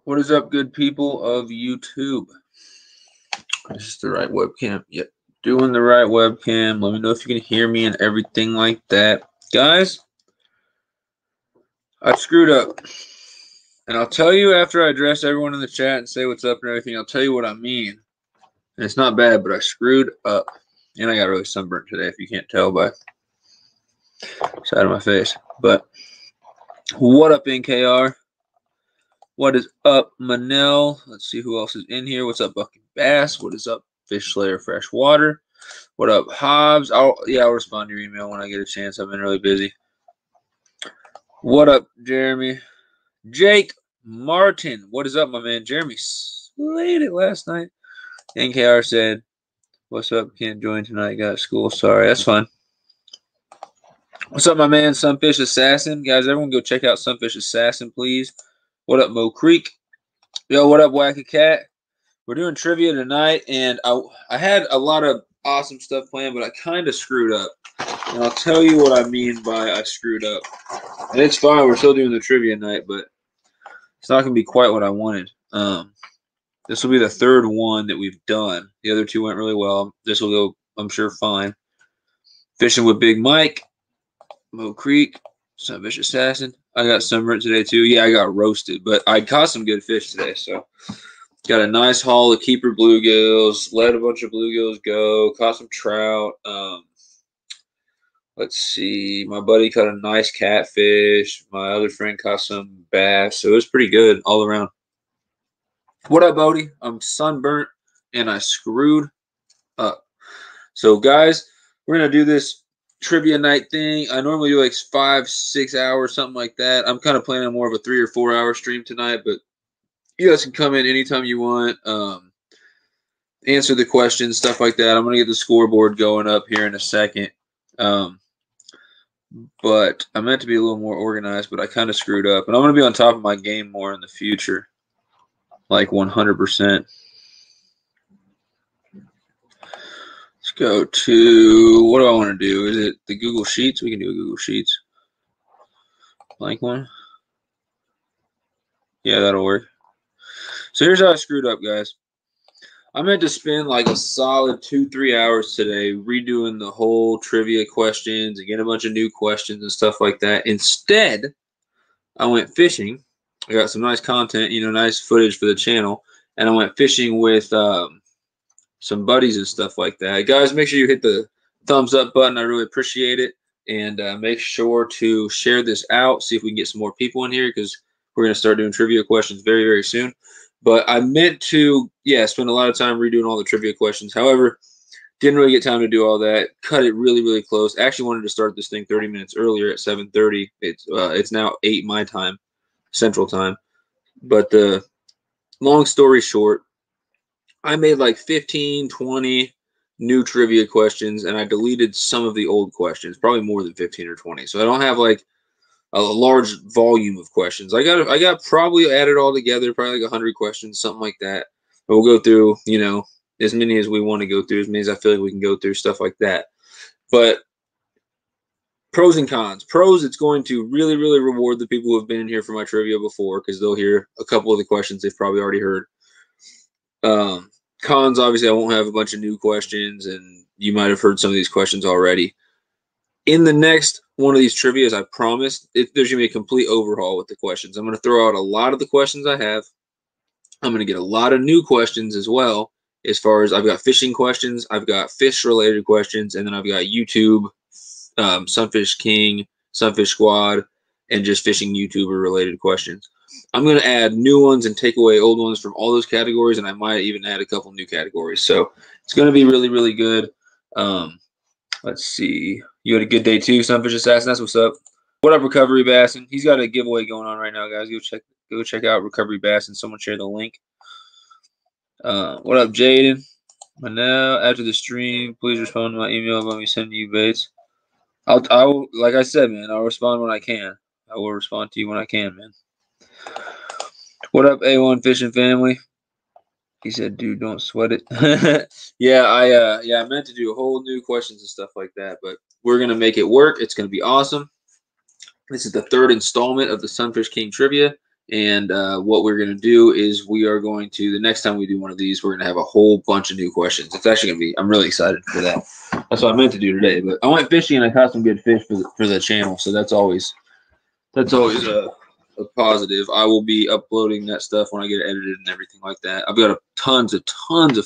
What is up, good people of YouTube? This is the right webcam. Yep, doing the right webcam. Let me know if you can hear me and everything like that. Guys, I screwed up. And I'll tell you after I address everyone in the chat and say what's up and everything, I'll tell you what I mean. And it's not bad, but I screwed up. And I got really sunburnt today, if you can't tell by the side of my face. But what up, NKR? What is up, Manel? Let's see who else is in here. What's up, Bucky Bass? What is up, Fish Slayer Freshwater? What up, Hobbs? I'll respond to your email when I get a chance. I've been really busy. What up, Jeremy? Jake Martin. What is up, my man? Jeremy slayed it last night. NKR said, what's up? Can't join tonight. Got school. Sorry. That's fine. What's up, my man? Sunfish Assassin. Guys, everyone go check out Sunfish Assassin, please. What up, Mo Creek? Yo, what up, Wacky Cat? We're doing trivia tonight, and I had a lot of awesome stuff planned, but I kind of screwed up. And I'll tell you what I mean by I screwed up. And it's fine. We're still doing the trivia night, but it's not going to be quite what I wanted. This will be the third one that we've done. The other two went really well. This will go, I'm sure, fine. Fishing with Big Mike, Mo Creek, Sunfish Assassin. I got sunburnt today, too. Yeah, I got roasted, but I caught some good fish today, so. Got a nice haul of keeper bluegills. Let a bunch of bluegills go. Caught some trout. Let's see. My buddy caught a nice catfish. My other friend caught some bass. So it was pretty good all around. What up, Bodie? I'm sunburnt, and I screwed up. So, guys, we're going to do this trivia night thing. I normally do like 5-6 hours, something like that. I'm kind of planning more of a 3 or 4 hour stream tonight, but you guys can come in anytime you want, answer the questions, stuff like that. I'm going to get the scoreboard going up here in a second. But I meant to be a little more organized, but I kind of screwed up. And I'm going to be on top of my game more in the future, like 100%. Let's go to, what do I want to do? Is it the Google Sheets? We can do a Google Sheets. Blank one. Yeah, that'll work. So here's how I screwed up, guys. I meant to spend like a solid 2-3 hours today redoing the whole trivia questions and get a bunch of new questions and stuff like that. Instead, I went fishing. I got some nice content, nice footage for the channel. And I went fishing with some buddies and stuff like that. Guys, make sure you hit the thumbs up button. I really appreciate it. And make sure to share this out. See if we can get some more people in here because we're going to start doing trivia questions very, very soon. But I meant to, spend a lot of time redoing all the trivia questions. However, didn't really get time to do all that. Cut it really, really close. Actually wanted to start this thing 30 minutes earlier at 7:30. It's now 8 my time, Central Time. But the long story short, I made like 15, 20 new trivia questions, and I deleted some of the old questions, probably more than 15 or 20. So I don't have like a large volume of questions. I got probably added all together, probably like 100 questions, something like that. But we'll go through, as many as we want to go through, as many as I feel like we can go through, stuff like that. But pros and cons. Pros, it's going to really, really reward the people who have been in here for my trivia before because they'll hear a couple of the questions they've probably already heard. Cons, obviously, I won't have a bunch of new questions, and you might have heard some of these questions already. In the next one of these trivias, I promise, there's going to be a complete overhaul with the questions. I'm going to throw out a lot of the questions I have. I'm going to get a lot of new questions as well, as far as I've got fishing questions, I've got fish-related questions, and then I've got YouTube, Sunfish King, Sunfish Squad, and just fishing YouTuber-related questions. I'm going to add new ones and take away old ones from all those categories, and I might even add a couple new categories. So it's going to be really, really good. Let's see. You had a good day too, Sunfish Assassin. That's what's up. What up, Recovery Bassin? He's got a giveaway going on right now, guys. Go check out Recovery Bassin. Someone share the link. What up, Jaden? Manel, after the stream, please respond to my email about me sending you baits. I'll like I said, man, I'll respond when I can. I will respond to you when I can, man. What up, A1 Fishing Family? He said, dude, don't sweat it. I meant to do a whole new questions and stuff like that, but we're going to make it work. It's going to be awesome. This is the third installment of the Sunfish King Trivia, And what we're going to do is we are going to, the next time we do one of these, we're going to have a whole bunch of new questions. It's actually going to be, I'm really excited for that. That's what I meant to do today. But I went fishing and I caught some good fish for the channel. So that's always a positive. I will be uploading that stuff when I get it edited and everything like that. I've got tons of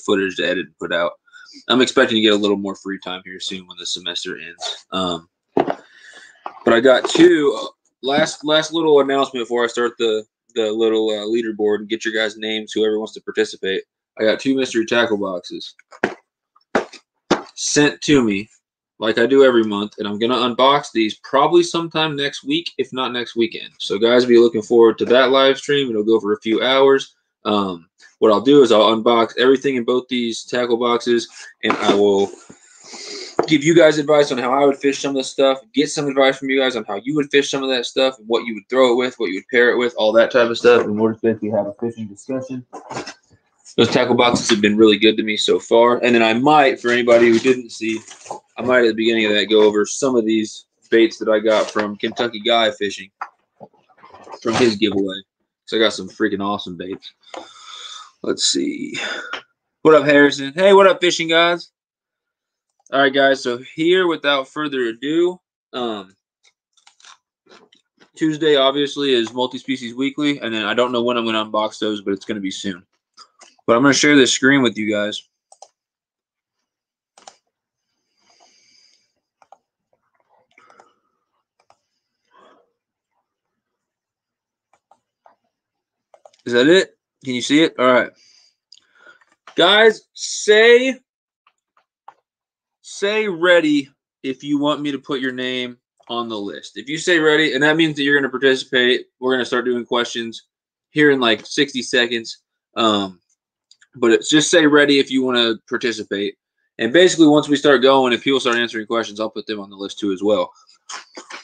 footage to edit and put out. I'm expecting to get a little more free time here soon when the semester ends. But I got two last little announcement before I start the little leaderboard and get your guys' names, whoever wants to participate. I got 2 mystery tackle boxes sent to me like I do every month, and I'm going to unbox these probably sometime next week, if not next weekend. So guys, be looking forward to that live stream. It'll go for a few hours. What I'll do is I'll unbox everything in both these tackle boxes, and I will give you guys advice on how I would fish some of this stuff, get some advice from you guys on how you would fish some of that stuff, and what you would throw it with, what you would pair it with, all that type of stuff, and we'll just basically have a fishing discussion. Those tackle boxes have been really good to me so far. And then I might, for anybody who didn't see, I might at the beginning of that go over some of these baits that I got from KyGuyFishing from his giveaway. So I got some freaking awesome baits. Let's see. What up, Harrison? Hey, what up, fishing guys? All right, guys. So here, without further ado, Tuesday obviously is Multi-Species Weekly, and then I don't know when I'm going to unbox those, but it's going to be soon. But I'm going to share this screen with you guys. Is that it? Can you see it? All right. Guys, say ready if you want me to put your name on the list. If you say ready, and that means that you're going to participate, we're going to start doing questions here in like 60 seconds. But it's just say ready if you want to participate. And basically, once we start going, if people start answering questions, I'll put them on the list too as well.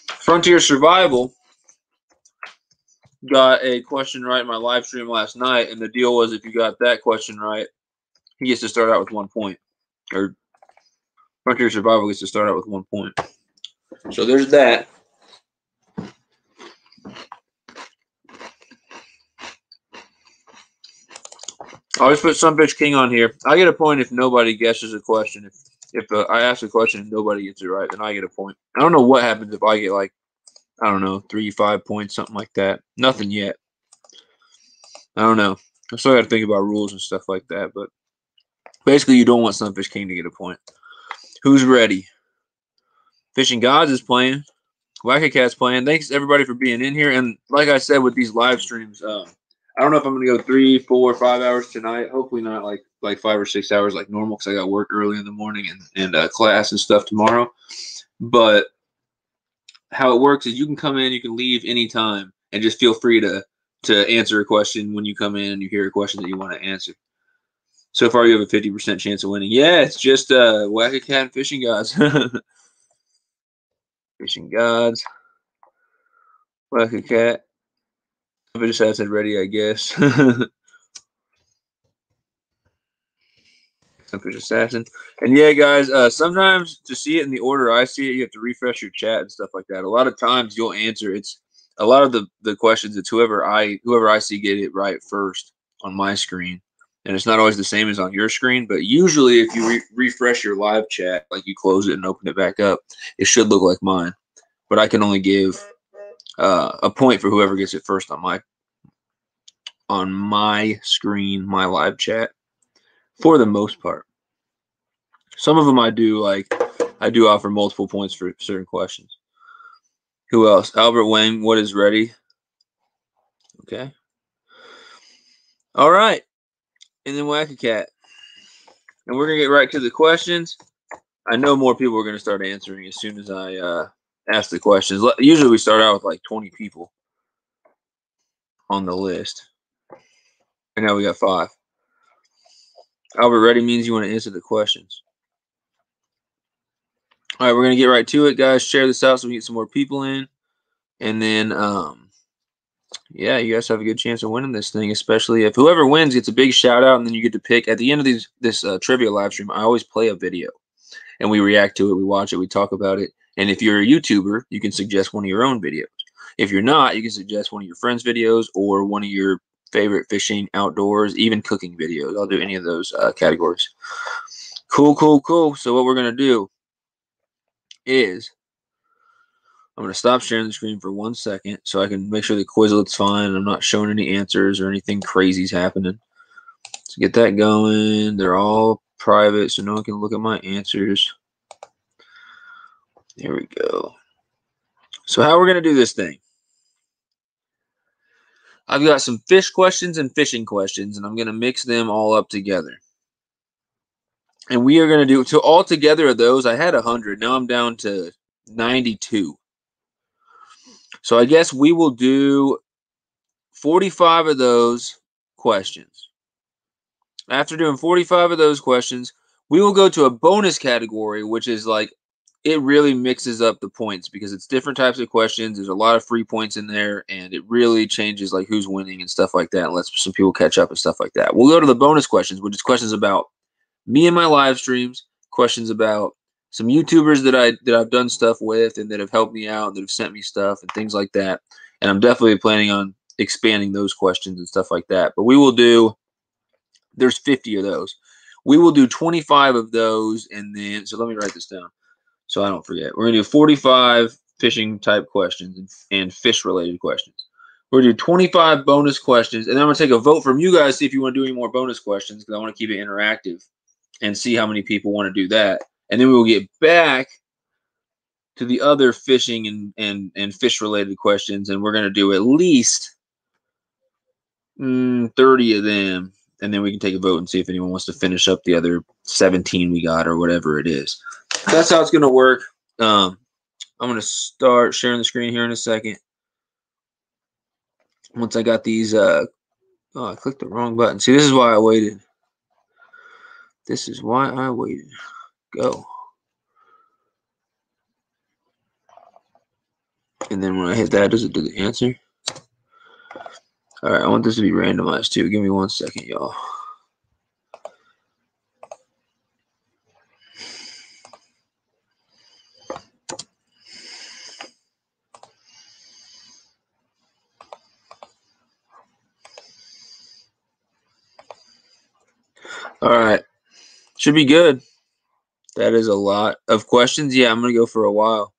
Frontier Survival got a question right in my live stream last night, and the deal was if you got that question right, he gets to start out with 1 point. Or Frontier Survival gets to start out with 1 point. So there's that. I'll just put Sunfish King on here. I get a point if nobody guesses a question. If I ask a question and nobody gets it right, then I get a point. I don't know what happens if I get like, I don't know, 3, 5 points, something like that. Nothing yet. I don't know. I still got to think about rules and stuff like that. But basically, you don't want Sunfish King to get a point. Who's ready? Fishing Gods is playing. Wackacat's playing. Thanks, everybody, for being in here. And like I said with these live streams, I don't know if I'm going to go 3, 4, 5 hours tonight. Hopefully not like 5 or 6 hours like normal because I got work early in the morning and class and stuff tomorrow. But how it works is you can come in, you can leave anytime, and just feel free to answer a question when you come in and you hear a question that you want to answer. So far, you have a 50% chance of winning. Yeah, it's just Wackacat and Fishing Gods. Fishing Gods. Wackacat. I just had said ready, I guess. Sunfish Assassin. And yeah, guys, sometimes to see it in the order I see it, you have to refresh your chat and stuff like that. A lot of times you'll answer. It's a lot of the questions. It's whoever I see get it right first on my screen. And it's not always the same as on your screen, but usually if you refresh your live chat, like you close it and open it back up, it should look like mine. But I can only give a point for whoever gets it first on my screen, my live chat, for the most part. Some of them I do offer multiple points for certain questions. Who else? Albert Wang, what is ready? Okay. All right. And then Wackacat. And we're going to get right to the questions. I know more people are going to start answering as soon as I ask the questions. Usually we start out with like 20 people on the list. And now we got 5. Albert, ready means you want to answer the questions. All right, we're going to get right to it, guys. Share this out so we get some more people in. And then, yeah, you guys have a good chance of winning this thing, especially if whoever wins gets a big shout out, and then you get to pick. At the end of this trivia live stream, I always play a video, and we react to it, we watch it, we talk about it. And if you're a YouTuber, you can suggest one of your own videos. If you're not, you can suggest one of your friends' videos or one of your favorite fishing, outdoors, even cooking videos. I'll do any of those categories. Cool, cool, cool. So what we're going to do is I'm going to stop sharing the screen for 1 second so I can make sure the Quizlet's fine and I'm not showing any answers or anything crazy's happening. Let's get that going. They're all private so no one can look at my answers. There we go. So how we're going to do this thing. I've got some fish questions and fishing questions, and I'm going to mix them all up together. And we are going to do, so all together of those, I had 100. Now I'm down to 92. So I guess we will do 45 of those questions. After doing 45 of those questions, we will go to a bonus category, which is like, it really mixes up the points because it's different types of questions. There's a lot of free points in there, and it really changes like who's winning and stuff like that, and lets some people catch up and stuff like that. We'll go to the bonus questions, which is questions about me and my live streams, questions about some YouTubers that I've done stuff with and that have helped me out, that have sent me stuff and things like that. And I'm definitely planning on expanding those questions and stuff like that. But we will do, there's 50 of those. We will do 25 of those, and then, so let me write this down so I don't forget. We're going to do 45 fishing type questions and fish related questions. We're going to do 25 bonus questions, and then I'm going to take a vote from you guys, see if you want to do any more bonus questions, because I want to keep it interactive and see how many people want to do that. And then we will get back to the other fishing and fish related questions, and we're going to do at least 30 of them, and then we can take a vote and see if anyone wants to finish up the other 17 we got or whatever it is. So that's how it's going to work. I'm going to start sharing the screen here in a second. Once I got these, oh, I clicked the wrong button. See, this is why I waited. This is why I waited. Go. And then when I hit that, does it do the answer? All right, I want this to be randomized too. Give me 1 second, y'all. All right, should be good. That is a lot of questions. Yeah, I'm going to go for a while.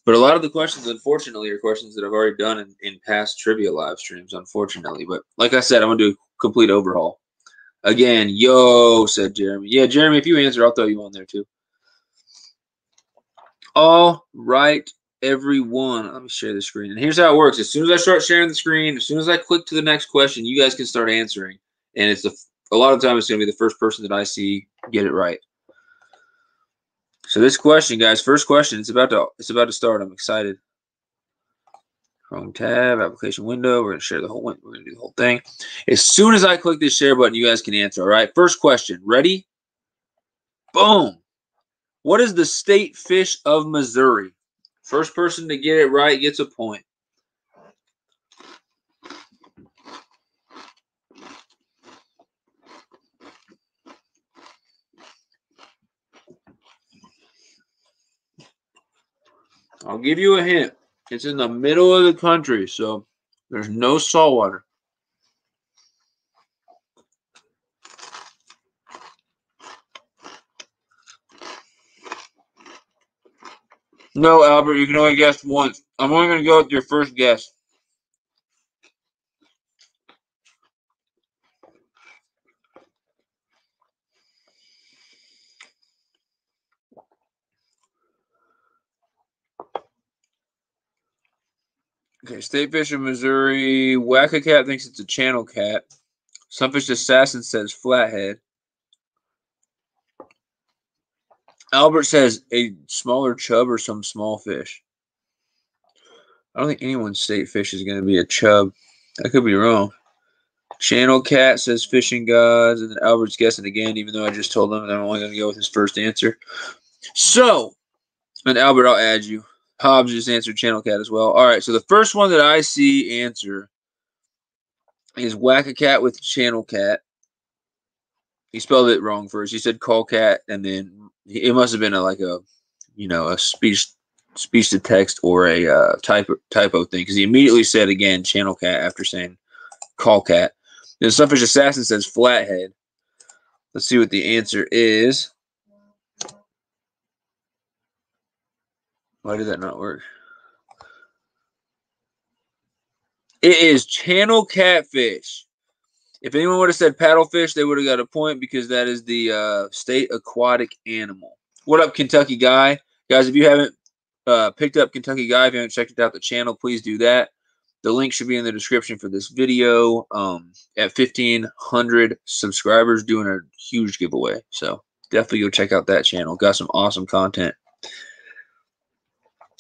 But a lot of the questions, unfortunately, are questions that I've already done in past trivia live streams, unfortunately. But like I said, I'm going to do a complete overhaul. Again, yo, said Jeremy. Yeah, Jeremy, if you answer, I'll throw you on there too. All right, everyone. Let me share the screen. And here's how it works. As soon as I start sharing the screen, as soon as I click to the next question, you guys can start answering. And it's a lot of the time it's going to be the first person that I see get it right. So this question, guys, first question, it's about to start. I'm excited. Chrome tab, application window. We're going to share the whole window. We're going to do the whole thing. As soon as I click this share button, you guys can answer. All right. First question. Ready? Boom. What is the state fish of Missouri? First person to get it right gets a point. I'll give you a hint. It's in the middle of the country, so there's no saltwater. No, Albert, you can only guess once. I'm only going to go with your first guess. Okay, state fish of Missouri. Whack-a-cat thinks it's a channel cat. Sunfish Assassin says flathead. Albert says a smaller chub or some small fish. I don't think anyone's state fish is going to be a chub. I could be wrong. Channel cat says fishing gods, and then Albert's guessing again, even though I just told him that I'm only going to go with his first answer. So, and Albert, I'll add you. Hobbs just answered channel cat as well. All right, so the first one that I see answer is whack-a-cat with channel cat. He spelled it wrong first. He said call cat, and then it must have been a speech speech to text or a typo thing, because he immediately said again channel cat after saying call cat. Then Sunfish Assassin says flathead. Let's see what the answer is. Why did that not work? It is channel catfish. If anyone would have said paddlefish, they would have got a point because that is the state aquatic animal. What up, Kentucky Guy? Guys, if you haven't picked up Kentucky Guy, if you haven't checked out the channel, please do that. The link should be in the description for this video. At 1,500 subscribers, doing a huge giveaway. So definitely go check out that channel. Got some awesome content.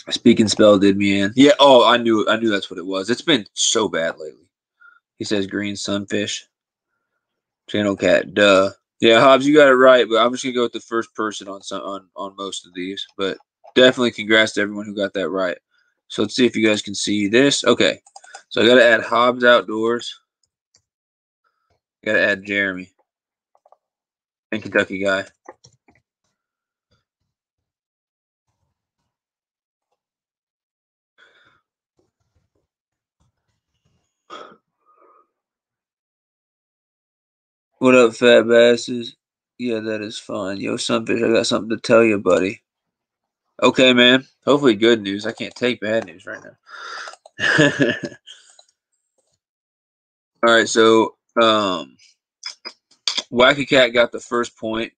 Speak and Spell did me in. Yeah, oh, I knew that's what it was. It's been so bad lately. He says green sunfish. Channel cat, duh. Yeah, Hobbs, you got it right, but I'm just gonna go with the first person on most of these. But definitely congrats to everyone who got that right. So let's see if you guys can see this. Okay. So I gotta add Hobbs Outdoors. Gotta add Jeremy. And Kentucky Guy. What up, fat basses? Yeah, that is fine. Yo, Sunfish, I got something to tell you, buddy. Okay, man. Hopefully good news. I can't take bad news right now. All right, so Wacky Cat got the first point.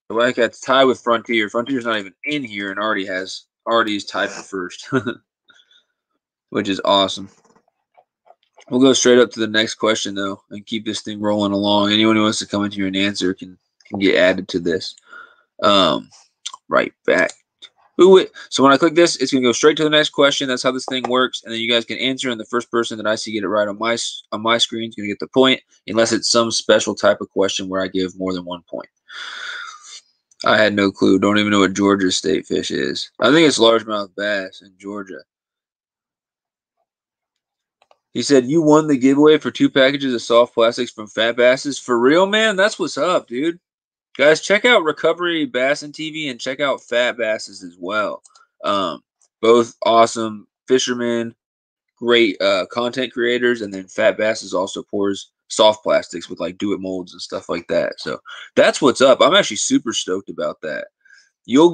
The Wacky Cat's tied with Frontier. Frontier's not even in here and already is tied for first, which is awesome. We'll go straight up to the next question, though, and keep this thing rolling along. Anyone who wants to come in here and answer can get added to this. Right back. So when I click this, it's going to go straight to the next question. That's how this thing works. And then you guys can answer, and the first person that I see get it right on my screen is going to get the point, unless it's some special type of question where I give more than 1 point. I had no clue. Don't even know what Georgia's state fish is. I think it's largemouth bass in Georgia. He said, you won the giveaway for 2 packages of soft plastics from Fat Basses. For real, man? That's what's up, dude. Guys, check out Recovery Bassin TV and check out Fat Basses as well. Both awesome fishermen, great content creators, and then Fat Basses also pours soft plastics with like do-it molds and stuff like that. So that's what's up. I'm actually super stoked about that. You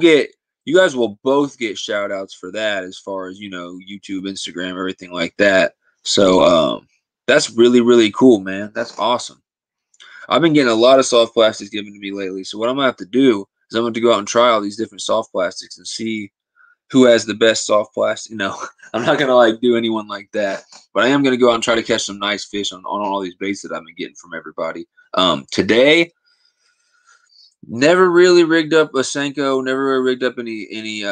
guys will both get shout outs for that as far as, YouTube, Instagram, everything like that. So that's really, really cool, man. That's awesome. I've been getting a lot of soft plastics given to me lately. So what I'm going to have to do is I'm going to go out and try all these different soft plastics and see who has the best soft plastic. No, I'm not going to like do anyone like that. But I am going to go out and try to catch some nice fish on all these baits that I've been getting from everybody. Today, never really rigged up a Senko, never really rigged up any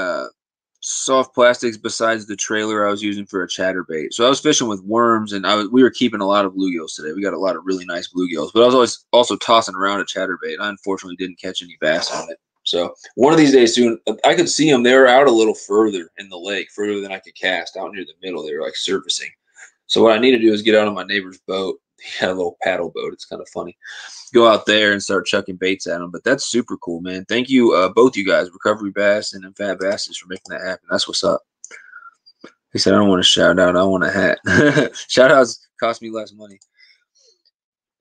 soft plastics besides the trailer I was using for a chatterbait. So I was fishing with worms, and we were keeping a lot of bluegills today. We got a lot of really nice bluegills, but I was always also tossing around a chatterbait. I unfortunately didn't catch any bass on it. So one of these days soon, I could see them. They were out a little further in the lake, further than I could cast, out near the middle. They were like surfacing. So what I need to do is get out on my neighbor's boat. He had a little paddle boat. It's kind of funny. Go out there and start chucking baits at them. But that's super cool, man. Thank you, both you guys, Recovery Bass and Fat Basses, for making that happen. That's what's up. He said, I don't want a shout out. I want a hat. Shout outs cost me less money.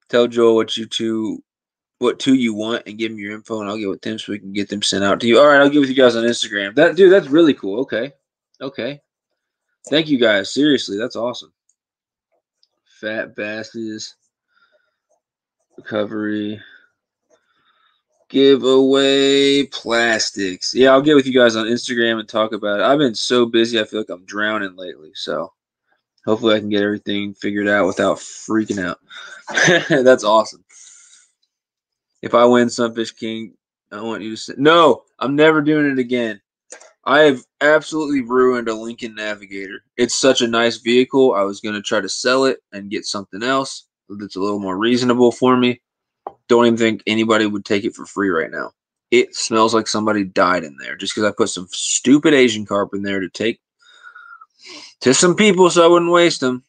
Tell Joel what two you want and give him your info, and I'll get with them so we can get them sent out to you. All right, I'll get with you guys on Instagram. Dude, that's really cool. Okay. Thank you guys. Seriously, that's awesome. Fat Basses. Recovery giveaway plastics. Yeah, I'll get with you guys on Instagram and talk about it. I've been so busy, I feel like I'm drowning lately. So hopefully I can get everything figured out without freaking out. That's awesome. If I win Sunfish King, I want you to say no. I'm never doing it again. I have absolutely ruined a Lincoln Navigator. It's such a nice vehicle. I was going to try to sell it and get something else that's a little more reasonable for me. Don't even think anybody would take it for free right now. It smells like somebody died in there just because I put some stupid Asian carp in there to take to some people so I wouldn't waste them.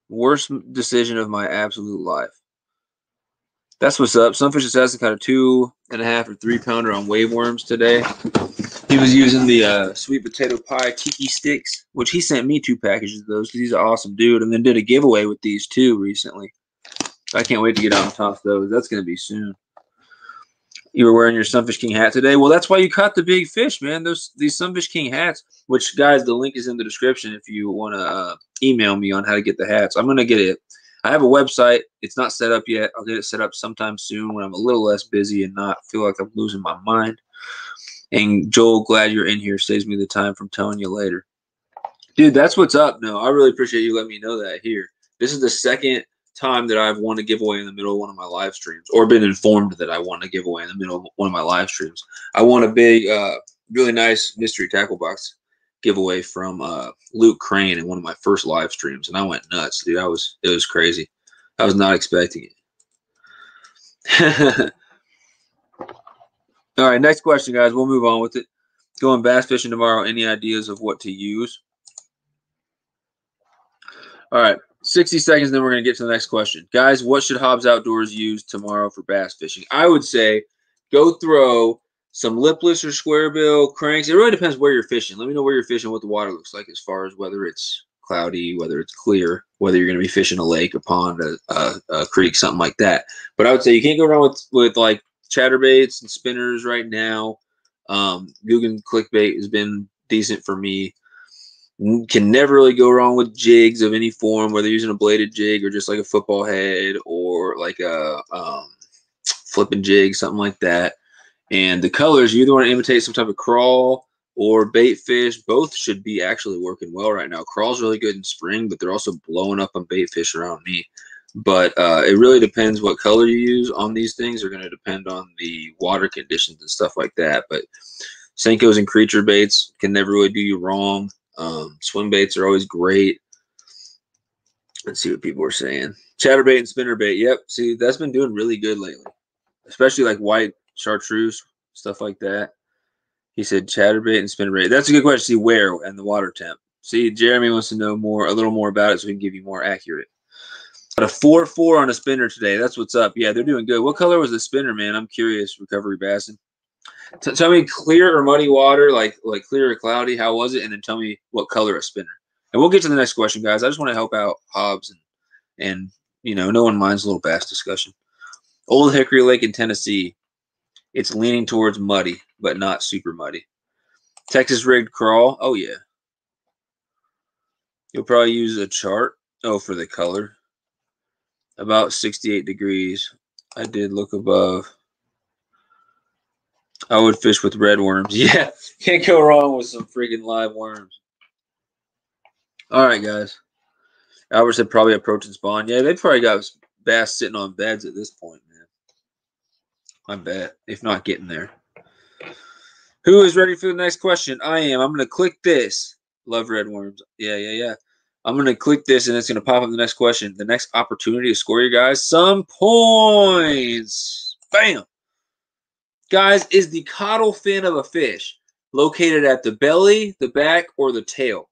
Worst decision of my absolute life. That's what's up. Sunfish Assassin caught a 2.5 or 3 pounder on wave worms today. He was using the sweet potato pie tiki sticks, which he sent me 2 packages of those because he's an awesome dude, and then did a giveaway with these too recently. I can't wait to get on top of those. That's going to be soon. You were wearing your Sunfish King hat today? Well, that's why you caught the big fish, man. These Sunfish King hats, which, guys, the link is in the description if you want to email me on how to get the hats. I'm going to get it. I have a website. It's not set up yet. I'll get it set up sometime soon when I'm a little less busy and not feel like I'm losing my mind. And Joel, glad you're in here. Saves me the time from telling you later. Dude, that's what's up. No, I really appreciate you letting me know that here. This is the second time that I've won a giveaway in the middle of one of my live streams, or been informed that I won a giveaway in the middle of one of my live streams. I won a big, really nice mystery tackle box giveaway from Luke Crane in one of my first live streams, and I went nuts, dude. It was crazy. I was not expecting it. All right, next question, guys. We'll move on with it. Going bass fishing tomorrow. Any ideas of what to use? All right, 60 seconds, then we're going to get to the next question. Guys, what should Hobbs Outdoors use tomorrow for bass fishing? I would say go throw some lipless or square bill cranks. It really depends where you're fishing. Let me know where you're fishing, what the water looks like as far as whether it's cloudy, whether it's clear, whether you're going to be fishing a lake, a pond, a creek, something like that. But I would say you can't go wrong with like chatterbaits and spinners right now. Guggen clickbait has been decent for me. Can never really go wrong with jigs of any form, whether you're using a bladed jig or just like a football head or like a flipping jig, something like that. And the colors, you either want to imitate some type of crawl or bait fish. Both should be actually working well right now. Crawl's really good in spring, but they're also blowing up on bait fish around me. But it really depends what color you use on these things. Are going to depend on the water conditions and stuff like that. But Senkos and creature baits can never really do you wrong. Swim baits are always great. Let's see what people are saying. Chatterbait and spinnerbait. Yep. See, that's been doing really good lately, especially like white chartreuse, stuff like that. He said chatterbait and spinnerbait. That's a good question. See where and the water temp. See, Jeremy wants to know a little more about it so we can give you more accurate. Got a 4-4 on a spinner today. That's what's up. Yeah, they're doing good. What color was the spinner, man? I'm curious. Recovery Bassin. Tell me clear or muddy water, like clear or cloudy. How was it? And then tell me what color a spinner. And we'll get to the next question, guys. I just want to help out Hobbs and you know, no one minds a little bass discussion. Old Hickory Lake in Tennessee. It's leaning towards muddy, but not super muddy. Texas rigged crawl. Oh yeah. You'll probably use a chart. Oh, for the color. About 68 degrees. I did look above. I would fish with red worms. Yeah, can't go wrong with some freaking live worms. All right, guys. Albert said probably approach and spawn. Yeah, they probably got bass sitting on beds at this point, man. I bet, if not getting there. Who is ready for the next question? I am. I'm going to click this. Love red worms. Yeah. I'm going to click this, and it's going to pop up the next question. The next opportunity to score you guys some points. Bam. Guys, is the caudal fin of a fish located at the belly, the back, or the tail?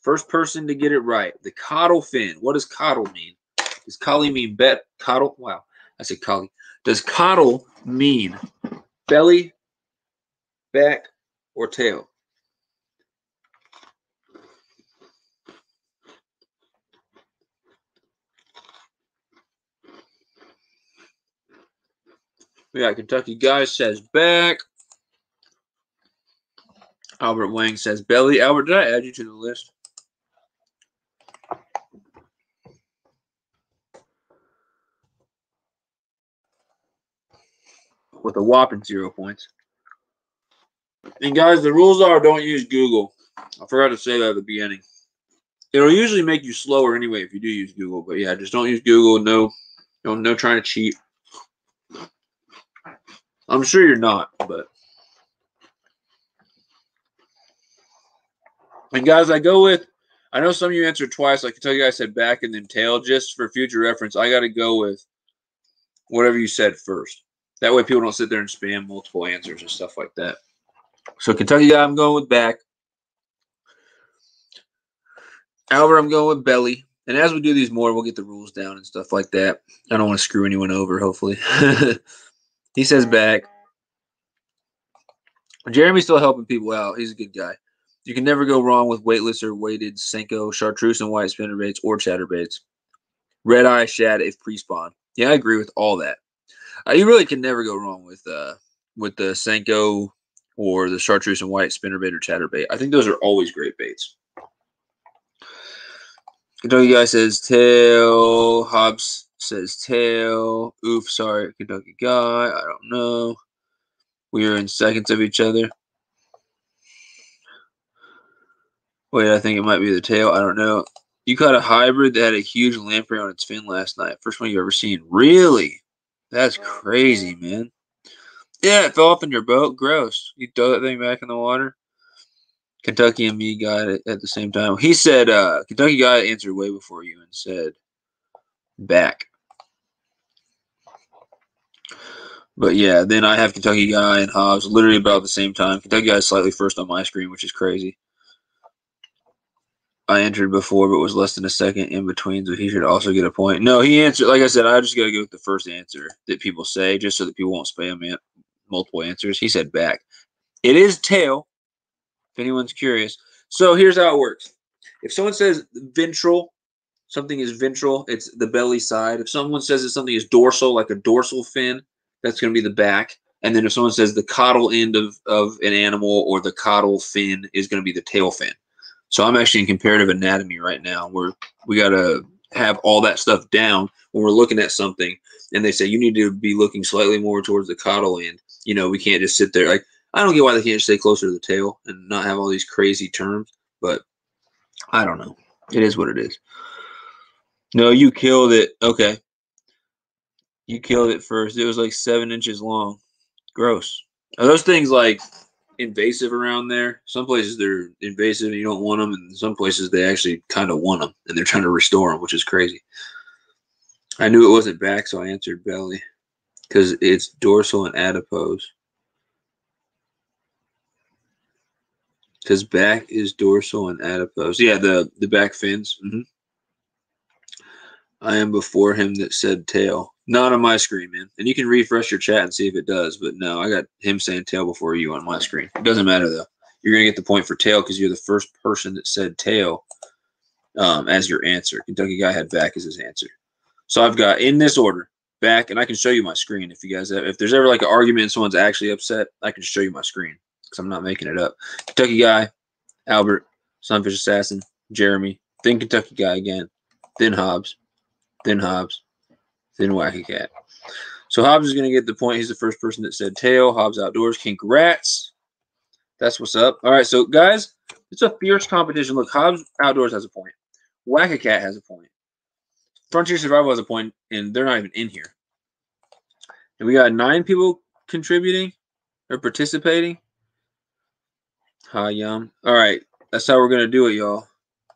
First person to get it right. The caudal fin. What does caudal mean? Does collie mean caudal? Wow, I said collie. Does caudal mean belly, back, or tail? Yeah, Kentucky Guy says back. Albert Wang says belly. Albert, did I add you to the list? With a whopping 0 points. And guys, the rules are don't use Google. I forgot to say that at the beginning. It'll usually make you slower anyway if you do use Google. But yeah, just don't use Google. No trying to cheat. I'm sure you're not, but. And guys, I know some of you answered twice. Like Kentucky Guy said back and then tail. Just for future reference, I got to go with whatever you said first. That way people don't sit there and spam multiple answers and stuff like that. So Kentucky Guy, I'm going with back. Albert, I'm going with belly. And as we do these more, we'll get the rules down and stuff like that. I don't want to screw anyone over, hopefully. He says back. Jeremy's still helping people out. He's a good guy. You can never go wrong with weightless or weighted Senko, chartreuse, and white spinnerbaits or chatterbaits. Red eye shad if pre-spawn. Yeah, I agree with all that. You really can never go wrong with the Senko or the chartreuse and white spinnerbait or chatterbait. I think those are always great baits. Kentucky guy says tail. Hobbs says tail. Oof, sorry, Kentucky guy. I don't know. We are in seconds of each other. Wait, I think it might be the tail. I don't know. You caught a hybrid that had a huge lamprey on its fin last night. First one you've ever seen. Really? That's crazy, man. Yeah, it fell off in your boat. Gross. You throw that thing back in the water. Kentucky and me got it at the same time. He said, Kentucky guy answered way before you and said, back. But yeah, then I have Kentucky guy and Hobbs literally about the same time. Kentucky guy is slightly first on my screen, which is crazy. I entered before, but was less than a second in between, so he should also get a point. No, he answered. Like I said, I just got to go with the first answer that people say, just so that people won't spam multiple answers. He said back. It is tail, if anyone's curious. So here's how it works. If someone says ventral, something is ventral, it's the belly side. If someone says that something is dorsal, like a dorsal fin, that's going to be the back. And then if someone says the caudal end of an animal or the caudal fin is going to be the tail fin. So I'm actually in comparative anatomy right now where we got to have all that stuff down when we're looking at something. And they say you need to be looking slightly more towards the caudal end. You know, we can't just sit there. Like, I don't get why they can't stay closer to the tail and not have all these crazy terms. But I don't know. It is what it is. No, you killed it. Okay. You killed it first. It was like 7 inches long. Gross. Are those things like invasive around there? Some places they're invasive and you don't want them, and some places they actually kind of want them and they're trying to restore them, which is crazy. I knew it wasn't back, so I answered belly because it's dorsal and adipose. Because back is dorsal and adipose. Yeah, the back fins. I am before him that said tail. Not on my screen, man. And you can refresh your chat and see if it does. But no, I got him saying tail before you on my screen. It doesn't matter, though. You're going to get the point for tail because you're the first person that said tail as your answer. Kentucky guy had back as his answer. So I've got, in this order, back. And I can show you my screen if you guys have. If there's ever like an argument and someone's actually upset, I can show you my screen because I'm not making it up. Kentucky guy, Albert, Sunfish Assassin, Jeremy, then Kentucky guy again, then Hobbs. Then Hobbs, then Wackacat. So Hobbs is going to get the point. He's the first person that said tail. Hobbs Outdoors. Congrats. That's what's up. All right, so guys, it's a fierce competition. Look, Hobbs Outdoors has a point. Wackacat has a point. Frontier Survival has a point, and they're not even in here. And we got 9 people contributing or participating. Hi, yum. All right, that's how we're going to do it, y'all.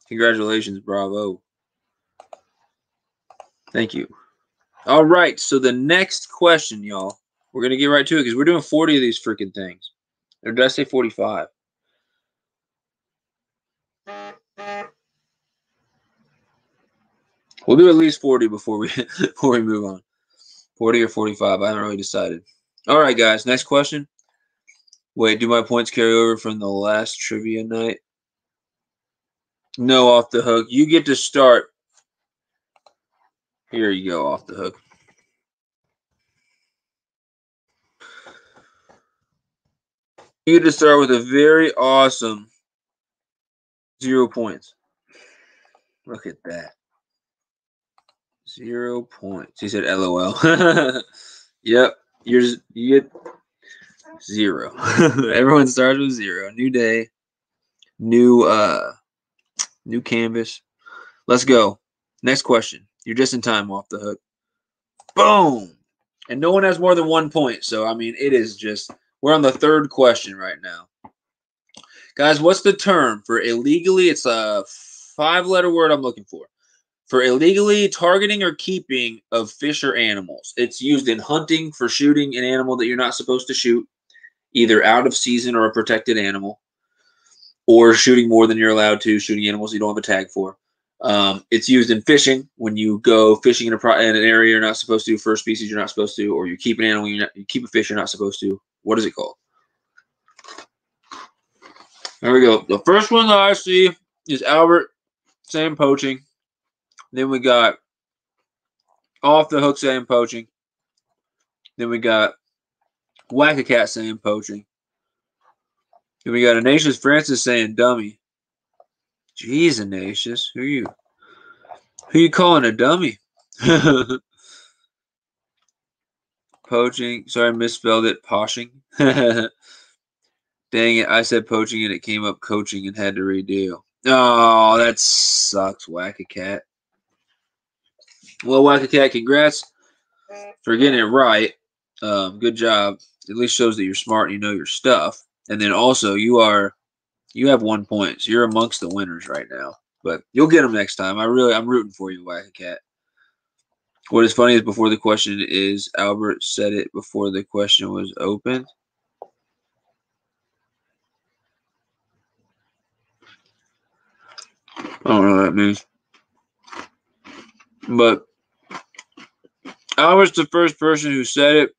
Congratulations, bravo. Thank you. All right, so the next question, y'all, we're going to get right to it because we're doing 40 of these freaking things. Or did I say 45? We'll do at least 40 before we move on. 40 or 45, I haven't really decided. All right, guys, next question. Wait, do my points carry over from the last trivia night? No, off the hook. You get to start. Here you go, off the hook. You get to start with a very awesome 0 points. Look at that. 0 points. He said LOL. Yep. You get 0. Everyone starts with 0. New day. New canvas. Let's go. Next question. You're just in time, off the hook. Boom. And no one has more than 1 point. So, I mean, it is just, we're on the 3rd question right now. Guys, what's the term for illegally? It's a 5-letter word I'm looking for. For illegally targeting or keeping of fish or animals. It's used in hunting for shooting an animal that you're not supposed to shoot, either out of season or a protected animal, or shooting more than you're allowed to, shooting animals you don't have a tag for. It's used in fishing when you go fishing in an area you're not supposed to, for a species you're not supposed to, or you keep an animal, you keep a fish you're not supposed to. What is it called? There we go. The first one that I see is Albert saying poaching. Then we got Off the Hook saying poaching. Then we got Whack-A-Cat saying poaching. Then we got Ignatius Francis saying dummy. Jeez, Ignatius. Who you calling a dummy? Poaching. Sorry, I misspelled it. Poshing. Dang it. I said poaching and it came up coaching and had to redo. Oh, that sucks, Whack-A-Cat. Well, Whack-A-Cat, congrats for getting it right. Good job. At least shows that you're smart and you know your stuff. And then also, you have 1 point. So you're amongst the winners right now. But you'll get them next time. I'm rooting for you, Whack-A-Cat. What is funny is before the question is, Albert said it before the question was opened. I don't know what that means. But Albert's the first person who said it.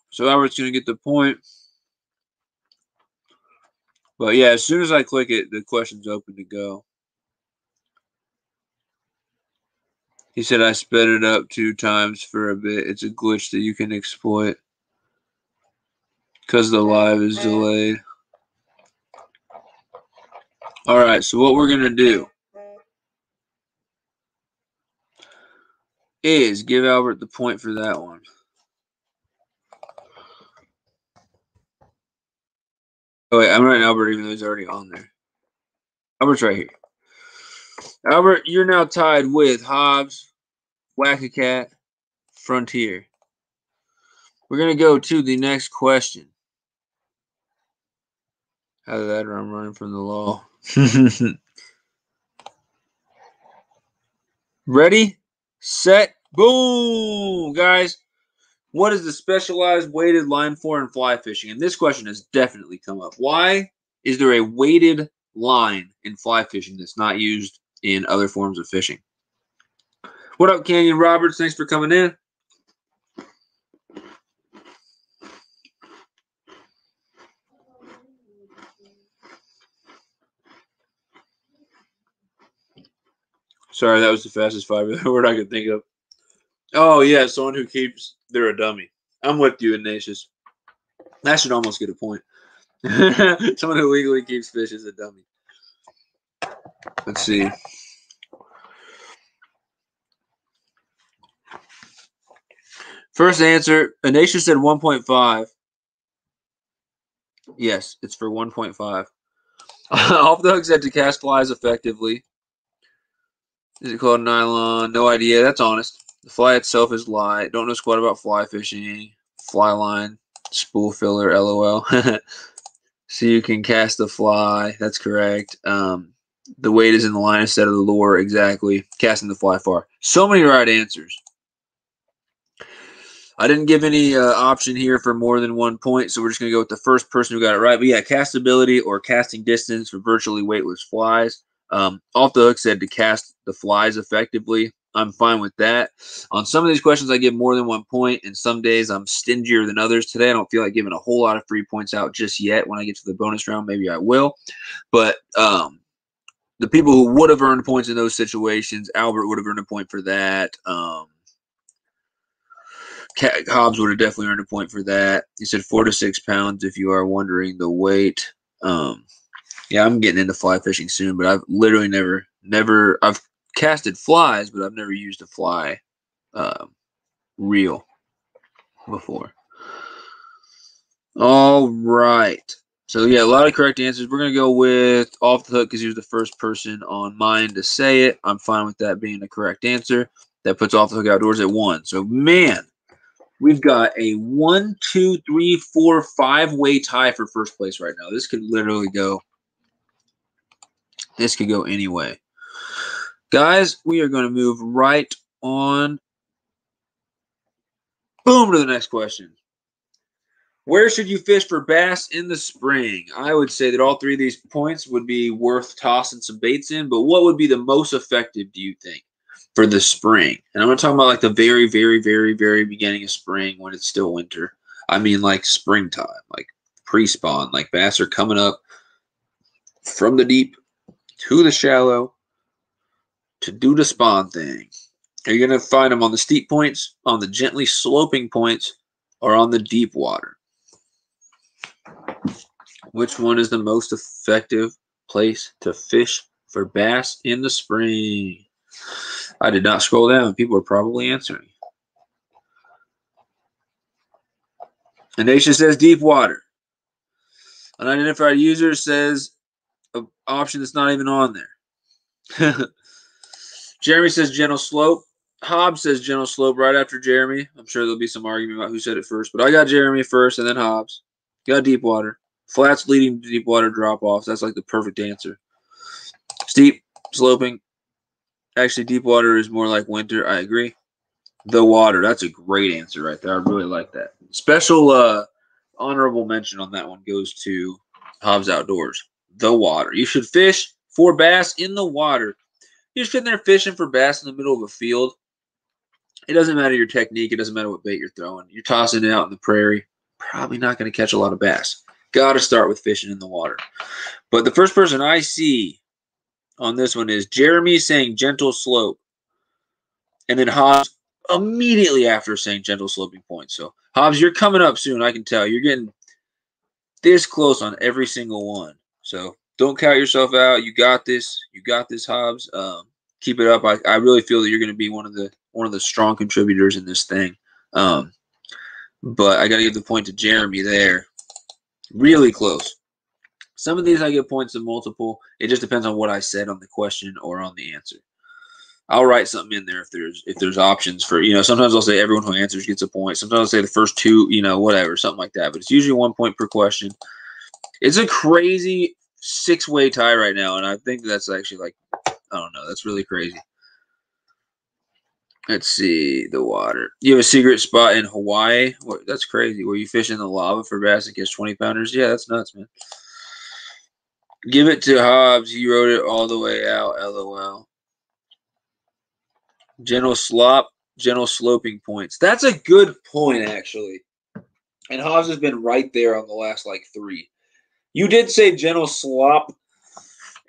So Albert's going to get the point. But yeah, as soon as I click it, the question's open to go. He said I sped it up 2 times for a bit. It's a glitch that you can exploit because the live is delayed. All right, so what we're going to do is give Albert the point for that one. Oh, wait, I'm writing Albert even though he's already on there. Albert's right here. Albert, you're now tied with Hobbs, Whack-A-Cat, Frontier. We're going to go to the next question. How did that run? Running from the law. Ready, set, boom! Guys, what is the specialized weighted line for in fly fishing? And this question has definitely come up. Why is there a weighted line in fly fishing that's not used in other forms of fishing? What up, Canyon Roberts? Thanks for coming in. Sorry, that was the fastest 5 word I could think of. Oh, yeah, someone who keeps, they're a dummy. I'm with you, Ignatius. That should almost get a point. Someone who legally keeps fish is a dummy. Let's see. First answer, Ignatius said 1.5. Yes, it's for 1.5. Off the Hook said to cast flies effectively. Is it called nylon? No idea. That's honest. The fly itself is light. Don't know squat about fly fishing. Fly line. Spool filler. LOL. So you can cast the fly. That's correct. The weight is in the line instead of the lure. Exactly. Casting the fly far. So many right answers. I didn't give any option here for more than 1 point, so we're just going to go with the first person who got it right. But yeah, castability or casting distance for virtually weightless flies. Off the Hook said to cast the flies effectively. I'm fine with that. On some of these questions, I give more than 1 point, and some days I'm stingier than others. Today, I don't feel like giving a whole lot of free points out just yet. When I get to the bonus round, maybe I will. But the people who would have earned points in those situations, Albert would have earned a point for that. Hobbs would have definitely earned a point for that. He said 4 to 6 pounds if you are wondering the weight. Yeah, I'm getting into fly fishing soon, but I've literally never, I've casted flies, but I've never used a fly reel before. All right. So, yeah, a lot of correct answers. We're going to go with Off the Hook because he was the first person on mine to say it. I'm fine with that being the correct answer. That puts Off the Hook Outdoors at 1. So, man, we've got a 1, 2, 3, 4, 5-way tie for first place right now. This could literally go. This could go any way. Guys, we are going to move right on. Boom to the next question. Where should you fish for bass in the spring? I would say that all 3 of these points would be worth tossing some baits in, but what would be the most effective, do you think, for the spring? And I'm going to talk about like the very, very, very, very beginning of spring when it's still winter. I mean like springtime, like pre-spawn, like bass are coming up from the deep to the shallow to do the spawn thing. Are you going to find them on the steep points, on the gently sloping points, or on the deep water? Which one is the most effective place to fish for bass in the spring? I did not scroll down. People are probably answering. And Nation says deep water. Unidentified user says an option that's not even on there. Jeremy says gentle slope. Hobbs says gentle slope right after Jeremy. I'm sure there'll be some argument about who said it first, but I got Jeremy first and then Hobbs. Got deep water. Flats leading to deep water drop-offs. That's like the perfect answer. Steep, sloping. Actually, deep water is more like winter. I agree. The water. That's a great answer right there. I really like that. Special honorable mention on that one goes to Hobbs Outdoors. The water. You should fish for bass in the water. You're sitting there fishing for bass in the middle of a field. It doesn't matter your technique. It doesn't matter what bait you're throwing. You're tossing it out in the prairie. Probably not going to catch a lot of bass. Got to start with fishing in the water. But the first person I see on this one is Jeremy saying gentle slope. And then Hobbs immediately after saying gentle sloping points. So, Hobbs, you're coming up soon. I can tell. You're getting this close on every single one. So, don't count yourself out. You got this. You got this, Hobbs. Keep it up. I really feel that you're going to be one of the strong contributors in this thing. But I got to give the point to Jeremy there. Really close. Some of these I give points to multiple. It just depends on what I said on the question or on the answer. I'll write something in there if there's options for, sometimes I'll say everyone who answers gets a point. Sometimes I'll say the first two, whatever, something like that. But it's usually 1 point per question. It's a crazy 6-way tie right now, and I think that's actually like, I don't know, that's really crazy. Let's see, the water. You have a secret spot in Hawaii? That's crazy. Where you fish in the lava for bass and catch 20-pounders? Yeah, that's nuts, man. Give it to Hobbs. He wrote it all the way out, LOL. Gentle slop, gentle sloping points. That's a good point, actually. And Hobbs has been right there on the last, 3. You did say gentle slop,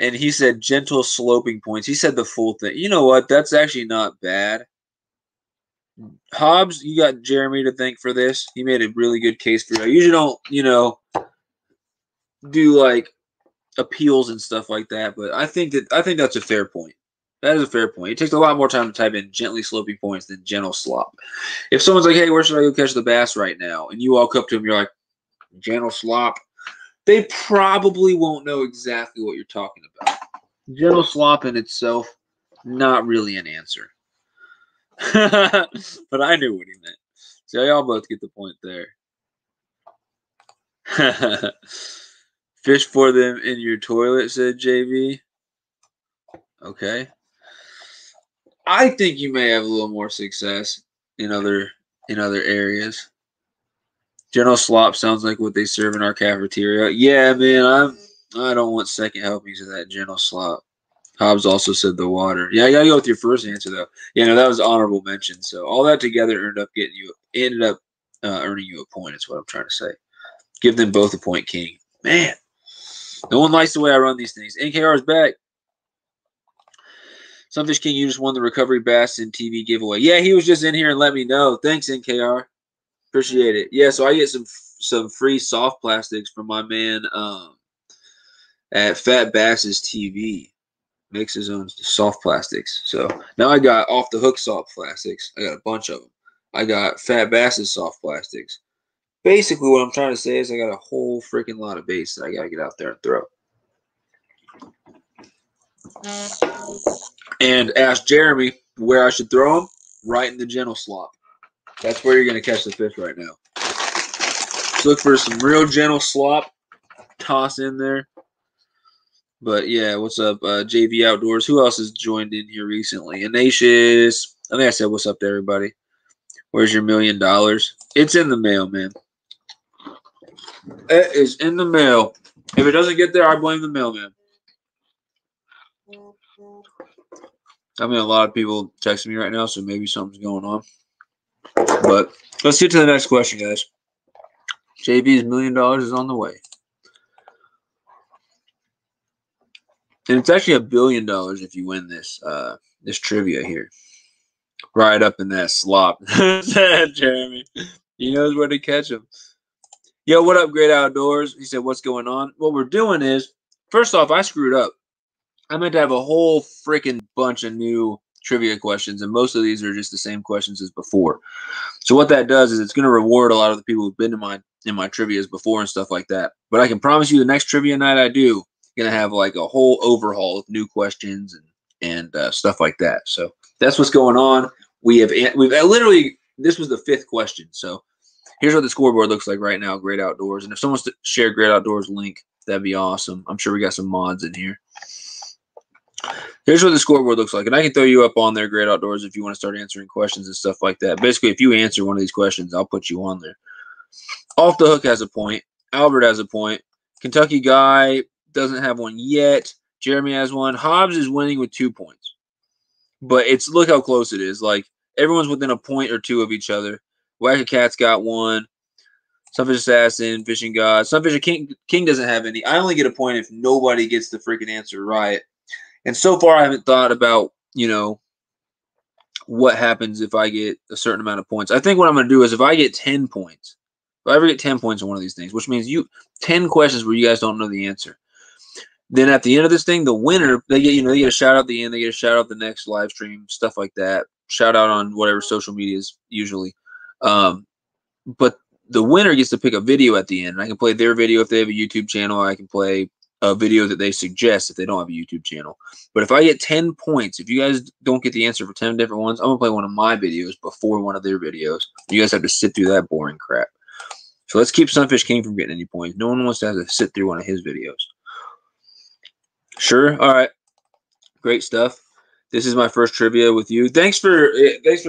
and he said gentle sloping points. He said the full thing. You know what? That's actually not bad. Hobbs, you got Jeremy to thank for this. He made a really good case for you. I usually don't, do, appeals and stuff like that, but I think that's a fair point. That is a fair point. It takes a lot more time to type in gently sloping points than gentle slop. If someone's like, hey, where should I go catch the bass right now? And you walk up to them, you're like, gentle slop. They probably won't know exactly what you're talking about. Gentle slop in itself, not really an answer. But I knew what he meant. So y'all both get the point there. Fish for them in your toilet, said JV. Okay. I think you may have a little more success in other areas. Gentle slop sounds like what they serve in our cafeteria. Yeah, man, I don't want second helpings of that gentle slop. Hobbs also said the water. Yeah, I gotta go with your first answer though. Yeah, no, that was honorable mention. So all that together ended up earning you a point. Is what I'm trying to say. Give them both a point, King. Man, no one likes the way I run these things. NKR is back. Sunfish King, you just won the Recovery Bass and TV giveaway. Yeah, he was just in here and let me know. Thanks, NKR. Appreciate it. Yeah, so I get some free soft plastics from my man at Fat Bass's TV. Makes his own soft plastics. So now I got Off the Hook soft plastics. I got a bunch of them. I got Fat Bass's soft plastics. Basically, what I'm trying to say is I got a whole freaking lot of baits that I got to get out there and throw. And ask Jeremy where I should throw them. Right in the gentle slop. That's where you're going to catch the fish right now. Just look for some real gentle slop. Toss in there. But yeah, what's up, JV Outdoors? Who else has joined in here recently? Ignatius. I think I said what's up to everybody. Where's your $1 million? It's in the mail, man. It is in the mail. If it doesn't get there, I blame the mailman. I mean, a lot of people texting me right now, so maybe something's going on. But let's get to the next question, guys. JV's $1 million is on the way. And it's actually $1 billion if you win this this trivia here. Right up in that slop. Jeremy. He knows where to catch him. Yo, what up, Great Outdoors? He said, what's going on? What we're doing is, first off, I screwed up. I meant to have a whole freaking bunch of new trivia questions, and most of these are just the same questions as before. So what that does is it's going to reward a lot of the people who've been in my trivias before and stuff like that. But I can promise you the next trivia night I do, going to have like a whole overhaul of new questions and stuff like that. So that's what's going on. We've literally, this was the 5th question. So here's what the scoreboard looks like right now, Great Outdoors. And if someone's to share Great Outdoors link, that'd be awesome. I'm sure we got some mods in here. Here's what the scoreboard looks like. And I can throw you up on there, Great Outdoors, if you want to start answering questions and stuff like that. Basically, if you answer one of these questions, I'll put you on there. Off the Hook has a point. Albert has a point. Kentucky Guy doesn't have one yet. Jeremy has one. Hobbs is winning with 2 points. But it's, look how close it is. Like, everyone's within a point or two of each other. Whack-A-Cat's got one. Sunfish Assassin, Fishing God. Sunfish King doesn't have any. I only get a point if nobody gets the freaking answer right. And so far, I haven't thought about, you know, what happens if I get a certain amount of points. I think what I'm going to do is if I get 10 points, if I ever get 10 points on one of these things, which means 10 questions where you guys don't know the answer, then at the end of this thing, the winner, they get a shout out at the end, they get a shout out the next live stream, stuff like that. Shout out on whatever social media is usually. But the winner gets to pick a video at the end. And I can play their video if they have a YouTube channel. I can play a video that they suggest if they don't have a YouTube channel. But if I get 10 points, if you guys don't get the answer for 10 different ones, I'm going to play one of my videos before one of their videos. You guys have to sit through that boring crap. So let's keep Sunfish King from getting any points. No one wants to have to sit through one of his videos. Sure. All right. Great stuff. This is my first trivia with you. Thanks for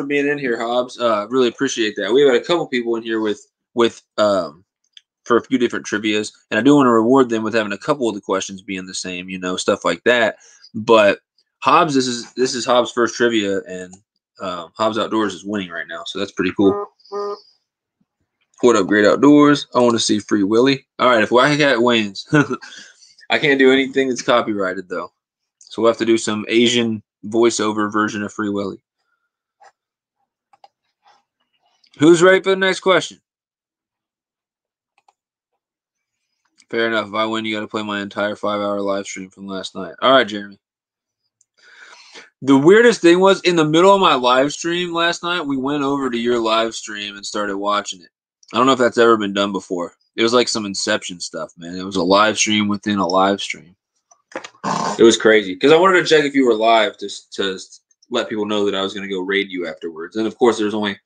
being in here, Hobbs. Really appreciate that. We've had a couple people in here for a few different trivias, and I do want to reward them with having a couple of the questions being the same, you know, stuff like that. But Hobbs, this is Hobbs' first trivia, and Hobbs Outdoors is winning right now, so that's pretty cool. What up, Great Outdoors? I want to see Free Willy. All right, if Whack-A-Cat wins, I can't do anything that's copyrighted though, so we'll have to do some Asian voiceover version of Free Willy. Who's ready for the next question? Fair enough. If I win, you got to play my entire 5-hour live stream from last night. All right, Jeremy. The weirdest thing was, in the middle of my live stream last night, we went over to your live stream and started watching it. I don't know if that's ever been done before. It was like some Inception stuff, man. It was a live stream within a live stream. It was crazy because I wanted to check if you were live to let people know that I was going to go raid you afterwards. And, of course, there's only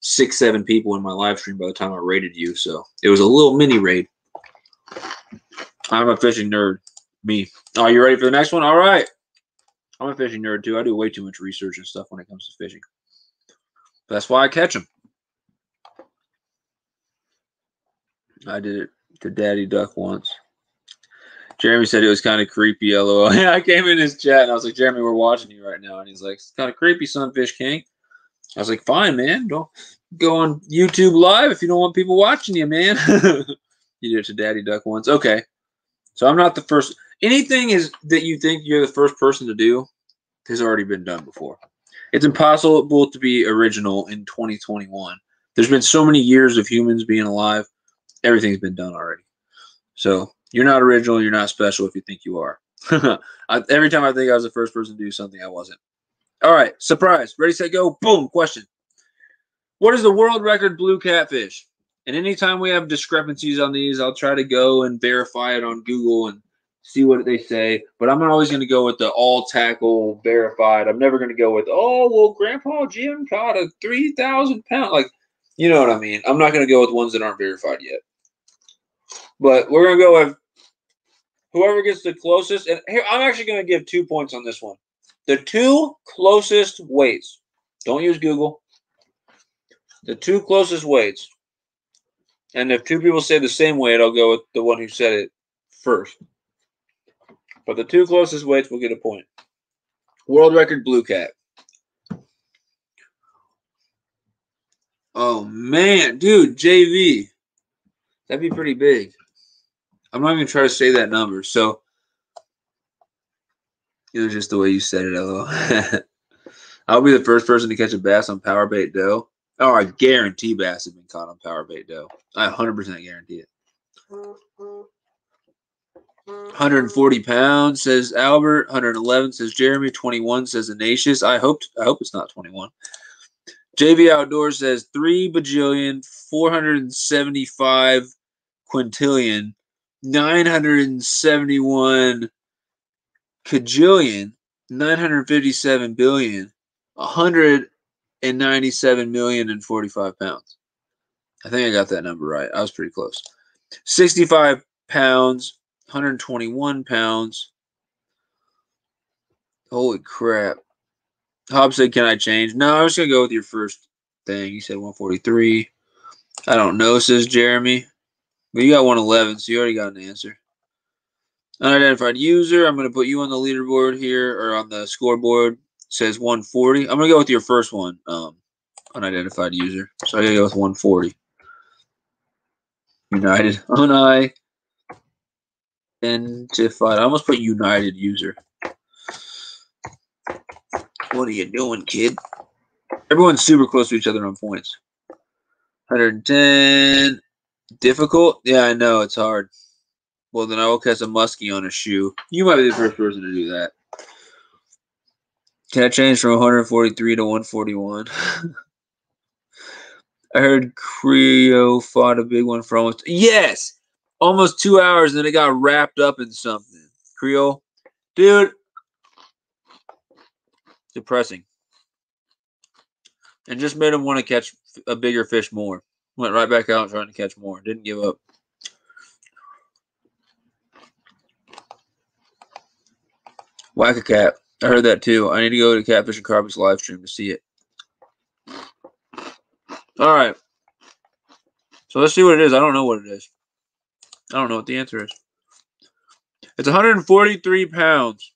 6-7 people in my live stream by the time I raided you, so it was a little mini raid. I'm a fishing nerd. Me. Oh, you ready for the next one? All right. I'm a fishing nerd, too. I do way too much research and stuff when it comes to fishing. That's why I catch them. I did it to Daddy Duck once. Jeremy said it was kind of creepy, LOL. Yeah, I came in his chat, and I was like, Jeremy, we're watching you right now. And he's like, it's kind of creepy, Sunfish King. I was like, fine, man. Don't go on YouTube Live if you don't want people watching you, man. You did it to Daddy Duck once. Okay. So I'm not the first. Anything is that you think you're the first person to do has already been done before. It's impossible to be original in 2021. There's been so many years of humans being alive. Everything's been done already. So you're not original. You're not special if you think you are. Every time I think I was the first person to do something, I wasn't. All right. Surprise. Ready, set, go. Boom. Question. What is the world record blue catfish? And anytime we have discrepancies on these, I'll try to go and verify it on Google and see what they say. But I'm always going to go with the all tackle verified. I'm never going to go with, oh, well, Grandpa Jim caught a 3,000 pound. Like, you know what I mean? I'm not going to go with ones that aren't verified yet. But we're going to go with whoever gets the closest. And here, I'm actually going to give 2 points on this one. The 2 closest weights. Don't use Google. The 2 closest weights. And if 2 people say the same weight, I'll go with the one who said it first. But the 2 closest weights will get a point. World record blue cat. Oh, man. Dude, JV. That'd be pretty big. I'm not even trying to say that number. So It was just the way you said it, LOL. I'll be the first person to catch a bass on power bait dough. Oh, I guarantee bass have been caught on power bait dough. I 100% guarantee it. 140 pounds, says Albert. 111 says Jeremy. 21 says Ignatius. I hope it's not 21. JV Outdoors says 3 bajillion, 475 quintillion, 971 kajillion, 957 billion, 197 million and 45 pounds. I think I got that number right. I was pretty close. 65 pounds, 121 pounds. Holy crap. Hobbs said, can I change? No, I was going to go with your first thing. You said 143. I don't know, says Jeremy. But you got 111, so you already got an answer. Unidentified user. I'm going to put you on the leaderboard here, or on the scoreboard. It says 140. I'm going to go with your first one, unidentified user. So I got to go with 140. United. Unidentified. I almost put United user. What are you doing, kid? Everyone's super close to each other on points. 110. Difficult? Yeah, I know. It's hard. Well, then I will catch a muskie on a shoe. You might be the first person to do that. Can I change from 143 to 141? I heard Creo fought a big one for almost... Yes! Almost 2 hours, and then it got wrapped up in something. Creo? Dude. Depressing. And just made him want to catch a bigger fish more. Went right back out trying to catch more. Didn't give up. Whack a cat. I heard that too. I need to go to Catfish and Carbon's live stream to see it. All right. So let's see what it is. I don't know what it is. I don't know what the answer is. It's 143 pounds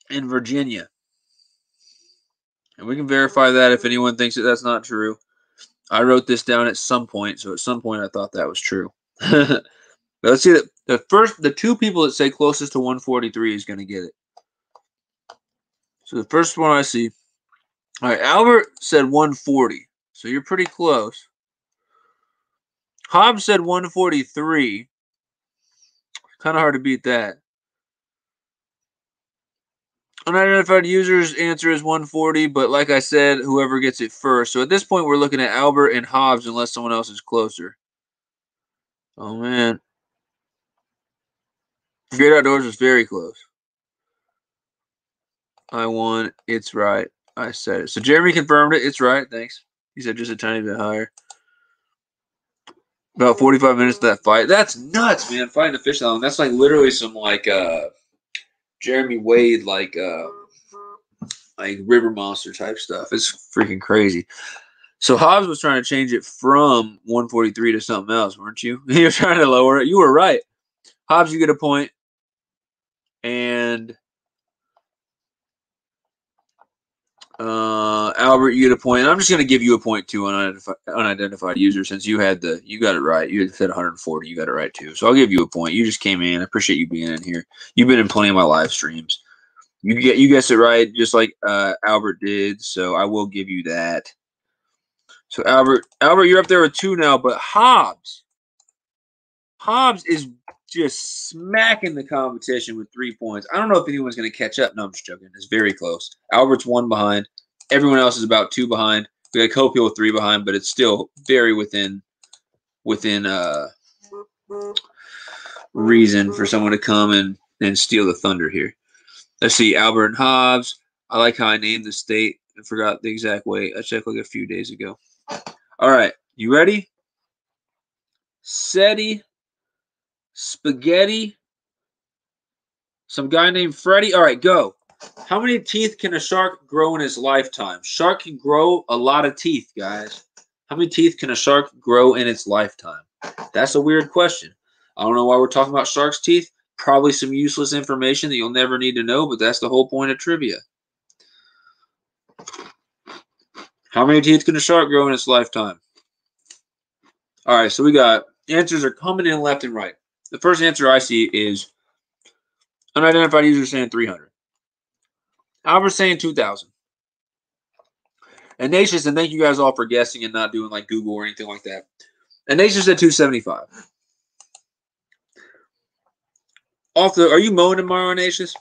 in Virginia. And we can verify that if anyone thinks that that's not true. I wrote this down at some point, so at some point I thought that was true. But let's see that the two people that say closest to 143 is going to get it. So the first one I see. All right, Albert said 140, so you're pretty close. Hobbs said 143. Kind of hard to beat that. Unidentified user's answer is 140, but like I said, whoever gets it first. So at this point, we're looking at Albert and Hobbs unless someone else is closer. Oh, man. Great Outdoors is very close. I won. It's right. I said it. So Jeremy confirmed it. It's right. Thanks. He said just a tiny bit higher. About 45 minutes to that fight. That's nuts, man. Fighting a fish that long. That's like literally some like Jeremy Wade like river monster type stuff. It's freaking crazy. So Hobbs was trying to change it from 143 to something else, weren't you? You were trying to lower it. You were right. Hobbs, you get a point. And Albert, you get a point. I'm just going to give you a point too on unidentified user since you got it right. You had said 140. You got it right too. So I'll give you a point. You just came in. I appreciate you being in here. You've been in plenty of my live streams. You guessed it right, just like Albert did. So I will give you that. So Albert, you're up there with 2 now. But Hobbs is just smacking the competition with 3 points. I don't know if anyone's going to catch up. No, I'm just joking. It's very close. Albert's 1 behind. Everyone else is about 2 behind. We got Copiel with 3 behind, but it's still very within reason for someone to come and steal the thunder here. Let's see, Albert and Hobbs. I like how I named the state. I forgot the exact way. I checked like a few days ago. All right, you ready? SETI. Spaghetti. Some guy named Freddy. All right, go. How many teeth can a shark grow in his lifetime? Shark can grow a lot of teeth, guys. How many teeth can a shark grow in its lifetime? That's a weird question. I don't know why we're talking about shark's teeth. Probably some useless information that you'll never need to know, but that's the whole point of trivia. How many teeth can a shark grow in its lifetime? All right, so we got answers are coming in left and right. The first answer I see is Unidentified user saying 300. Albert's saying 2,000. Ignatius, and thank you guys all for guessing and not doing like Google or anything like that. Ignatius said 275. Are you mowing tomorrow, Ignatius?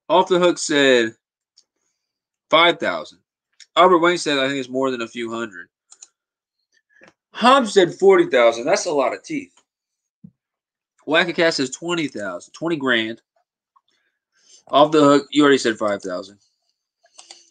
Off the Hook said 5,000. Albert Wayne said I think it's more than a few hundred. Hobbs said 40,000. That's a lot of teeth. Wackacat says 20,000. 20 grand. Off the Hook, you already said 5,000.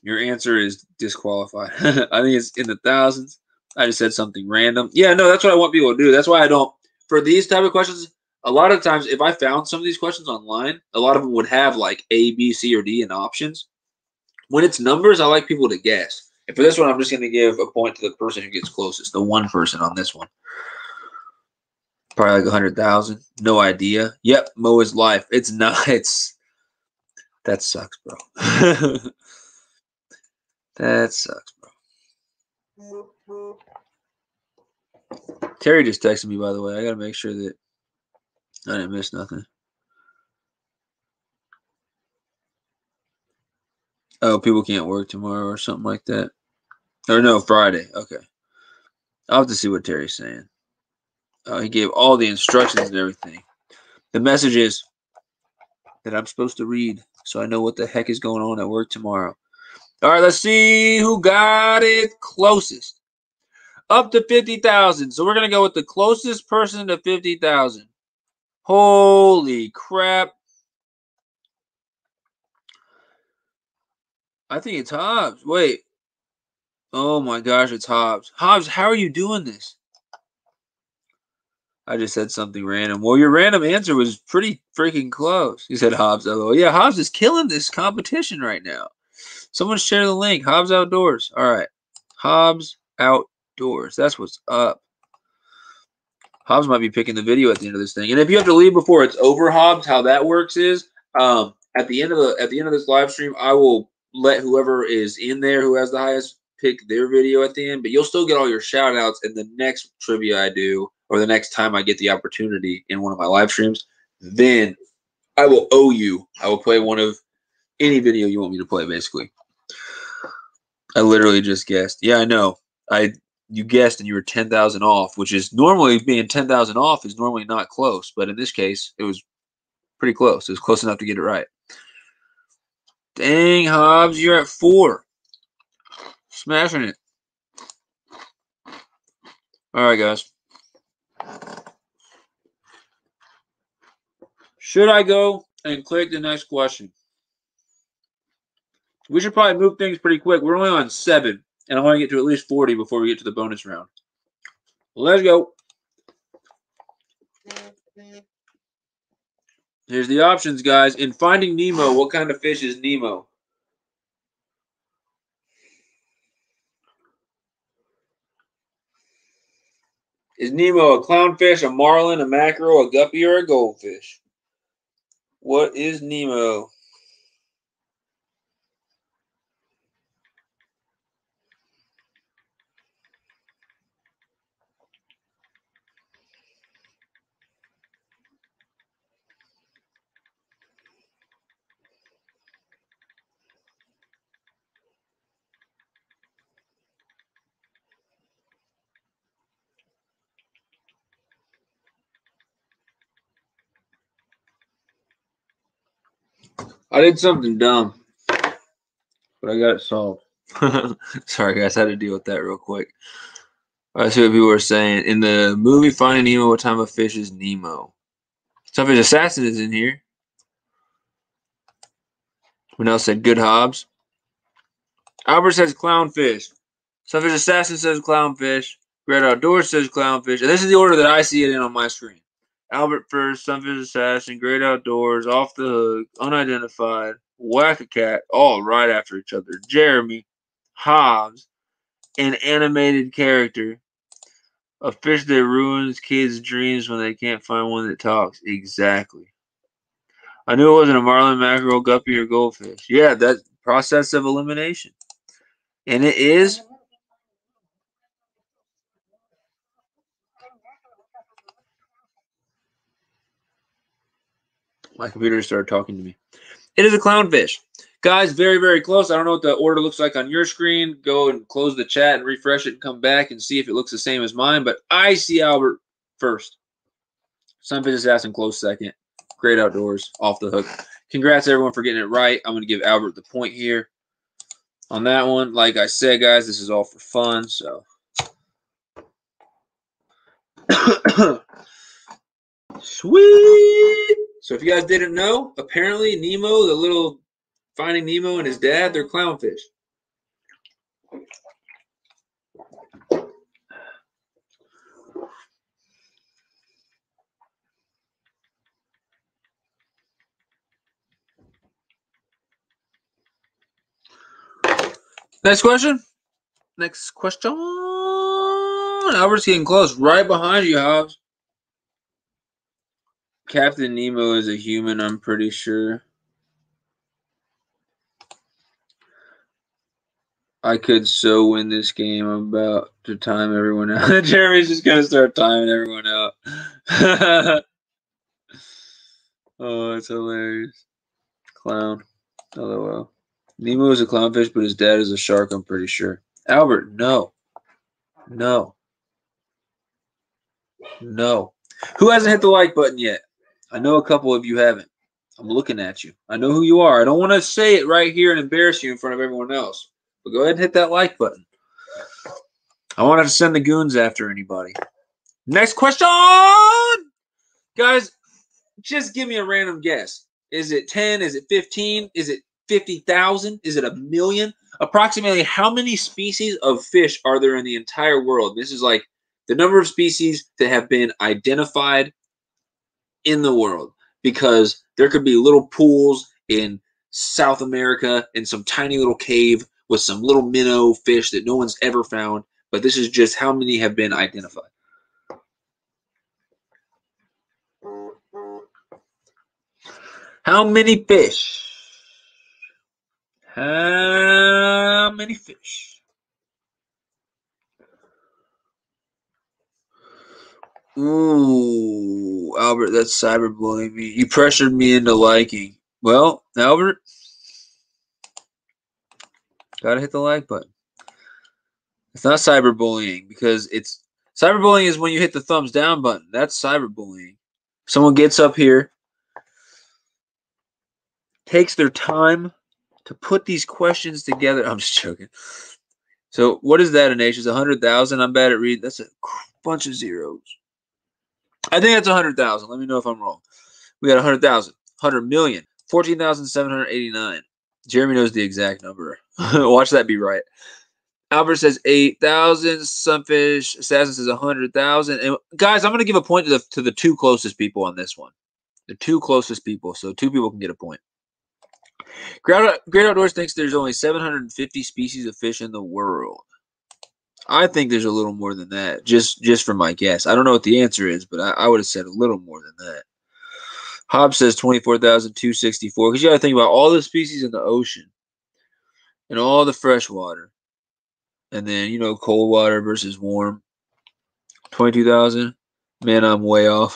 Your answer is disqualified. I think it's in the thousands. I just said something random. Yeah, no, that's what I want people to do. That's why I don't. For these type of questions, a lot of times, if I found some of these questions online, a lot of them would have like A, B, C, or D in options. When it's numbers, I like people to guess. And for this one, I'm just going to give a point to the person who gets closest. The one person on this one. Probably like 100,000. No idea. Yep, Mo is life. It's not. That sucks, bro. That sucks, bro. Terry just texted me, by the way. I got to make sure that I didn't miss nothing. Oh, people can't work tomorrow or something like that. Or no, Friday. Okay. I'll have to see what Terry's saying. He gave all the instructions and everything. The message is that I'm supposed to read so I know what the heck is going on at work tomorrow. All right, let's see who got it closest. Up to 50,000. So we're going to go with the closest person to 50,000. Holy crap. I think it's Hobbs. Wait. Oh my gosh, it's Hobbs. Hobbs, how are you doing this? I just said something random. Well, your random answer was pretty freaking close. You said Hobbs. LOL. Yeah, Hobbs is killing this competition right now. Someone share the link. Hobbs Outdoors. All right. Hobbs Outdoors. That's what's up. Hobbs might be picking the video at the end of this thing. And if you have to leave before it's over, Hobbs, how that works is at the end of this live stream, I will let whoever is in there who has the highest pick their video at the end, but you'll still get all your shout outs in the next trivia I do, or the next time I get the opportunity in one of my live streams. Then I will owe you. I will play one of any video you want me to play, basically. I literally just guessed. Yeah, I know. You guessed and you were 10,000 off, which is normally being 10,000 off is normally not close, but in this case, it was pretty close. It was close enough to get it right. Dang, Hobbs, you're at 4. Smashing it. All right, guys. Should I go and click the next question? We should probably move things pretty quick. We're only on 7, and I want to get to at least 40 before we get to the bonus round. Let's go. Here's the options, guys. In Finding Nemo, what kind of fish is Nemo? Is Nemo a clownfish, a marlin, a mackerel, a guppy, or a goldfish? What is Nemo? I did something dumb, but I got it solved. Sorry, guys. I had to deal with that real quick. I see what people were saying. In the movie Finding Nemo, what type of fish is Nemo? Sunfish Assassin is in here. Manel said good Hobbs. Albert says clownfish. Sunfish Assassin says clownfish. Great Outdoors says clownfish. And this is the order that I see it in on my screen. Albert first, Sunfish Assassin, Great Outdoors, Off the Hook, Unidentified, Whack-A-Cat, all right after each other. Jeremy, Hobbs, an animated character, a fish that ruins kids' dreams when they can't find one that talks. Exactly. I knew it wasn't a marlin, mackerel, guppy, or goldfish. Yeah, that process of elimination. And it is. My computer started talking to me. It is a clownfish. Guys, very, very close. I don't know what the order looks like on your screen. Go and close the chat and refresh it and come back and see if it looks the same as mine. But I see Albert first. Sunfish is asking close second. Great Outdoors, off the hook. Congrats, everyone, for getting it right. I'm going to give Albert the point here on that one. Like I said, guys, this is all for fun. So, sweet. So if you guys didn't know, apparently Nemo, the little Finding Nemo and his dad, they're clownfish. Next question. Next question. Albert's getting close. Right behind you, Hobbs. Captain Nemo is a human, I'm pretty sure. I could so win this game. I'm about to time everyone out. Jeremy's just going to start timing everyone out. Oh, it's hilarious. Clown. LOL. Nemo is a clownfish, but his dad is a shark, I'm pretty sure. Albert, no. No. No. Who hasn't hit the like button yet? I know a couple of you haven't. I'm looking at you. I know who you are. I don't want to say it right here and embarrass you in front of everyone else. But go ahead and hit that like button. I want to send the goons after anybody. Next question! Guys, just give me a random guess. Is it 10? Is it 15? Is it 50,000? Is it 1,000,000? Approximately how many species of fish are there in the entire world? This is like the number of species that have been identified in the world, because there could be little pools in South America in some tiny little cave with some little minnow fish that no one's ever found, but this is just how many have been identified. How many fish? How many fish? Ooh, Albert, that's cyberbullying me. You pressured me into liking. Well, Albert, gotta hit the like button. It's not cyberbullying, because cyberbullying is when you hit the thumbs down button. That's cyberbullying. Someone gets up here, takes their time to put these questions together. I'm just joking. So what is that, Ignatius? 100,000? I'm bad at reading. That's a bunch of zeros. I think that's 100,000. Let me know if I'm wrong. We got 100,000, 100 million, 14,789. Jeremy knows the exact number. Watch that be right. Albert says 8,000. Sunfish Assassin says 100,000. And guys, I'm going to give a point to the two closest people on this one. The two closest people. So 2 people can get a point. Great Outdoors thinks there's only 750 species of fish in the world. I think there's a little more than that, just from my guess. I don't know what the answer is, but I would have said a little more than that. Hobbs says 24,264, because you got to think about all the species in the ocean and all the fresh water. And then, you know, cold water versus warm. 22,000. Man, I'm way off.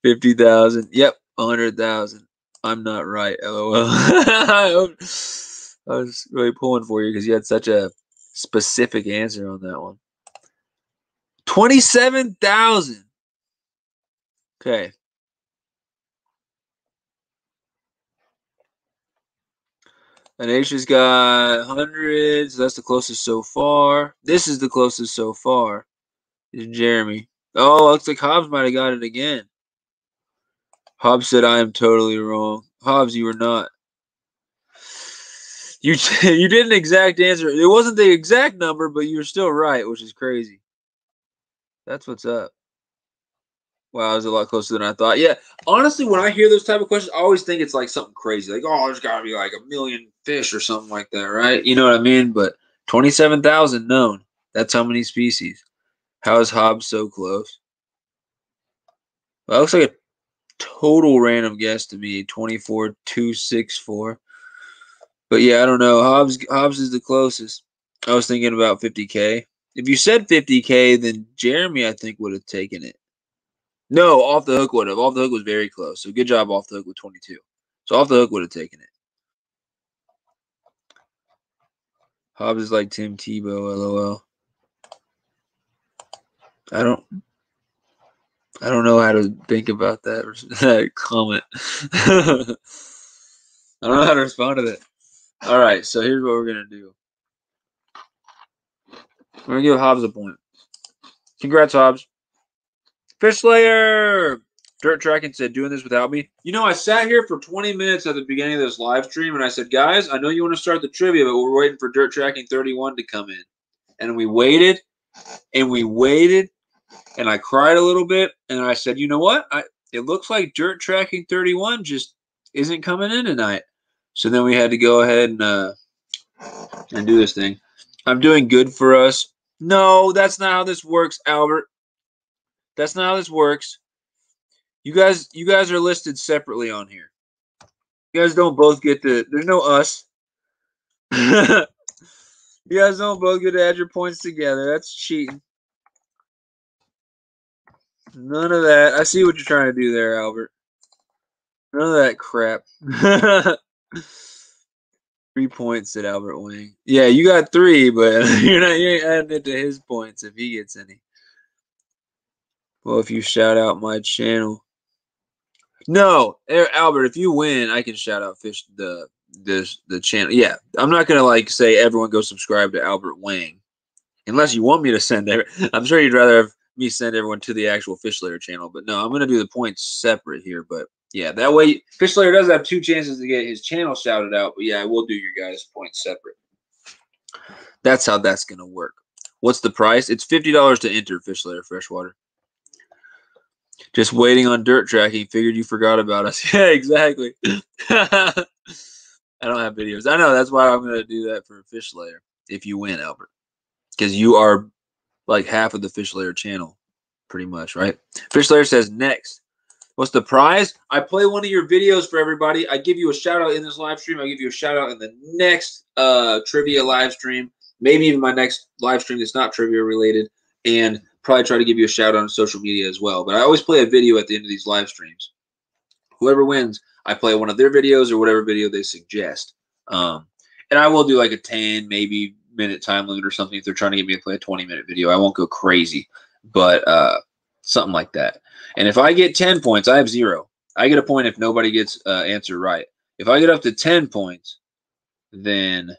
50,000. Yep, 100,000. I'm not right, LOL. I was really pulling for you because you had such a specific answer on that one. 27,000. Okay. Anasia's got 100, so that's the closest so far. This is the closest so far. Is Jeremy. Oh, looks like Hobbs might have got it again. Hobbs said I am totally wrong. Hobbs, you were not. You did an exact answer. It wasn't the exact number, but you were still right, which is crazy. That's what's up. Wow, it was a lot closer than I thought. Yeah, honestly, when I hear those type of questions, I always think it's like something crazy. Like, oh, there's got to be like 1,000,000 fish or something like that, right? You know what I mean? But 27,000 known. That's how many species. How is Hobbs so close? Well, that looks like a total random guess to me. 24,264. But yeah, I don't know. Hobbs is the closest. I was thinking about 50K. If you said 50K, then Jeremy, I think, would have taken it. No, off the hook would have. Off the hook was very close. So good job off the hook with 22. So off the hook would have taken it. Hobbs is like Tim Tebow, LOL. I don't know how to think about that comment. I don't know how to respond to that. All right, so here's what we're gonna do. We're gonna give Hobbs a point. Congrats, Hobbs. Fish Slayer! Dirt Tracking said, doing this without me. You know, I sat here for 20 minutes at the beginning of this live stream, and I said, guys, I know you want to start the trivia, but we're waiting for Dirt Tracking 31 to come in. And we waited, and we waited, and I cried a little bit, and I said, you know what? It looks like Dirt Tracking 31 just isn't coming in tonight. So then we had to go ahead and do this thing. I'm doing good for us. No, that's not how this works, Albert. That's not how this works. You guys are listed separately on here. You guys don't both get to. There's no us. You guys don't both get to add your points together. That's cheating. None of that. I see what you're trying to do there, Albert. None of that crap. 3 points, said Albert Wing. Yeah, you got 3, but you ain't adding it to his points if he gets any. Well, if you shout out my channel. No, Albert, if you win, I can shout out the channel. Yeah, I'm not gonna like say everyone go subscribe to Albert Wang, unless you want me to send. I'm sure you'd rather have me send everyone to the actual Fish Slayer channel, but no, I'm gonna do the points separate here. But yeah, that way Fish Slayer does have 2 chances to get his channel shouted out. But yeah, I will do your guys' points separate. That's how that's gonna work. What's the price? It's $50 to enter Fish Slayer Freshwater. Just waiting on Dirt Tracking. Figured you forgot about us. Yeah, exactly. I don't have videos. I know. That's why I'm going to do that for Fish Slayer if you win, Albert. Because you are like half of the Fish Slayer channel, pretty much, right? Fish Slayer says, next. What's the prize? I play one of your videos for everybody. I give you a shout-out in this live stream. I give you a shout-out in the next trivia live stream. Maybe even my next live stream that's not trivia related. And probably try to give you a shout out on social media as well. But I always play a video at the end of these live streams. Whoever wins, I play one of their videos or whatever video they suggest. And I will do like a 10, maybe minute time limit or something if they're trying to get me to play a 20-minute video. I won't go crazy, but something like that. And if I get 10 points, I have 0. I get a point if nobody gets answer right. If I get up to 10 points, then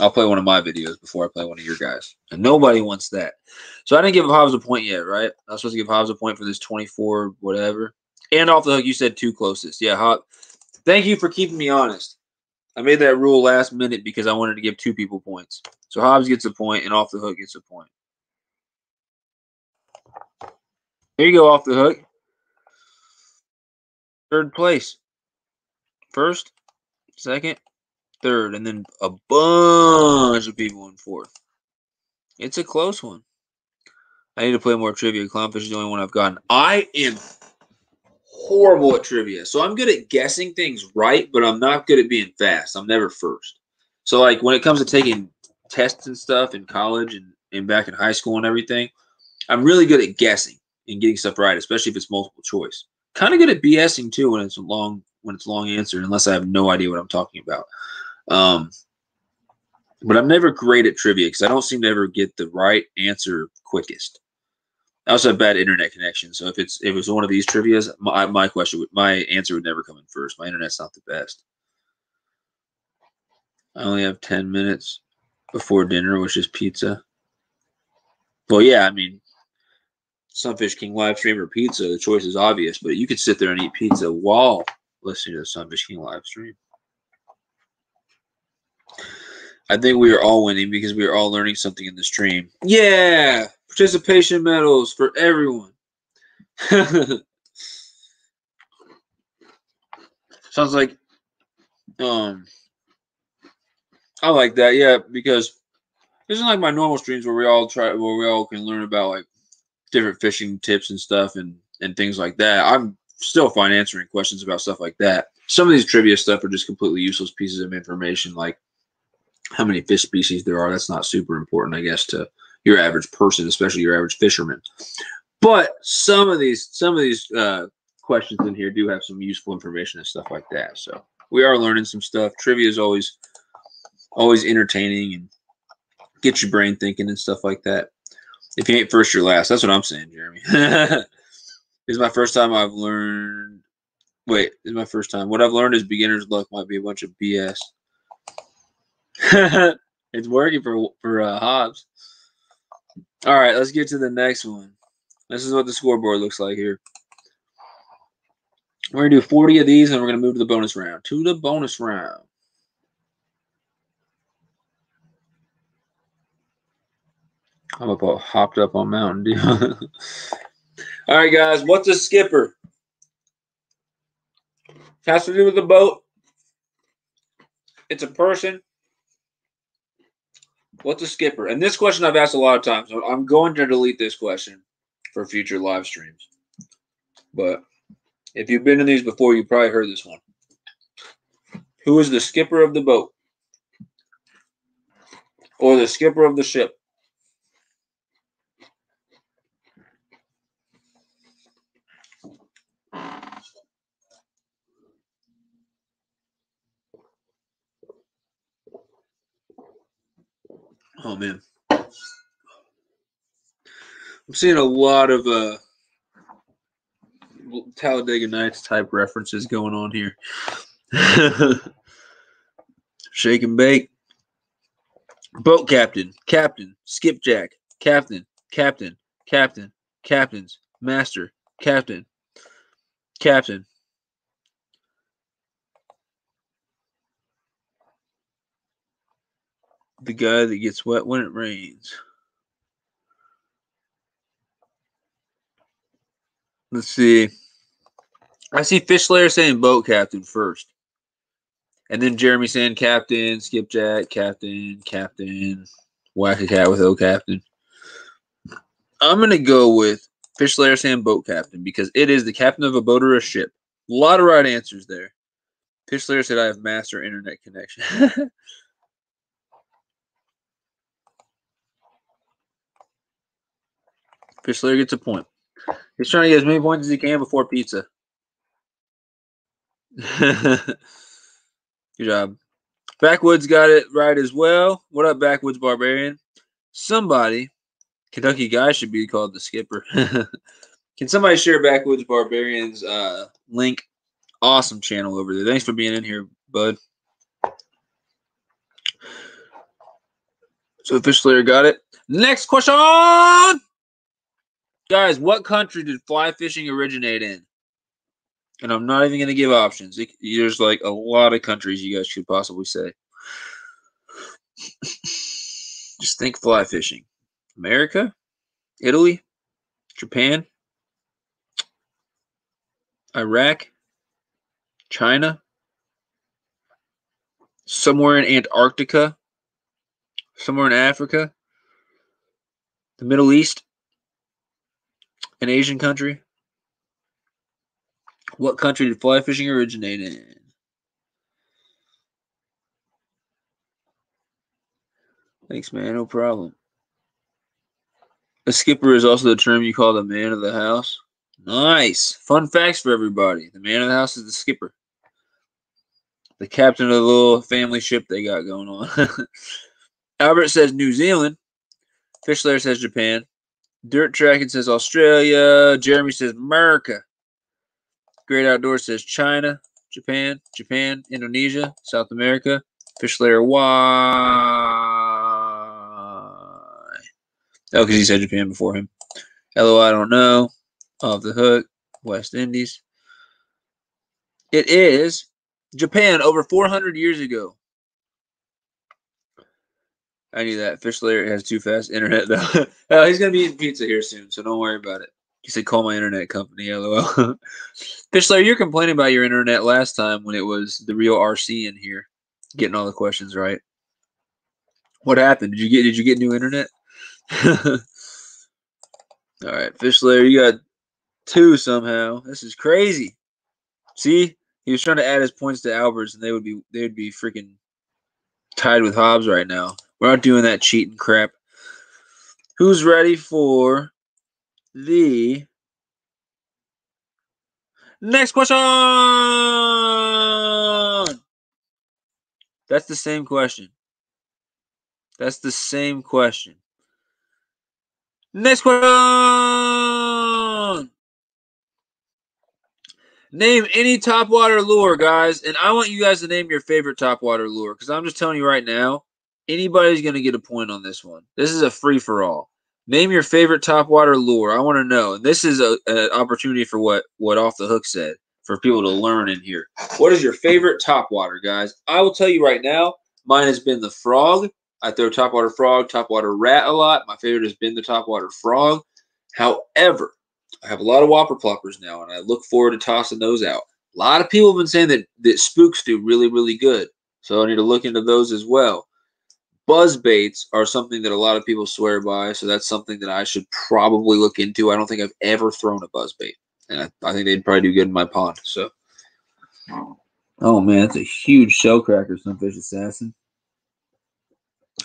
I'll play one of my videos before I play one of your guys. And nobody wants that. So I didn't give Hobbs a point yet, right? I was supposed to give Hobbs a point for this 24 whatever. And off the hook, you said 2 closest. Yeah, Hobbs. Thank you for keeping me honest. I made that rule last minute because I wanted to give 2 people points. So Hobbs gets a point and off the hook gets a point. There you go, off the hook. 3rd place. 1st, 2nd, 3rd, and then a bunch of people in 4th. It's a close one. I need to play more trivia. Clownfish is the only one I've gotten. I am horrible at trivia. So I'm good at guessing things right, but I'm not good at being fast. I'm never first. So like when it comes to taking tests and stuff in college and back in high school and everything, I'm really good at guessing and getting stuff right, especially if it's multiple choice. Kind of good at BSing too when it's long answer, unless I have no idea what I'm talking about. But I'm never great at trivia because I don't seem to ever get the right answer quickest. I also have bad internet connection, so if it was one of these trivias, my answer would never come in first. My internet's not the best. I only have 10 minutes before dinner, which is pizza. Well, yeah, I mean, Sunfish King live stream or pizza, the choice is obvious, but you could sit there and eat pizza while listening to the Sunfish King live stream. I think we are all winning because we are all learning something in the stream. Yeah! Participation medals for everyone. Sounds like I like that, yeah, because this isn't like my normal streams where we all can learn about like different fishing tips and stuff and things like that. I'm still fine answering questions about stuff like that. Some of these trivia stuff are just completely useless pieces of information, like how many fish species there are. That's not super important, I guess, to your average person, especially your average fisherman. But some of these questions in here do have some useful information and stuff like that. So we are learning some stuff. Trivia is always entertaining and get your brain thinking and stuff like that. If you ain't first, you're last. That's what I'm saying, Jeremy. This is my first time I've learned. Wait, this is my first time. What I've learned is beginner's luck might be a bunch of BS. It's working for Hobbs. All right, let's get to the next one. This is what the scoreboard looks like here. We're going to do 40 of these, and we're going to move to the bonus round. I'm about hopped up on Mountain Dew. All right, guys. What's a skipper? Has to do with the boat. It's a person. What's a skipper? And this question I've asked a lot of times. So I'm going to delete this question for future live streams. But if you've been in these before, you probably heard this one. Who is the skipper of the boat? Or the skipper of the ship? Oh, man. I'm seeing a lot of Talladega Nights type references going on here. Shake and bake. Boat captain, captain, skipjack, captain, captain, captain, captains, master, captain, captain. The guy that gets wet when it rains. Let's see. I see Fish Layer saying boat captain first. And then Jeremy saying captain, skipjack, captain, captain, whack a cat with O captain. I'm going to go with Fish Layer saying boat captain because it is the captain of a boat or a ship. A lot of right answers there. Fish Layer said I have master internet connection. Fish Layer gets a point. He's trying to get as many points as he can before pizza. Good job. Backwoods got it right as well. What up, Backwoods Barbarian? Somebody, Kentucky guy should be called the skipper. Can somebody share Backwoods Barbarian's link? Awesome channel over there. Thanks for being in here, bud. So Fish Slayer got it. Next question. Guys, what country did fly fishing originate in? And I'm not even going to give options. There's like a lot of countries you guys could possibly say. Just think fly fishing. America? Italy? Japan? Iraq? China? Somewhere in Antarctica? Somewhere in Africa? The Middle East? An Asian country? What country did fly fishing originate in? Thanks, man. No problem. A skipper is also the term you call the man of the house. Nice. Fun facts for everybody. The man of the house is the skipper. The captain of the little family ship they got going on. Albert says New Zealand. Fish Layer says Japan. Dirt Tracking says Australia. Jeremy says America. Great Outdoors says China, Japan, Indonesia, South America. Fish Layer why? Oh, because he said Japan before him. LO, I don't know. Off the hook. West Indies. It is Japan over 400 years ago. I knew that. Fish Layer has too fast internet, though. He's going to be eating pizza here soon, so don't worry about it. He said, call my internet company, LOL. Fish Layer, you're complaining about your internet last time when it was the real RC in here, getting all the questions right. What happened? Did you get new internet? All right, Fish Layer, you got 2 somehow. This is crazy. See, he was trying to add his points to Albert's, and they would be freaking tied with Hobbs right now. We're not doing that cheating crap. Who's ready for the next question? That's the same question. That's the same question. Next question. Name any topwater lure, guys. And I want you guys to name your favorite topwater lure. Because I'm just telling you right now, anybody's going to get a point on this one. This is a free-for-all. Name your favorite topwater lure. I want to know. And this is an opportunity for what Off the Hook said, for people to learn in here. What is your favorite topwater, guys? I will tell you right now, mine has been the frog. I throw topwater frog, topwater rat a lot. My favorite has been the topwater frog. However, I have a lot of whopper ploppers now, and I look forward to tossing those out. A lot of people have been saying that spooks do really, really good. So I need to look into those as well. Buzz baits are something that a lot of people swear by, so that's something that I should probably look into. I don't think I've ever thrown a buzz bait, and I think they'd probably do good in my pond. So, oh man, that's a huge shell cracker, Sunfish Assassin.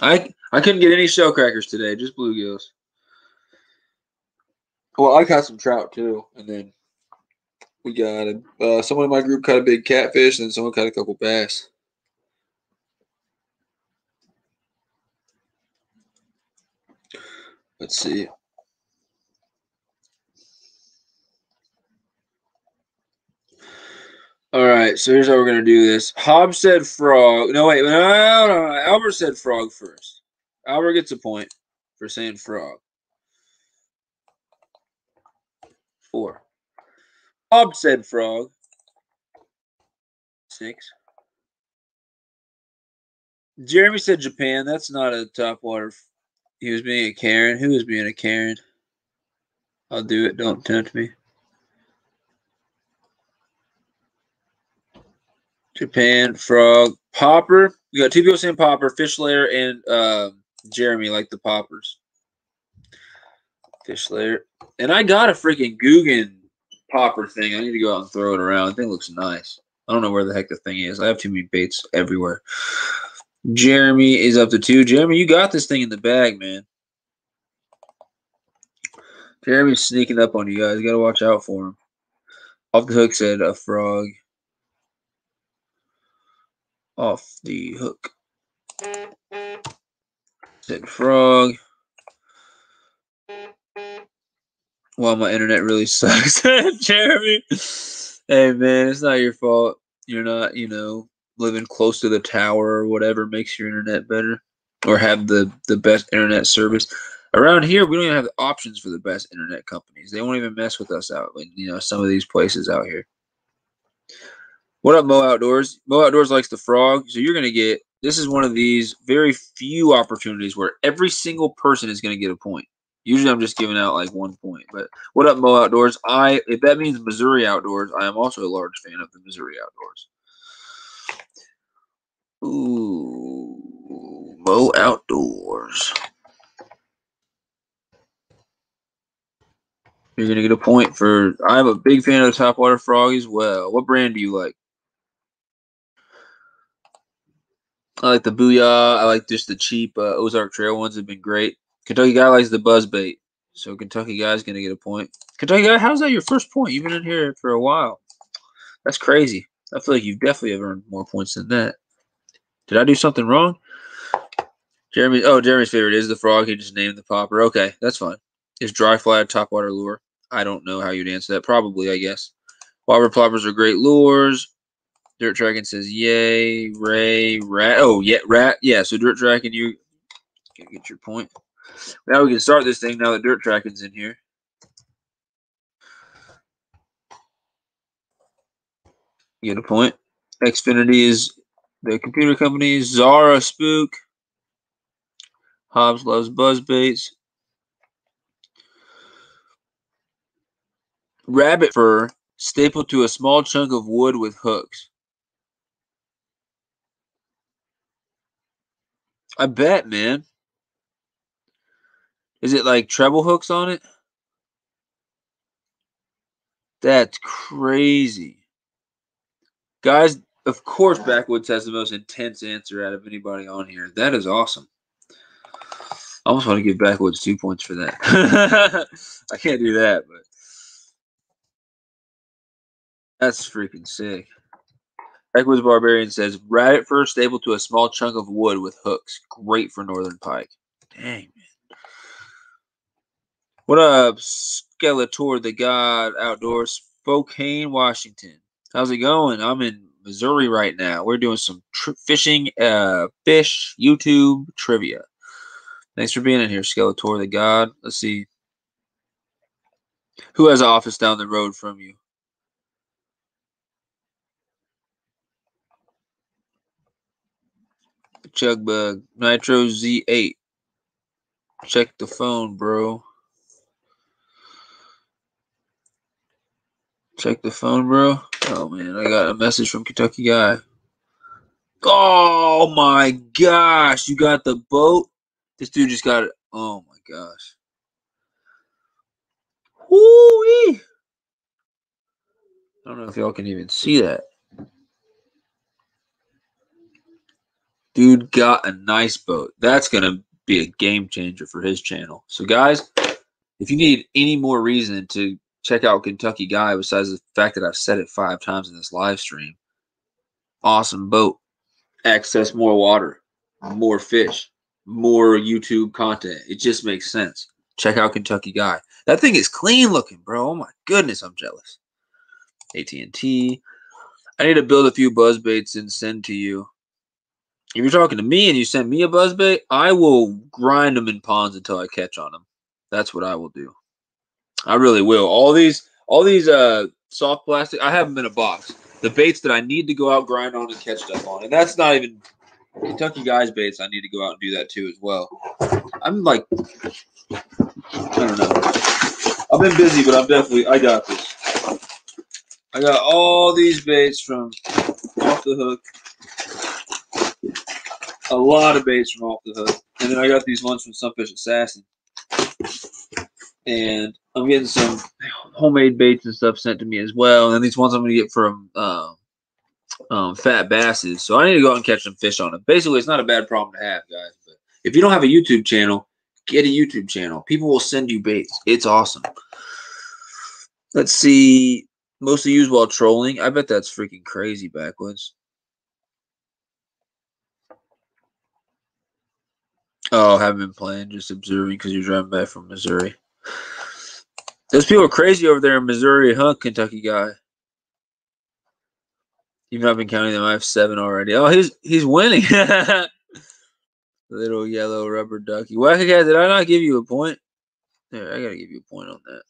I couldn't get any shell crackers today, just bluegills. Well, I caught some trout too, and then we got someone in my group caught a big catfish, and then someone caught a couple bass. Let's see. All right, so here's how we're gonna do this. Hobbs said frog. No, wait, no. Albert said frog first. Albert gets a point for saying frog. 4. Hobbs said frog. 6. Jeremy said Japan. That's not a topwater. He was being a Karen. Who was being a Karen? I'll do it. Don't tempt me. Japan, frog, popper. We got 2 people saying popper. Fish layer and Jeremy like the poppers. Fish layer. And I got a freaking Guggen popper thing. I need to go out and throw it around. The thing looks nice. I don't know where the heck the thing is. I have too many baits everywhere. Jeremy is up to 2. Jeremy, you got this thing in the bag, man. Jeremy's sneaking up on you guys. You got to watch out for him. Off the Hook said a frog. Off the Hook said frog. Well, my internet really sucks. Jeremy. Hey, man, it's not your fault. You're not, living close to the tower or whatever makes your internet better or have the best internet service. Around here, we don't even have the options for the best internet companies. They won't even mess with us out in, some of these places out here. What up, Mo Outdoors? Mo Outdoors likes the frog. So you're going to get, this is one of these very few opportunities where every single person is going to get a point. Usually I'm just giving out like 1 point. But what up, Mo Outdoors? If that means Missouri Outdoors, I am also a large fan of the Missouri Outdoors. Ooh, Mo Outdoors. You're going to get a point for, I'm a big fan of the topwater frog as well. What brand do you like? I like the Booyah. I like just the cheap Ozark Trail ones. Have been great. Kentucky Guy likes the buzz bait. So Kentucky Guy's going to get a point. Kentucky Guy, how's that your first point? You've been in here for a while. That's crazy. I feel like you definitely have earned more points than that. Did I do something wrong? Jeremy's favorite is the frog. He just named the popper. Okay, that's fine. Is dry fly a topwater lure? I don't know how you'd answer that. Probably, I guess. Whopper ploppers are great lures. Dirt Tracking says yay. Ray, rat. Oh, yeah, rat. Yeah, so Dirt Tracking, you can get your point. Now we can start this thing now that Dirt Tracking's in here. You get a point. Xfinity is the computer company. Zara Spook. Hobbs loves buzz baits. Rabbit fur stapled to a small chunk of wood with hooks. I bet, man. Is it like treble hooks on it? That's crazy. Guys, of course Backwoods has the most intense answer out of anybody on here. That is awesome. I almost want to give Backwoods 2 points for that. I can't do that, but that's freaking sick. Backwoods Barbarian says, rabbit fur stapled to a small chunk of wood with hooks. Great for northern pike. Dang, man. What up, Skeletor the God Outdoors, Spokane, Washington? How's it going? I'm in Missouri right now. We're doing some fishing, fish YouTube trivia. Thanks for being in here, Skeletor the God. Let's see. Who has an office down the road from you? Chugbug. Nitro Z8. Check the phone, bro. Check the phone, bro. Oh, man. I got a message from Kentucky Guy. Oh, my gosh. You got the boat? This dude just got it. Oh, my gosh. Woo-wee. I don't know if y'all can even see that. Dude got a nice boat. That's going to be a game changer for his channel. So, guys, if you need any more reason to check out Kentucky Guy besides the fact that I've said it 5 times in this live stream, awesome boat. Access more water, more fish, more YouTube content. It just makes sense. Check out Kentucky Guy. That thing is clean looking, bro. Oh, my goodness, I'm jealous. AT&T. I need to build a few buzz baits and send to you. If you're talking to me and you send me a buzzbait, I will grind them in ponds until I catch on them. That's what I will do. I really will. All these soft plastic, I have them in a box. The baits that I need to go out, grind on, and catch stuff on. And that's not even Kentucky Guys baits. I need to go out and do that too as well. I'm like, I don't know. I've been busy, but I got this. I got all these baits from Off the Hook. A lot of baits from Off the Hook. And then I got these ones from Sunfish Assassin. And I'm getting some homemade baits and stuff sent to me as well. And then these ones I'm going to get from Fat Basses. So I need to go out and catch some fish on them. Basically, it's not a bad problem to have, guys. But if you don't have a YouTube channel, get a YouTube channel. People will send you baits. It's awesome. Let's see. Mostly used while trolling. I bet that's freaking crazy, Backwoods. Oh, haven't been playing, just observing because you're driving back from Missouri. Those people are crazy over there in Missouri, huh, Kentucky Guy? Even though I've been counting them, I have 7 already. Oh, he's winning. Little yellow rubber ducky. Wacky Cat, did I not give you a point? There, I gotta give you a point on that.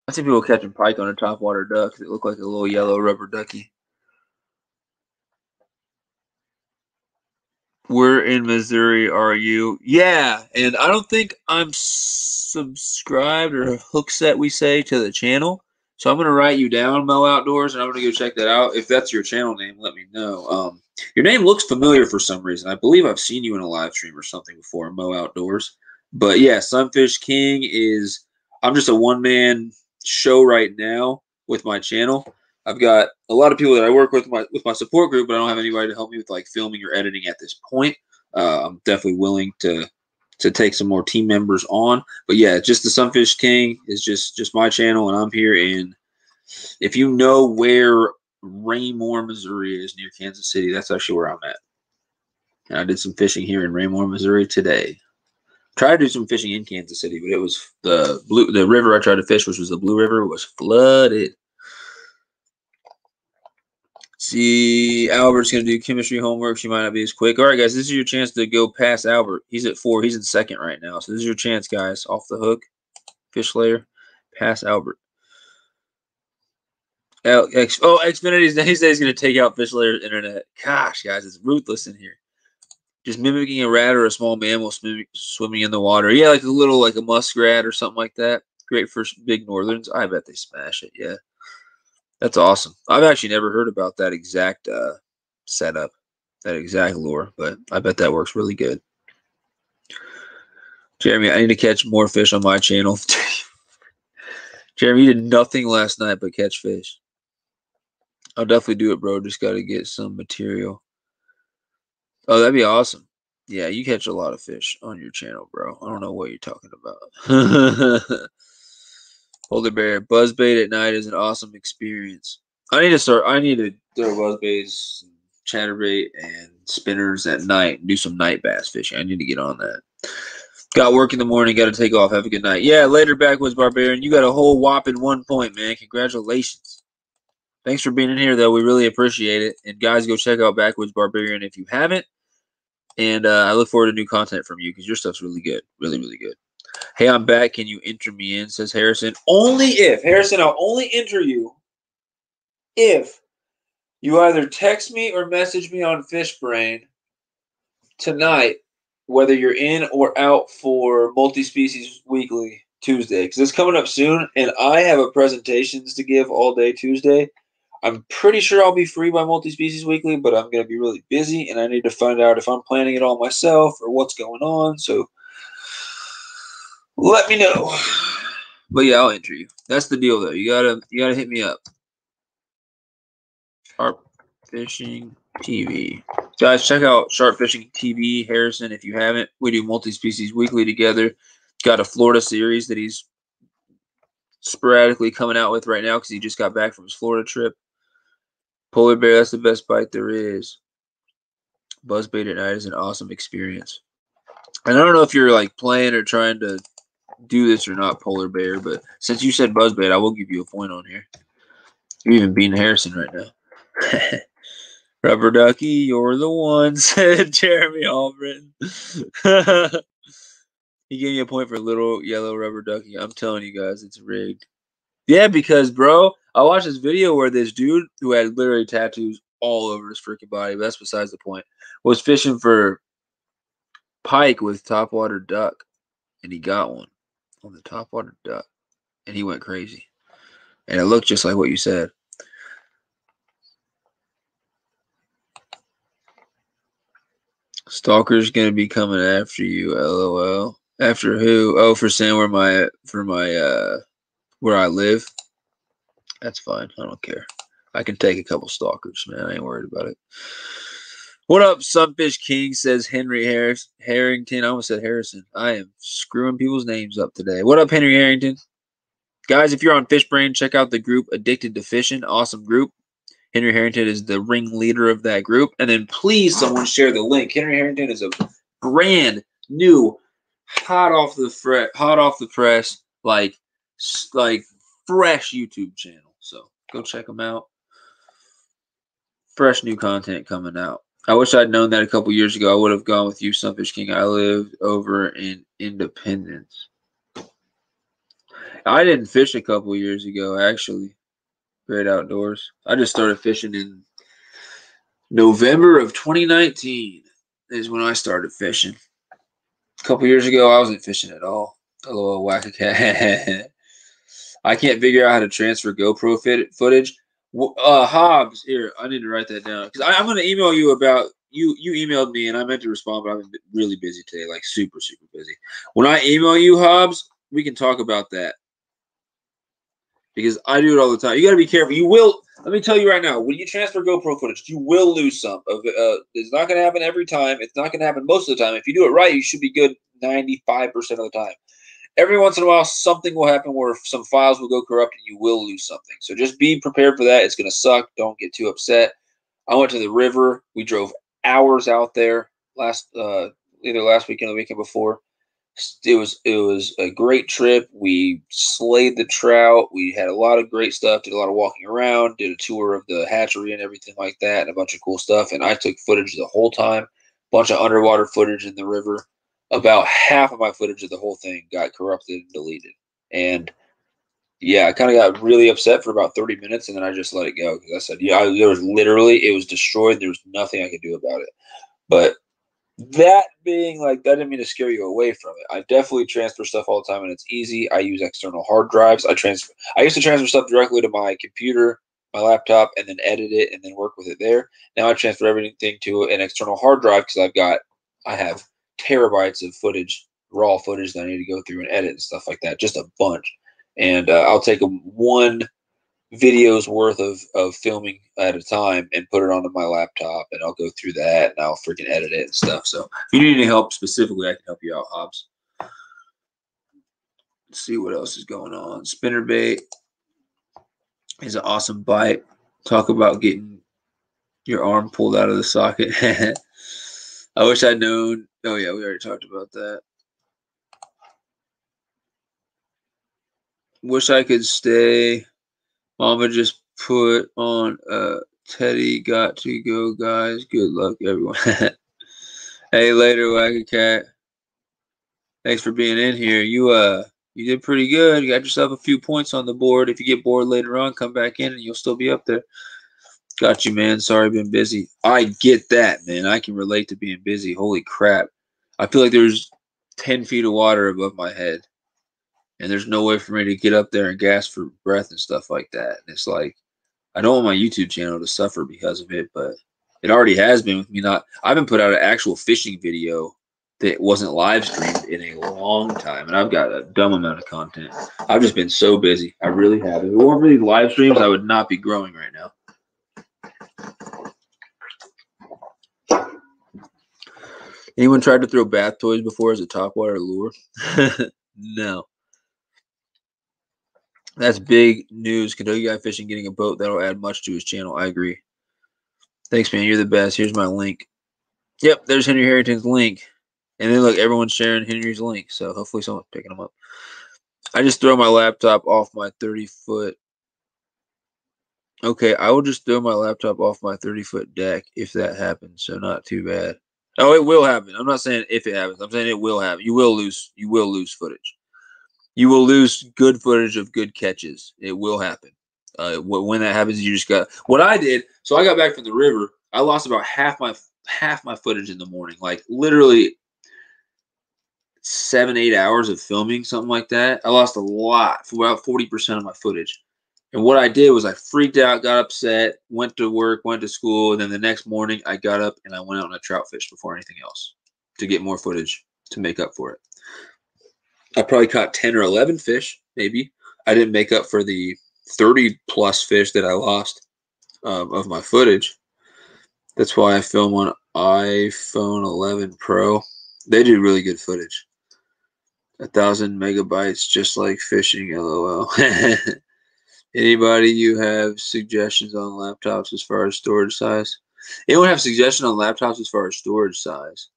I see people catching pike on a topwater duck that look like a little yellow rubber ducky. Where in Missouri are you? Yeah, and I don't think I'm subscribed or hook set, we say, to the channel. So I'm going to write you down, Mo Outdoors, and I'm going to go check that out. If that's your channel name, let me know. Your name looks familiar for some reason. I believe I've seen you in a live stream or something before, Mo Outdoors. But yeah, Sunfish King is, I'm just a one-man show right now with my channel. I've got a lot of people that I work with my support group, but I don't have anybody to help me with like filming or editing at this point. I'm definitely willing to take some more team members on. But yeah, just the Sunfish King is just my channel, and I'm here. And if you know where Raymore, Missouri is near Kansas City, that's actually where I'm at. And I did some fishing here in Raymore, Missouri today. Tried to do some fishing in Kansas City, but it was the river I tried to fish, which was the Blue River, was flooded. See, Albert's going to do chemistry homework. She might not be as quick. All right, guys, this is your chance to go past Albert. He's at 4. He's in 2nd right now. So this is your chance, guys. Off the hook, fish layer, pass Albert. Xfinity, he says he's going to take out fish layer's internet. Gosh, guys, it's ruthless in here. Just mimicking a rat or a small mammal swimming in the water. Yeah, like a muskrat or something like that. Great for big northerns. I bet they smash it, yeah. That's awesome. I've actually never heard about that exact setup, that exact lure, but I bet that works really good. Jeremy, I need to catch more fish on my channel. Jeremy, you did nothing last night but catch fish. I'll definitely do it, bro. Just got to get some material. Oh, that'd be awesome. Yeah, you catch a lot of fish on your channel, bro. I don't know what you're talking about. Polar bear buzzbait at night is an awesome experience. I need to start. I need to throw buzzbaits, chatterbait, and spinners at night and do some night bass fishing. I need to get on that. Got work in the morning. Got to take off. Have a good night. Yeah, later, Backwoods Barbarian. You got a whole whopping 1 point, man. Congratulations. Thanks for being in here, though. We really appreciate it. And guys, go check out Backwoods Barbarian if you haven't. And I look forward to new content from you because your stuff's really good. Really, really good. Hey, I'm back. Can you enter me in? Says Harrison. Only if. Harrison, I'll only enter you if you either text me or message me on FishBrain tonight, whether you're in or out for Multi-Species Weekly Tuesday. Because it's coming up soon, and I have a presentations to give all day Tuesday. I'm pretty sure I'll be free by Multi-Species Weekly, but I'm going to be really busy, and I need to find out if I'm planning it all myself or what's going on. So let me know. But yeah, I'll enter you. That's the deal, though. You gotta hit me up. Sharp Fishing TV. Guys, check out Sharp Fishing TV, Harrison, if you haven't. We do Multi-Species Weekly together. Got a Florida series that he's sporadically coming out with right now because he just got back from his Florida trip. Polar bear, that's the best bite there is. Buzzbait at night is an awesome experience. And I don't know if you're like playing or trying to do this or not, Polar bear, but since you said buzzbait, I will give you a point on here. You're even beating Harrison right now. Rubber Ducky, you're the one, said Jeremy Albritton. He gave me a point for little yellow rubber ducky. I'm telling you guys, it's rigged. Yeah, because, bro, I watched this video where this dude who had literally tattoos all over his freaking body, but that's besides the point, was fishing for pike with topwater duck, and he got one on the topwater duck, and he went crazy. And it looked just like what you said. Stalker's gonna be coming after you, LOL. After who? Oh, for saying where I live. That's fine. I don't care. I can take a couple stalkers, man. I ain't worried about it. What up, Sunfish King? Says Henry Harrington. I almost said Harrison. I am screwing people's names up today. What up, Henry Harrington? Guys, if you're on FishBrain, check out the group Addicted to Fishing. Awesome group. Henry Harrington is the ringleader of that group. And then please someone share the link. Henry Harrington is a brand new, hot off the press, like fresh YouTube channel. So go check them out. Fresh new content coming out. I wish I'd known that a couple years ago. I would have gone with you, Sunfish King. I lived over in Independence. I didn't fish a couple years ago, actually. Great Outdoors. I just started fishing in November of 2019 is when I started fishing. A couple years ago, I wasn't fishing at all. A little whack-a-cat. I can't figure out how to transfer GoPro footage. Hobbs, here, I need to write that down. Because I'm going to email you about, you emailed me, and I meant to respond, but I've been really busy today, like super, super busy. When I email you, Hobbs, we can talk about that. Because I do it all the time. You got to be careful. You will, let me tell you right now, when you transfer GoPro footage, you will lose some. It's not going to happen every time. It's not going to happen most of the time. If you do it right, you should be good 95% of the time. Every once in a while, something will happen where some files will go corrupt and you will lose something. So just be prepared for that. It's going to suck. Don't get too upset. I went to the river. We drove hours out there either last weekend or the weekend before. It was a great trip. We slayed the trout. We had a lot of great stuff. Did a lot of walking around. Did a tour of the hatchery and everything like that, and a bunch of cool stuff. And I took footage the whole time. Bunch of underwater footage in the river. About half of my footage of the whole thing got corrupted and deleted. And yeah, I kind of got really upset for about 30 minutes, and then I just let it go because I said, yeah, it was destroyed. There was nothing I could do about it. But that being like, that didn't mean to scare you away from it. I definitely transfer stuff all the time, and it's easy. I use external hard drives. I used to transfer stuff directly to my computer, my laptop, and then edit it and then work with it there. Now I transfer everything to an external hard drive because I have terabytes of footage, raw footage that I need to go through and edit and stuff like that, just a bunch. And I'll take one videos worth of filming at a time and put it onto my laptop, and I'll go through that and I'll freaking edit it and stuff. So if you need any help specifically, I can help you out, Hobbs. Let's see what else is going on. Spinnerbait is an awesome bite. Talk about getting your arm pulled out of the socket. I wish I'd known. Oh yeah, we already talked about that. Wish I could stay. Mama just put on Teddy got to go, guys. Good luck, everyone. Hey, later, Wagon Cat. Thanks for being in here. You did pretty good. You got yourself a few points on the board. If you get bored later on, come back in and you'll still be up there. Got you, man. Sorry, been busy. I get that, man. I can relate to being busy. Holy crap. I feel like there's 10 feet of water above my head. And there's no way for me to get up there and gasp for breath and stuff like that. And it's like, I don't want my YouTube channel to suffer because of it, but it already has been with me. I haven't put out an actual fishing video that wasn't live streamed in a long time, and I've got a dumb amount of content. I've just been so busy. I really have. If it weren't for these live streams, I would not be growing right now. Anyone tried to throw bath toys before as a topwater lure? No. That's big news. KyGuyFishing getting a boat. That'll add much to his channel. I agree. Thanks, man. You're the best. Here's my link. Yep, there's Henry Harrington's link. And then, look, everyone's sharing Henry's link. So hopefully someone's picking them up. I just throw my laptop off my 30-foot. Okay, I will just throw my laptop off my 30-foot deck if that happens. So not too bad. Oh, it will happen. I'm not saying if it happens. I'm saying it will happen. You will lose footage. You will lose good footage of good catches. It will happen. When that happens, you just got what I did. So I got back from the river. I lost about half my footage in the morning. Like literally 7-8 hours of filming, something like that. I lost a lot, for about 40% of my footage. And what I did was I freaked out, got upset, went to work, went to school, and then the next morning I got up and I went out on a trout fish before anything else to get more footage to make up for it. I probably caught 10 or 11 fish, maybe. I didn't make up for the 30-plus fish that I lost of my footage. That's why I film on iPhone 11 Pro. They do really good footage. 1,000 megabytes, just like fishing, LOL. Anybody you have suggestions on laptops as far as storage size? Anyone have suggestions on laptops as far as storage size?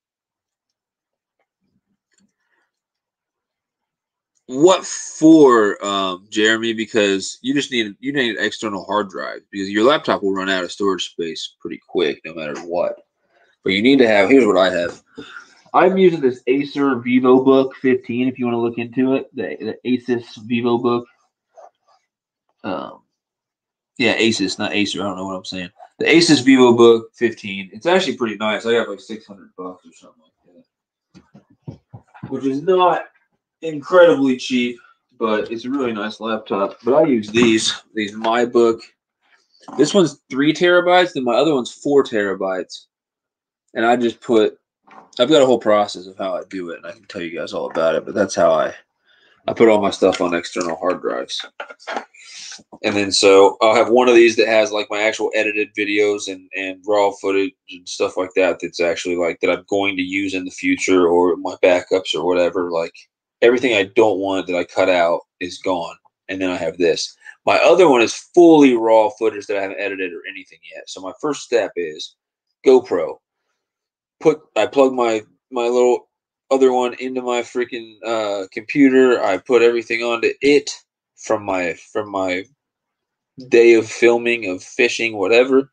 What for, Jeremy? Because you need external hard drive because your laptop will run out of storage space pretty quick no matter what. But you need to have. Here's what I have. I'm using this Acer VivoBook 15. If you want to look into it, the Asus VivoBook. Yeah, Asus, not Acer. I don't know what I'm saying. The Asus VivoBook 15. It's actually pretty nice. I got like $600 or something like that, which is not incredibly cheap, but it's a really nice laptop. But I use these MyBook. This one's 3 terabytes, then my other one's 4 terabytes. And I just I've got a whole process of how I do it, and I can tell you guys all about it, but that's how I put all my stuff on external hard drives. And then so I'll have one of these that has like my actual edited videos and raw footage and stuff like that that's actually like that I'm going to use in the future or my backups or whatever. Like everything I don't want that I cut out is gone. And then I have this. My other one is fully raw footage that I haven't edited or anything yet. So my first step is GoPro. I plug my little other one into my freaking computer. I put everything onto it from my day of filming, of fishing, whatever.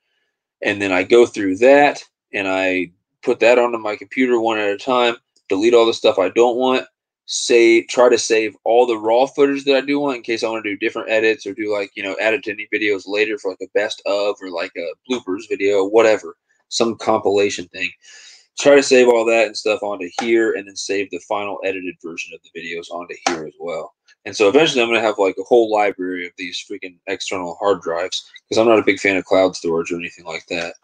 And then I go through that and I put that onto my computer one at a time, delete all the stuff I don't want, try to save all the raw footage that I do want in case I want to do different edits or do like, add it to any videos later for like a best of or like a bloopers video, whatever, some compilation thing. Try to save all that and stuff onto here and then save the final edited version of the videos onto here as well. And so eventually I'm going to have like a whole library of these freaking external hard drives because I'm not a big fan of cloud storage or anything like that.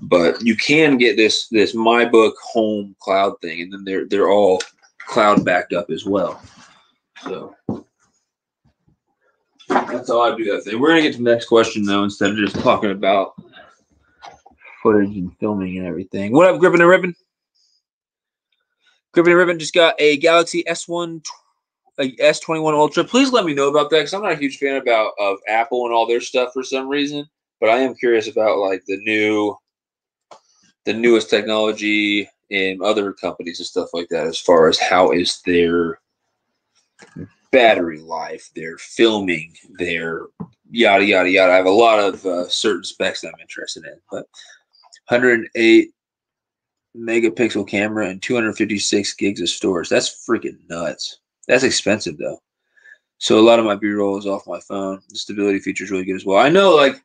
But you can get this MyBook home cloud thing, and then they're all cloud backed up as well. So That's all I do that thing. We're gonna get to the next question though, instead of just talking about footage and filming and everything. What up, Grippin' and Ribbon? Grippin' and Ribbon just got a Galaxy S21 Ultra. Please let me know about that because I'm not a huge fan of Apple and all their stuff for some reason, but I am curious about like the newest technology in other companies and stuff like that, as far as how is their battery life, their filming, their yada yada yada. I have a lot of certain specs that I'm interested in, but 108 megapixel camera and 256 gigs of storage. That's freaking nuts. That's expensive though. So a lot of my B-roll is off my phone. The stability feature is really good as well. I know, like,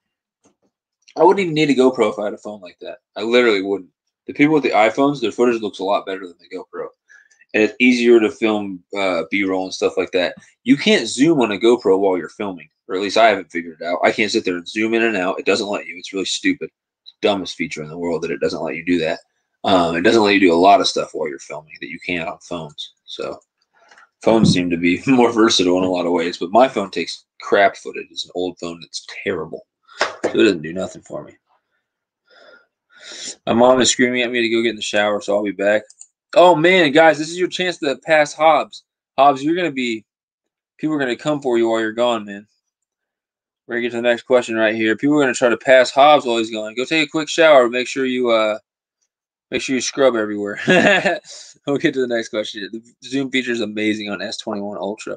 I wouldn't even need a GoPro if I had a phone like that. I literally wouldn't. The people with the iPhones, their footage looks a lot better than the GoPro. And it's easier to film B-roll and stuff like that. You can't zoom on a GoPro while you're filming, or at least I haven't figured it out. I can't sit there and zoom in and out. It doesn't let you. It's really stupid. It's the dumbest feature in the world that it doesn't let you do that. It doesn't let you do a lot of stuff while you're filming that you can on phones. So phones seem to be more versatile in a lot of ways, but my phone takes crap footage. It's an old phone that's terrible. So it doesn't do nothing for me. My mom is screaming at me to go get in the shower, so I'll be back. Oh, man, guys, this is your chance to pass Hobbs. Hobbs, people are going to come for you while you're gone, man. We're going to get to the next question right here. People are going to try to pass Hobbs while he's gone. Go take a quick shower. Make sure you scrub everywhere. We'll get to the next question. The zoom feature is amazing on S21 Ultra.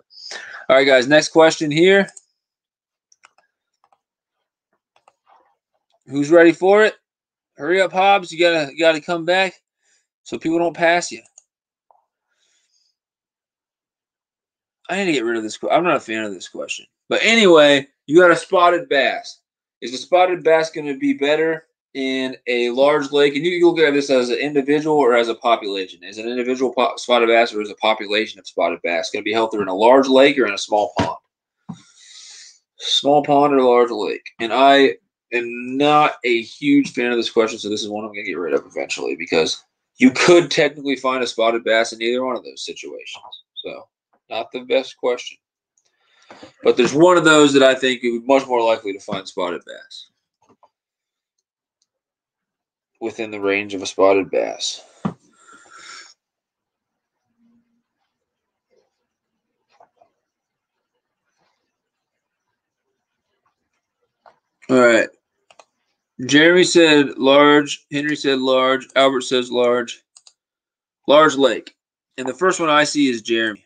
All right, guys, next question here. Who's ready for it? Hurry up, Hobbs. You gotta come back so people don't pass you. I need to get rid of this. I'm not a fan of this question. But anyway, you got a spotted bass. Is the spotted bass going to be better in a large lake? And you look at this as an individual or as a population. Is an individual spotted bass or is a population of spotted bass going to be healthier in a large lake or in a small pond? Small pond or large lake? And I am not a huge fan of this question, so this is one I'm going to get rid of eventually because you could technically find a spotted bass in either one of those situations. So not the best question. But there's one of those that I think would be much more likely to find spotted bass within the range of a spotted bass. All right. Jeremy said large. Henry said large. Albert says large. Large lake. And the first one I see is Jeremy.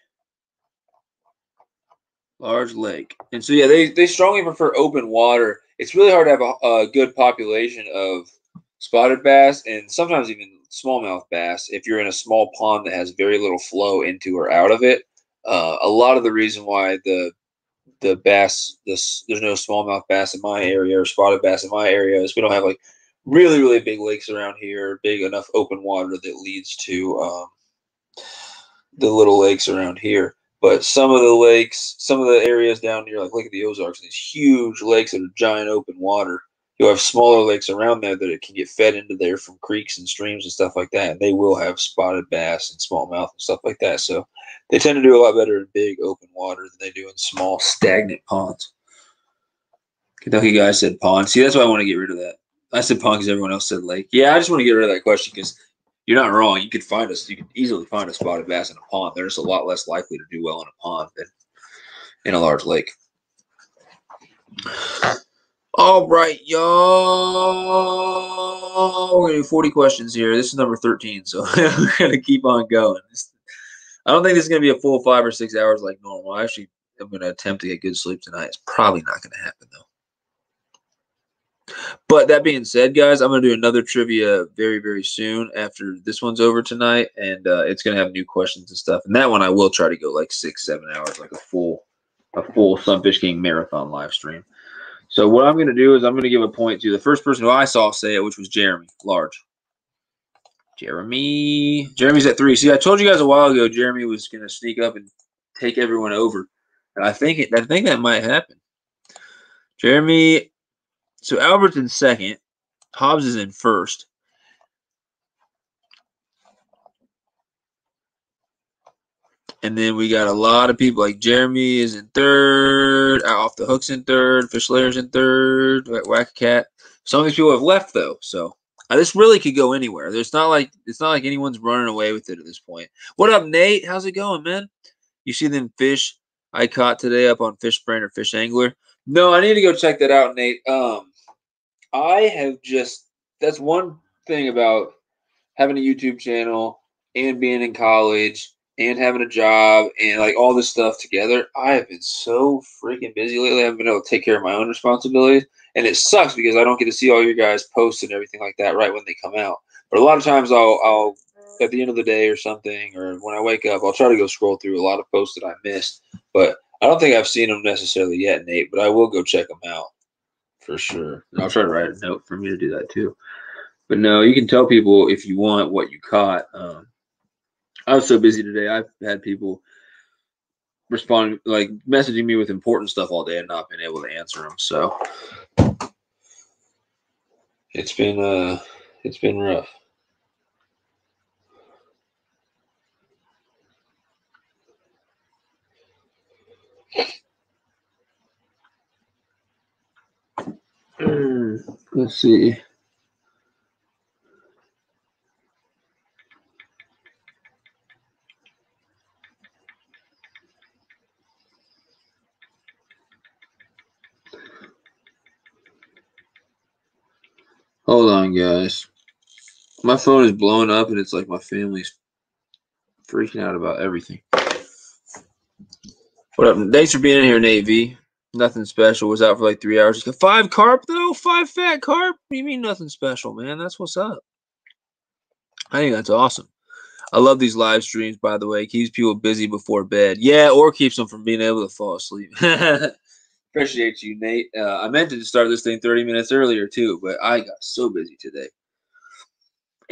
Large lake. And so, yeah, they strongly prefer open water. It's really hard to have a good population of spotted bass and sometimes even smallmouth bass if you're in a small pond that has very little flow into or out of it. A lot of the reason why the bass, there's no smallmouth bass in my area or spotted bass in my area is we don't have like really, really big lakes around here, big enough open water that leads to the little lakes around here. But some of the lakes, some of the areas down near like Lake of the Ozarks, these huge lakes that are giant open water, you'll have smaller lakes around there that it can get fed into there from creeks and streams and stuff like that. And they will have spotted bass and smallmouth and stuff like that. So they tend to do a lot better in big open water than they do in small stagnant ponds. Kentucky guy said pond. See, that's why I want to get rid of that. I said pond because everyone else said lake. Yeah, I just want to get rid of that question because you're not wrong. You could easily find a spotted bass in a pond. They're just a lot less likely to do well in a pond than in a large lake. All right, y'all. We're going to do 40 questions here. This is number 13, so we're going to keep on going. I don't think this is going to be a full 5 or 6 hours like normal. I actually am going to attempt to get good sleep tonight. It's probably not going to happen, though. But that being said, guys, I'm going to do another trivia very, very soon after this one's over tonight, and it's going to have new questions and stuff. And that one I will try to go like 6, 7 hours, like a full Sunfish King marathon live stream. So what I'm going to do is I'm going to give a point to the first person who I saw say it, which was Jeremy, large. Jeremy's at 3. See, I told you guys a while ago Jeremy was going to sneak up and take everyone over, and I think that might happen. Jeremy. So Albert's in second. Hobbs is in first. And then we got a lot of people like Jeremy is in third, Off the Hook's in third, Fish Layer's in third, Whack Cat. Some of these people have left though, so this really could go anywhere. It's not like anyone's running away with it at this point. What up, Nate? How's it going, man? You see them fish I caught today up on Fish Brain or Fish Angler? No, I need to go check that out, Nate. I have that's one thing about having a YouTube channel and being in college and having a job and like all this stuff together. I have been so freaking busy lately. I haven't been able to take care of my own responsibilities. And it sucks because I don't get to see all your guys' posts and everything like that right when they come out. But a lot of times I'll at the end of the day or something, or when I wake up, I'll try to go scroll through a lot of posts that I missed. But I don't think I've seen them necessarily yet, Nate, but I will go check them out for sure. And I'll try to write a note for me to do that too. But no, you can tell people if you want what you caught. I was so busy today. I've had people respond, like messaging me with important stuff all day and not been able to answer them. So it's been rough. Let's see. Hold on, guys. My phone is blowing up, and it's like my family's freaking out about everything. What up? Thanks for being in here, Navy. Nothing special. Was out for like 3 hours. 5 carp, though? 5 fat carp? What do you mean nothing special, man? That's what's up. I think that's awesome. I love these live streams, by the way. Keeps people busy before bed. Yeah, or keeps them from being able to fall asleep. Appreciate you, Nate. I meant to start this thing 30 minutes earlier, too, but I got so busy today.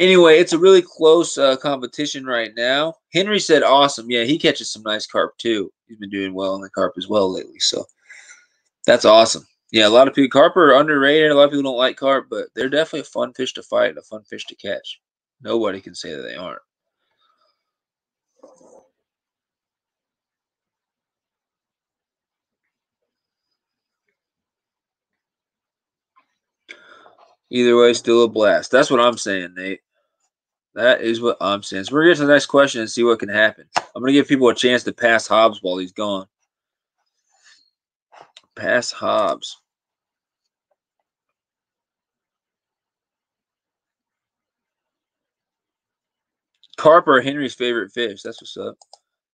Anyway, it's a really close competition right now. Henry said awesome. Yeah, he catches some nice carp, too. He's been doing well on the carp as well lately, so that's awesome. Yeah, a lot of people, carp are underrated. A lot of people don't like carp, but they're definitely a fun fish to fight and a fun fish to catch. Nobody can say that they aren't. Either way, still a blast. That's what I'm saying, Nate. That is what I'm saying. So we're going to get to the next question and see what can happen. I'm going to give people a chance to pass Hobbs while he's gone. Pass Hobbs. Carp are Henry's favorite fish. That's what's up.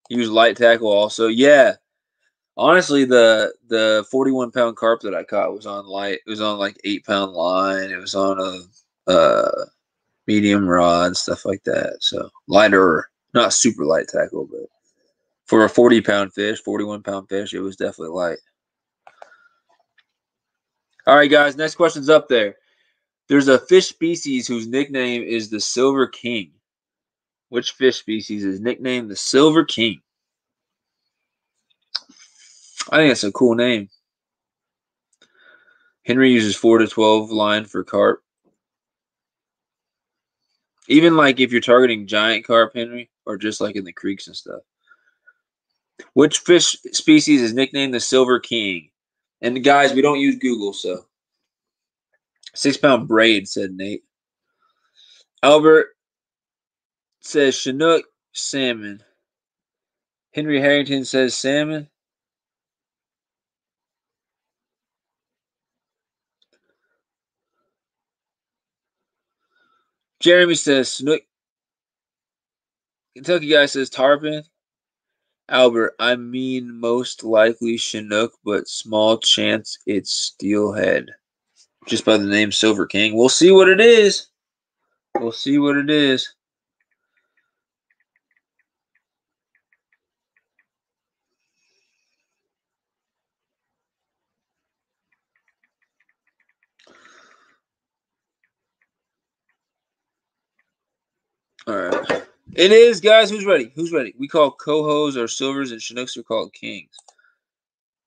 He was light tackle also. Yeah. Honestly, the 41-pound carp that I caught was on light. It was on like 8-pound line. It was on a medium rod, stuff like that. So lighter, not super light tackle, but for a 40-pound fish, 41-pound fish, it was definitely light. All right, guys, next question's up there. There's a fish species whose nickname is the Silver King. Which fish species is nicknamed the Silver King? I think that's a cool name. Henry uses 4 to 12 line for carp. Even like if you're targeting giant carp, Henry, or just like in the creeks and stuff. Which fish species is nicknamed the Silver King? And guys, we don't use Google, so 6-pound braid, said Nate. Albert says Chinook salmon. Henry Harrington says salmon. Jeremy says snook. Kentucky guy says tarpon. Albert, I mean most likely Chinook, but small chance it's steelhead. Just by the name Silver King. We'll see what it is. We'll see what it is. All right. It is, guys. Who's ready? Who's ready? We call cohos or silvers, and Chinooks are called kings.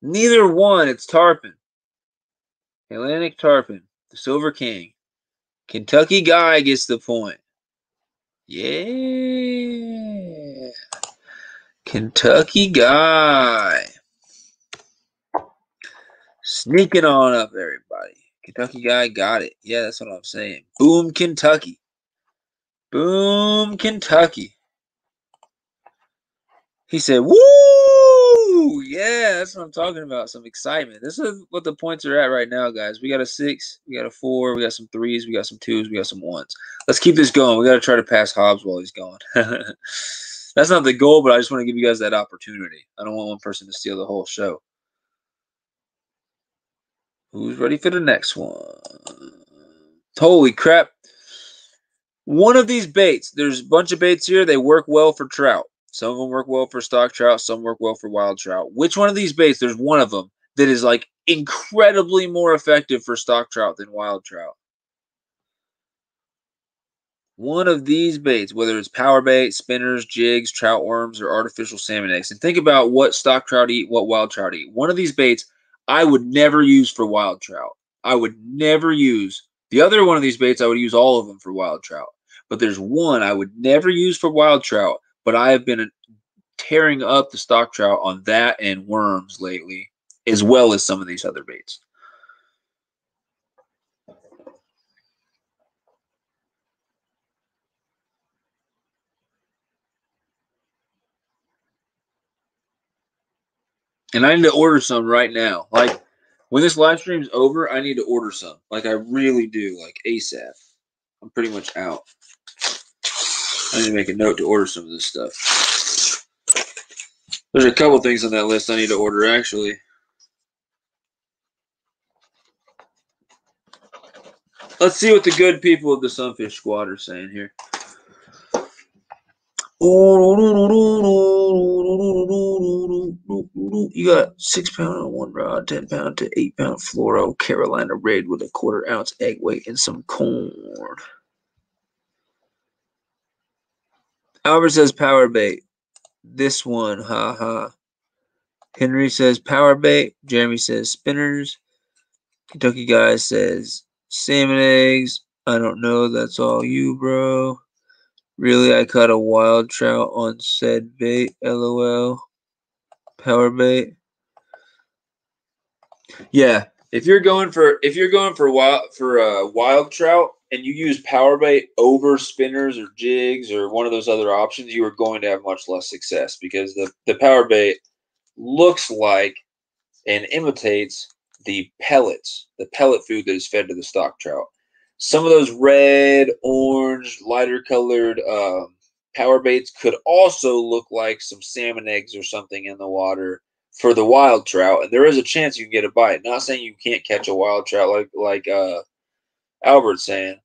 Neither one. It's tarpon. Atlantic tarpon. The Silver King. Kentucky guy gets the point. Yeah. Kentucky guy. Sneaking on up, everybody. Kentucky guy got it. Yeah, that's what I'm saying. Boom, Kentucky. Boom, Kentucky. He said, woo! Yeah, that's what I'm talking about. Some excitement. This is what the points are at right now, guys. We got a 6, we got a 4, we got some 3s, we got some 2s, we got some 1s. Let's keep this going. We got to try to pass Hobbs while he's going. That's not the goal, but I just want to give you guys that opportunity. I don't want one person to steal the whole show. Who's ready for the next one? Holy crap. One of these baits, there's a bunch of baits here. They work well for trout. Some of them work well for stock trout. Some work well for wild trout. Which one of these baits, there's one of them that is like incredibly more effective for stock trout than wild trout. One of these baits, whether it's power bait, spinners, jigs, trout worms, or artificial salmon eggs. And think about what stock trout eat, what wild trout eat. One of these baits I would never use for wild trout. I would never use. The other one of these baits, I would use all of them for wild trout. But there's one I would never use for wild trout, but I have been tearing up the stock trout on that and worms lately, as well as some of these other baits. And I need to order some right now. Like, when this live stream's over, I need to order some. Like, I really do. Like, ASAP. I'm pretty much out. I need to make a note to order some of this stuff. There's a couple things on that list I need to order, actually. Let's see what the good people of the Sunfish Squad are saying here. You got 6 pound on one rod, 10 pound to 8 pound fluoro Carolina red with a 1/4 ounce egg weight and some corn. Albert says power bait. This one, haha. Henry says power bait. Jeremy says spinners. Kentucky guy says salmon eggs. I don't know. That's all you, bro. Really, I caught a wild trout on said bait. LOL. Power bait. Yeah, if you're going for wild trout and you use power bait over spinners or jigs or one of those other options, you are going to have much less success because the power bait looks like and imitates the pellets, the pellet food that is fed to the stock trout. Some of those red, orange, lighter colored power baits could also look like some salmon eggs or something in the water for the wild trout, and there is a chance you can get a bite. Not saying you can't catch a wild trout like Albert's saying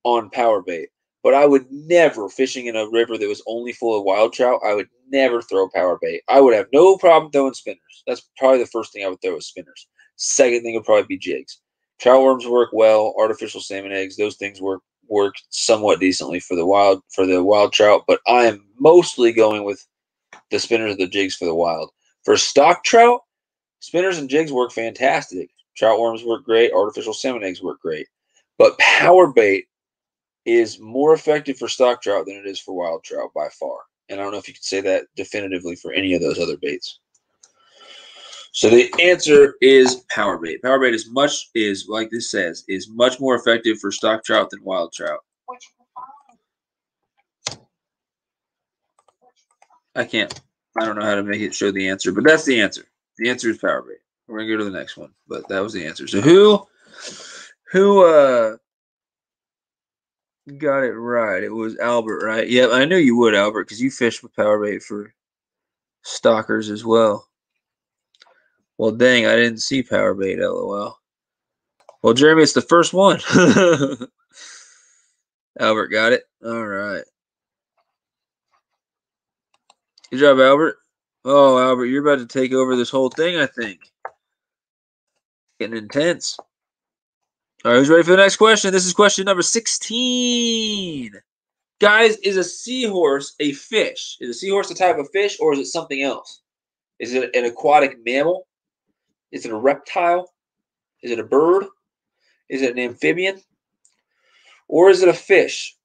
on power bait, but I would never, fishing in a river that was only full of wild trout, I would never throw power bait. I would have no problem throwing spinners. That's probably the first thing I would throw is spinners. Second thing would probably be jigs. Trout worms work well. Artificial salmon eggs, those things work somewhat decently for the wild trout, but I am mostly going with the spinners and the jigs for the wild. For stock trout, spinners and jigs work fantastic. Trout worms work great. Artificial salmon eggs work great. But power bait is more effective for stock trout than it is for wild trout by far. And I don't know if you could say that definitively for any of those other baits. So the answer is power bait. Power bait is like this says, is much more effective for stock trout than wild trout. I don't know how to make it show the answer, but that's the answer. The answer is power bait. We're gonna go to the next one, but that was the answer. So who got it right? It was Albert, right? Yeah, I knew you would, Albert, because you fish with power bait for stockers as well. Well, dang, I didn't see power bait, LOL. Well, Jeremy, it's the first one. Albert got it. All right. Good job, Albert. Oh, Albert, you're about to take over this whole thing, I think. Getting intense. All right, who's ready for the next question? This is question number 16. Guys, is a seahorse a fish? Is a seahorse a type of fish, or is it something else? Is it an aquatic mammal? Is it a reptile? Is it a bird? Is it an amphibian? Or is it a fish?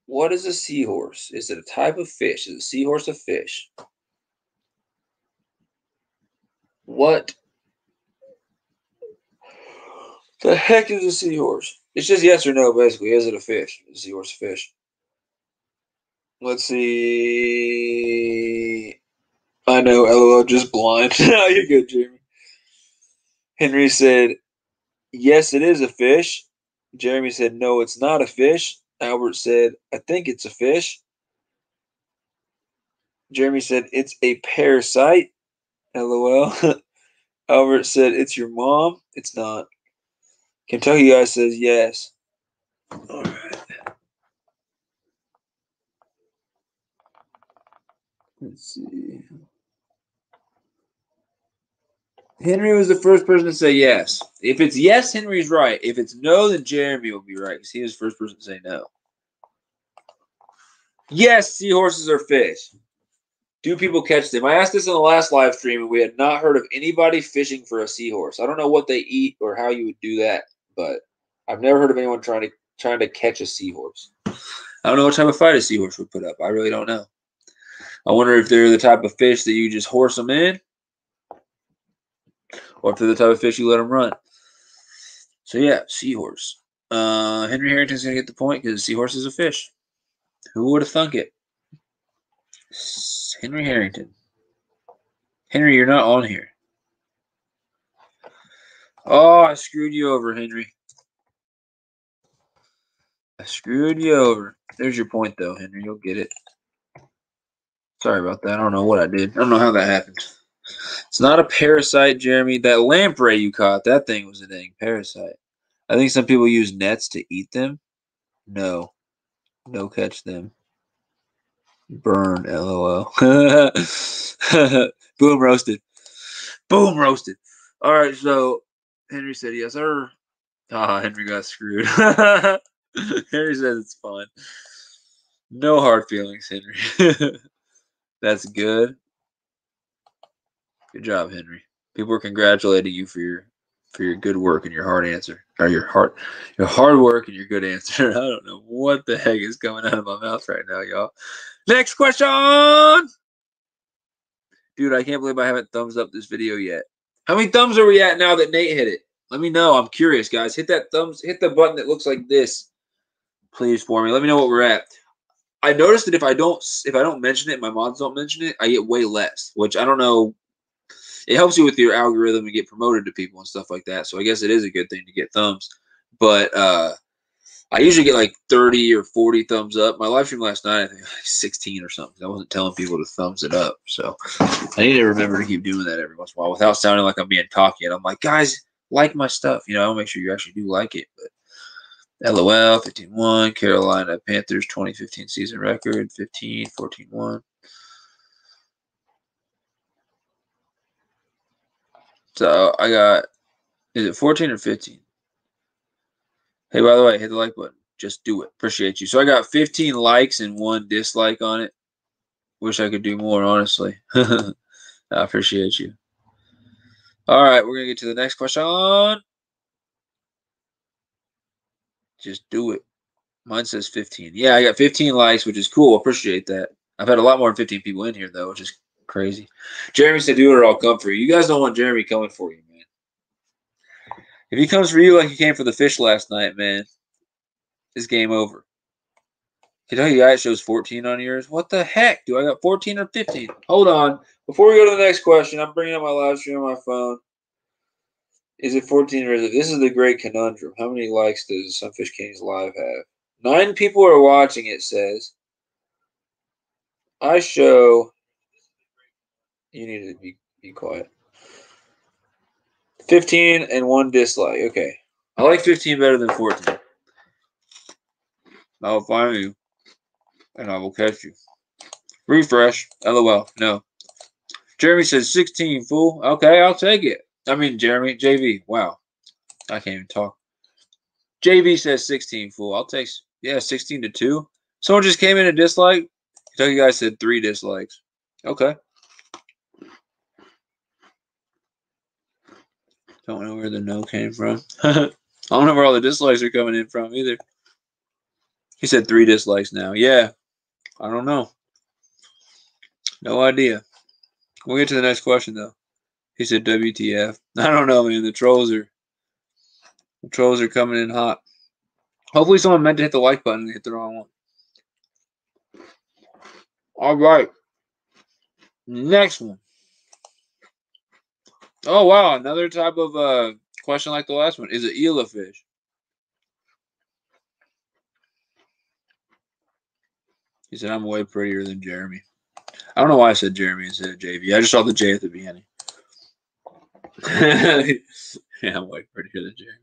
What is a seahorse? Is it a type of fish? Is a seahorse a fish? What the heck is a seahorse? It's just yes or no, basically. Is it a fish? Is a seahorse a fish? Let's see. I know, LOL, just blind. You're good, Jeremy. Henry said, yes, it is a fish. Jeremy said, no, it's not a fish. Albert said, I think it's a fish. Jeremy said, it's a parasite. LOL. Albert said, it's your mom. It's not. Kentucky guy says, yes. All right. Let's see. Henry was the first person to say yes. If it's yes, Henry's right. If it's no, then Jeremy will be right because he was the first person to say no. Yes, seahorses are fish. Do people catch them? I asked this in the last live stream, and we had not heard of anybody fishing for a seahorse. I don't know what they eat or how you would do that, but I've never heard of anyone trying to catch a seahorse. I don't know what type of fight a seahorse would put up. I really don't know. I wonder if they're the type of fish that you just horse them in, or if they're the type of fish you let them run. So yeah, seahorse. Henry Harrington's gonna get the point because seahorse is a fish. Who would have thunk it? Henry Harrington. Henry, you're not on here. Oh, I screwed you over, Henry. I screwed you over. There's your point, though, Henry. You'll get it. Sorry about that. I don't know what I did. I don't know how that happened. It's not a parasite, Jeremy. That lamprey you caught, that thing was a dang parasite. I think some people use nets to eat them. No. No catch them. Burn, LOL. Boom roasted. Boom roasted. All right, so Henry said yes, sir. Ah, Henry got screwed. Henry says it's fine. No hard feelings, Henry. That's good. Good job, Henry. People are congratulating you for your good work and your hard answer. Or your hard work and your good answer. I don't know what the heck is coming out of my mouth right now, y'all. Next question! Dude, I can't believe I haven't thumbs up this video yet. How many thumbs are we at now that Nate hit it? Let me know. I'm curious, guys. Hit that hit the button that looks like this, please, for me. Let me know what we're at. I noticed that if I don't mention it, my mods don't mention it, I get way less, which I don't know. It helps you with your algorithm and get promoted to people and stuff like that. So I guess it is a good thing to get thumbs. But I usually get like 30 or 40 thumbs up. My live stream last night, I think 16 or something. I wasn't telling people to thumbs it up. So I need to remember to keep doing that every once in a while without sounding like I'm being cocky. And I'm like, guys, like my stuff. You know, I'll make sure you actually do like it. But LOL, 15-1. Carolina Panthers 2015 season record, 15, 14-1. So I got, is it 14 or 15? Hey, by the way, hit the like button. Just do it. Appreciate you. So I got 15 likes and 1 dislike on it. Wish I could do more, honestly. I appreciate you. All right, we're going to get to the next question. Just do it. Mine says 15. Yeah, I got 15 likes, which is cool. Appreciate that. I've had a lot more than 15 people in here, though, which is crazy. Jeremy said, do it or I'll come for you. You guys don't want Jeremy coming for you, man. If he comes for you like he came for the fish last night, man, it's game over. Kentucky guy shows 14 on yours. What the heck? Do I got 14 or 15? Hold on. Before we go to the next question, I'm bringing up my live stream on my phone. Is it 14 or is it? This is the great conundrum. How many likes does Sunfish Kings Live have? 9 people are watching, it says. I show. You need to be quiet. 15 and 1 dislike. Okay. I like 15 better than 14. I will find you. And I will catch you. Refresh. LOL. No. Jeremy says 16, fool. Okay, I'll take it. I mean, Jeremy. JV. Wow. I can't even talk. JV says 16, fool. I'll take, yeah, 16-2. Someone just came in and disliked. Kentucky guy said 3 dislikes. Okay. Don't know where the no came from. I don't know where all the dislikes are coming in from either. He said 3 dislikes now. Yeah. I don't know. No idea. We'll get to the next question, though. He said WTF. I don't know, man. The trolls are coming in hot. Hopefully someone meant to hit the like button and hit the wrong one. All right. Next one. Oh, wow. Another type of question like the last one. Is an eel a fish? He said, I'm way prettier than Jeremy. I don't know why I said Jeremy instead of JV. I just saw the J at the beginning. Yeah, I'm way prettier than Jeremy.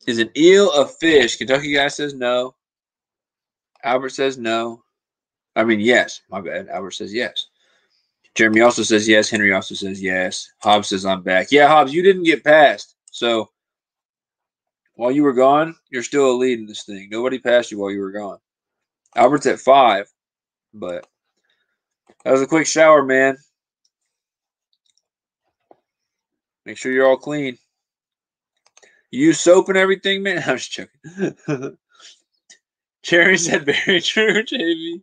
Is an eel a fish? Kentucky guy says no. Albert says no. I mean, yes. My bad. Albert says yes. Jeremy also says yes. Henry also says yes. Hobbs says I'm back. Yeah, Hobbs, you didn't get passed. So while you were gone, you're still a lead in this thing. Nobody passed you while you were gone. Albert's at 5, but that was a quick shower, man. Make sure you're all clean. You use soap and everything, man? I'm just joking. Jerry said very true, JV.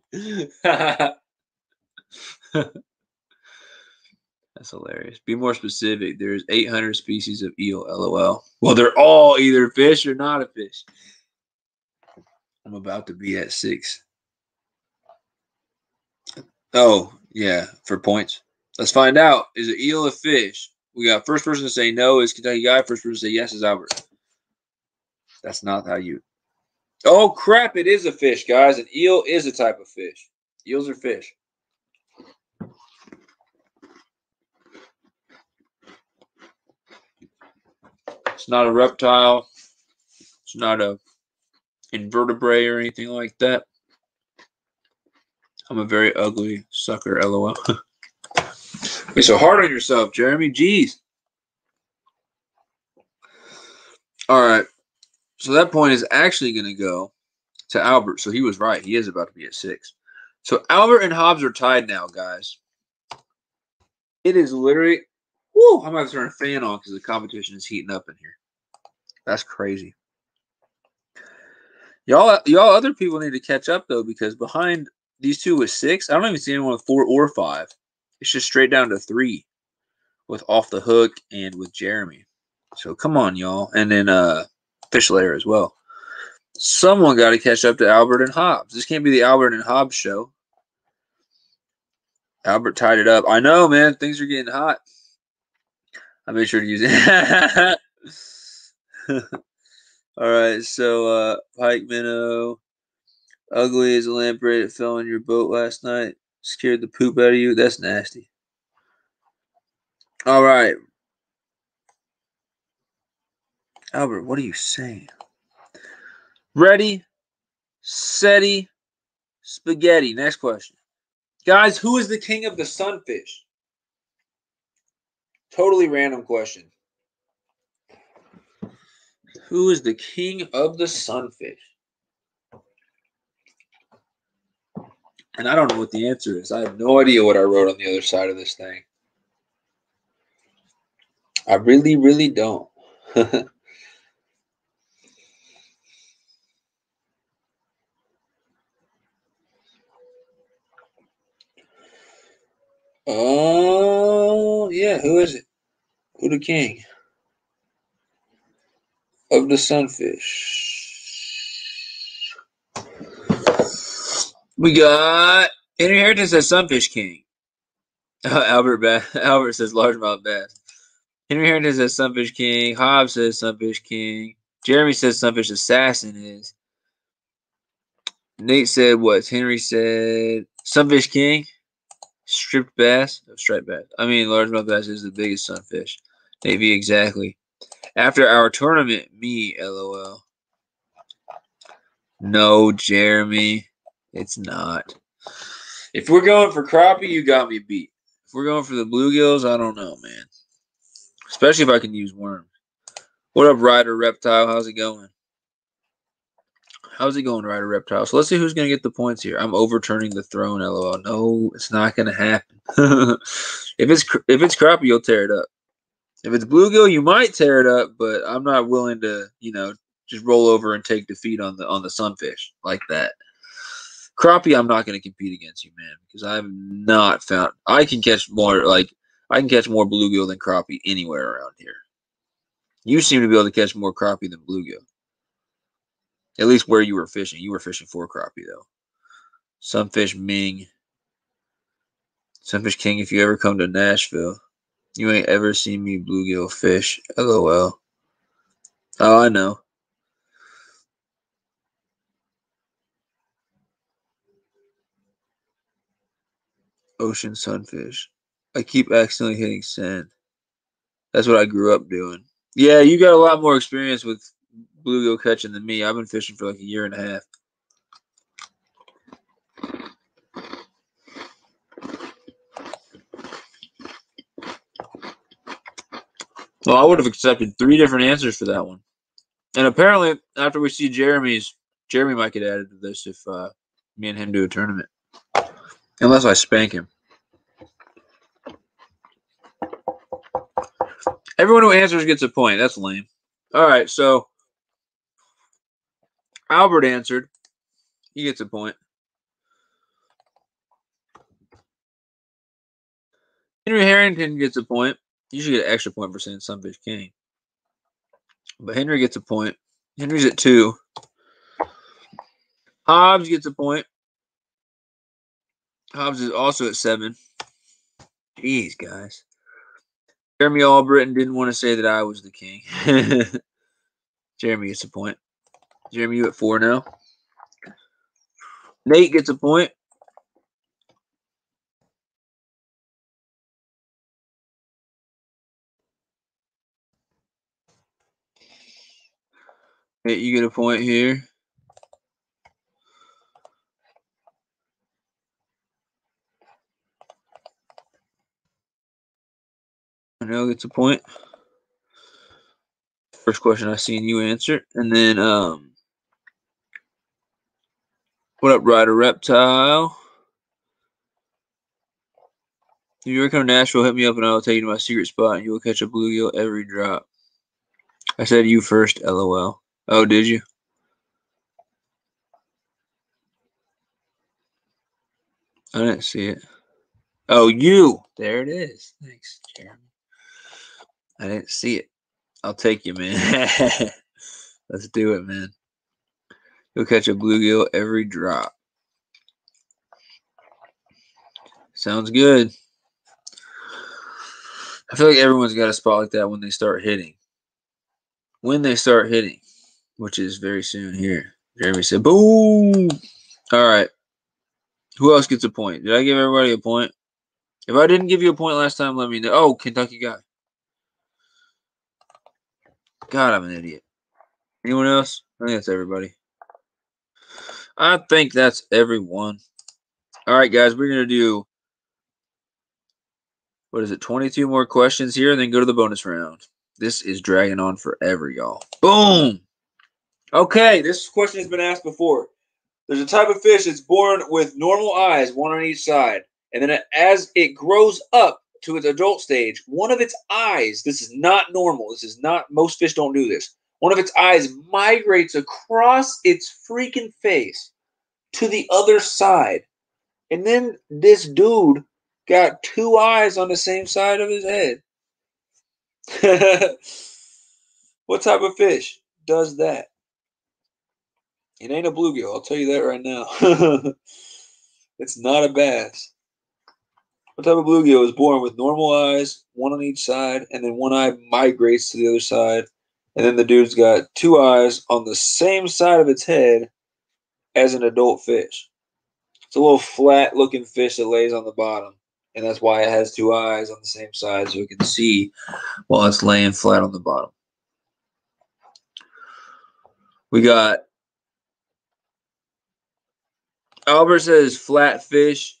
That's hilarious. Be more specific. There's 800 species of eel, LOL. Well, they're all either fish or not a fish. I'm about to be at 6. Oh, yeah, for points. Let's find out. Is an eel a fish? We got first person to say no is Kentucky Guy. First person to say yes is Albert. That's not how you... Oh, crap. It is a fish, guys. An eel is a type of fish. Eels are fish. It's not a reptile. It's not a invertebrate or anything like that. I'm a very ugly sucker, LOL. Be so hard on yourself, Jeremy. Jeez. All right. So that point is actually going to go to Albert. So he was right. He is about to be at 6. So Albert and Hobbs are tied now, guys. It is literally... Woo! I'm going to turn a fan on because the competition is heating up in here. That's crazy. Y'all other people need to catch up, though, because behind these two with 6, I don't even see anyone with 4 or 5. It's just straight down to 3 with Off the Hook and with Jeremy. So come on, y'all. And then Fish Lair as well. Someone got to catch up to Albert and Hobbs. This can't be the Albert and Hobbs show. Albert tied it up. I know, man. Things are getting hot. I made sure to use it. All right, so Pike Minnow. Ugly as a lamprey that fell in your boat last night. Scared the poop out of you. That's nasty. All right. Albert, what are you saying? Ready, steady, spaghetti. Next question. Guys, who is the king of the sunfish? Totally random question. Who is the king of the sunfish? And I don't know what the answer is. I have no idea what I wrote on the other side of this thing. I really, really don't. Oh, yeah. Who is it? Who the king of the sunfish? We got Henry Harrington says Sunfish King. Albert says largemouth bass. Henry Harrington says Sunfish King. Hobbs says Sunfish King. Jeremy says Sunfish Assassin is. Nate said what? Henry said Sunfish King. Stripped bass. No, striped bass. I mean, largemouth bass is the biggest sunfish. Maybe exactly. After our tournament, me, LOL. No, Jeremy. It's not. If we're going for crappie, you got me beat. If we're going for the bluegills, I don't know, man. Especially if I can use worms. What up, Ryder Reptile? How's it going? How's it going, Ryder Reptile? So let's see who's going to get the points here. I'm overturning the throne, LOL. No, it's not going to happen. If it's crappie, you'll tear it up. If it's bluegill, you might tear it up, but I'm not willing to, just roll over and take defeat on the sunfish like that. Crappie, I'm not going to compete against you, man, because I've not found I can catch more. Like I can catch more bluegill than crappie anywhere around here. You seem to be able to catch more crappie than bluegill. At least where you were fishing. You were fishing for crappie, though. Sunfish Ming. Sunfish King, if you ever come to Nashville, you ain't ever seen me bluegill fish. LOL. Oh, I know. Ocean sunfish. I keep accidentally hitting sand. That's what I grew up doing. Yeah, you got a lot more experience with bluegill catching than me. I've been fishing for like a year and a half. Well, I would have accepted 3 different answers for that one. And apparently, after we see Jeremy's, Jeremy might get added to this if me and him do a tournament. Unless I spank him. Everyone who answers gets a point. That's lame. All right, so Albert answered. He gets a point. Henry Harrington gets a point. You should get an extra point for saying Sunfish King. But Henry gets a point. Henry's at 2. Hobbs gets a point. Hobbs is also at 7. Jeez, guys. Jeremy Albritton didn't want to say that I was the king. Jeremy gets a point. Jeremy, you at 4 now. Nate gets a point. Nate, you get a point here. Manel gets a point. First question I seen you answer. And then, what up, Ryder Reptile? If you ever come to Nashville, hit me up and I'll take you to my secret spot and you will catch a bluegill every drop. I said you first, LOL. Oh, did you? I didn't see it. Oh, you. There it is. Thanks, Jeremy. I didn't see it. I'll take you, man. Let's do it, man. You'll catch a bluegill every drop. Sounds good. I feel like everyone's got a spot like that when they start hitting. When they start hitting, which is very soon here. Jeremy said, boom. All right. Who else gets a point? Did I give everybody a point? If I didn't give you a point last time, let me know. Oh, Kentucky guy. God, I'm an idiot. Anyone else? I think that's everybody. I think that's everyone. All right, guys, we're going to do, what is it, 22 more questions here and then go to the bonus round. This is dragging on forever, y'all. Boom! Okay, this question has been asked before. There's a type of fish that's born with normal eyes, one on each side. And then as it grows up to its adult stage, one of its eyes, this is not normal. This is not, most fish don't do this. One of its eyes migrates across its freaking face to the other side. And then this dude got 2 eyes on the same side of his head. What type of fish does that? It ain't a bluegill, I'll tell you that right now. It's not a bass. What type of bluegill is born with normal eyes, one on each side, and then one eye migrates to the other side, and then the dude's got 2 eyes on the same side of its head as an adult fish? It's a little flat-looking fish that lays on the bottom, and that's why it has 2 eyes on the same side so it can see while it's laying flat on the bottom. We got Albert says flatfish.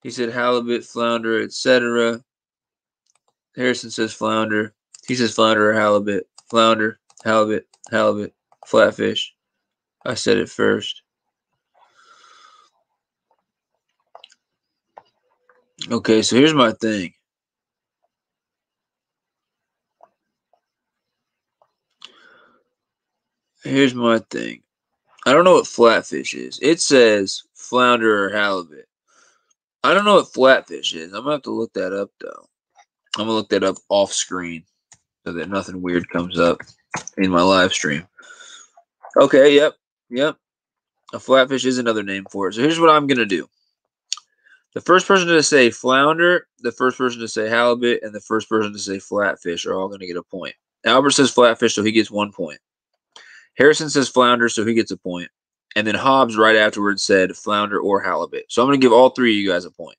He said halibut, flounder, etc. Harrison says flounder. He says flounder or halibut. Flounder, halibut, halibut, flatfish. I said it first. Okay, so here's my thing. Here's my thing. I don't know what flatfish is. It says flounder or halibut. I don't know what flatfish is. I'm going to have to look that up, though. I'm going to look that up off screen so that nothing weird comes up in my live stream. Okay, yep. A flatfish is another name for it. So here's what I'm going to do. The first person to say flounder, the first person to say halibut, and the first person to say flatfish are all going to get a point. Albert says flatfish, so he gets 1 point. Harrison says flounder, so he gets a point. And then Hobbs right afterwards said flounder or halibut. So I'm going to give all three of you guys a point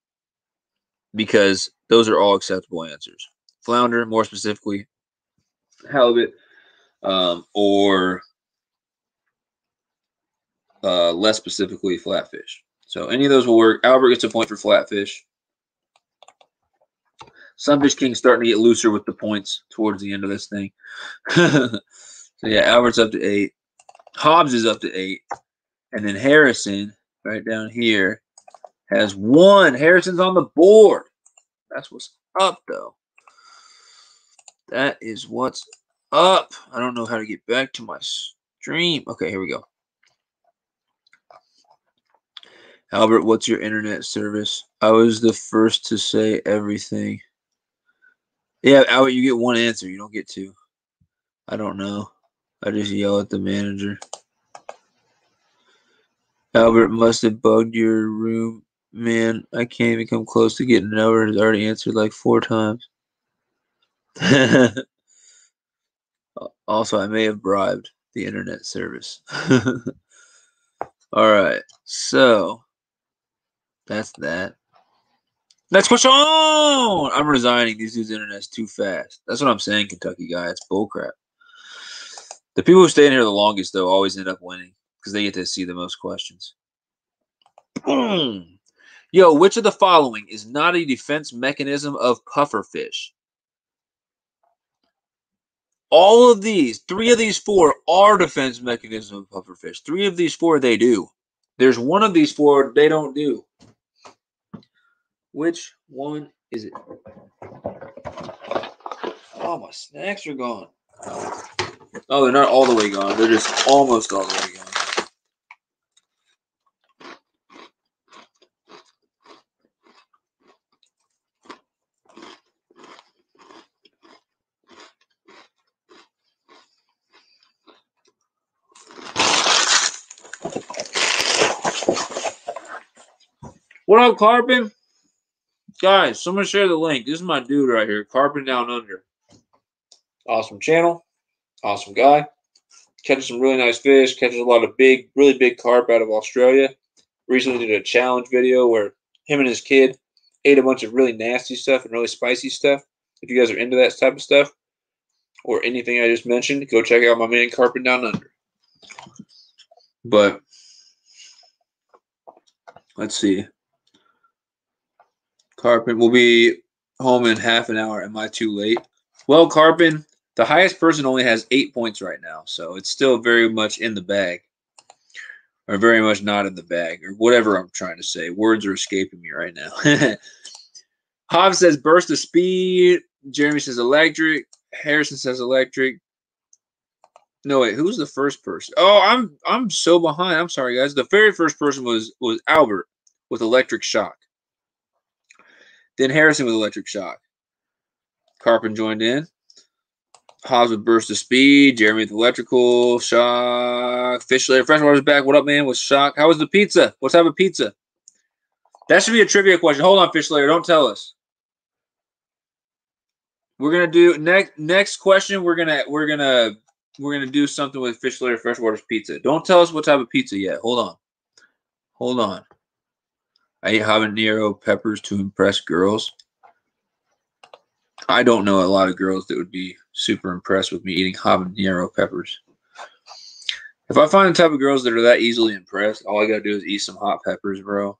because those are all acceptable answers. Flounder, more specifically, halibut, or less specifically, flatfish. So any of those will work. Albert gets a point for flatfish. Sunfish King's starting to get looser with the points towards the end of this thing. So yeah, Albert's up to 8. Hobbs is up to 8. And then Harrison, right down here, has 1. Harrison's on the board. That's what's up, though. That is what's up. I don't know how to get back to my stream. Okay, here we go. Albert, what's your internet service? I was the first to say everything. Yeah, Albert, you get 1 answer. You don't get 2. I don't know. I just yell at the manager. Albert must have bugged your room. Man, I can't even come close to getting it over. It's already answered like 4 times. Also, I may have bribed the internet service. All right, so that's that. Next question. I'm resigning. These dudes' internet's too fast. That's what I'm saying, Kentucky guy. It's bullcrap. The people who stay in here the longest, though, always end up winning because they get to see the most questions. Boom. Yo, which of the following is not a defense mechanism of pufferfish? All of these, 3 of these 4 are defense mechanisms of pufferfish. 3 of these 4 they do. There's 1 of these 4 they don't do. Which one is it? Oh, my snacks are gone. Oh, they're not all the way gone. They're just almost all the way gone. What up, Carpin? Guys, someone share the link. This is my dude right here, Carpin Down Under. Awesome channel. Awesome guy. Catches some really nice fish. Catches a lot of big, really big carp out of Australia. Recently did a challenge video where him and his kid ate a bunch of really nasty stuff and really spicy stuff. If you guys are into that type of stuff or anything I just mentioned, go check out my man Carpin Down Under. But let's see. Carpin will be home in half an hour. Am I too late? Well, Carpin, the highest person only has 8 points right now, so it's still very much in the bag. Or very much not in the bag, or whatever I'm trying to say. Words are escaping me right now. Hobbs says burst of speed. Jeremy says electric. Harrison says electric. No, wait, who's the first person? Oh, I'm so behind. I'm sorry, guys. The very first person was Albert with electric shock. Then Harrison with electric shock. Carpin joined in. Hobbs with burst of speed. Jeremy with electrical shock. Fish later. Freshwater's back. What up, man? With shock. How was the pizza? What type of pizza? That should be a trivia question. Hold on, Fish Layer. Don't tell us. We're gonna do next question. We're gonna do something with Fish Layer Freshwater's pizza. Don't tell us what type of pizza yet. Hold on. I eat habanero peppers to impress girls. I don't know a lot of girls that would be super impressed with me eating habanero peppers. If I find the type of girls that are that easily impressed, all I gotta do is eat some hot peppers, bro.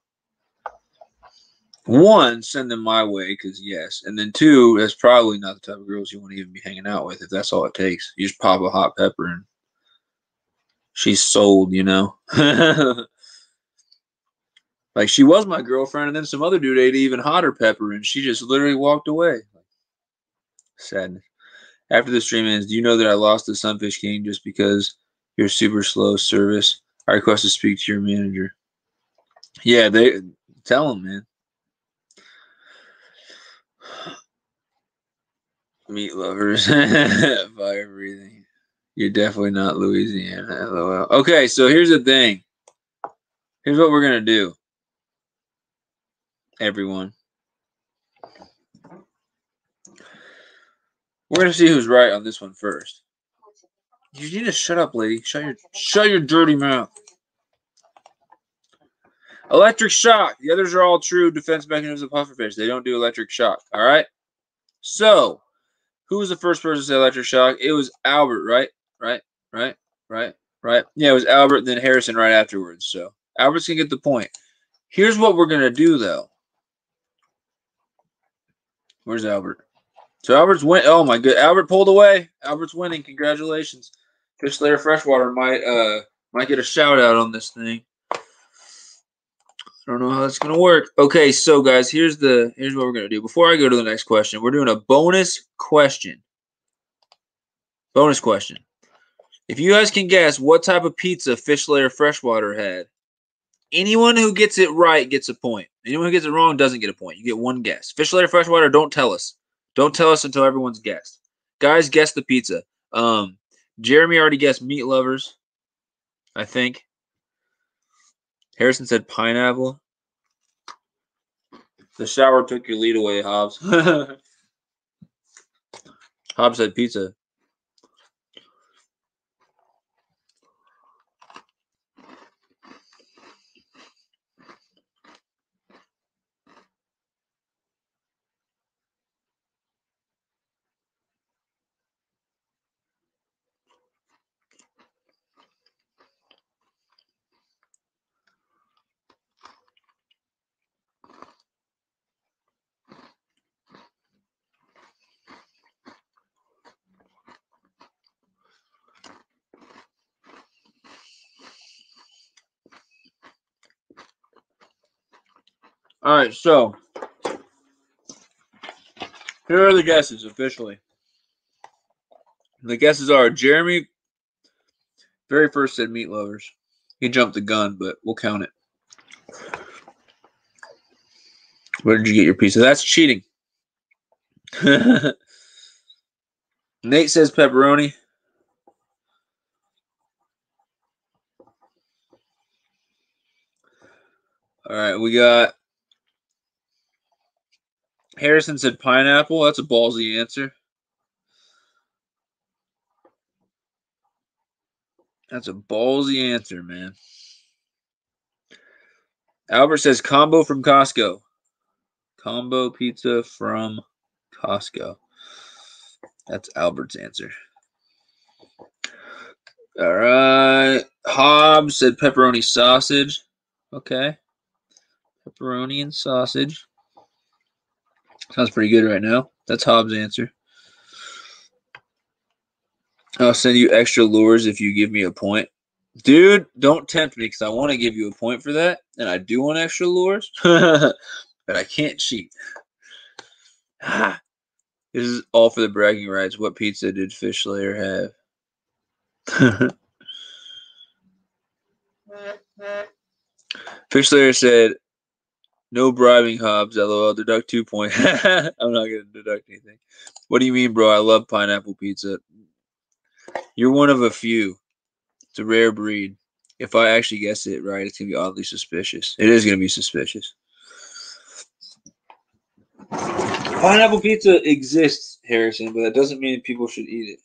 1, send them my way, because yes. And then 2, that's probably not the type of girls you want to even be hanging out with if that's all it takes. You just pop a hot pepper and she's sold, you know? Like, she was my girlfriend, and then some other dude ate even hotter pepper, and she just literally walked away. Sadness. After the stream ends, do you know that I lost the Sunfish King just because you're super slow service? I request to speak to your manager. Yeah, they tell him, man. Meat lovers. Fire breathing. You're definitely not Louisiana. LOL. Okay, so here's the thing. Here's what we're going to do. Everyone. We're going to see who's right on this one first. You need to shut up, lady. Shut your dirty mouth. Electric shock. The others are all true defense mechanisms of pufferfish. They don't do electric shock. All right? So, who was the first person to say electric shock? It was Albert, right? Right? Yeah, it was Albert, then Harrison right afterwards. So, Albert's going to get the point. Here's what we're going to do, though. Where's Albert? So, Albert's win. Oh, my good. Albert pulled away. Albert's winning. Congratulations. Fish Slayer Freshwater might get a shout-out on this thing. I don't know how that's going to work. Okay, so guys, here's what we're going to do. Before I go to the next question, we're doing a bonus question. Bonus question. If you guys can guess what type of pizza Fish Slayer Freshwater had, anyone who gets it right gets a point. Anyone who gets it wrong doesn't get a point. You get one guess. Fish Slayer Freshwater, don't tell us. Don't tell us until everyone's guessed. Guys, guess the pizza. Jeremy already guessed meat lovers, I think. Harrison said pineapple. The shower took your lead away, Hobbs. Hobbs said pizza. All right, so here are the guesses officially. The guesses are Jeremy very first said meat lovers. He jumped the gun, but we'll count it. Where did you get your pizza? That's cheating. Nate says pepperoni. All right, we got Harrison said pineapple. That's a ballsy answer. That's a ballsy answer, man. Albert says combo from Costco. Combo pizza from Costco. That's Albert's answer. All right. Hobbs said pepperoni sausage. Okay. Pepperoni and sausage. Sounds pretty good right now. That's Hobbs' answer. I'll send you extra lures if you give me a point. Dude, don't tempt me because I want to give you a point for that. And I do want extra lures. But I can't cheat. This is all for the bragging rights. What pizza did Fish Slayer have? Fish Slayer said, no bribing, Hobbs. LOL. Deduct 2 points. I'm not going to deduct anything. What do you mean, bro? I love pineapple pizza. You're one of a few. It's a rare breed. If I actually guess it right, it's going to be oddly suspicious. It is going to be suspicious. Pineapple pizza exists, Harrison, but that doesn't mean people should eat it.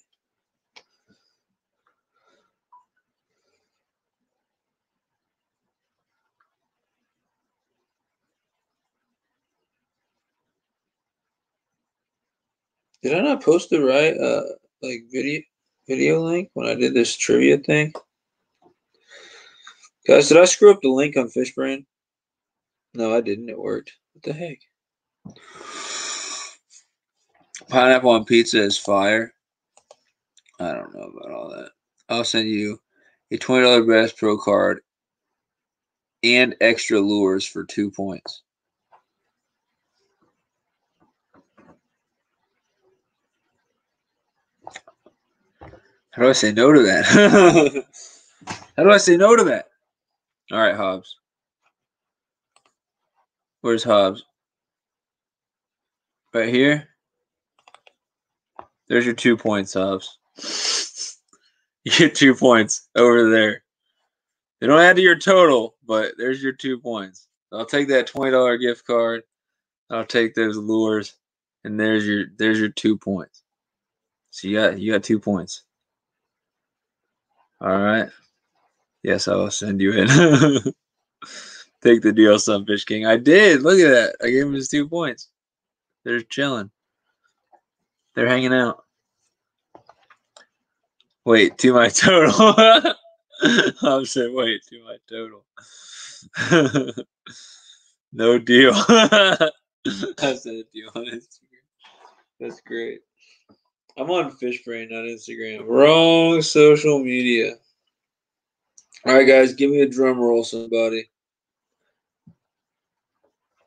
Did I not post the right video link when I did this trivia thing? Guys, did I screw up the link on Fishbrain? No, I didn't. It worked. What the heck? Pineapple on pizza is fire. I don't know about all that. I'll send you a $20 Bass Pro card and extra lures for 2 points. How do I say no to that? How do I say no to that? All right, Hobbs. Where's Hobbs? Right here. There's your 2 points, Hobbs. You get 2 points over there. They don't add to your total, but there's your 2 points. I'll take that $20 gift card. I'll take those lures, and there's your 2 points. So you got 2 points. All right. Yes, I will send you in. Take the deal, Sunfish King. I did. Look at that. I gave him his 2 points. They're chilling. They're hanging out. Wait, to my total. I said, wait, to my total. No deal. I said a deal on Instagram. That's great. I'm on FishBrain, not Instagram. Wrong social media. All right, guys, give me a drum roll, somebody.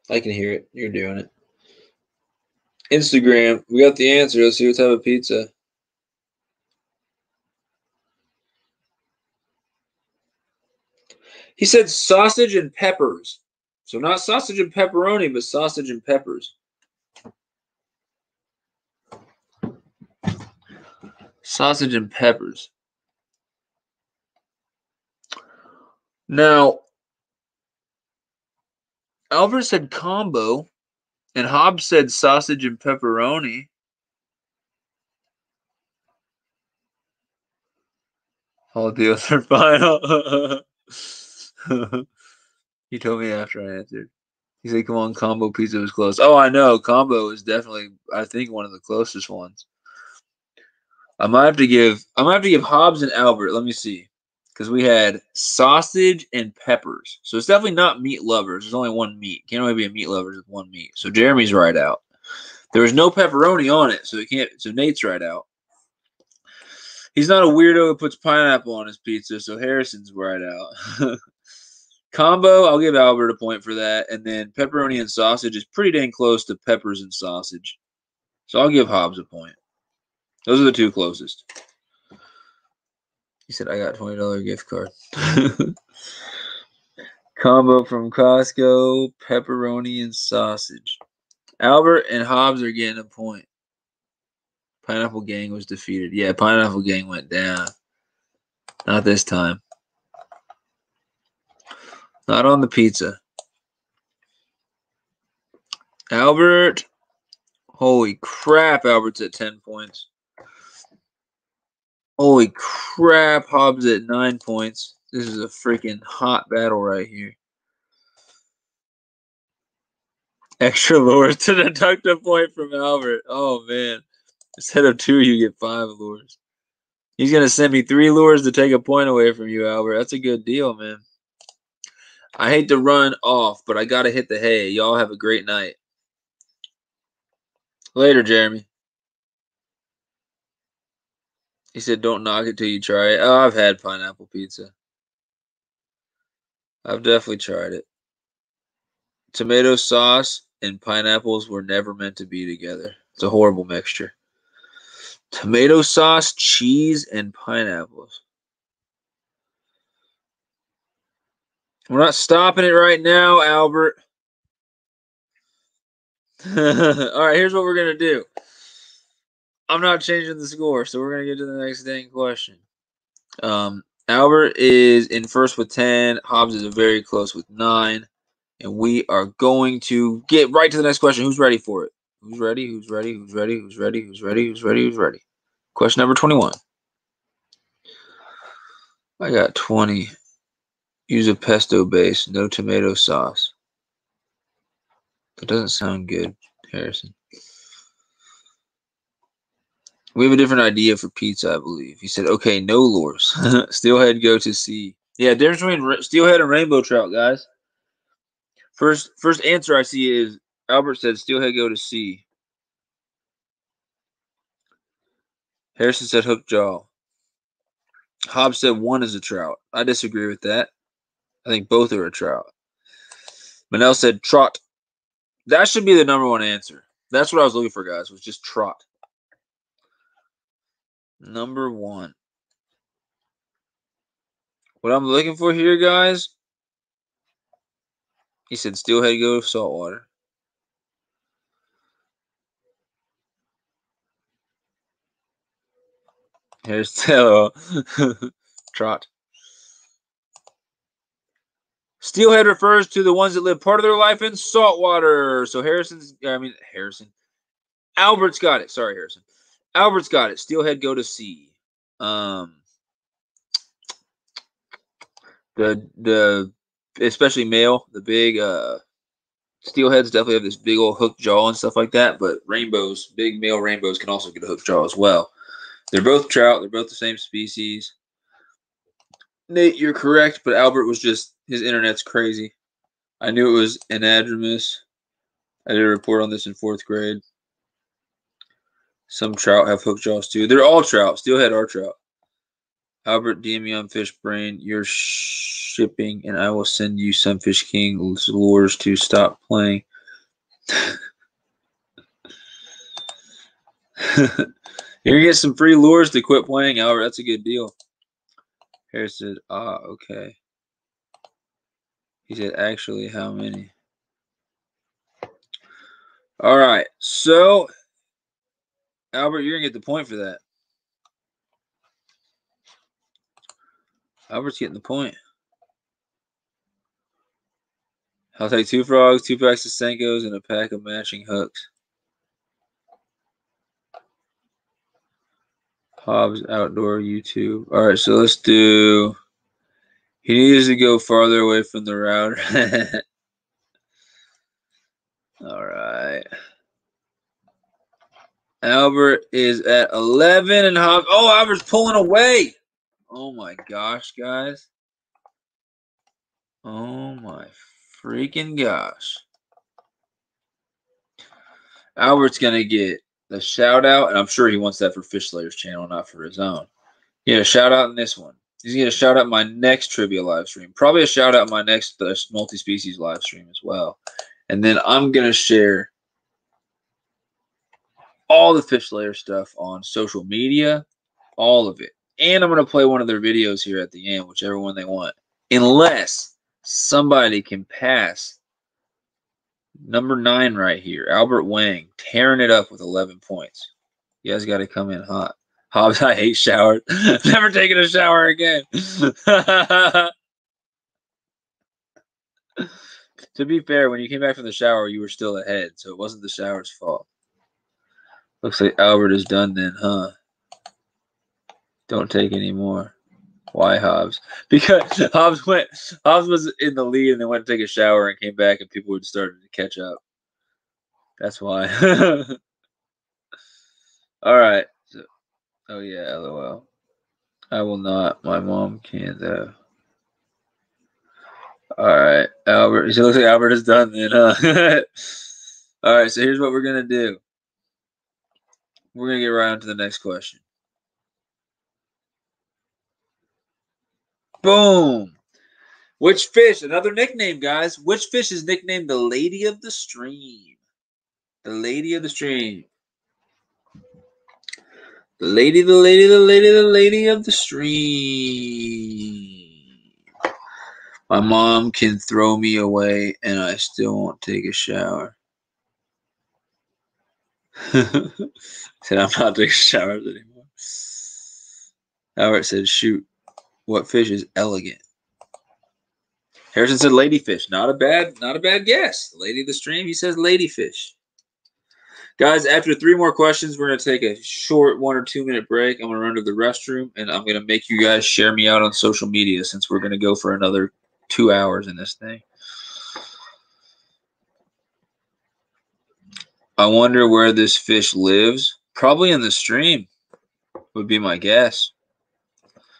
I can hear it. You're doing it. Instagram. We got the answer. Let's see what type of pizza. He said sausage and peppers. So not sausage and pepperoni, but sausage and peppers. Sausage and peppers. Now, Albert said combo, and Hobbs said sausage and pepperoni. All deals are final. He told me after I answered. He said, come on, combo pizza was close. Oh, I know. Combo is definitely, I think, one of the closest ones. I might have to give Hobbs and Albert, let me see. Because we had sausage and peppers. So it's definitely not meat lovers. There's only one meat. Can't only be a meat lovers with one meat. So Jeremy's right out. There was no pepperoni on it, so it can't. So Nate's right out. He's not a weirdo who puts pineapple on his pizza, so Harrison's right out. Combo, I'll give Albert a point for that. And then pepperoni and sausage is pretty dang close to peppers and sausage. So I'll give Hobbs a point. Those are the 2 closest. He said, I got $20 gift card. Combo from Costco, pepperoni and sausage. Albert and Hobbs are getting a point. Pineapple Gang was defeated. Yeah, Pineapple Gang went down. Not this time. Not on the pizza. Albert. Holy crap, Albert's at 10 points. Holy crap, Hobbs at 9 points. This is a freaking hot battle right here. Extra lures to deduct a point from Albert. Oh, man. Instead of 2, you get 5 lures. He's going to send me 3 lures to take a point away from you, Albert. That's a good deal, man. I hate to run off, but I got to hit the hay. Y'all have a great night. Later, Jeremy. He said, don't knock it till you try it. Oh, I've had pineapple pizza. I've definitely tried it. Tomato sauce and pineapples were never meant to be together. It's a horrible mixture. Tomato sauce, cheese, and pineapples. We're not stopping it right now, Albert. All right, here's what we're going to do. I'm not changing the score, so we're going to get to the next dang question. Albert is in first with 10. Hobbs is very close with 9. And we are going to get right to the next question. Who's ready for it? Who's ready? Who's ready? Who's ready? Who's ready? Who's ready? Who's ready? Who's ready? Question number 21. I got 20. Use a pesto base, no tomato sauce. That doesn't sound good, Harrison. We have a different idea for pizza, I believe. He said, okay, no lures. Steelhead go to C. Yeah, difference between steelhead and rainbow trout, guys. First answer I see is Albert said steelhead go to C. Harrison said hook jaw. Hobbs said 1 is a trout. I disagree with that. I think both are a trout. Manel said trot. That should be the number 1 answer. That's what I was looking for, guys, was just trot. Number 1. What I'm looking for here, guys, he said steelhead go to saltwater. Here's Tello. Trot. Steelhead refers to the ones that live part of their life in saltwater. So Harrison. Albert's got it. Sorry, Harrison. Albert's got it. Steelhead go to sea. The especially male, the big steelheads definitely have this big old hooked jaw and stuff like that. But rainbows, big male rainbows, can also get a hooked jaw as well. They're both trout. They're both the same species. Nate, you're correct, but Albert was just, his internet's crazy. I knew it was anadromous. I did a report on this in 4th grade. Some trout have hooked jaws too. They're all trout. Steelhead are trout. Albert, DM me on Fish Brain. You're shipping, and I will send you Sunfish King lures to stop playing. You're going to get some free lures to quit playing, Albert. That's a good deal. Harris said, okay. He said, actually, how many? All right. So, Albert, you're going to get the point for that. Albert's getting the point. I'll take 2 frogs, 2 packs of Senkos, and a pack of matching hooks. Hobbs Outdoor YouTube. All right, so let's do. He needs to go farther away from the router. All right. Albert is at 11, and Hobbs. Oh, Albert's pulling away. Oh my gosh, guys. Oh my freaking gosh. Albert's gonna get the shout out, and I'm sure he wants that for Fish Slayer's channel, not for his own. Yeah, a shout out in this one. He's gonna shout out my next trivia live stream. Probably a shout out in my next multi-species live stream as well. And then I'm gonna share all the Fish Slayer stuff on social media, all of it. And I'm gonna play one of their videos here at the end, whichever one they want. Unless somebody can pass number 9 right here, Albert Wang, tearing it up with 11 points. You guys got to come in hot. Hobbs, I hate showers. Never taking a shower again. To be fair, when you came back from the shower, you were still ahead, so it wasn't the shower's fault. Looks like Albert is done then, huh? Don't take any more. Why Hobbs? Because Hobbs was in the lead and then went to take a shower and came back and people would start to catch up. That's why. All right. So, oh yeah, LOL. I will not. My mom can though. All right, Albert. So it looks like Albert is done then, huh? All right. So here's what we're gonna do. We're gonna get right on to the next question. Boom. Which fish? Another nickname, guys. Which fish is nicknamed the Lady of the Stream? The Lady of the Stream. The lady of the stream. My mom can throw me away and I still won't take a shower. Said I'm not taking showers anymore. Albert said, shoot, what fish is elegant? Harrison said ladyfish. Not a bad guess. Lady of the stream, he says ladyfish. Guys, after 3 more questions, we're going to take a short 1 or 2 minute break. I'm going to run to the restroom, and I'm going to make you guys share me out on social media since we're going to go for another 2 hours in this thing. I wonder where this fish lives. Probably in the stream would be my guess.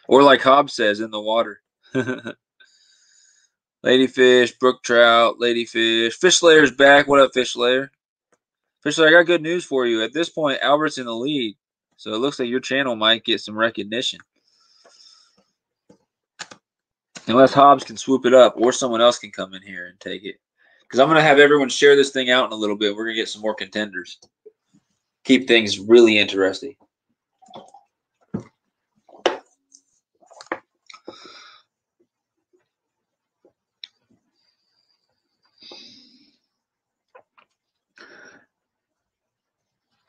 Or like Hobbs says, in the water. Ladyfish, brook trout, ladyfish. Fish Slayer's back. What up, Fish Slayer? Fish Slayer, I got good news for you. At this point, Albert's in the lead. So it looks like your channel might get some recognition. Unless Hobbs can swoop it up or someone else can come in here and take it. Because I'm going to have everyone share this thing out in a little bit. We're going to get some more contenders. Keep things really interesting.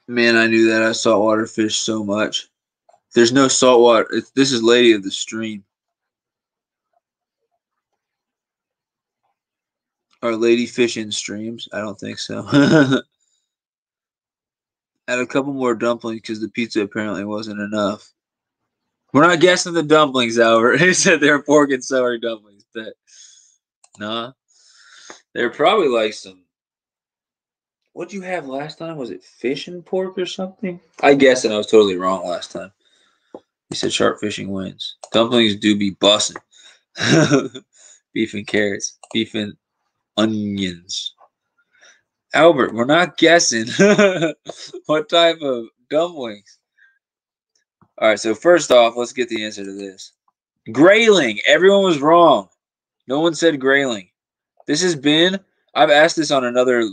Man, I knew that. I saltwater fish so much. There's no salt water. This is Lady of the Stream. Are lady fish in streams? I don't think so. Add a couple more dumplings because the pizza apparently wasn't enough. We're not guessing the dumplings, Albert. He said they were pork and celery dumplings. But nah. They're probably like some. What'd you have last time? Was it fish and pork or something? I guess, and I was totally wrong last time. He said sharp fishing wins. Dumplings do be bussin'. Beef and carrots. Beef and onions. Albert, we're not guessing. What type of dumplings? All right, so first off, let's get the answer to this. Grayling. Everyone was wrong. No one said grayling. This has been, I've asked this on another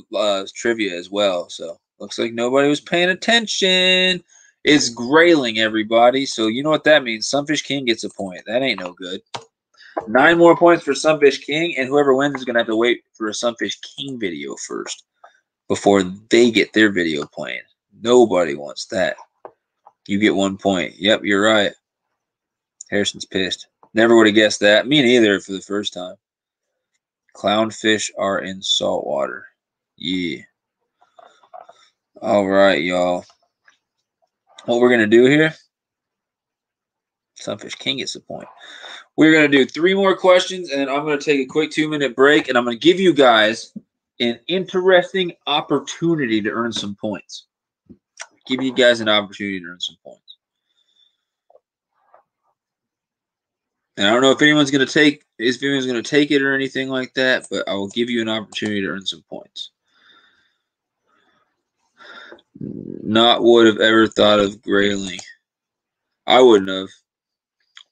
trivia as well, so looks like nobody was paying attention. It's grayling, everybody. So you know what that means. Sunfish King gets a point. That ain't no good. 9 more points for Sunfish King, and whoever wins is going to have to wait for a Sunfish King video first before they get their video playing. Nobody wants that. You get 1 point. Yep, you're right. Harrison's pissed. Never would have guessed that. Me neither for the first time. Clownfish are in salt water. Yeah. All right, y'all. What we're going to do here, Sunfish King gets a point. We're going to do 3 more questions, and then I'm going to take a quick 2-minute break, and I'm going to give you guys an interesting opportunity to earn some points. Give you guys an opportunity to earn some points. And I don't know if anyone's going to take it or anything like that, but I will give you an opportunity to earn some points. Not would have ever thought of grayling. I wouldn't have,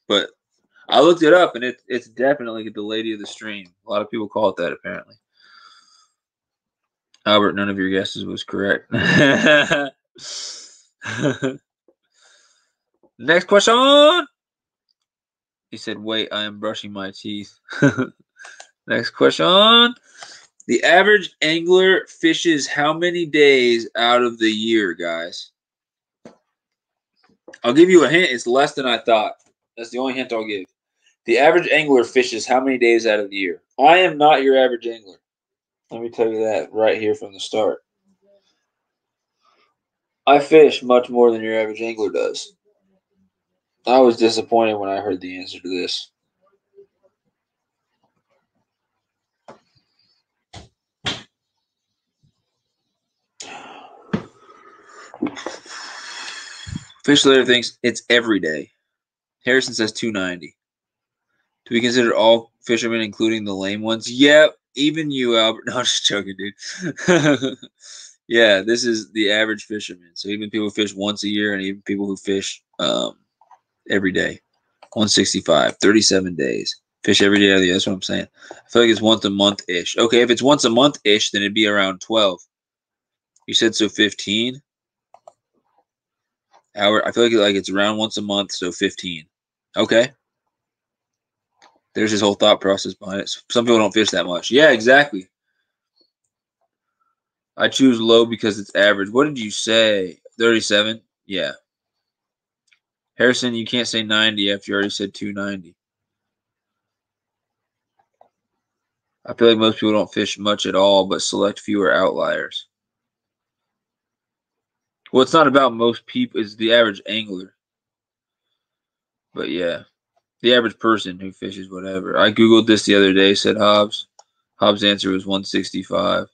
but I looked it up, and it's definitely the Lady of the Stream. A lot of people call it that, apparently. Albert, none of your guesses was correct. Next question. He said, wait, I am brushing my teeth. Next question. The average angler fishes how many days out of the year, guys? I'll give you a hint. It's less than I thought. That's the only hint I'll give. The average angler fishes how many days out of the year? I am not your average angler. Let me tell you that right here from the start. I fish much more than your average angler does. I was disappointed when I heard the answer to this. Fish Later thinks it's every day. Harrison says 290. Do we consider all fishermen, including the lame ones? Yep, even you, Albert. No, I'm just joking, dude. Yeah, this is the average fisherman. So even people who fish once a year and even people who fish every day. 165, 37 days. Fish every day out of the year. That's what I'm saying. I feel like it's once a month-ish. Okay, if it's once a month-ish, then it'd be around 12. You said so 15? Howard, I feel like it's around once a month, so 15. Okay. There's his whole thought process behind it. Some people don't fish that much. Yeah, exactly. I choose low because it's average. What did you say? 37? Yeah. Harrison, you can't say 90 after you already said 290. I feel like most people don't fish much at all, but select fewer outliers. Well, it's not about most people. It's the average angler. But yeah, the average person who fishes whatever. I Googled this the other day, said Hobbs. Hobbs' answer was 165.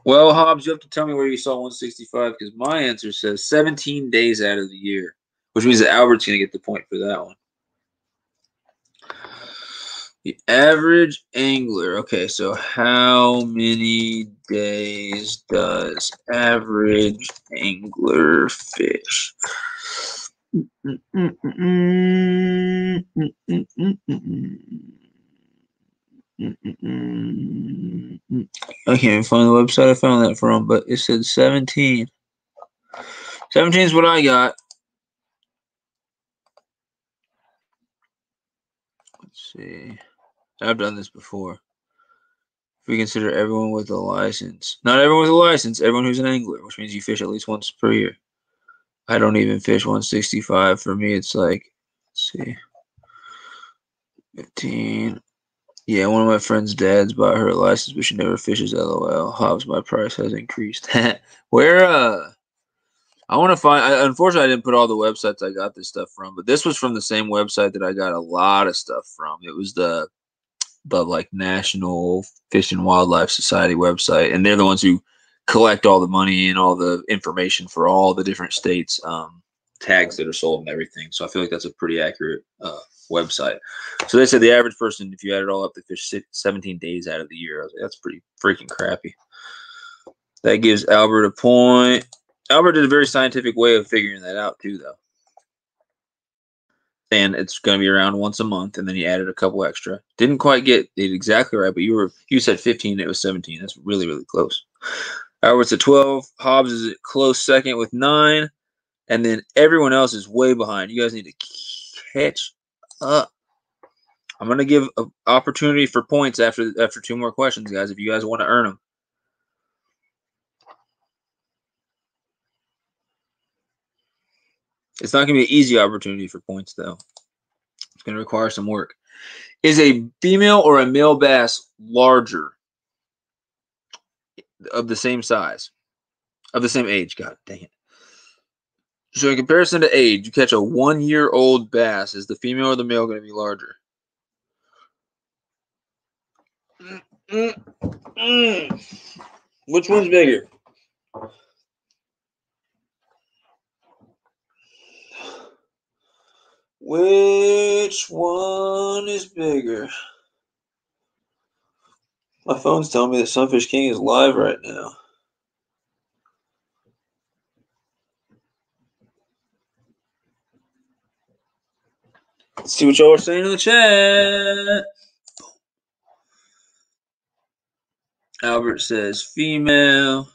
Well, Hobbs, you have to tell me where you saw 165 because my answer says 17 days out of the year, which means that Albert's going to get the point for that one. The average angler. Okay, so how many days does average angler fish? I can't even find the website I found that from, but it said 17. 17 is what I got. Let's see. I've done this before. If we consider everyone with a license. Not everyone with a license, everyone who's an angler, which means you fish at least once per year. I don't even fish 165. For me, it's like, let's see, 15. Yeah, one of my friend's dads bought her a license, but she never fishes. LOL. Hobbs, my price has increased. Where, I want to find, unfortunately, I didn't put all the websites I got this stuff from, but this was from the same website that I got a lot of stuff from. It was the like National Fish and Wildlife Society website, and they're the ones who collect all the money and all the information for all the different states, tags that are sold and everything. So I feel like that's a pretty accurate website. So they said the average person, if you add it all up, they fish 17 days out of the year. I was like, that's pretty freaking crappy. That gives Albert a point. Albert did a very scientific way of figuring that out too, though. And it's going to be around once a month, and then he added a couple extra. Didn't quite get it exactly right, but you said 15, it was 17. That's really, really close. Albert's at 12. Hobbs is at close second with 9. And then everyone else is way behind. You guys need to catch up. I'm going to give an opportunity for points after 2 more questions, guys, if you guys want to earn them. It's not going to be an easy opportunity for points, though. It's going to require some work. Is a female or a male bass larger, of the same size, of the same age? God dang it. So in comparison to age, you catch a 1-year-old bass. Is the female or the male going to be larger? Which one's bigger? Which one is bigger? My phone's telling me that Sunfish King is live right now. Let's see what y'all are saying in the chat. Albert says female.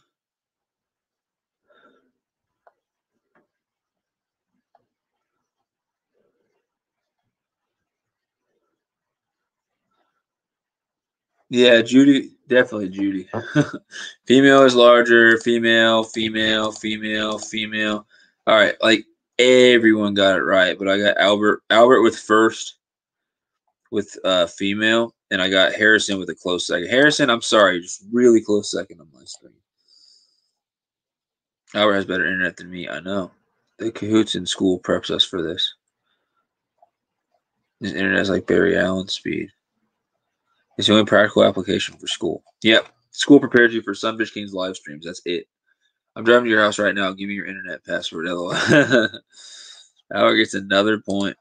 Yeah, Judy, definitely Judy. Female is larger. Female, female, female, female. All right, like everyone got it right, but I got Albert with first with female, and I got Harrison with a close second. Harrison, I'm sorry, just really close second on my screen. Albert has better internet than me. I know. The Cahoots in school preps us for this. His internet is like Barry Allen speed. It's the only practical application for school. Yep. School prepares you for Sunfish King's live streams. That's it. I'm driving to your house right now. Give me your internet password, LOL. Albert gets another point.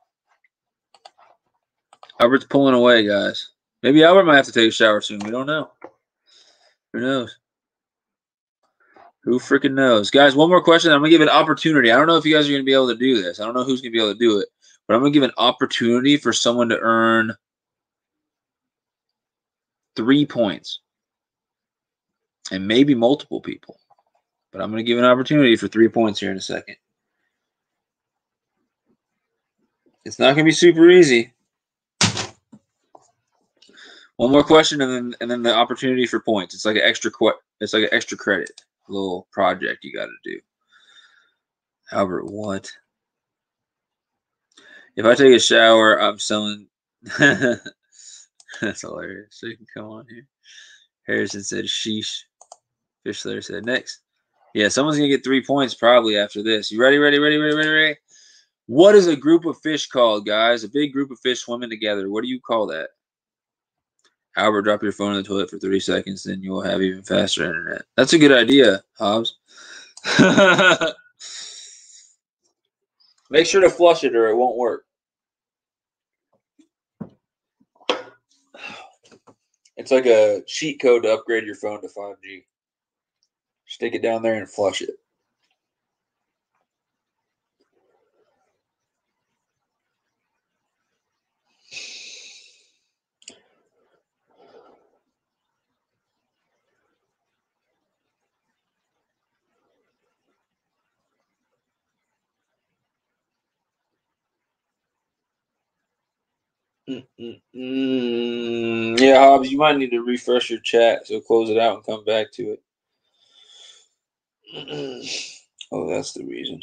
Albert's pulling away, guys. Maybe Albert might have to take a shower soon. We don't know. Who knows? Who freaking knows? Guys, one more question. I'm going to give an opportunity. I don't know if you guys are going to be able to do this. I don't know who's going to be able to do it. But I'm going to give an opportunity for someone to earn 3 points. And maybe multiple people. But I'm going to give an opportunity for 3 points here in a second. It's not going to be super easy. One more question, and then the opportunity for points. It's like an extra credit little project you got to do. Albert, what? If I take a shower, I'm selling. That's hilarious. So you can come on here. Harrison said, "Sheesh." Fish Slayer said, "Next." Yeah, someone's gonna get 3 points probably after this. You ready? Ready? Ready? Ready? Ready? Ready? What is a group of fish called, guys? A big group of fish swimming together. What do you call that? Albert, drop your phone in the toilet for 30 seconds, then you'll have even faster internet. That's a good idea, Hobbs. Make sure to flush it or it won't work. It's like a cheat code to upgrade your phone to 5G. Stick it down there and flush it. Yeah, Hobbs, you might need to refresh your chat, so close it out and come back to it. Oh, that's the reason.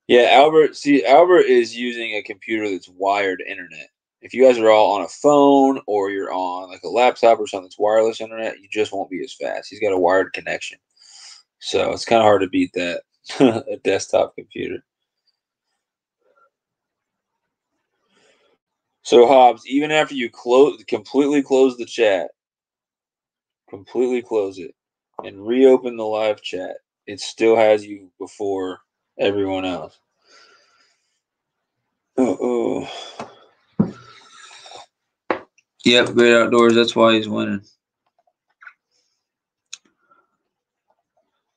Yeah, Albert. See, Albert is using a computer that's wired internet. If you guys are all on a phone or you're on like a laptop or something that's wireless internet, you just won't be as fast. He's got a wired connection, so it's kind of hard to beat that. A desktop computer. So Hobbs, even after you completely close the chat, completely close it, and reopen the live chat, it still has you before everyone else. Oh. Yep, great outdoors. That's why he's winning.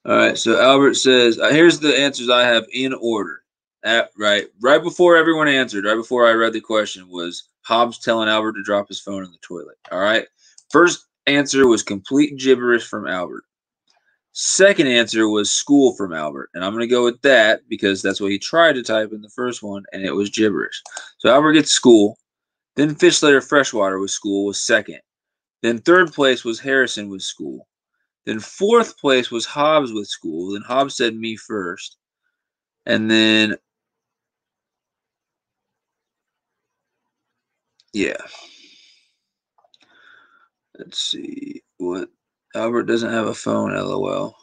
All right, so Albert says, here's the answers I have in order. Right before everyone answered, right before I read the question, was Hobbs telling Albert to drop his phone in the toilet. All right. First answer was complete gibberish from Albert. Second answer was school from Albert, and I'm going to go with that because that's what he tried to type in the first one, and it was gibberish. So Albert gets school. Then Fish Slayer Freshwater was school was second. Then third place was Harrison with school. Then fourth place was Hobbs with school. Then Hobbs said me first. And then, yeah. Let's see what. Albert doesn't have a phone, LOL.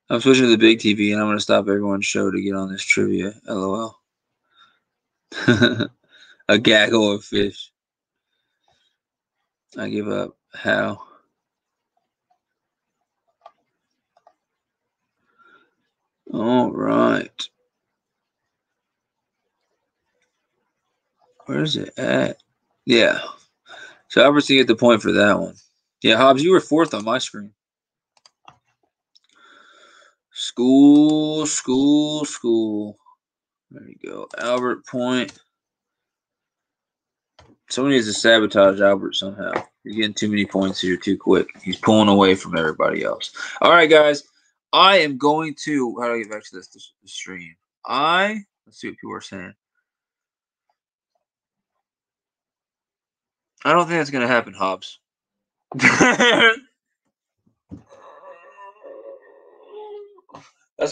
I'm switching to the big TV, and I'm going to stop everyone's show to get on this trivia, LOL. A gaggle of fish. I give up. How? All right. Where's it at? Yeah. So Albert's going to get the point for that one. Yeah, Hobbs, you were fourth on my screen. School. There you go. Albert point. Someone needs to sabotage Albert somehow. You're getting too many points here too quick. He's pulling away from everybody else. All right, guys. I am going to. How do I get back to this stream? Let's see what people are saying. I don't think that's going to happen, Hobbs. That's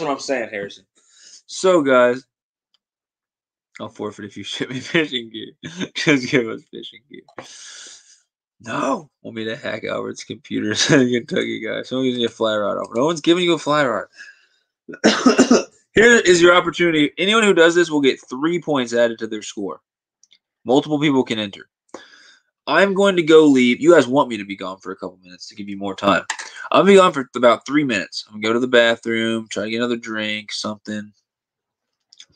what I'm saying, Harrison. So, guys, I'll forfeit if you ship me fishing gear. Just give us fishing gear. No, want me to hack Albert's computer? Kentucky guy. Someone gives me a fly rod offer. No one's giving you a fly rod. Here is your opportunity. Anyone who does this will get 3 points added to their score. Multiple people can enter. I'm going to go leave. You guys want me to be gone for a couple minutes to give you more time. I'm going to be gone for about 3 minutes. I'm going to go to the bathroom, try to get another drink, something.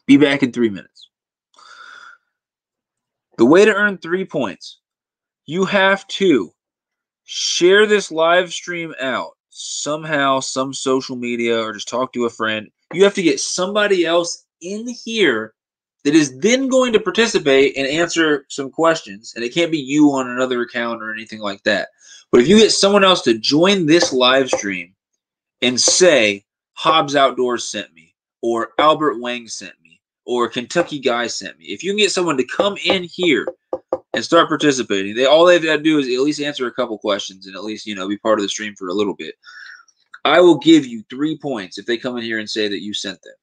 Be back in 3 minutes. The way to earn 3 points, you have to share this live stream out somehow, some social media, or just talk to a friend. You have to get somebody else in here that is then going to participate and answer some questions. And it can't be you on another account or anything like that. But if you get someone else to join this live stream and say, Hobbs Outdoors sent me, or Albert Wang sent me, or Kentucky Guy sent me. If you can get someone to come in here and start participating, all they've got to do is at least answer a couple questions and at least, be part of the stream for a little bit. I will give you 3 points if they come in here and say that you sent them.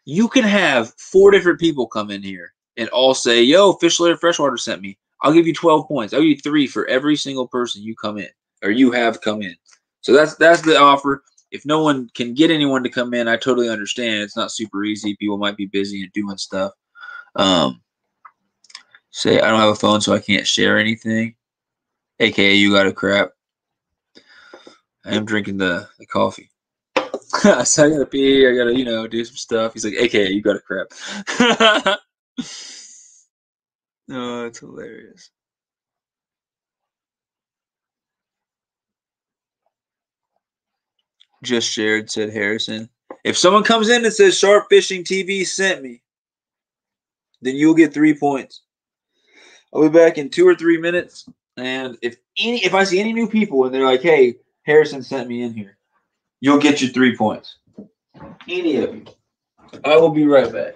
You can have 4 different people come in here and all say, yo, Fish Slayer Freshwater sent me. I'll give you 12 points. I'll give you 3 for every single person you come in or you have come in. So that's the offer. If no one can get anyone to come in, I totally understand. It's not super easy. People might be busy and doing stuff. Say, I don't have a phone, so I can't share anything. AKA, you got a crap. I am drinking the coffee. So I gotta pee. I gotta, do some stuff. He's like, AKA, you got a crap. Oh, it's hilarious. Just shared, said Harrison. If someone comes in and says Sharp Fishing TV sent me, then you'll get 3 points. I'll be back in 2 or 3 minutes. And if I see any new people and they're like, hey, Harrison sent me in here, you'll get your 3 points. Any of you. I will be right back.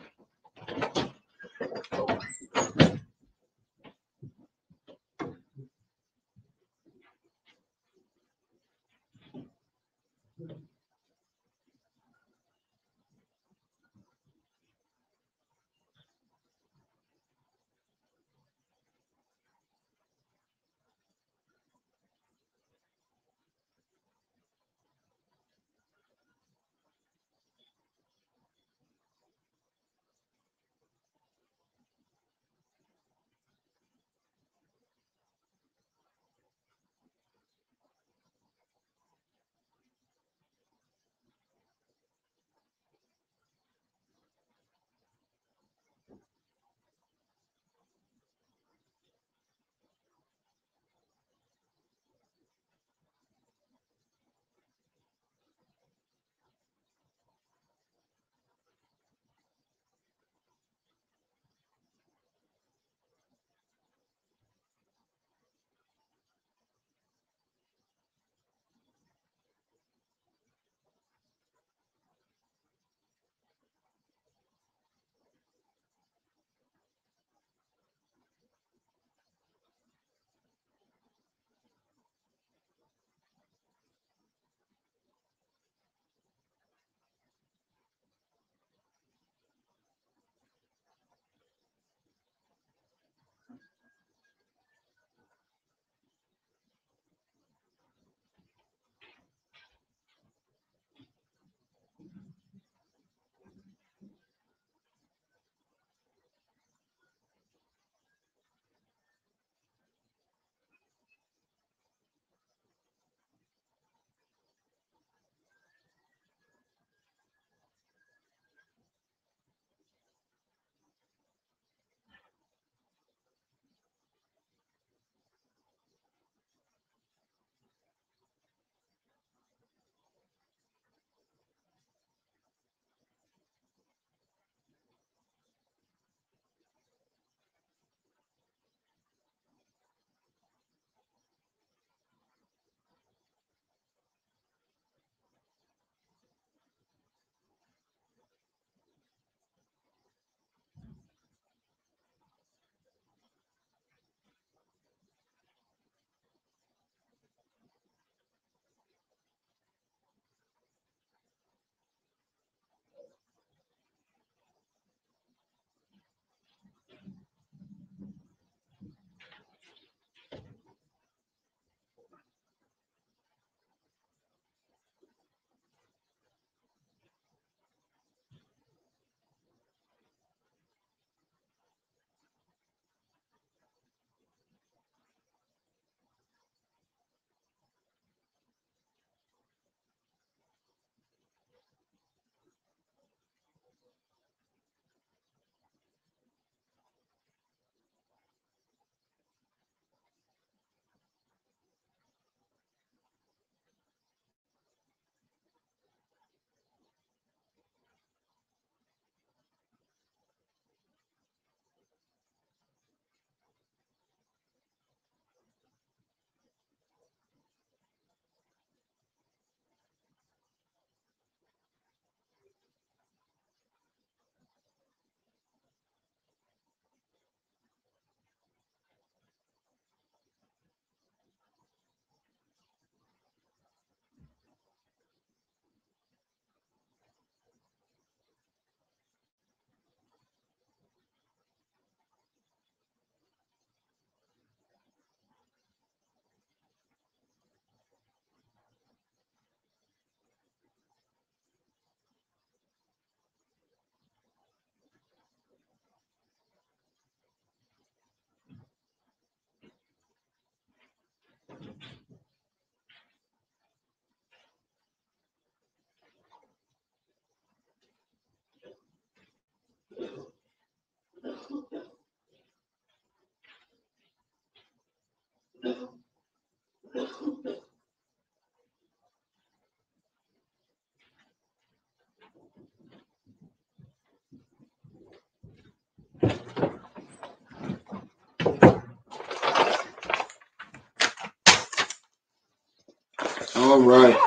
All right.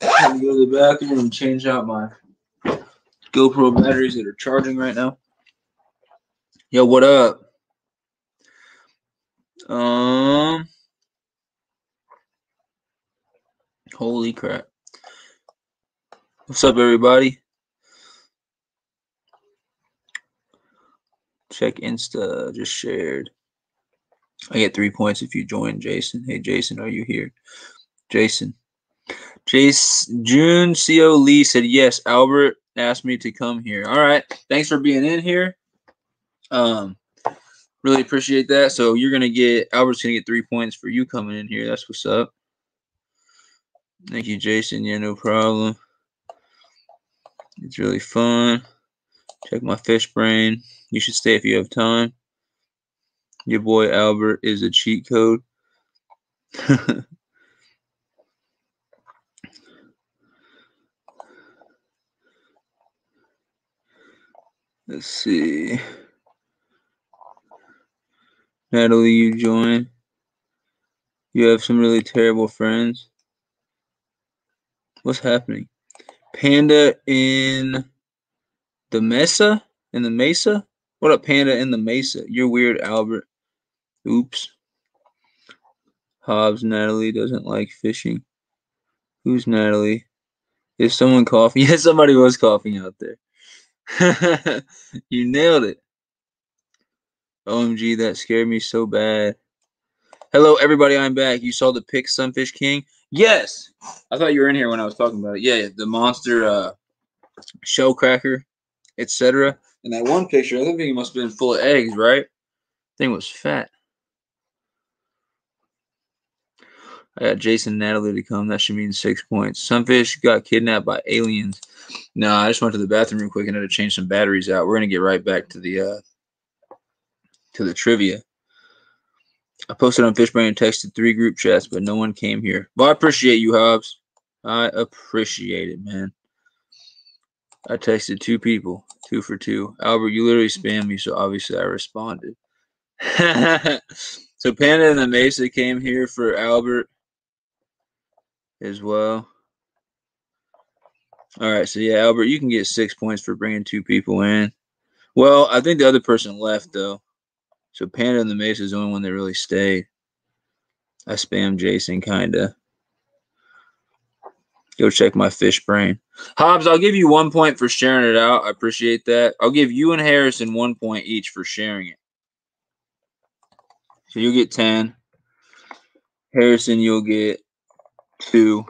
I'm going to go to the bathroom and change out my GoPro batteries that are charging right now. Yo, what up? Holy crap. What's up, everybody? Check Insta, just shared. I get 3 points if you join, Jason. Hey, Jason, are you here? Jason. June C.O. Lee said, yes, Albert asked me to come here. All right. Thanks for being in here. Really appreciate that. So you're going to get, Albert's going to get 3 points for you coming in here. That's what's up. Thank you, Jason. Yeah, no problem. It's really fun. Check my fish brain. You should stay if you have time. Your boy Albert is a cheat code. Let's see. Natalie, you join. You have some really terrible friends. What's happening? Panda in the Mesa? In the Mesa? What up, Panda in the Mesa? You're weird, Albert. Oops. Hobbs, Natalie doesn't like fishing. Who's Natalie? Is someone coughing? Yeah, somebody was coughing out there. You nailed it. OMG, that scared me so bad. Hello, everybody. I'm back. You saw the pic, Sunfish King? Yes. I thought you were in here when I was talking about it. Yeah, the monster shell cracker, etc. And that one picture, I think it must have been full of eggs, right? Thing was fat. I got Jason and Natalie to come. That should mean 6 points. Sunfish got kidnapped by aliens. No, I just went to the bathroom real quick and had to change some batteries out. We're gonna get right back to the trivia. I posted on Fishbrain and texted 3 group chats, but no one came here. Well, I appreciate you, Hobbs. I appreciate it, man. I texted 2 people, 2 for 2. Albert, you literally spammed me, so obviously I responded. So Panda and the Mesa came here for Albert as well. All right, so yeah, Albert, you can get 6 points for bringing 2 people in. Well, I think the other person left, though. So Panda and the Mesa is the only one that really stayed. I spammed Jason, kind of. Go check my fish brain. Hobbs, I'll give you 1 point for sharing it out. I appreciate that. I'll give you and Harrison 1 point each for sharing it. So you'll get 10. Harrison, you'll get 2.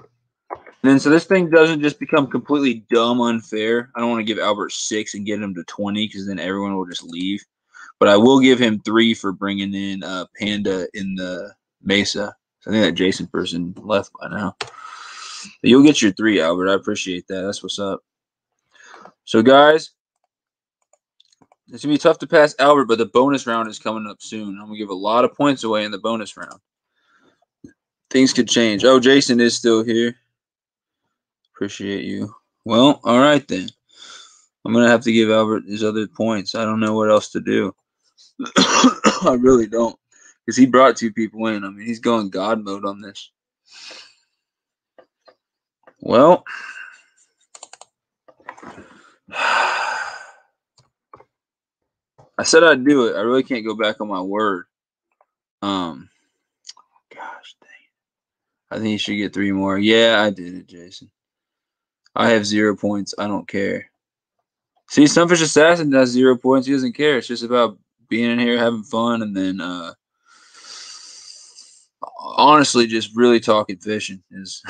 And then so this thing doesn't just become completely dumb unfair. I don't want to give Albert 6 and get him to 20 because then everyone will just leave. But I will give him 3 for bringing in Panda in the Mesa. So I think that Jason person left by now. But you'll get your 3, Albert. I appreciate that. That's what's up. So, guys, it's going to be tough to pass Albert, but the bonus round is coming up soon. I'm going to give a lot of points away in the bonus round. Things could change. Oh, Jason is still here. Appreciate you. Well, all right then. I'm going to have to give Albert his other points. I don't know what else to do. I really don't. Because he brought 2 people in. I mean, he's going God mode on this. Well, I said I'd do it. I really can't go back on my word. Gosh dang it. I think you should get 3 more. Yeah, I did it, Jason. I have 0 points. I don't care. See, Sunfish Assassin has 0 points. He doesn't care. It's just about being in here, having fun, and then honestly, just really talking fishing is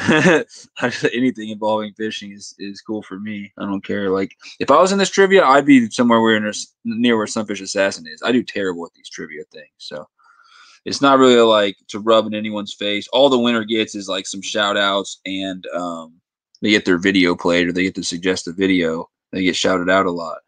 anything involving fishing is cool for me. I don't care. Like if I was in this trivia, I'd be somewhere near where Sunfish Assassin is. I do terrible at these trivia things, so it's not really like to rub in anyone's face. All the winner gets is like some shout outs and they get their video played or they get to suggest a video. They get shouted out a lot.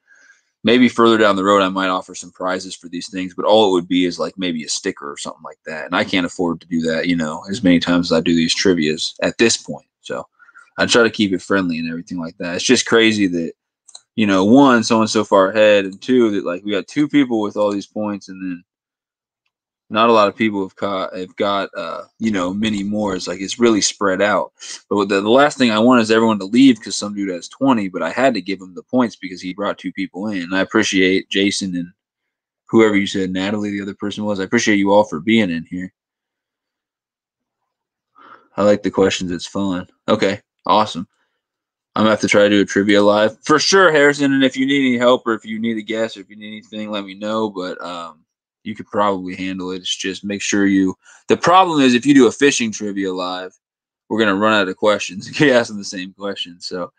Maybe further down the road, I might offer some prizes for these things, but all it would be is like maybe a sticker or something like that. And I can't afford to do that, you know, as many times as I do these trivias at this point. So I try to keep it friendly and everything like that. It's just crazy that, you know, one, someone's so far ahead, and two, that like we got 2 people with all these points, and then not a lot of people have got you know, many more. It's like it's really spread out. But the last thing I want is everyone to leave because some dude has 20, but I had to give him the points because he brought 2 people in. And I appreciate Jason and whoever you said, Natalie, the other person was. I appreciate you all for being in here. I like the questions. It's fun. Okay, awesome. I'm going to have to try to do a trivia live. For sure, Harrison, and if you need any help or if you need a guess or if you need anything, let me know. But you could probably handle it. It's just make sure you – the problem is if you do a fishing trivia live, we're going to run out of questions and keep asking the same questions. So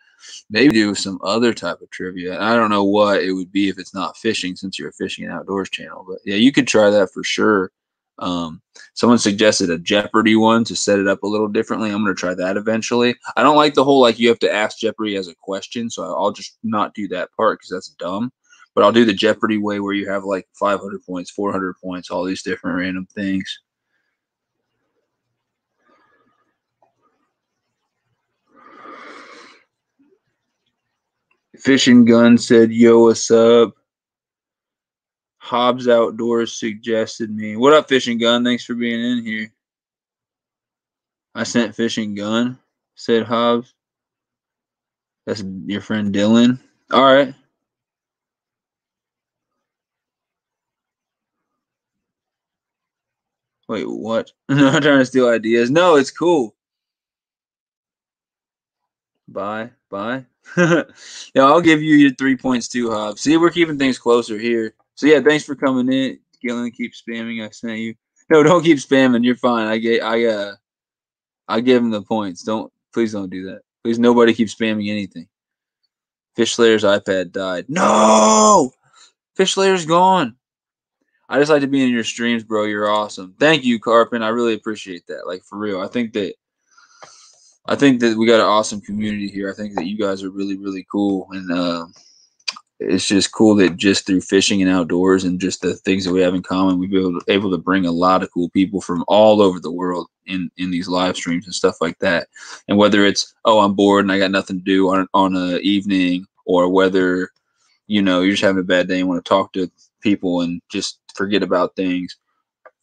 maybe do some other type of trivia. I don't know what it would be if it's not fishing since you're a fishing and outdoors channel. But, yeah, you could try that for sure. Someone suggested a Jeopardy one to set it up a little differently. I'm going to try that eventually. I don't like the whole, like, you have to ask Jeopardy as a question, so I'll just not do that part because that's dumb. But I'll do the Jeopardy way where you have, like, 500 points, 400 points, all these different random things. Fishing Gun said, yo, what's up? Hobbs Outdoors suggested me. What up, Fishing Gun? Thanks for being in here. I sent Fishing Gun, said Hobbs. That's your friend Dylan. All right. Wait, what? No, I'm trying to steal ideas. No, it's cool. Bye. Yeah, I'll give you your 3 points too, Hobbs. See, we're keeping things closer here. So yeah, thanks for coming in. Gillen, keep spamming. I sent you. No, don't keep spamming. You're fine. I give him the points. Please don't do that. Please, nobody keep spamming anything. Fish Slayer's iPad died. No, Fish Slayer's gone. I just like to be in your streams, bro. You're awesome. Thank you, Carpin. I really appreciate that. Like, for real. I think that we got an awesome community here. I think that you guys are really, really cool. And it's just cool that just through fishing and outdoors and just the things that we have in common, we've been able to bring a lot of cool people from all over the world in these live streams and stuff like that. And whether it's, oh, I'm bored and I got nothing to do on an evening, or whether, you know, you're just having a bad day and want to talk to people and just forget about things.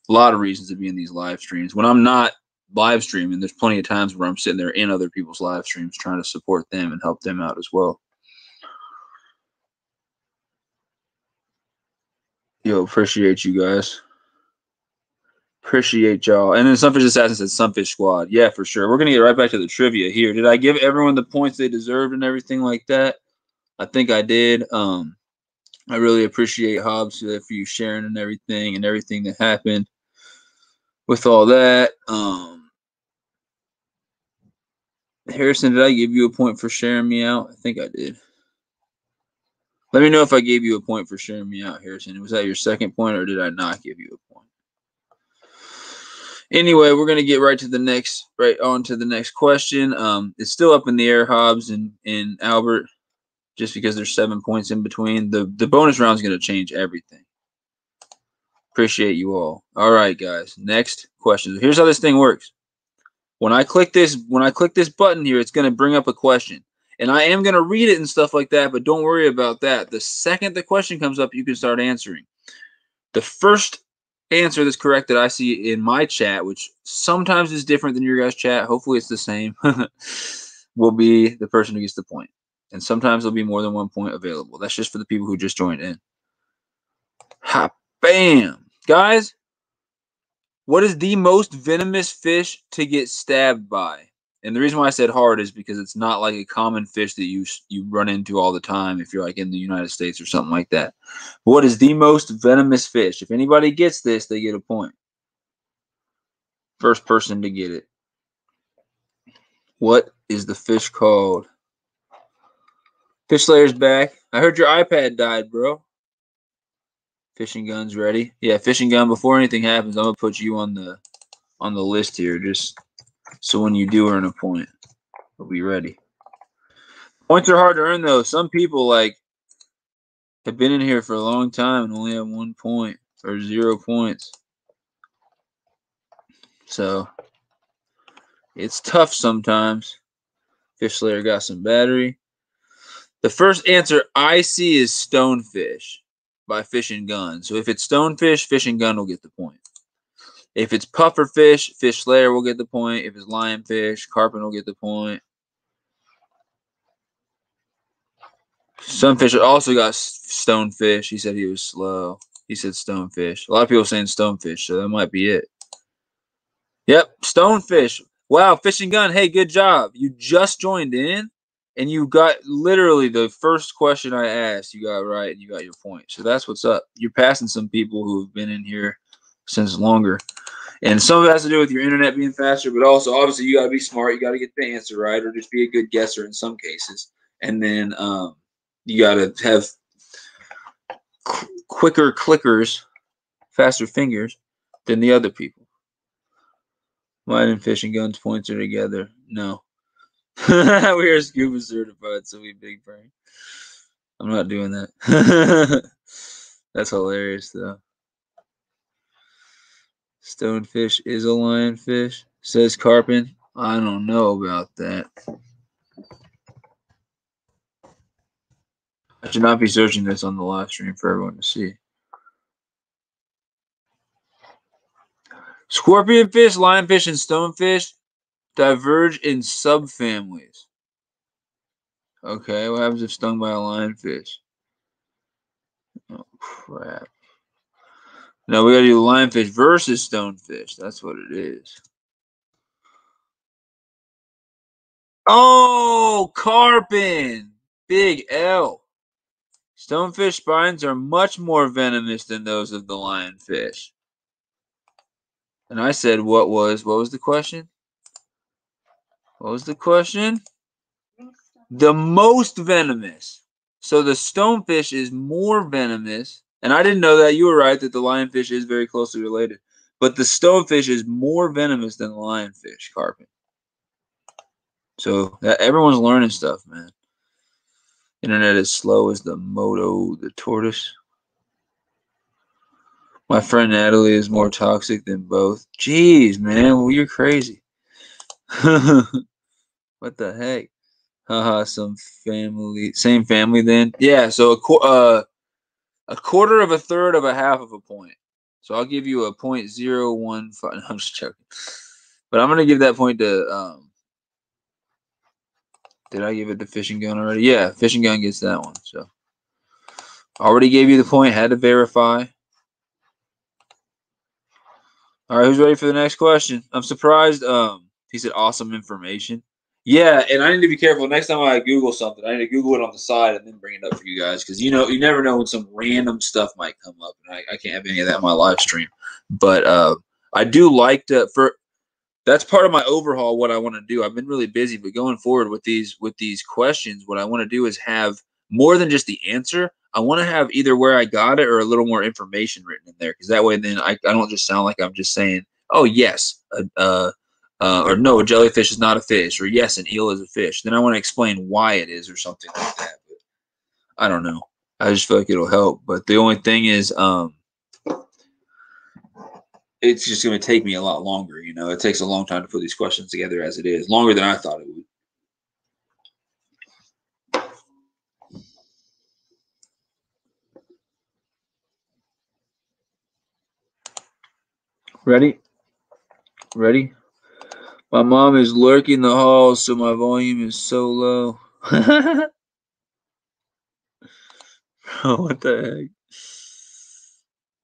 A lot of reasons to be in these live streams. When I'm not live streaming, there's plenty of times where I'm sitting there in other people's live streams trying to support them and help them out as well. Yo, appreciate you guys. Appreciate y'all. And then Sunfish Assassin said Sunfish Squad. Yeah, for sure. We're going to get right back to the trivia here. Did I give everyone the points they deserved and everything like that? I think I did. I really appreciate Hobbs for you sharing and everything that happened with all that. Harrison, did I give you a point for sharing me out? I think I did. Let me know if I gave you a point for sharing me out, Harrison. Was that your second point, or did I not give you a point? Anyway, we're gonna get right on to the next question. It's still up in the air, Hobbs and Albert, just because there's 7 points in between. The bonus round is gonna change everything. Appreciate you all. All right, guys. Next question. Here's how this thing works. When I click this button here, it's gonna bring up a question. And I am going to read it and stuff like that, but don't worry about that. The second the question comes up, you can start answering. The first answer that's correct that I see in my chat, which sometimes is different than your guys' chat, hopefully it's the same, will be the person who gets the point. And sometimes there'll be more than 1 point available. That's just for the people who just joined in. Ha, bam. Guys, what is the most venomous fish to get stabbed by? And the reason why I said hard is because it's not like a common fish that you run into all the time if you're like in the United States or something like that. What is the most venomous fish? If anybody gets this, they get a point. First person to get it. What is the fish called? Fish Slayer's back. I heard your iPad died, bro. Fishing Gun's ready. Yeah, Fishing Gun, before anything happens, I'm going to put you on the list here just so when you do earn a point, we'll be ready. Points are hard to earn, though. Some people, like, have been in here for a long time and only have 1 point or 0 points. So, it's tough sometimes. Fish Slayer got some battery. The first answer I see is Stonefish by Fishing Gun. So if it's Stonefish, Fishing Gun will get the point. If it's Pufferfish, Fish Slayer will get the point. If it's Lionfish, Carpin will get the point. Sunfish also got Stonefish. He said he was slow. He said Stonefish. A lot of people saying Stonefish, so that might be it. Yep, Stonefish. Wow, Fishing Gun. Hey, good job. You just joined in, and you got literally the first question I asked. You got right, and you got your point. So that's what's up. You're passing some people who have been in here since longer. And some of it has to do with your internet being faster, but also, obviously, you got to be smart. You got to get the answer right, or just be a good guesser in some cases. And then you got to have quicker clickers, faster fingers than the other people. Mine and Fishing Guns points are together. No. We are scuba certified, so we big brain. I'm not doing that. That's hilarious, though. Stonefish is a lionfish, says Carpin. I don't know about that. I should not be searching this on the live stream for everyone to see. Scorpionfish, lionfish, and stonefish diverge in subfamilies. Okay, what happens if stung by a lionfish? Oh, crap. No, we gotta do lionfish versus stonefish. That's what it is. Oh, Carpin! Big L. Stonefish spines are much more venomous than those of the lionfish. And I said, what was the question? What was the question? The most venomous. So the stonefish is more venomous. And I didn't know that. You were right that the lionfish is very closely related. But the stonefish is more venomous than the lionfish, Carpin. So everyone's learning stuff, man. Internet is slow as the moto, the tortoise. My friend Natalie is more toxic than both. Jeez, man. Well, you're crazy. What the heck? Haha, same family then. Yeah, so a quarter of a third of a half of a point. So I'll give you a 0.015. No, I'm just joking. But I'm gonna give that point to did I give it to Fishing Gun already? Yeah, Fishing Gun gets that one. So already gave you the point, had to verify. All right, who's ready for the next question? I'm surprised. He said awesome information. Yeah, and I need to be careful. Next time I Google something, I need to Google it on the side and then bring it up for you guys because you never know when some random stuff might come up, and I can't have any of that in my live stream. But I do like to that's part of my overhaul. What I want to do, I've been really busy, but going forward with these questions, what I want to do is have more than just the answer. I want to have either where I got it or a little more information written in there, because that way then I don't just sound like I'm just saying, oh yes, or no, a jellyfish is not a fish, or yes, an eel is a fish. Then I want to explain why it is or something like that. But I don't know. I just feel like it'll help. But the only thing is, it's just going to take me a lot longer. It takes a long time to put these questions together as it is, longer than I thought it would. Ready? Ready? My mom is lurking the halls, so my volume is so low. Oh, what the heck?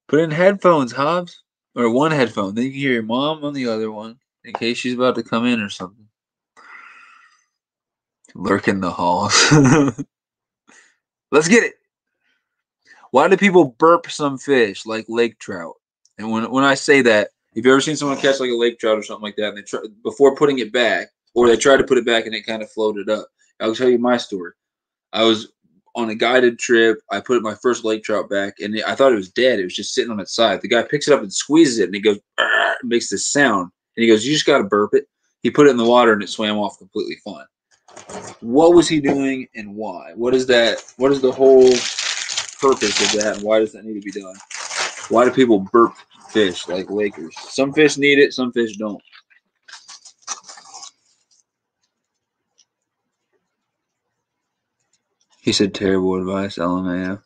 Put in headphones, Hobbs. Or one headphone. Then you can hear your mom on the other one, in case she's about to come in or something. Lurking the halls. Let's get it. Why do people burp some fish like lake trout? And when I say that, if you've ever seen someone catch like a lake trout or something like that, and they before putting it back, or they tried to put it back and it kind of floated up. I'll tell you my story. I was on a guided trip. I put my first lake trout back, and I thought it was dead. It was just sitting on its side. The guy picks it up and squeezes it, and he goes, makes this sound. And he goes, you just got to burp it. He put it in the water, and it swam off completely fine. What was he doing, and why? What is that? What is the whole purpose of that, and why does that need to be done? Why do people burp fish like lakers? Some fish need it, some fish don't. He said terrible advice, LMAO.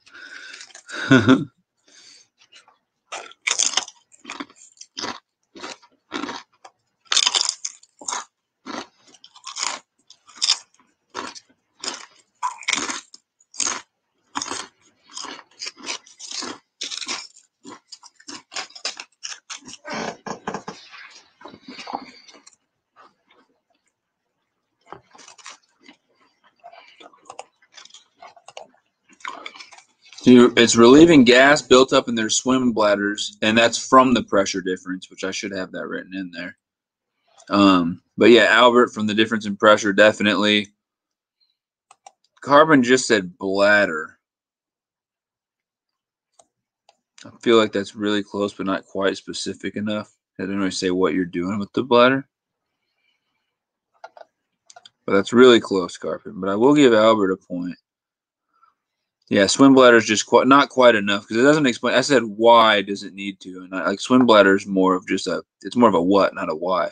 It's relieving gas built up in their swim bladders, and that's from the pressure difference, which I should have that written in there. But yeah, Albert, from the difference in pressure, definitely. Carbon just said bladder. I feel like that's really close, but not quite specific enough. I didn't really say what you're doing with the bladder. But that's really close, Carbon. But I will give Albert a point. Yeah, swim bladder is just not quite enough because it doesn't explain. I said why does it need to, and like swim bladder is more of just it's more of a what, not a why.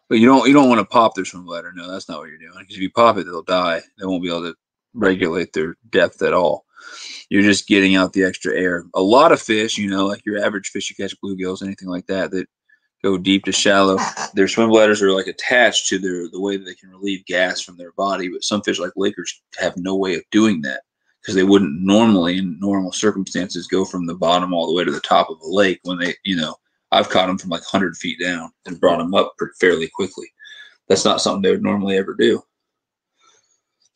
But you don't want to pop their swim bladder. No, that's not what you're doing. Because if you pop it, they'll die. They won't be able to regulate their depth at all. You're just getting out the extra air. A lot of fish, like your average fish you catch, bluegills, anything like that go deep to shallow, their swim bladders are like attached to the way that they can relieve gas from their body. But some fish like Lakers have no way of doing that because they wouldn't normally, in normal circumstances, go from the bottom all the way to the top of a lake when they, I've caught them from like 100 feet down and brought them up fairly quickly. That's not something they would normally ever do.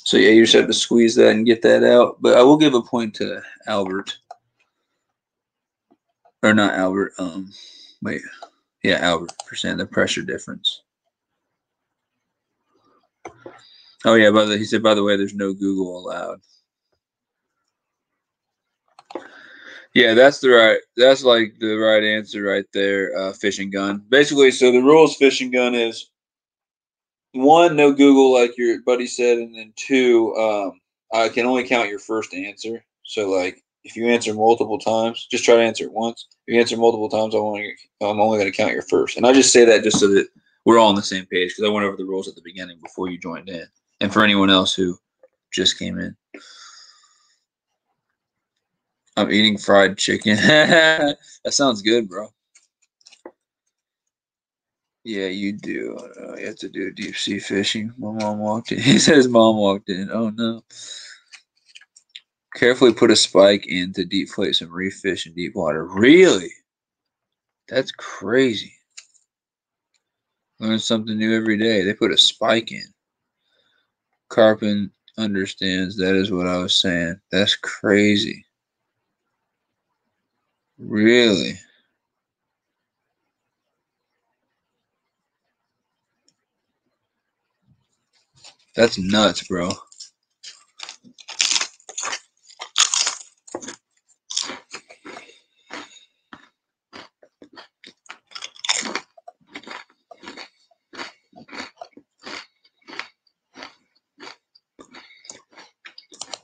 So yeah, you just have to squeeze that and get that out. But I will give a point to Albert. Or not Albert, wait. Yeah, Albert, percent the pressure difference. Oh yeah, he said, by the way, there's no Google allowed. Yeah, that's like the right answer right there, fishing gun. Basically, so the rules fishing gun is 1, no Google, like your buddy said, and then 2, I can only count your first answer. So like if you answer multiple times, just try to answer it once. If you answer multiple times, I'm only going to count your first. And I just say that just so that we're all on the same page because I went over the rules at the beginning before you joined in. And for anyone else who just came in. I'm eating fried chicken. That sounds good, bro. Yeah, you do. You have to do deep sea fishing. My mom walked in. He said his mom walked in. Oh, no. Carefully put a spike in to deflate some reef fish in deep water. Really? That's crazy. Learn something new every day. They put a spike in. Carpin understands. That is what I was saying. That's crazy. Really? That's nuts, bro.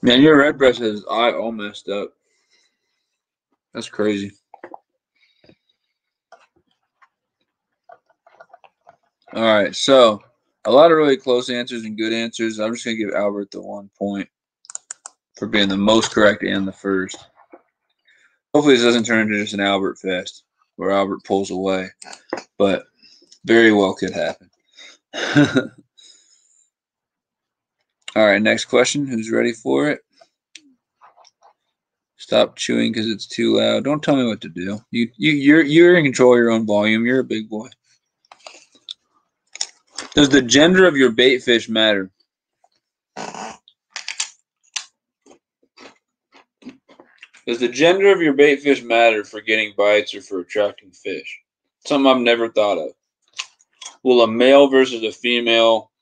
Man, your red breast has his eye all messed up. That's crazy. All right, so a lot of really close answers and good answers. I'm just going to give Albert the 1 point for being the most correct and the first. Hopefully this doesn't turn into just an Albert fest where Albert pulls away, but very well could happen. All right, next question. Who's ready for it? Stop chewing because it's too loud. Don't tell me what to do. You're in control of your own volume. You're a big boy. Does the gender of your bait fish matter? Does the gender of your bait fish matter for getting bites or for attracting fish? Something I've never thought of. Will a male versus a female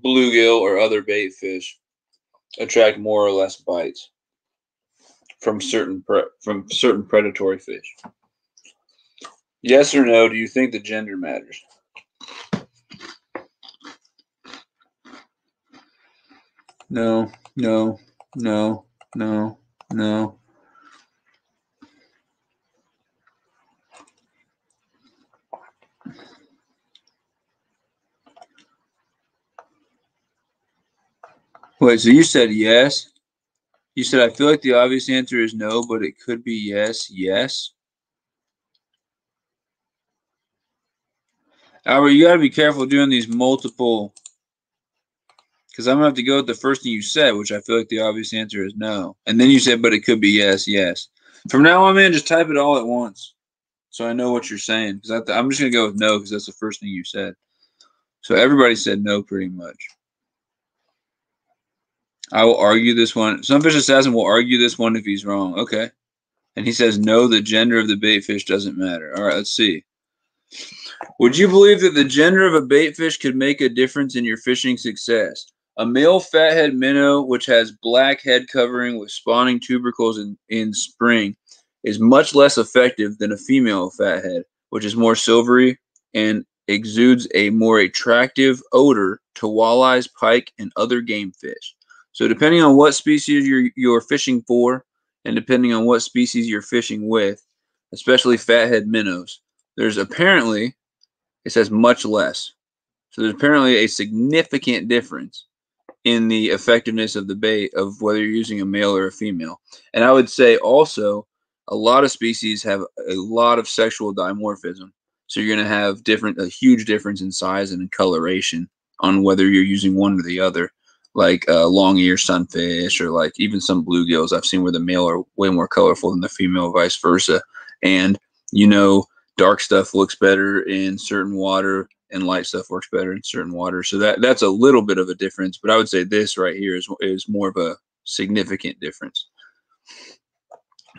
bluegill or other bait fish attract more or less bites from certain predatory fish? Yes or no? Do you think the gender matters? No, no, no, no, no. Wait, so you said yes? You said, I feel like the obvious answer is no, but it could be yes, yes. Albert, you got to be careful doing these multiple, because I'm going to have to go with the first thing you said, which I feel like the obvious answer is no. And then you said, but it could be yes, yes. From now on, man, just type it all at once so I know what you're saying. Because I'm just going to go with no because that's the first thing you said. So everybody said no pretty much. I will argue this one. Sunfish Assassin will argue this one if he's wrong. Okay. And he says, no, the gender of the bait fish doesn't matter. All right, let's see. Would you believe that the gender of a bait fish could make a difference in your fishing success? A male fathead minnow, which has black head covering with spawning tubercles in spring, is much less effective than a female fathead, which is more silvery and exudes a more attractive odor to walleyes, pike, and other game fish. So depending on what species you're fishing for, and depending on what species you're fishing with, especially fathead minnows, there's apparently, it says much less. So there's apparently a significant difference in the effectiveness of the bait of whether you're using a male or a female. And I would say also a lot of species have a lot of sexual dimorphism. So you're going to have a huge difference in size and in coloration on whether you're using one or the other, like long ear sunfish or like even some bluegills I've seen where the male are way more colorful than the female, vice versa. And dark stuff looks better in certain water and light stuff works better in certain water. So that's a little bit of a difference, but I would say this right here is more of a significant difference.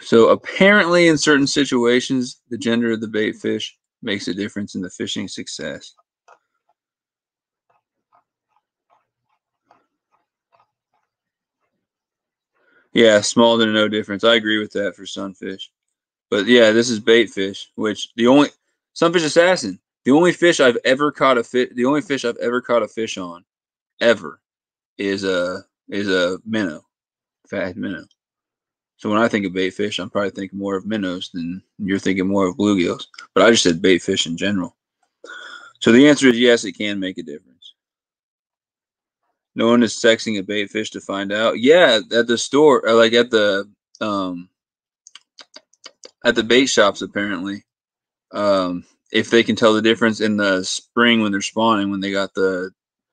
So apparently in certain situations, the gender of the bait fish makes a difference in the fishing success. Yeah, small to no difference. I agree with that for sunfish. But yeah, this is bait fish, which Sunfish Assassin, the only fish I've ever caught a fish on ever is a minnow, fathead minnow. So when I think of bait fish, I'm probably thinking more of minnows than you're thinking more of bluegills. But I just said bait fish in general. So the answer is yes, it can make a difference. No one is sexing a bait fish to find out. Yeah, at the store, or like at the bait shops, apparently. If they can tell the difference in the spring when they're spawning, when they got the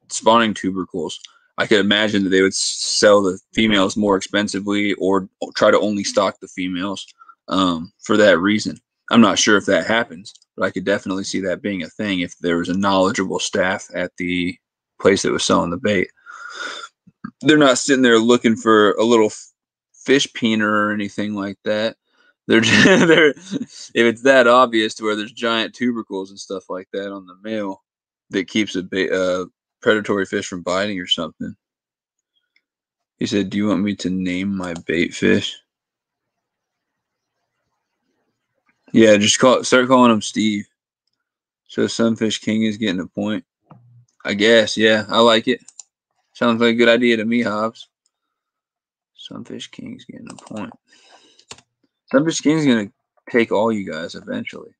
spawning tubercles, I could imagine that they would sell the females more expensively or try to only stock the females for that reason. I'm not sure if that happens, but I could definitely see that being a thing if there was a knowledgeable staff at the place that was selling the bait. They're not sitting there looking for a little fish peener or anything like that. They're if it's that obvious to where there's giant tubercles and stuff like that on the male that keeps a predatory fish from biting or something. He said, "Do you want me to name my bait fish?" Yeah, just start calling him Steve. So Sunfish King is getting a point. I guess, yeah, I like it. Sounds like a good idea to me, Hobbs. Sunfish King's getting a point. Sunfish King's gonna take all you guys eventually.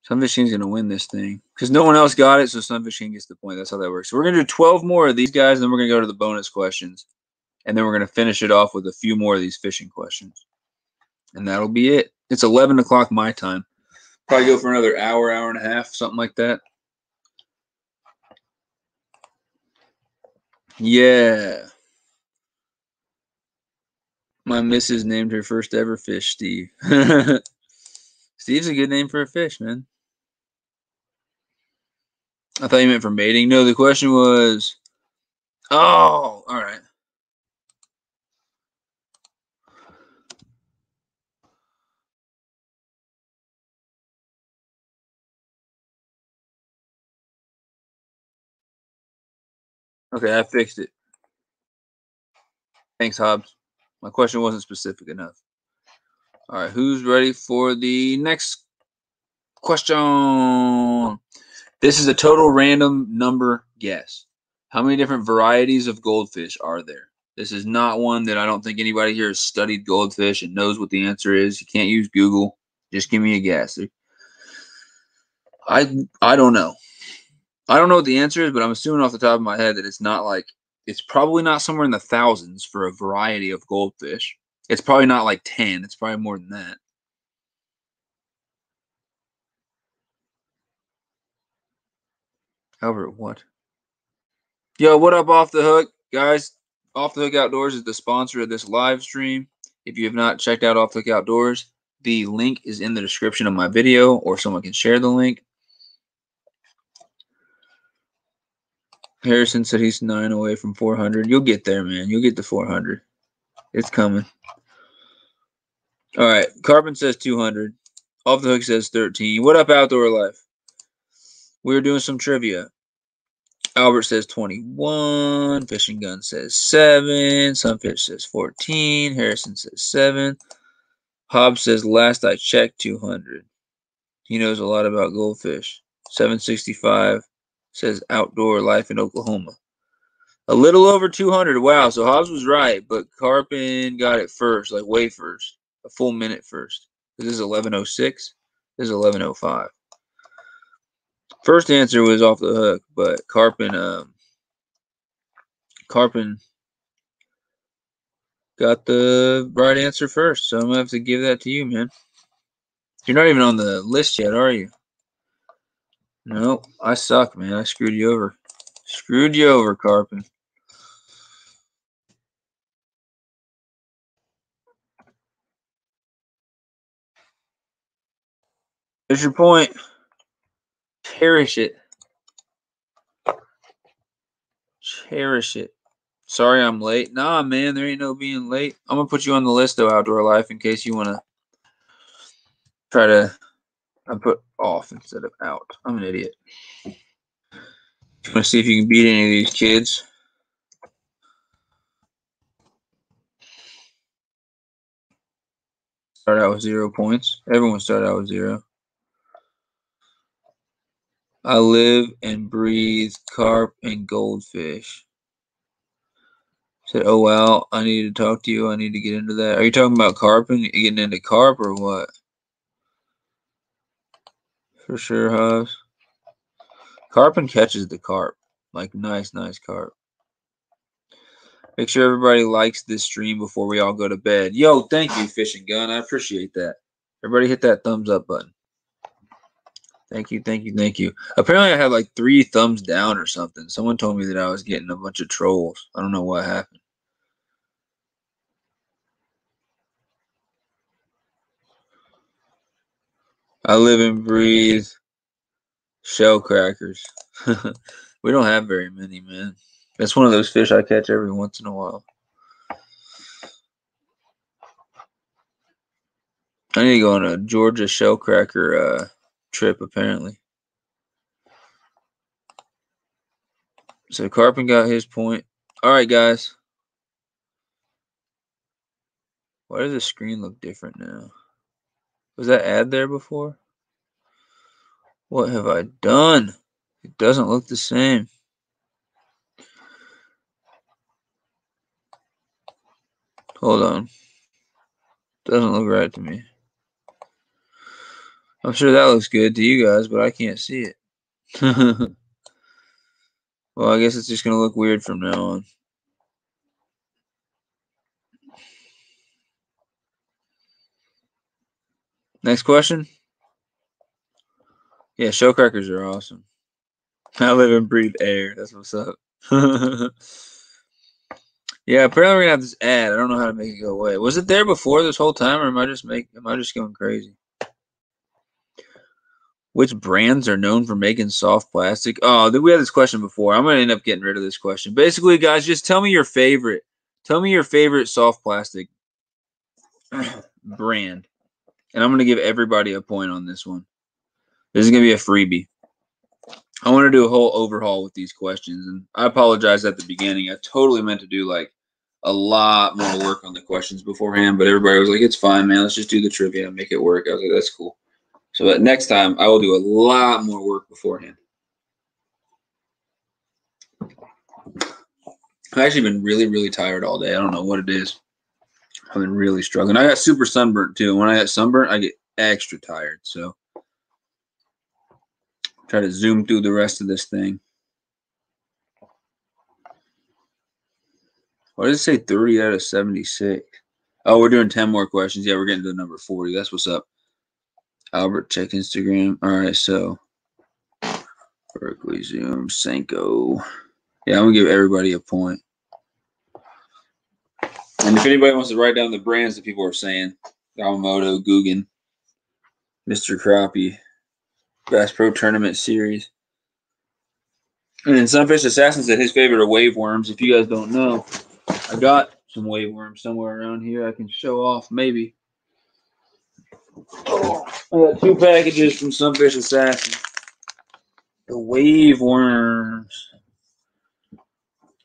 Sunfish King's gonna win this thing because no one else got it, so Sunfish King gets the point. That's how that works. So we're gonna do 12 more of these guys, and then we're gonna go to the bonus questions, and then we're gonna finish it off with a few more of these fishing questions, and that'll be it. It's 11 o'clock my time. Probably go for another hour, hour and a half, something like that. Yeah. My missus named her first ever fish Steve. Steve's a good name for a fish, man. I thought you meant for mating. No, the question was... Oh, all right. Okay, I fixed it. Thanks, Hobbs. My question wasn't specific enough. All right, who's ready for the next question? This is a total random number guess. How many different varieties of goldfish are there? This is not one that I don't think anybody here has studied goldfish and knows what the answer is. You can't use Google. Just give me a guess. I don't know. I don't know what the answer is, but I'm assuming off the top of my head that it's not like it's probably not somewhere in the thousands for a variety of goldfish. It's probably not like 10. It's probably more than that. Albert, what? Yo, what up, Off the Hook? Guys, Off the Hook Outdoors is the sponsor of this live stream. If you have not checked out Off the Hook Outdoors, the link is in the description of my video, or someone can share the link. Harrison said he's 9 away from 400. You'll get there, man. You'll get to 400. It's coming. All right. Carbon says 200. Off the Hook says 13. What up, Outdoor Life? We're doing some trivia. Albert says 21. Fishing Gun says 7. Sunfish says 14. Harrison says 7. Hobbs says last I checked 200. He knows a lot about goldfish. 765 says outdoor life in Oklahoma. A little over 200. Wow, so Hobbs was right, but Carpin got it first, like way first. A full minute first. This is 11:06. This is 11:05. First answer was Off the Hook, but Carpin got the right answer first, so I'm going to have to give that to you, man. You're not even on the list yet, are you? No, I suck, man. I screwed you over. Screwed you over, Carpin. There's your point. Cherish it. Cherish it. Sorry I'm late. Nah, man, there ain't no being late. I'm going to put you on the list, though, Outdoor Life, in case you want to try to... I put off instead of out. I'm an idiot. You want to see if you can beat any of these kids? Start out with 0 points. Everyone started out with 0. I live and breathe carp and goldfish. Said, oh, wow, I need to talk to you. I need to get into that. Are you talking about carp and getting into carp or what? For sure, Hobbs. Carpin catches the carp. Like, nice carp. Make sure everybody likes this stream before we all go to bed. Yo, thank you, Fishing Gun. I appreciate that. Everybody hit that thumbs up button. Thank you. Apparently, I had like 3 thumbs down or something. Someone told me that I was getting a bunch of trolls. I don't know what happened. I live and breathe shell crackers. We don't have very many, man. That's one of those fish I catch every once in a while. I need to go on a Georgia shell cracker trip, apparently. So Carpin got his point. All right, guys. Why does the screen look different now? Was that ad there before? What have I done? It doesn't look the same. Hold on. Doesn't look right to me. I'm sure that looks good to you guys, but I can't see it. Well, I guess it's just going to look weird from now on. Next question. Yeah, shell crackers are awesome. I live and breathe air. That's what's up. Yeah, apparently we're gonna have this ad. I don't know how to make it go away. Was it there before this whole time, or am I just going crazy? Which brands are known for making soft plastic? Oh, we had this question before. I'm gonna end up getting rid of this question. Basically, guys, just tell me your favorite. Tell me your favorite soft plastic brand, and I'm gonna give everybody a point on this one. This is gonna be a freebie. I want to do a whole overhaul with these questions, and I apologize at the beginning. I totally meant to do like a lot more work on the questions beforehand, but everybody was like, "It's fine, man. Let's just do the trivia and make it work." I was like, "That's cool." So next time, I will do a lot more work beforehand. I've actually been really tired all day. I don't know what it is. I've been really struggling. I got super sunburnt too. When I get sunburnt, I get extra tired. So try to zoom through the rest of this thing. What did it say? 30 out of 76. Oh, we're doing 10 more questions. Yeah, we're getting to number 40. That's what's up. Albert, check Instagram. All right, so Berkeley, Zoom, Senko. Yeah, I'm going to give everybody a point. And if anybody wants to write down the brands that people are saying, Yamamoto, Guggen, Mr. Crappie, Bass Pro Tournament Series. And then Sunfish Assassin said his favorite are wave worms. If you guys don't know, I got some wave worms somewhere around here I can show off, maybe. Oh, I got 2 packages from Sunfish Assassin. The wave worms.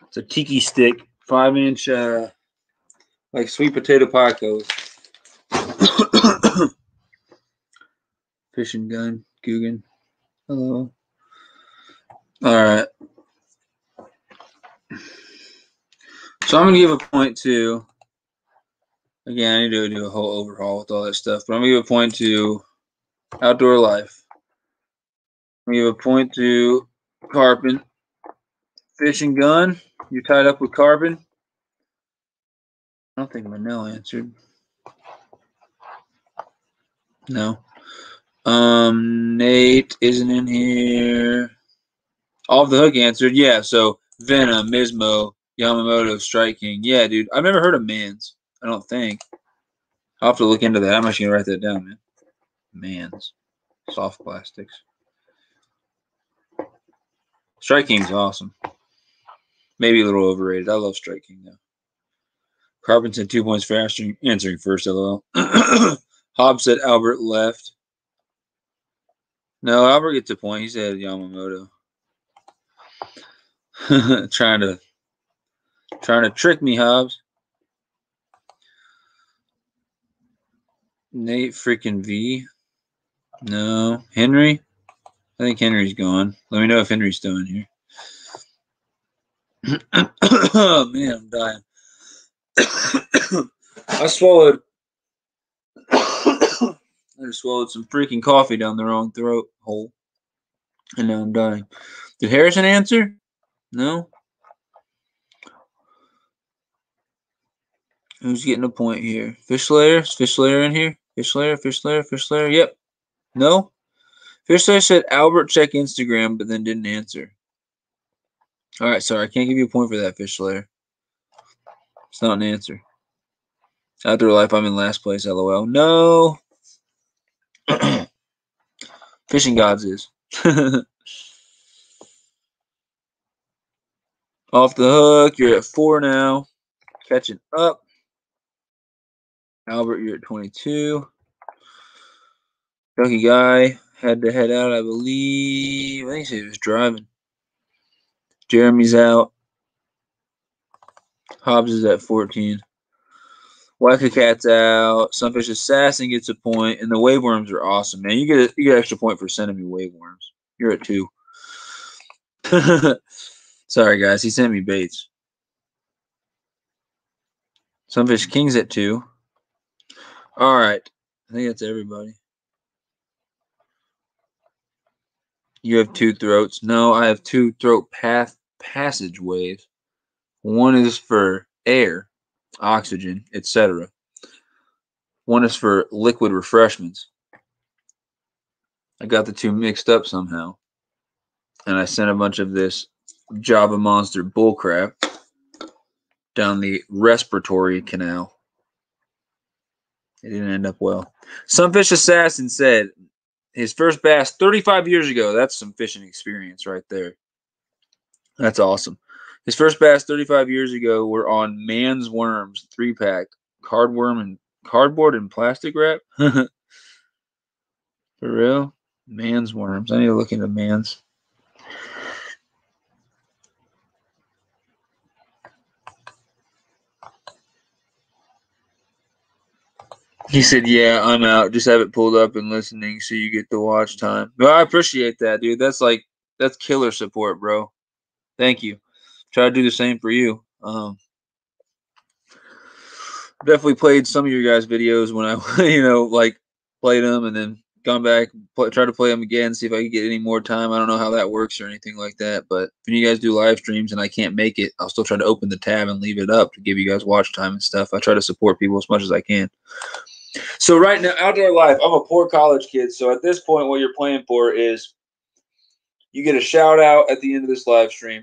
It's a tiki stick, 5-inch, like sweet potato pie colors. Fishing gun, Guggen. Hello. All right. So I'm going to give a point to, again, I need to do a whole overhaul with all that stuff, but I'm going to give a point to Outdoor Life. I'm going to give a point to Carpin. Fishing gun, you're tied up with Carbon. I don't think Manel answered. No. Nate isn't in here. Off the Hook answered. Yeah, so Venom, Mismo, Yamamoto, Strike King. Yeah, dude. I've never heard of Mans. I don't think. I'll have to look into that. I'm actually going to write that down, man. Mans. Soft plastics. Strike King's awesome. Maybe a little overrated. I love Strike King, though. Carbon said 2 points for answering first, LOL. Hobbs said Albert left. No, Albert gets a point. He said Yamamoto. trying to trick me, Hobbs. Nate freaking V. No. Henry? I think Henry's gone. Let me know if Henry's still in here. Oh, man, I'm dying. I swallowed. I just swallowed some freaking coffee down the wrong throat hole. And now I'm dying. Did Harrison answer? No? Who's getting a point here? Fish Slayer? Is Fish Slayer in here? Fish Slayer, Fish Slayer, Fish Slayer? Yep. No? Fish Slayer said Albert check Instagram, but then didn't answer. All right, sorry. I can't give you a point for that, Fish Slayer. It's not an answer. Outdoor Life, I'm in last place, LOL. No. Fishing Gods is. Off the Hook, you're at 4 now. Catching up. Albert, you're at 22. Lucky Guy had to head out, I believe. I think he said he was driving. Jeremy's out. Hobbs is at 14. Wacka-Cat's out. Sunfish Assassin gets a point. And the wave worms are awesome, man. You get an extra point for sending me wave worms. You're at 2. Sorry, guys. He sent me baits. Sunfish King's at 2. All right. I think that's everybody. You have 2 throats. No, I have 2 throat passage waves. One is for air, oxygen, etc. One is for liquid refreshments. I got the 2 mixed up somehow. And I sent a bunch of this Java Monster bullcrap down the respiratory canal. It didn't end up well. Sunfish Assassin said his first bass 35 years ago. That's some fishing experience right there. That's awesome. His first bass 35 years ago were on Man's Worms 3-pack, cardboard and plastic wrap. For real? Man's Worms. I need to look into Man's. He said, yeah, I'm out. Just have it pulled up and listening so you get the watch time. Well, I appreciate that, dude. That's killer support, bro. Thank you. Try to do the same for you. Definitely played some of your guys' videos when I, like played them and then gone back, try to play them again, see if I can get any more time. I don't know how that works or anything like that. But if you guys do live streams and I can't make it, I'll still try to open the tab and leave it up to give you guys watch time and stuff. I try to support people as much as I can. So right now, outdoor life, I'm a poor college kid. So at this point, what you're playing for is you get a shout out at the end of this live stream.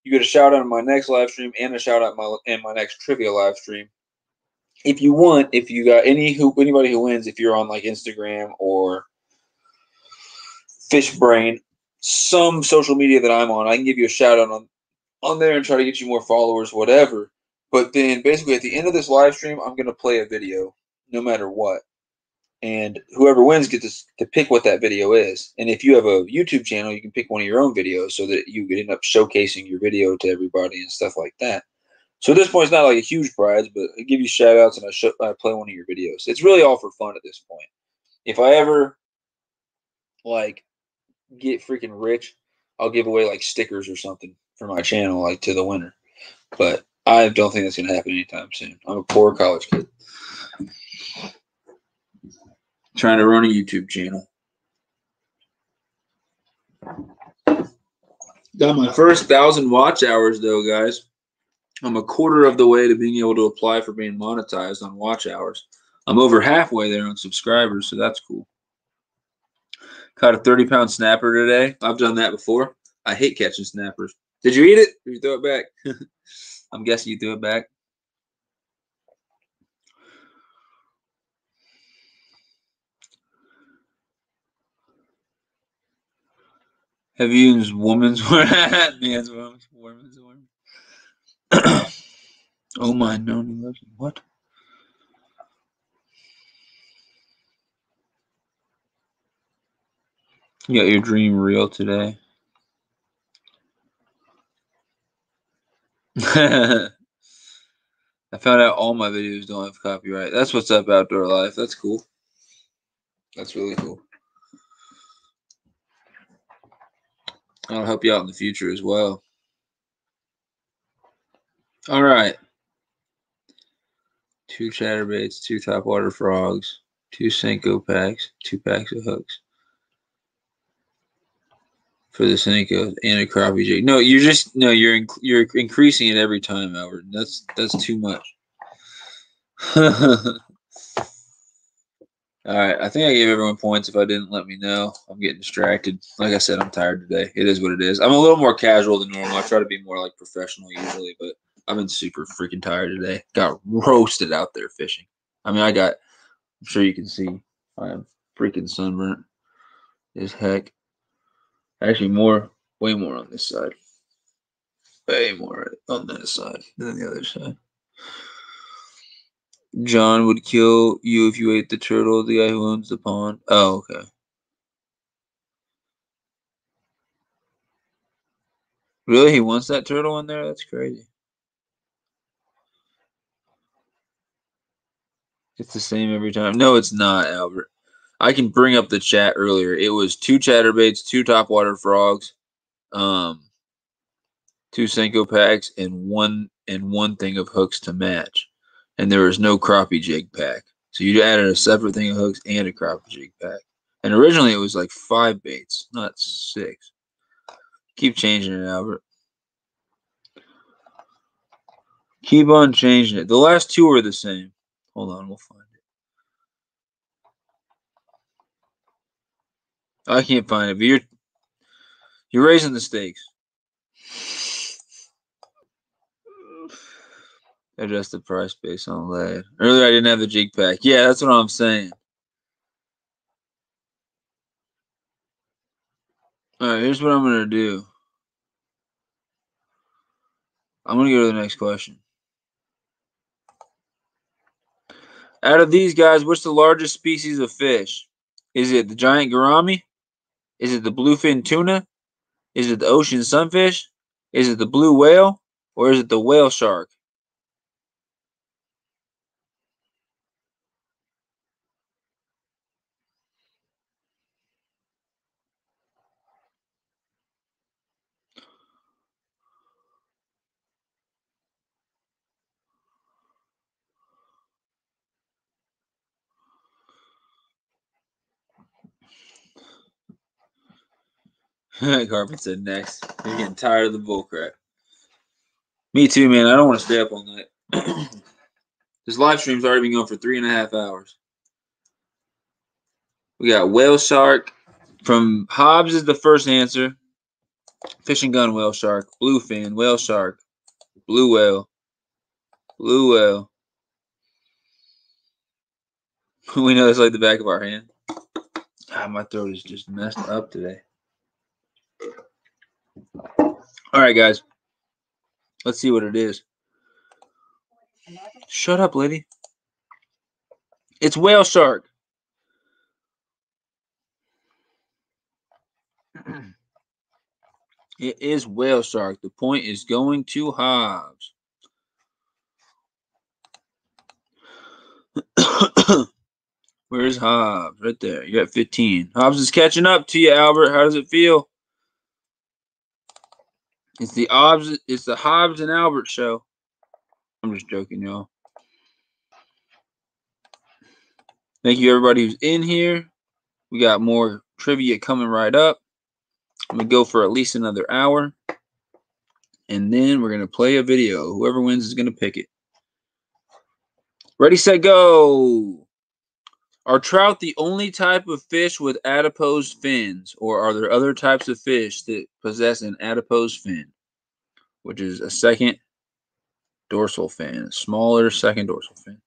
You get a shout out in my next live stream and a shout out in my next trivia live stream. If you want, if you got anybody who wins, if you're on like Instagram or FishBrain, some social media that I'm on, I can give you a shout out on there and try to get you more followers, whatever. But then basically at the end of this live stream, I'm going to play a video no matter what. And whoever wins gets to pick what that video is. And if you have a YouTube channel, you can pick one of your own videos so that you could end up showcasing your video to everybody and stuff like that. So at this point, it's not like a huge prize, but I give you shout outs and I play one of your videos. It's really all for fun at this point. If I ever like get freaking rich, I'll give away like stickers or something for my channel, like to the winner. But I don't think that's going to happen anytime soon. I'm a poor college kid trying to run a YouTube channel. Got my first 1,000 watch hours though, guys. I'm a quarter of the way to being able to apply for being monetized on watch hours. I'm over halfway there on subscribers, so that's cool. Caught a 30-pound snapper today. I've done that before. I hate catching snappers. Did you eat it? Or you throw it back? I'm guessing you threw it back. Have you used woman's worm? Man's worm. Woman's worm. Oh my, no, what? You got your dream real today. I found out all my videos don't have copyright. That's what's up, outdoor life. That's cool. That's really cool. I'll help you out in the future as well. All right. 2 chatterbaits, 2 topwater frogs, 2 Senko packs, 2 packs of hooks for the Senko and a crappie jig. No, you're increasing it every time, Albert. That's too much. All right, I think I gave everyone points. If I didn't, let me know. I'm getting distracted. Like I said, I'm tired today. It is what it is. I'm a little more casual than normal. I try to be more like professional usually, but I've been super freaking tired today. Got roasted out there fishing. I mean, I'm sure you can see I am freaking sunburnt as heck. Actually, way more on this side. Way more on that side than the other side. John would kill you if you ate the turtle, the guy who owns the pond. Oh, okay. Really? He wants that turtle in there? That's crazy. It's the same every time. No, it's not, Albert. I can bring up the chat earlier. It was 2 chatterbaits, 2 topwater frogs, 2 Senko packs, and one thing of hooks to match. And there was no crappie jig pack. So you added a separate thing of hooks and a crappie jig pack. And originally it was like 5 baits, not 6. Keep changing it, Albert. Keep on changing it. The last 2 are the same. Hold on, we'll find it. I can't find it, but you're raising the stakes. Adjust the price based on lead. Earlier I didn't have the jig pack. Yeah, that's what I'm saying. Alright, here's what I'm going to do. I'm going to go to the next question. Out of these guys, what's the largest species of fish? Is it the giant gourami? Is it the bluefin tuna? Is it the ocean sunfish? Is it the blue whale? Or is it the whale shark? Carpet said next. You're getting tired of the bullcrap. Me too, man. I don't want to stay up all night. This live stream's already been going for 3.5 hours. We got whale shark from Hobbs is the first answer. Fishing gun whale shark, bluefin whale shark, blue whale, blue whale. We know it's like the back of our hand. Ah, my throat is just messed up today. All right, guys. Let's see what it is. Shut up, lady. It's whale shark. It is whale shark. The point is going to Hobbs. Where's Hobbs? Right there. You're at 15. Hobbs is catching up to you, Albert. How does it feel? It's the Hobbs and Albert show. I'm just joking, y'all. Thank you, everybody who's in here. We got more trivia coming right up. I'm going to go for at least another hour. And then we're going to play a video. Whoever wins is going to pick it. Ready, set, go. Are trout the only type of fish with adipose fins? Or are there other types of fish that possess an adipose fin? Which is a second dorsal fin. A smaller second dorsal fin.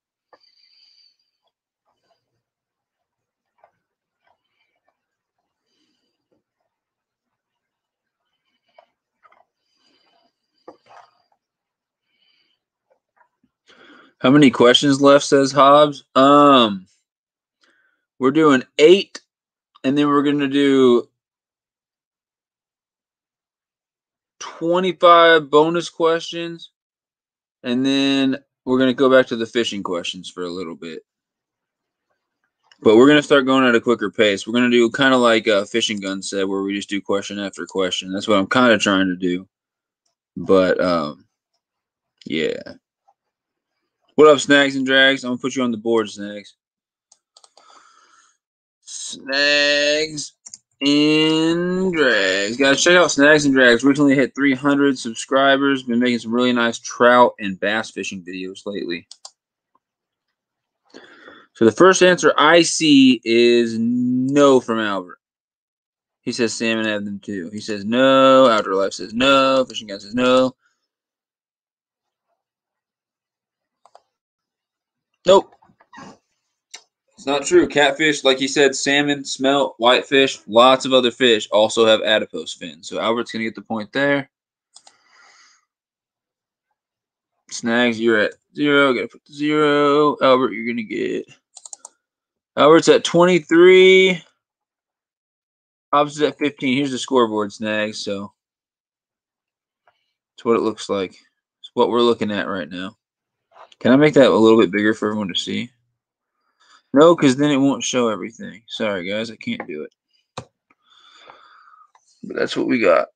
How many questions left, says Hobbs? We're doing 8, and then we're going to do 25 bonus questions, and then we're going to go back to the fishing questions for a little bit. But we're going to start going at a quicker pace. We're going to do kind of like Fishing Gun said, where we just do question after question. That's what I'm kind of trying to do. But, yeah. What up, Snags and Drags? I'm going to put you on the board, Snags. Snags and Drags. Guys, check out Snags and Drags. Recently hit 300 subscribers. Been making some really nice trout and bass fishing videos lately. So the first answer I see is no from Albert. He says salmon have them too. He says no. Outdoor Life says no. Fishing Guy says no. Nope. It's not true. Catfish, like he said, salmon, smelt, whitefish, lots of other fish also have adipose fins. So Albert's going to get the point there. Snags, you're at 0. Got to put the 0. Albert, you're going to get... Albert's at 23. Hobbs is at 15. Here's the scoreboard, Snags. So that's what it looks like. It's what we're looking at right now. Can I make that a little bit bigger for everyone to see? No, because then it won't show everything. Sorry, guys. I can't do it. But that's what we got.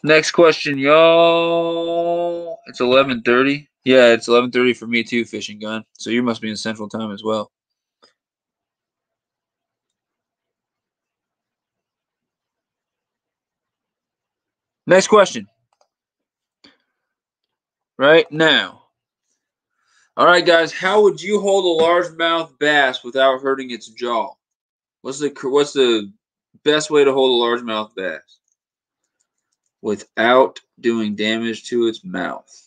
Next question, y'all. It's 11:30. Yeah, it's 11:30 for me too, Fishing Gun. So you must be in Central Time as well. Next question. Right now. All right, guys. How would you hold a largemouth bass without hurting its jaw? What's the best way to hold a largemouth bass without doing damage to its mouth?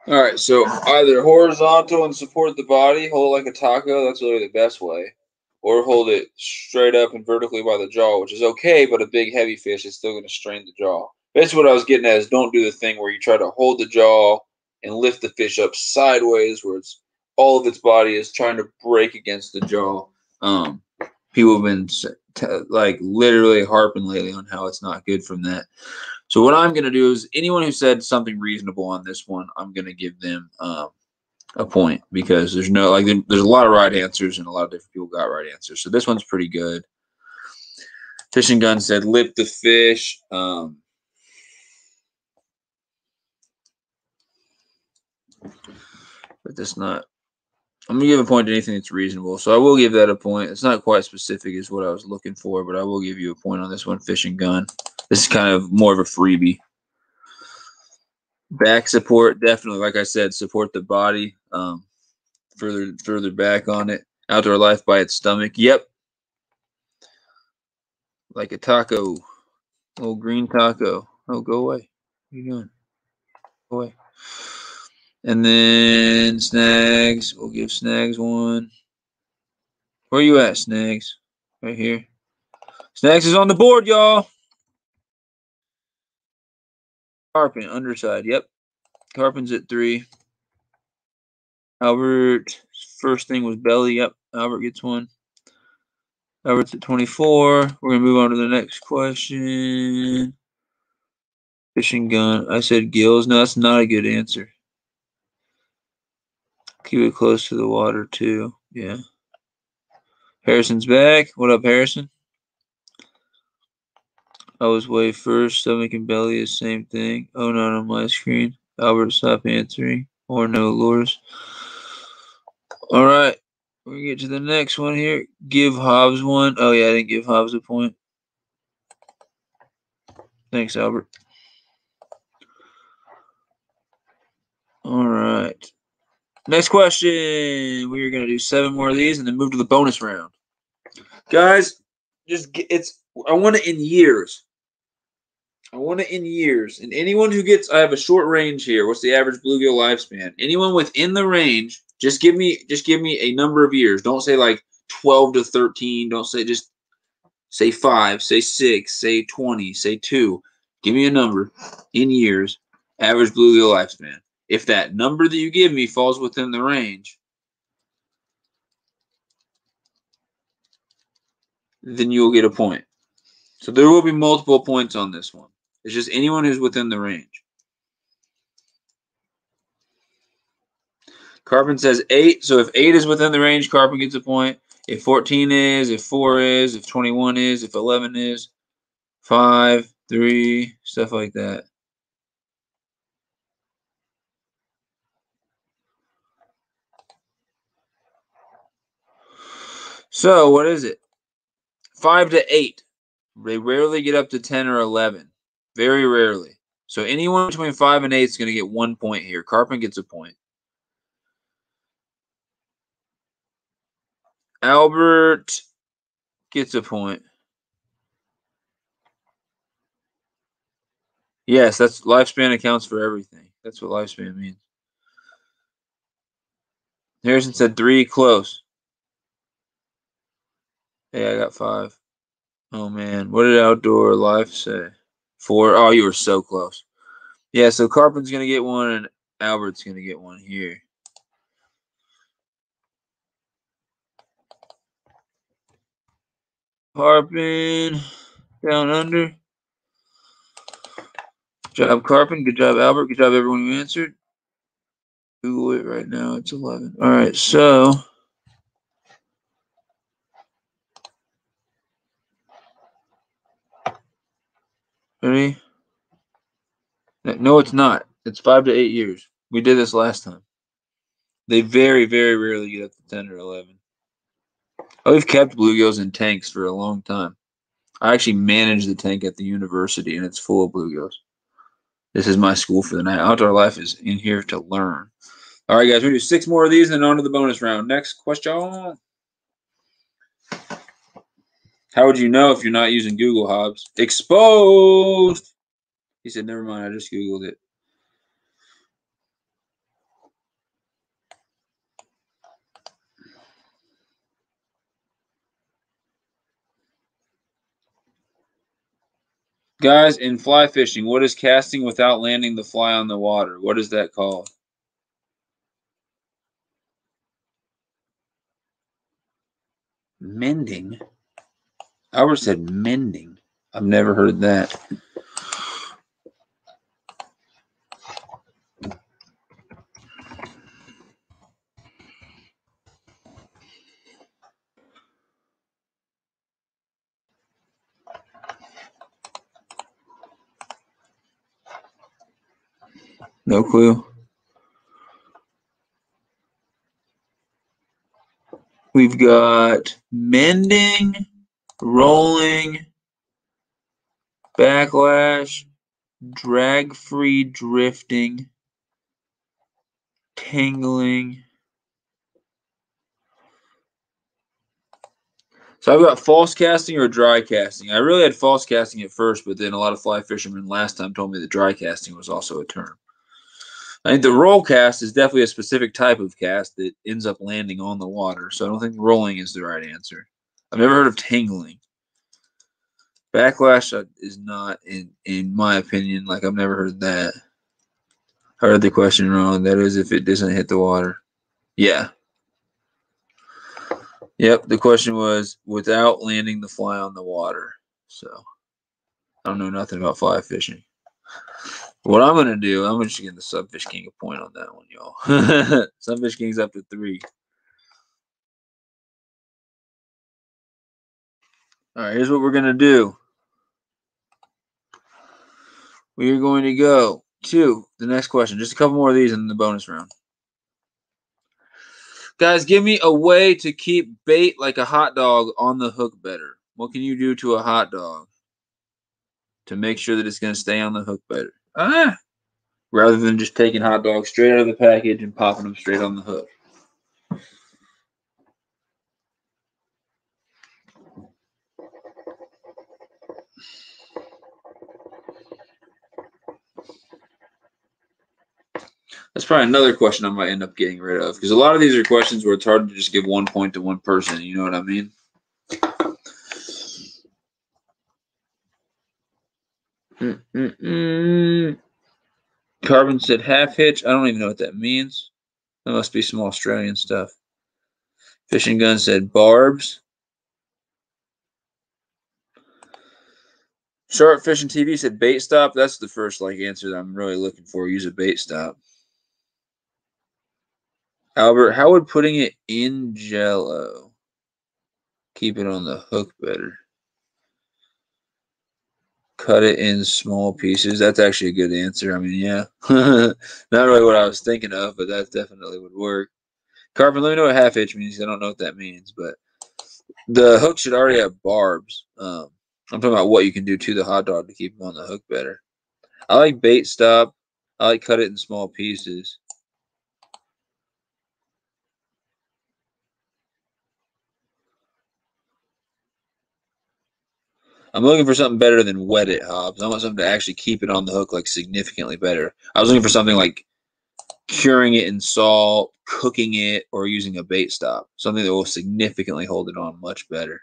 All right, so either horizontal and support the body, hold it like a taco. That's really the best way. or hold it straight up and vertically by the jaw, which is okay, but a big heavy fish is still going to strain the jaw. Basically what I was getting at is don't do the thing where you try to hold the jaw and lift the fish up sideways where it's all of its body is trying to break against the jaw. People have been like literally harping lately on how it's not good from that. So what I'm going to do is anyone who said something reasonable on this one, I'm going to give them a point because there's no there's a lot of right answers and a lot of different people got right answers. So this one's pretty good. Fishing Gun said lip the fish. But that's not. I'm gonna give a point to anything that's reasonable. So I will give that a point. It's not quite specific as what I was looking for, but I will give you a point on this one. Fishing Gun. This is kind of more of a freebie. Back support, definitely. Like I said, support the body. Further back on it. Outdoor Life by its stomach. Yep. Like a taco. Little green taco. Oh, go away. What are you doing? Go away. And then Snags. We'll give Snags one. Where you at, Snags? Right here. Snags is on the board, y'all. Carpin, underside. Yep. Carpin's at 3. Albert, first thing was belly. Yep. Albert gets one. Albert's at 24. We're going to move on to the next question. Fishing Gun. I said gills. No, that's not a good answer. Keep it close to the water, too. Yeah. Harrison's back. What up, Harrison? I was way first. Stomach and belly is same thing. Oh, not on my screen. Albert, stop answering. Or no lures. All right. We're going to get to the next one here. Give Hobbs one. Oh, yeah, I didn't give Hobbs a point. Thanks, Albert. All right. Next question. We're going to do 7 more of these and then move to the bonus round. Guys, I want it in years. I want it in years. And anyone who gets, I have a short range here. What's the average bluegill lifespan? Anyone within the range, just give me a number of years. Don't say like 12 to 13. Don't say, just say 5, say 6, say 20, say 2. Give me a number in years, average bluegill lifespan. If that number that you give me falls within the range, then you'll get a point. So there will be multiple points on this one. It's just anyone who's within the range. Carpin says 8. So if 8 is within the range, Carpin gets a point. If 14 is, if 4 is, if 21 is, if 11 is, 5, 3, stuff like that. So what is it? 5 to 8. They rarely get up to 10 or 11. Very rarely. So anyone between 5 and 8 is going to get 1 point here. Carpin gets a point. Albert gets a point. Yes, that's lifespan accounts for everything. That's what lifespan means. Harrison said 3, close. Hey, I got 5. Oh, man. What did Outdoor Life say? 4. Oh, you were so close. Yeah, so Carpin's going to get one, and Albert's going to get one here. Carpin down under. Good job, Carpin. Good job, Albert. Good job, everyone who answered. Google it right now. It's 11. All right, so ready? No, it's not. It's 5 to 8 years. We did this last time. They very, very rarely get up to 10 or 11. We've kept bluegills in tanks for a long time. I actually manage the tank at the university, and it's full of bluegills. This is my school for the night. Outdoor Life is in here to learn. All right, guys, we're going to do 6 more of these and then on to the bonus round. Next question. How would you know if you're not using Google, Hobbs? Exposed. He said, never mind, I just Googled it. Guys, in fly fishing, what is casting without landing the fly on the water? What is that called? Mending? Albert said mending. I've never heard that. No clue. We've got mending, rolling, backlash, drag-free drifting, tangling. So I've got false casting or dry casting. I really had false casting at first, but then a lot of fly fishermen last time told me that dry casting was also a term. I think the roll cast is definitely a specific type of cast that ends up landing on the water. So I don't think rolling is the right answer. I've never heard of tangling. Backlash is not, in my opinion, like I've never heard that. I heard the question wrong. That is if it doesn't hit the water. Yeah. Yep, the question was without landing the fly on the water. So I don't know nothing about fly fishing. What I'm going to do, I'm just giving the Sunfish King a point on that one, y'all. Sunfish King's up to 3. All right, here's what we're going to do. We are going to go to the next question. Just a couple more of these in the bonus round. Guys, give me a way to keep bait like a hot dog on the hook better. What can you do to a hot dog to make sure that it's going to stay on the hook better? Rather than just taking hot dogs straight out of the package and popping them straight on the hook. That's probably another question I might end up getting rid of because a lot of these are questions where it's hard to just give 1 point to one person. You know what I mean? Carbon said half hitch. I don't even know what that means. That must be some Australian stuff. Fishing Gun said barbs. Sharp Fishing TV said bait stop. That's the first answer that I'm really looking for. Use a bait stop. Albert, how would putting it in Jello keep it on the hook better? Cut it in small pieces. That's actually a good answer. I mean, yeah. Not really what I was thinking of, but that definitely would work. Carpenter, let me know what half hitch means. I don't know what that means, but the hook should already have barbs. I'm talking about what you can do to the hot dog to keep them on the hook better. I like bait stop. I like cut it in small pieces. I'm looking for something better than wet it, Hobbs. I want something to actually keep it on the hook significantly better. I was looking for something like curing it in salt, cooking it, or using a bait stop. Something that will significantly hold it on much better.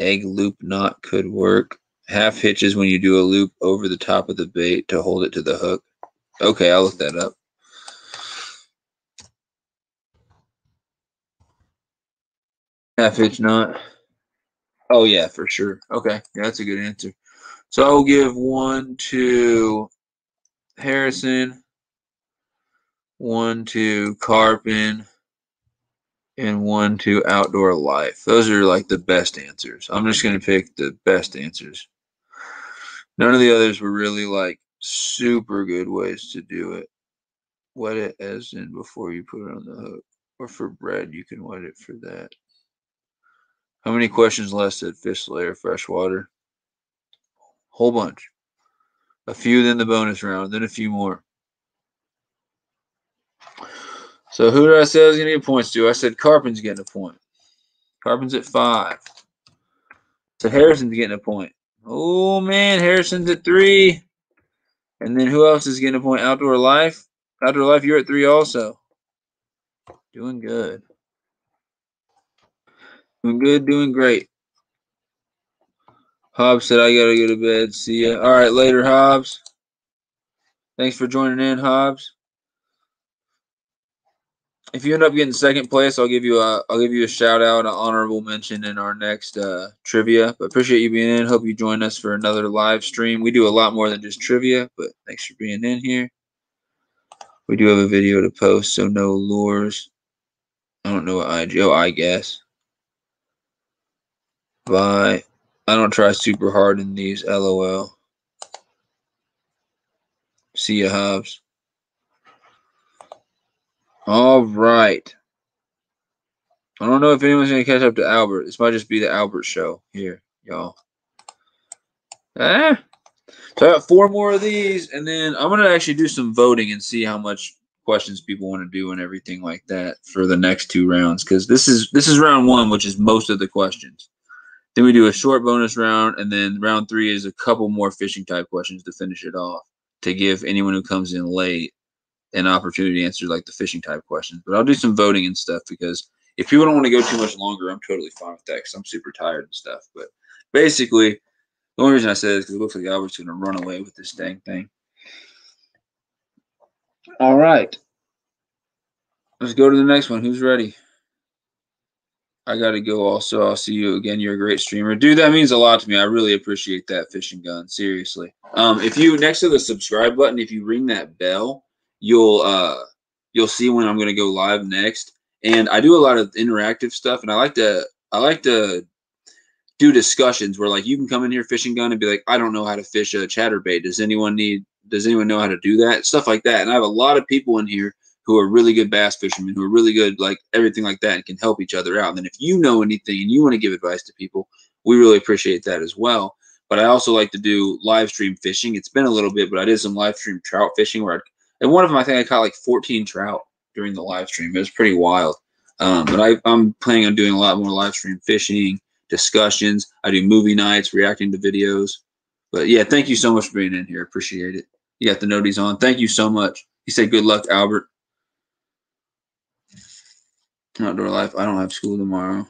Egg loop knot could work. Half hitches when you do a loop over the top of the bait to hold it to the hook. Okay, I'll look that up. Half hitch knot. Oh, yeah, for sure. Okay, yeah, that's a good answer. So I'll give 1 to Harrison, 1 to Carpin, and 1 to Outdoor Life. Those are the best answers. I'm just going to pick the best answers. None of the others were really super good ways to do it. Wet it as in before you put it on the hook. Or for bread, you can wet it for that. How many questions left said fish layer freshwater? Whole bunch. A few then the bonus round, then a few more. So who did I say I was going to get points to? I said Carpin's getting a point. Carpin's at 5. So Harrison's getting a point. Oh, man, Harrison's at 3. And then who else is getting a point? Outdoor Life? Outdoor Life, you're at 3 also. Doing good. Doing good, doing great. Hobbs said, I got to go to bed. See ya. All right, later, Hobbs. Thanks for joining in, Hobbs. If you end up getting second place, I'll give you a shout out, an honorable mention in our next trivia. But appreciate you being in. Hope you join us for another live stream. We do a lot more than just trivia, but thanks for being in here. We do have a video to post, so no lures. I don't know what IG. Oh, I guess. Bye. I don't try super hard in these. LOL. See ya, Hobbs. All right. I don't know if anyone's going to catch up to Albert. This might just be the Albert show here, y'all. So I got 4 more of these, and then I'm going to actually do some voting and see how much questions people want to do and everything like that for the next 2 rounds, because this is round 1, which is most of the questions. Then we do a short bonus round, and then round 3 is a couple more fishing type questions to finish it off, to give anyone who comes in late an opportunity to answer like the fishing type questions. But I'll do some voting and stuff, because if people don't want to go too much longer, I'm totally fine with that because I'm super tired and stuff. But basically, the only reason I said it is because it looks like Albert's going to run away with this dang thing. All right. Let's go to the next one. Who's ready? I got to go also. I'll see you again. You're a great streamer. Dude, that means a lot to me. I really appreciate that, Fishing Gun. Seriously. If you, next to the subscribe button, if you ring that bell, you'll see when I'm going to go live next. And I do a lot of interactive stuff, and I like to do discussions where like you can come in here, Fishing Gun, and be like, I don't know how to fish a chatterbait. Does anyone know how to do that? Stuff like that. And I have a lot of people in here who are really good bass fishermen, who are really good, like everything like that, and can help each other out. And then if you know anything and you want to give advice to people, we really appreciate that as well. But I also like to do live stream fishing. It's been a little bit, but I did some live stream trout fishing and one of them, I think I caught like 14 trout during the live stream. It was pretty wild. But I'm planning on doing a lot more live stream fishing, discussions. I do movie nights, reacting to videos. But yeah, thank you so much for being in here. Appreciate it. You got the noties on. Thank you so much. He said, good luck, Albert. Outdoor life. I don't have school tomorrow.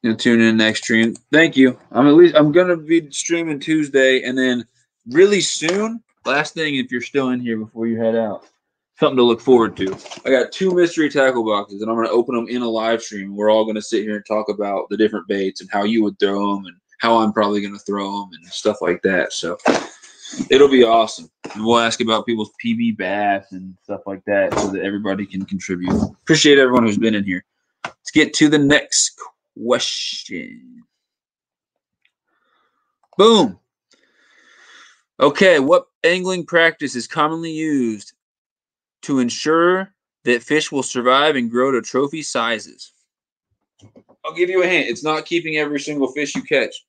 You'll tune in next stream. Thank you. I'm gonna be streaming Tuesday, and then really soon. Last thing, if you're still in here before you head out, something to look forward to. I got 2 mystery tackle boxes, and I'm gonna open them in a live stream. We're all gonna sit here and talk about the different baits and how you would throw them, and how I'm probably gonna throw them, and stuff like that. So it'll be awesome. And we'll ask about people's PB bass and stuff like that, so that everybody can contribute. Appreciate everyone who's been in here. Let's get to the next question. Boom. Okay, what angling practice is commonly used to ensure that fish will survive and grow to trophy sizes? I'll give you a hint. It's not keeping every single fish you catch.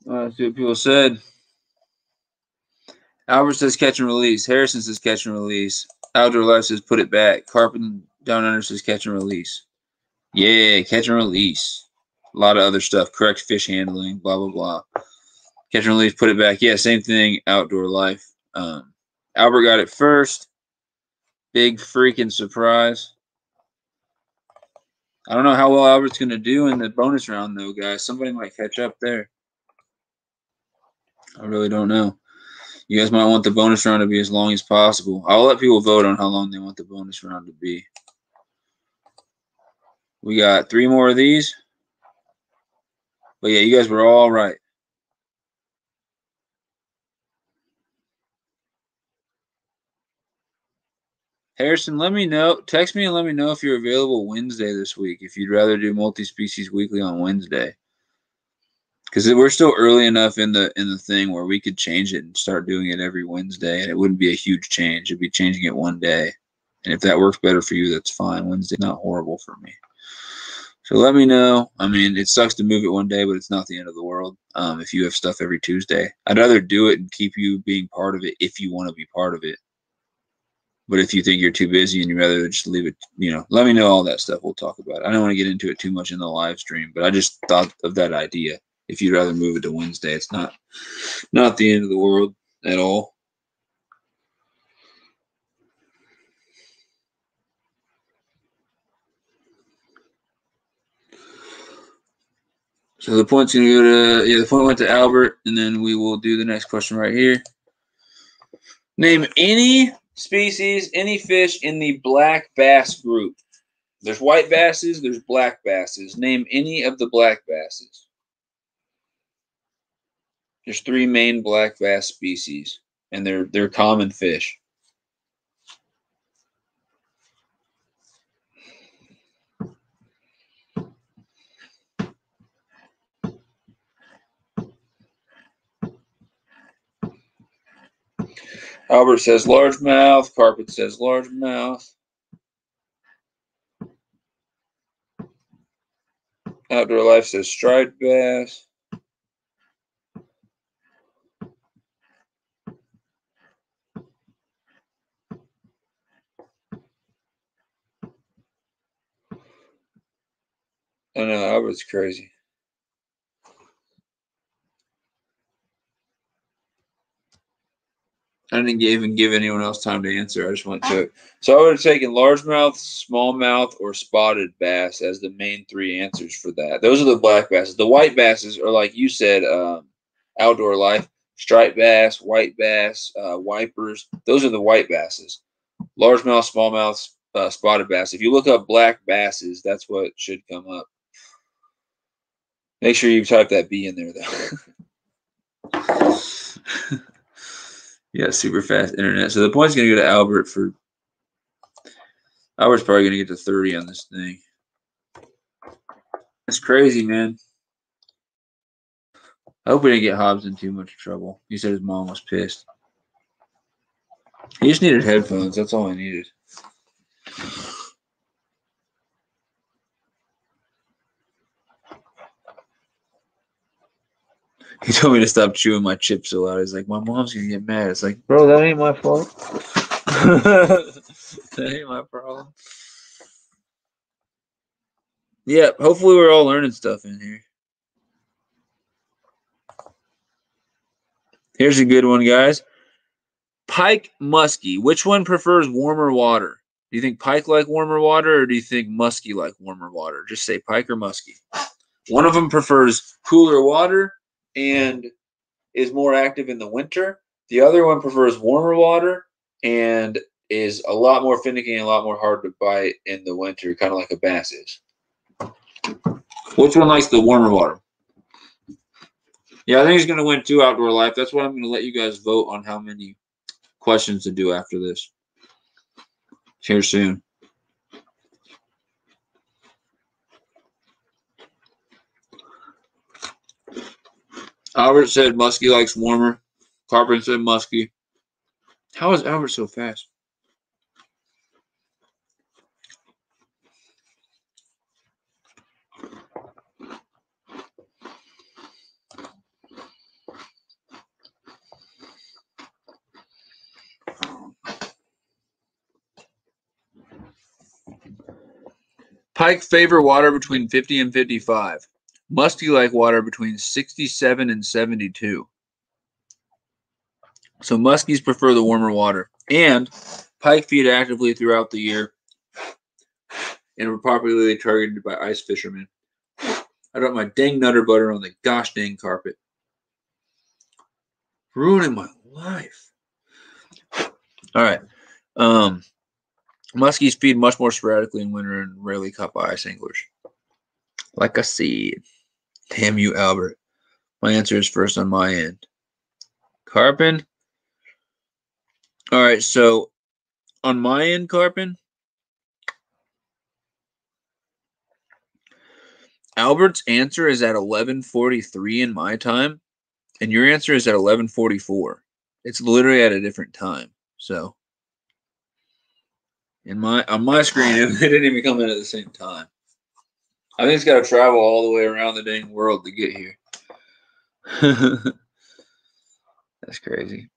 Let's see what people said. Albert says catch and release. Harrison says catch and release. Outdoor Life says put it back. Carpet Down Under says catch and release. Yeah, catch and release. A lot of other stuff. Correct fish handling. Blah, blah, blah. Catch and release, put it back. Yeah, same thing. Outdoor Life. Albert got it first. Big freaking surprise. I don't know how well Albert's going to do in the bonus round, though, guys. Somebody might catch up there. I really don't know. You guys might want the bonus round to be as long as possible. I'll let people vote on how long they want the bonus round to be. We got 3 more of these. But yeah, you guys were all right. Harrison, let me know. Text me and let me know if you're available Wednesday this week. If you'd rather do multi-species weekly on Wednesday, because we're still early enough in the thing where we could change it and start doing it every Wednesday, and it wouldn't be a huge change. It'd be changing it one day, and if that works better for you, that's fine. Wednesday's not horrible for me. So let me know. I mean, it sucks to move it one day, but it's not the end of the world. If you have stuff every Tuesday, I'd rather do it and keep you being part of it if you want to be part of it. But if you think you're too busy and you'd rather just leave it, let me know all that stuff. We'll talk about it. I don't want to get into it too much in the live stream, but I just thought of that idea. If you'd rather move it to Wednesday, it's not the end of the world at all. So the point's going to go to, the point went to Albert, and then we will do the next question right here. Name any species, any fish in the black bass group. There's white basses, there's black basses. Name any of the black basses. There's 3 main black bass species, and they're common fish. Albert says largemouth. Carpet says largemouth. Outdoor Life says striped bass. I know, Albert's crazy. I didn't even give anyone else time to answer. I just went to it. So I would have taken largemouth, smallmouth, or spotted bass as the main 3 answers for that. Those are the black basses. The white basses are, like you said, Outdoor Life, striped bass, white bass, wipers. Those are the white basses. Largemouth, smallmouth, spotted bass. If you look up black basses, that's what should come up. Make sure you type that B in there, though. Yeah, super fast internet. So the point's going to go to Albert for... Albert's probably going to get to 30 on this thing. That's crazy, man. I hope we didn't get Hobbs in too much trouble. He said his mom was pissed. He just needed headphones. That's all I needed. He told me to stop chewing my chips so loud. He's like, my mom's going to get mad. It's like, bro, that ain't my fault. That ain't my problem. Yeah, hopefully we're all learning stuff in here. Here's a good one, guys. Pike, muskie. Which one prefers warmer water? Do you think pike like warmer water, or do you think muskie like warmer water? Just say pike or muskie. One of them prefers cooler water and is more active in the winter. The other one prefers warmer water and is a lot more finicky and a lot more hard to bite in the winter, kind of like a bass is. Which one likes the warmer water? Yeah, I think he's going to win 2 Outdoor Life. That's why I'm going to let you guys vote on how many questions to do after this. Here soon. Albert said muskie likes warmer. Carpenter said muskie. How is Albert so fast? Pike favor water between 50 and 55. Muskie like water between 67 and 72. So muskies prefer the warmer water. And pike feed actively throughout the year and are popularly targeted by ice fishermen. I dropped my dang nutter butter on the gosh dang carpet. Ruining my life. All right. Muskies feed much more sporadically in winter and rarely caught by ice anglers. Like I said. Damn you, Albert. My answer is first on my end. Carpin. All right, so on my end, Carpin, Albert's answer is at 11:43 in my time, and your answer is at 11:44. It's literally at a different time. So, on my screen, it didn't even come in at the same time. I think it's got to travel all the way around the dang world to get here. That's crazy.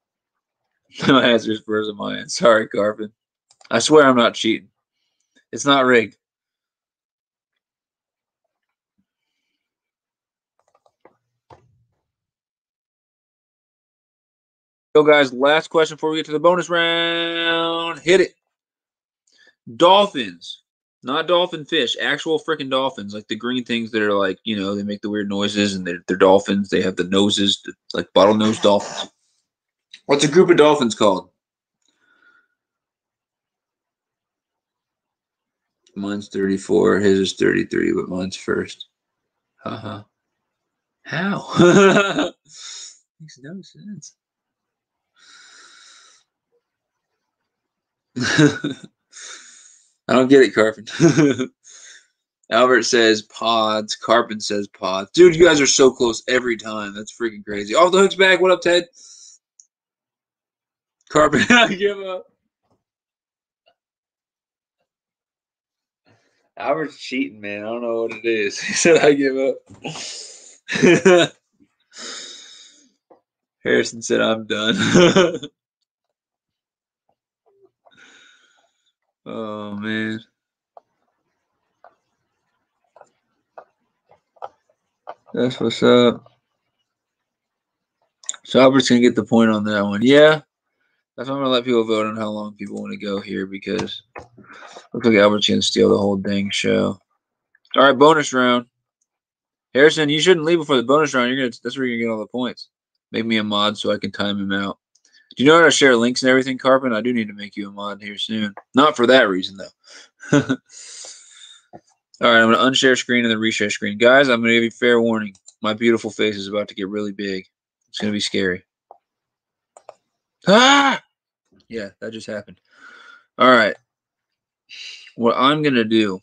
My answer is first on my end. Sorry, Carpin. I swear I'm not cheating. It's not rigged. So, guys, last question before we get to the bonus round. Hit it. Dolphins. Not dolphin fish. Actual freaking dolphins. Like the green things that are like, you know, they make the weird noises and they're dolphins. They have the noses, like bottlenose dolphins. What's a group of dolphins called? Mine's 34. His is 33, but mine's first. Haha. How? Makes no sense. I don't get it, Carpin. Albert says pods. Carpin says pods. Dude, you guys are so close every time. That's freaking crazy. Off the hook's back. What up, Ted? Carpin, I give up. Albert's cheating, man. I don't know what it is. He said I give up. Harrison said I'm done. Oh, man. That's what's up. So Albert's going to get the point on that one. Yeah. That's why I'm going to let people vote on how long people want to go here because looks like Albert's going to steal the whole dang show. All right, bonus round. Harrison, you shouldn't leave before the bonus round. That's where you're going to get all the points. Make me a mod so I can time him out. Do you know how to share links and everything, Carpin? I do need to make you a mod here soon. Not for that reason, though. All right, I'm going to unshare screen and then reshare screen. Guys, I'm going to give you fair warning. My beautiful face is about to get really big. It's going to be scary. Ah! Yeah, that just happened. All right. What I'm going to do,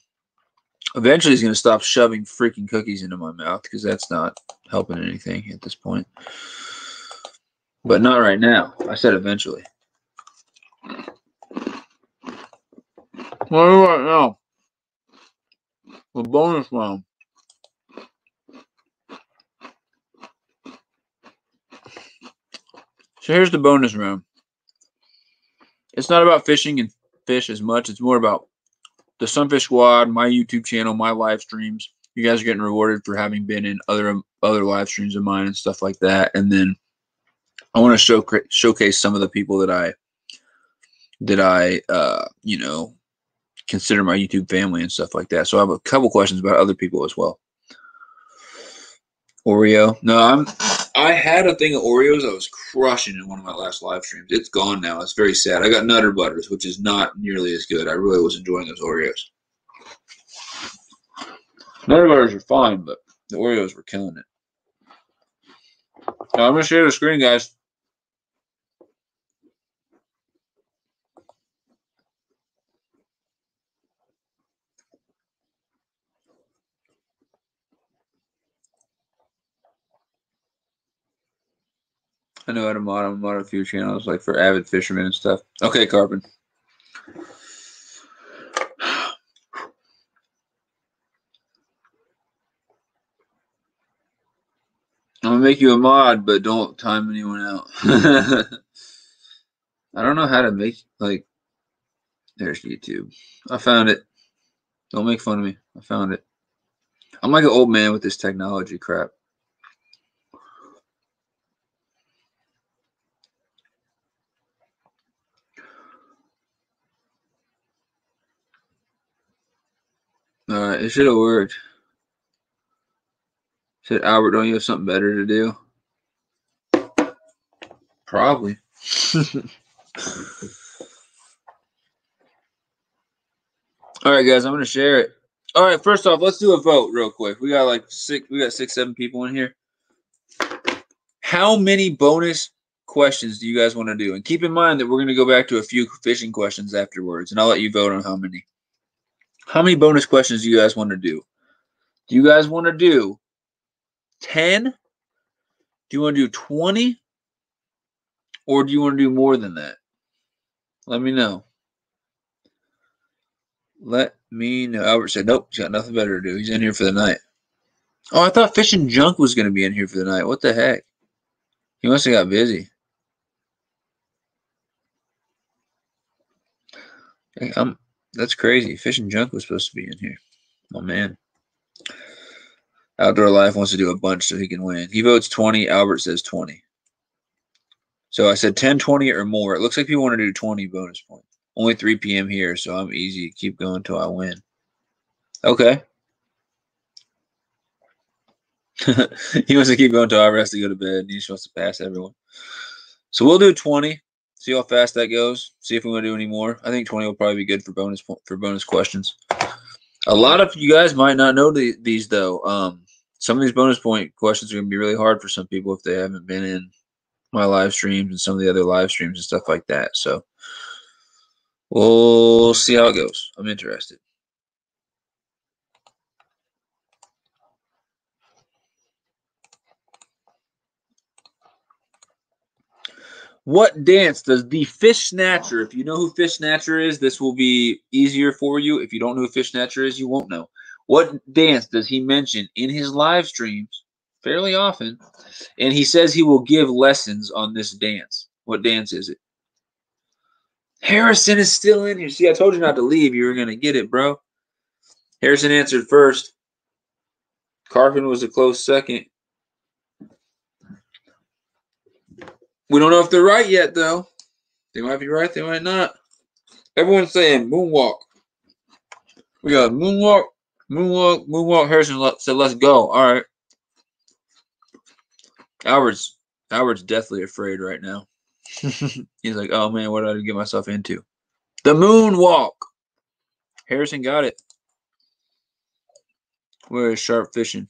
eventually he's going to stop shoving freaking cookies into my mouth because that's not helping anything at this point. But not right now. I said eventually. Well, right now, the bonus round. So here's the bonus round. It's not about fishing and fish as much. It's more about the Sunfish Squad, my YouTube channel, my live streams. You guys are getting rewarded for having been in other live streams of mine and stuff like that. And then I want to showcase some of the people that I you know, consider my YouTube family and stuff like that. So I have a couple questions about other people as well. Oreo. No, I had a thing of Oreos I was crushing in one of my last live streams. It's gone now. It's very sad. I got Nutter Butters, which is not nearly as good. I really was enjoying those Oreos. Nutter Butters are fine, but the Oreos were killing it. Now I'm going to share the screen, guys. I know how to mod. I'm mod a few channels, like for avid fishermen and stuff. Okay, Carpin. I'm going to make you a mod, but don't time anyone out. I don't know how to make, like, there's YouTube. I found it. Don't make fun of me. I found it. I'm like an old man with this technology crap. It should have worked. Said, Albert, don't you have something better to do? Probably. All right, guys, I'm going to share it. All right, first off, let's do a vote real quick. We got like 6, 7 people in here. How many bonus questions do you guys want to do? And keep in mind that we're going to go back to a few fishing questions afterwards, and I'll let you vote on how many. How many bonus questions do you guys want to do? Do you guys want to do 10? Do you want to do 20? Or do you want to do more than that? Let me know. Let me know. Albert said, nope, he's got nothing better to do. He's in here for the night. Oh, I thought Fishing Junk was going to be in here for the night. What the heck? He must have got busy. Hey, that's crazy. Fishing Junk was supposed to be in here. Oh, man. Outdoor Life wants to do a bunch so he can win. He votes 20. Albert says 20. So I said 10, 20, or more. It looks like people want to do 20 bonus points. Only 3 p.m. here, so I'm easy. Keep going until I win. Okay. He wants to keep going until Albert has to go to bed. He just wants to pass everyone. So we'll do 20. See how fast that goes. See if we want to do any more. I think 20 will probably be good for bonus questions. A lot of you guys might not know these though. Some of these bonus point questions are going to be really hard for some people if they haven't been in my live streams and some of the other live streams and stuff like that. So we'll see how it goes. I'm interested. What dance does the Fish Snatcher, if you know who Fish Snatcher is, this will be easier for you. If you don't know who Fish Snatcher is, you won't know. What dance does he mention in his live streams fairly often? And he says he will give lessons on this dance. What dance is it? Harrison is still in here. See, I told you not to leave. You were going to get it, bro. Harrison answered first. Carpin was a close second. We don't know if they're right yet, though. They might be right. They might not. Everyone's saying moonwalk. We got moonwalk, moonwalk, moonwalk. Harrison said, let's go. All right. Albert's deathly afraid right now. He's like, oh, man, what did I get myself into? The moonwalk. Harrison got it. Where is Sharp Fishing?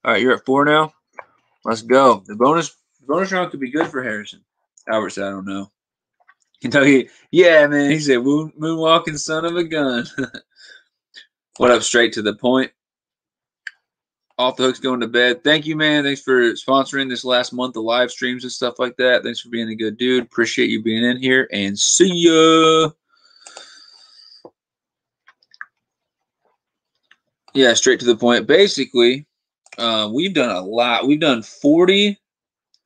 All right, you're at 4 now. Let's go. The bonus round could be good for Harrison. Albert said, I don't know. Kentucky, yeah, man. He said, moonwalking son of a gun. What up, straight to the point. Off the Hook's going to bed. Thank you, man. Thanks for sponsoring this last month of live streams and stuff like that. Thanks for being a good dude. Appreciate you being in here, and see ya. Yeah, straight to the point. Basically, we've done a lot. We've done 40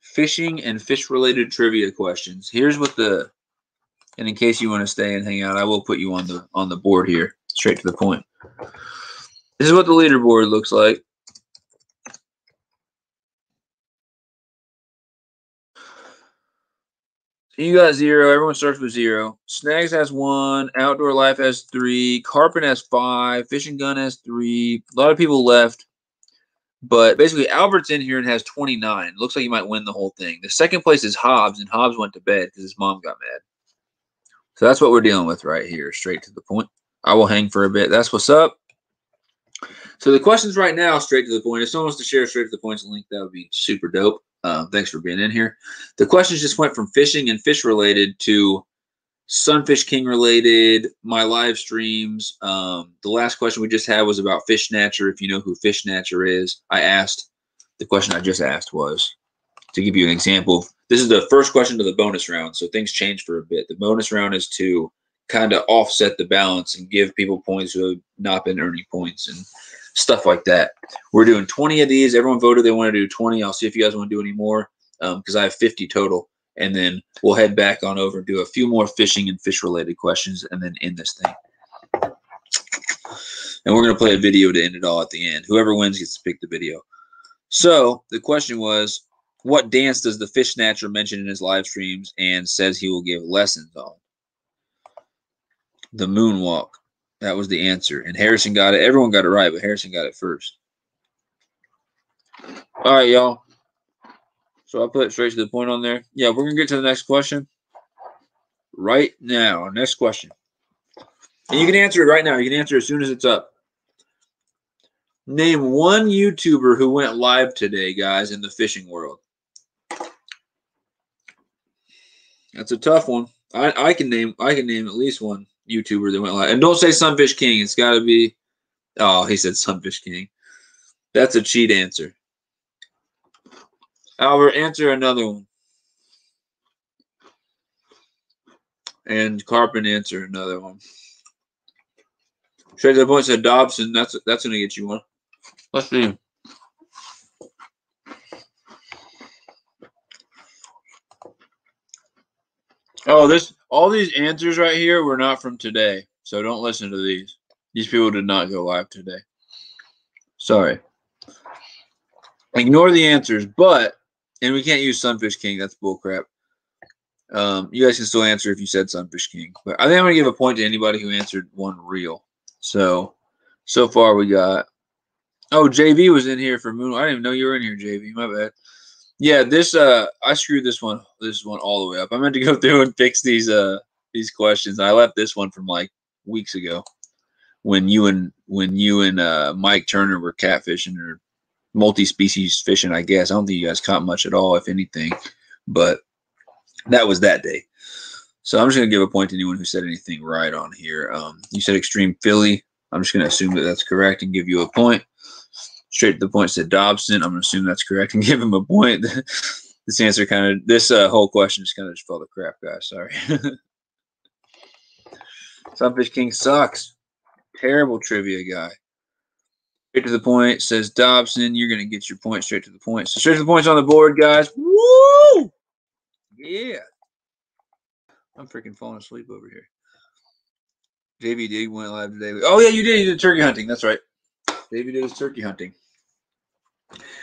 fishing and fish-related trivia questions. Here's what and in case you want to stay and hang out, I will put you on the board here. Straight to the point. This is what the leaderboard looks like. You got 0. Everyone starts with 0. Snags has 1. Outdoor Life has 3. Carpin has 5. Fishing Gun has 3. A lot of people left. But basically, Albert's in here and has 29. Looks like he might win the whole thing. The second place is Hobbs, and Hobbs went to bed because his mom got mad. So that's what we're dealing with right here, straight to the point. I will hang for a bit. That's what's up. So the questions right now, straight to the point. If someone wants to share straight to the points link, that would be super dope. Thanks for being in here. The questions just went from fishing and fish related to Sunfish King related, my live streams. The last question we just had was about Fish Snatcher. If you know who Fish Snatcher is, the question I just asked was to give you an example. This is the first question to the bonus round, so things change for a bit. The bonus round is to kind of offset the balance and give people points who have not been earning points and stuff like that. We're doing 20 of these. Everyone voted they want to do 20. I'll see if you guys want to do any more because I have 50 total. And then we'll head back on over and do a few more fishing and fish-related questions and then end this thing. And we're going to play a video to end it all at the end. Whoever wins gets to pick the video. So the question was, what dance does the Fish Snatcher mention in his live streams and says he will give lessons on? The moonwalk. That was the answer. And Harrison got it. Everyone got it right, but Harrison got it first. All right, y'all. So I'll put it straight to the point on there. Yeah, we're going to get to the next question right now. Next question. And you can answer it right now. You can answer as soon as it's up. Name one YouTuber who went live today, guys, in the fishing world. That's a tough one. I can name at least one YouTuber that went live. And don't say Sunfish King. It's got to be. Oh, he said Sunfish King. That's a cheat answer. Albert, answer another one. And Carpin, answer another one. Straight to the point, said Dobson. That's going to get you one. Let's see. Oh, all these answers right here were not from today. So don't listen to these. These people did not go live today. Sorry. Ignore the answers, and we can't use Sunfish King. That's bullcrap. You guys can still answer if you said Sunfish King. But I think I'm going to give a point to anybody who answered one real. So far we got... Oh, JV was in here for Moon. I didn't even know you were in here, JV. My bad. Yeah, I screwed this one all the way up. I meant to go through and fix these questions. I left this one from like weeks ago when you and Mike Turner were catfishing or multi-species fishing, I guess. I don't think you guys caught much at all, if anything. But that was that day. So I'm just going to give a point to anyone who said anything right on here. You said Extreme Philly. I'm just going to assume that that's correct and give you a point. Straight to the point said Dobson. I'm going to assume that's correct and give him a point. This answer this whole question just kind of fell to crap, guys. Sorry. Sunfish King sucks. Terrible trivia guy. Straight to the point says Dobson. You're going to get your point straight to the point. So straight to the point's on the board, guys. Woo! Yeah. I'm freaking falling asleep over here. JV did went live today. Oh, yeah, you did. You did turkey hunting. That's right. JV did his turkey hunting.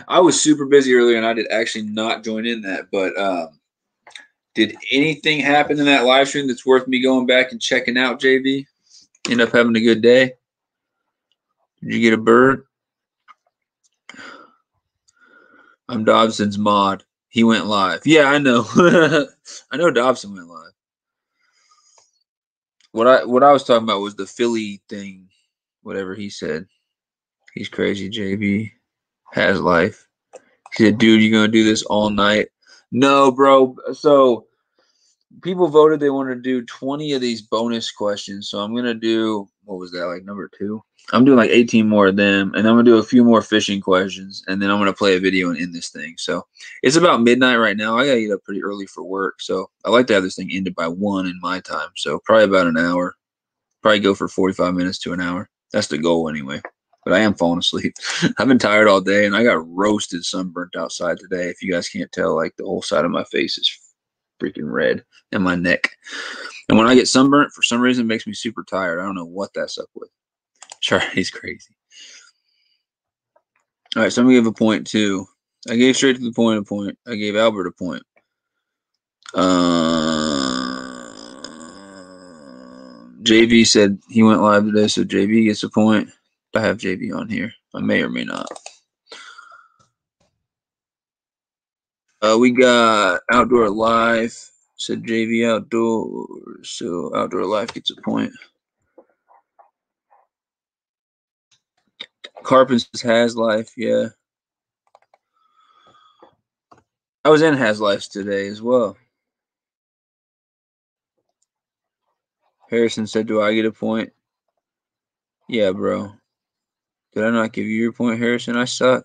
I was super busy earlier, and I did actually not join in that. But did anything happen in that live stream that's worth me going back and checking out, JV? End up having a good day? Did you get a bird? I'm Dobson's mod. He went live. Yeah, I know. I know Dobson went live. What I was talking about was the Philly thing, whatever he said. He's crazy, JV. Has life. He said, dude, you going to do this all night? No, bro. So people voted they wanted to do 20 of these bonus questions. So I'm going to do, what was that, like number 2? I'm doing like 18 more of them. And I'm going to do a few more fishing questions. And then I'm going to play a video and end this thing. So it's about midnight right now. I got to get up pretty early for work. So I like to have this thing ended by 1 in my time. So probably about an hour. Probably go for 45 minutes to an hour. That's the goal anyway. But I am falling asleep. I've been tired all day, and I got roasted sunburnt outside today. If you guys can't tell, like the whole side of my face is freaking red, and my neck. And when I get sunburnt, for some reason, it makes me super tired. I don't know what that's up with. Charlie's crazy. All right, so I'm going to give a point, too. I gave straight to the point a point. I gave Albert a point. JV said he went live today, so JV gets a point. I have JV on here. I may or may not. We got Outdoor Life. Said JV Outdoors, so Outdoor Life gets a point. Carpens has life, yeah. I was in Has Life today as well. Harrison said, do I get a point? Yeah, bro. Did I not give you your point, Harrison? I suck.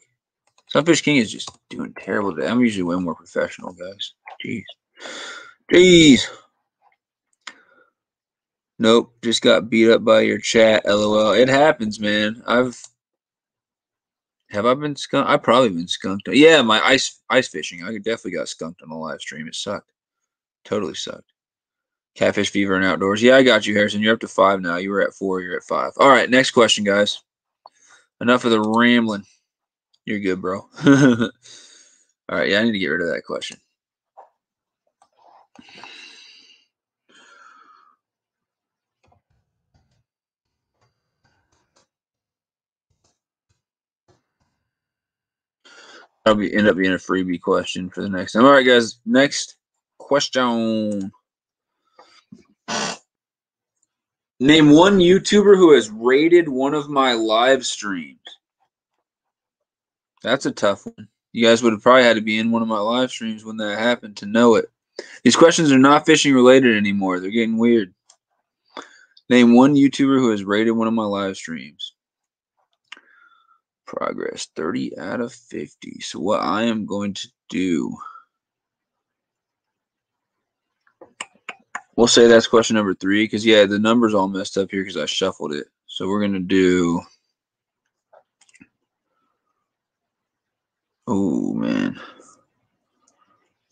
Sunfish King is just doing terrible today. I'm usually way more professional, guys. Jeez. Nope. Just got beat up by your chat, LOL. It happens, man. Have I been skunked? I've probably been skunked. Yeah, my ice fishing. I definitely got skunked on the live stream. It sucked. Totally sucked. Catfish fever and outdoors. Yeah, I got you, Harrison. You're up to 5 now. You were at 4. You're at 5. All right, next question, guys. Enough of the rambling. You're good, bro. All right, yeah, I need to get rid of that question. That'll end up being a freebie question for the next time. All right, guys. Next question. Name one YouTuber who has rated one of my live streams. That's a tough one. You guys would have probably had to be in one of my live streams when that happened to know it. These questions are not fishing related anymore. They're getting weird. Name one YouTuber who has rated one of my live streams. Progress 30 out of 50. So what I am going to do, we'll say that's question number 3 because, yeah, the number's all messed up here because I shuffled it. So we're going to do, oh, man.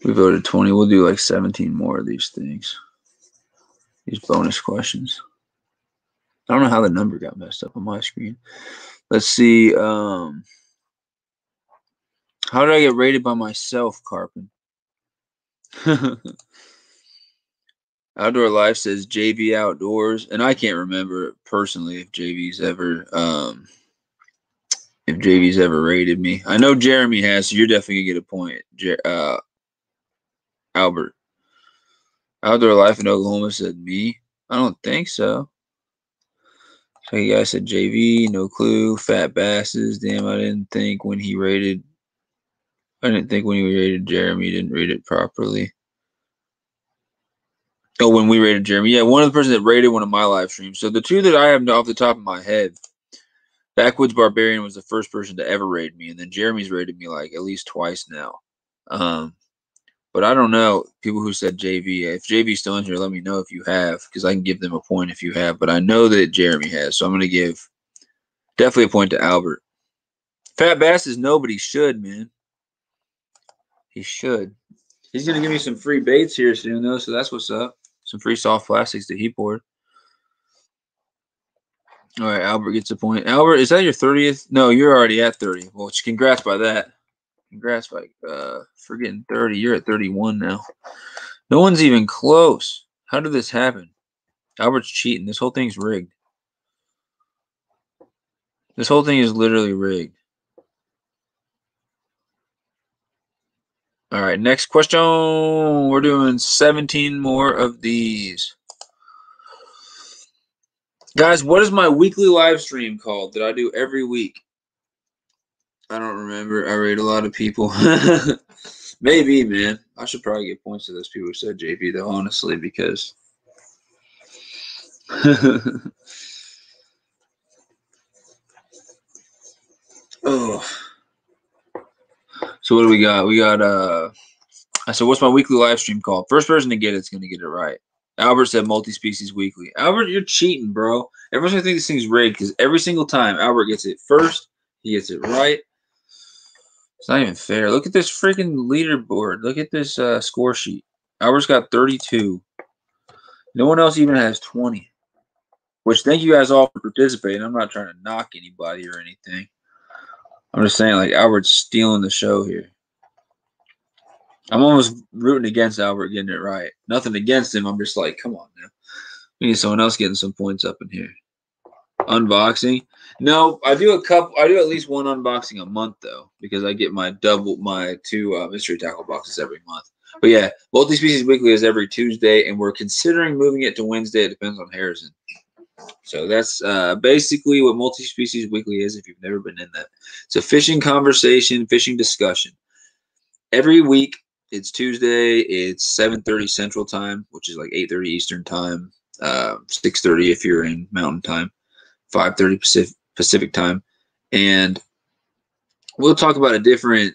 We voted 20. We'll do like 17 more of these things. These bonus questions. I don't know how the number got messed up on my screen. Let's see. How did I get rated by myself, Carpin? Outdoor Life says JV Outdoors, and I can't remember personally if JV's ever rated me. I know Jeremy has, so you're definitely gonna get a point. Albert. Outdoor Life in Oklahoma said me. I don't think so. So you guys said JV, no clue. Fat Basses. Damn, I didn't think when he rated Jeremy, didn't read it properly. Oh, when we rated Jeremy. Yeah, one of the person that rated one of my live streams. So the two that I have off the top of my head, Backwoods Barbarian was the first person to ever rate me, and then Jeremy's rated me like at least twice now. But I don't know people who said JV. If JV's still in here, let me know if you have, because I can give them a point if you have. But I know that Jeremy has, so I'm going to give definitely a point to Albert. Fat Bass is nobody should, man. He should. He's going to give me some free baits here soon, though, so that's what's up. Some free soft plastics that he poured. All right, Albert gets a point. Albert, is that your 30th? No, you're already at 30. Well, congrats by that. Congrats by for getting 30. You're at 31 now. No one's even close. How did this happen? Albert's cheating. This whole thing's rigged. This whole thing is literally rigged. All right, next question. We're doing 17 more of these. Guys, what is my weekly live stream called that I do every week? I don't remember. I rate a lot of people. Maybe, man. I should probably get points to those people who said JV, though, honestly, because... Oh. So what do we got? We got, I said, what's my weekly live stream called? First person to get it's going to get it right. Albert said multi-species weekly. Albert, you're cheating, bro. Everyone's going to think this thing's rigged because every single time Albert gets it first, he gets it right. It's not even fair. Look at this freaking leaderboard. Look at this score sheet. Albert's got 32. No one else even has 20. Which, thank you guys all for participating. I'm not trying to knock anybody or anything. I'm just saying, like, Albert's stealing the show here. I'm almost rooting against Albert getting it right. Nothing against him. I'm just like, come on now. We need someone else getting some points up in here. Unboxing. No, I do at least one unboxing a month, though, because I get my two mystery tackle boxes every month. But yeah, multi-species weekly is every Tuesday, and we're considering moving it to Wednesday. It depends on Harrison. So that's basically what multi-species weekly is if you've never been in that. It's a fishing conversation, fishing discussion. Every week, it's Tuesday. It's 7:30 Central Time, which is like 8:30 Eastern Time, 6:30 if you're in Mountain Time, 5:30 Pacific Time. And we'll talk about a different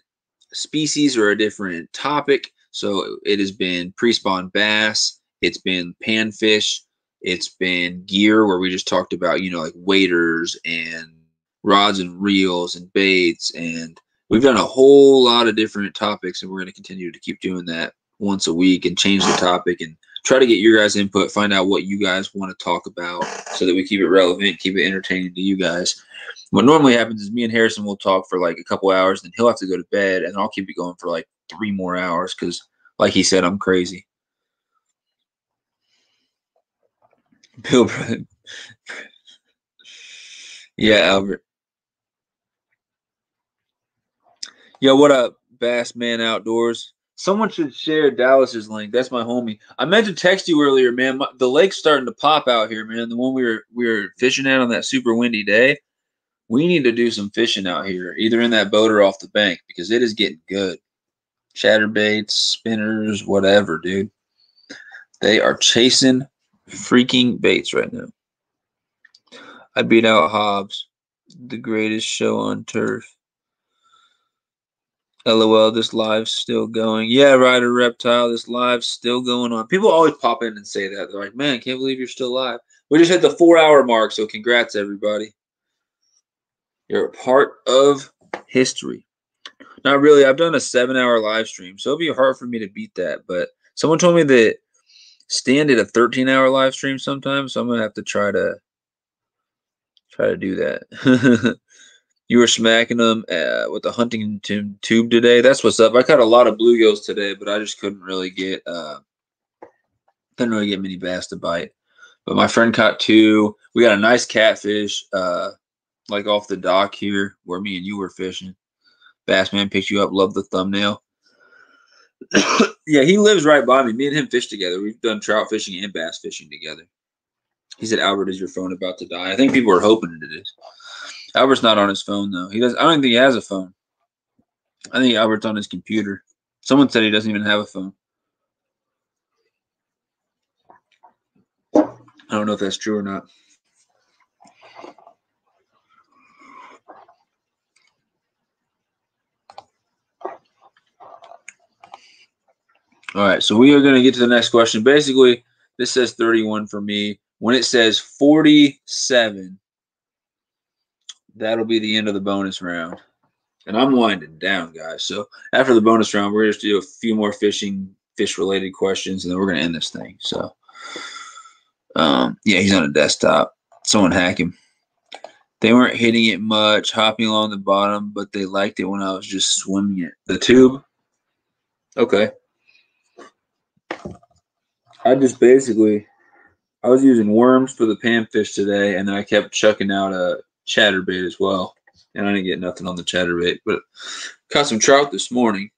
species or a different topic. So it has been pre-spawn bass. It's been panfish. It's been gear where we just talked about, like waders and rods and reels and baits. And we've done a whole lot of different topics, and we're going to continue to keep doing that once a week and change the topic and try to get your guys' input, find out what you guys want to talk about so that we keep it relevant, keep it entertaining to you guys. What normally happens is me and Harrison will talk for like a couple hours, then he'll have to go to bed, and I'll keep it going for like 3 more hours because, like he said, I'm crazy. Bill, yeah, Albert. Yo, what up, Bass Man Outdoors? Someone should share Dallas's link. That's my homie. I meant to text you earlier, man. The lake's starting to pop out here, man. The one we were fishing at on that super windy day. We need to do some fishing out here, either in that boat or off the bank, because it is getting good. chatterbaits, spinners, whatever, dude. They are chasing freaking baits right now. I beat out Hobbs, the greatest show on turf. LOL, this live's still going. Yeah, Ryder Reptile, this live's still going on. People always pop in and say that. They're like, man, can't believe you're still live. We just hit the 4-hour mark, so congrats, everybody. You're a part of history. Not really. I've done a 7-hour live stream, so it'll be hard for me to beat that. But someone told me that Stan did a 13-hour live stream sometimes, so I'm going to have to try to do that. You were smacking them with the Huntington tube today. That's what's up. I caught a lot of bluegills today, but I just couldn't really get many bass to bite. But my friend caught 2. We got a nice catfish, like off the dock here where me and you were fishing. Bassman picked you up. Love the thumbnail. Yeah, he lives right by me. Me and him fish together. We've done trout fishing and bass fishing together. He said, "Albert, is your phone about to die?" I think people are hoping it is. Albert's not on his phone though. He does. I don't think he has a phone. I think Albert's on his computer. Someone said he doesn't even have a phone. I don't know if that's true or not. All right, so we are going to get to the next question. Basically, this says 31 for me. When it says 47, that'll be the end of the bonus round. And I'm winding down, guys. So after the bonus round, we're going to do a few more fish-related questions, and then we're going to end this thing. So, yeah, he's on a desktop. Someone hack him. They weren't hitting it much, hopping along the bottom, but they liked it when I was just swimming it. The tube? Okay. I was using worms for the panfish today, and then I kept chucking out a chatterbait as well. And I didn't get nothing on the chatterbait, but caught some trout this morning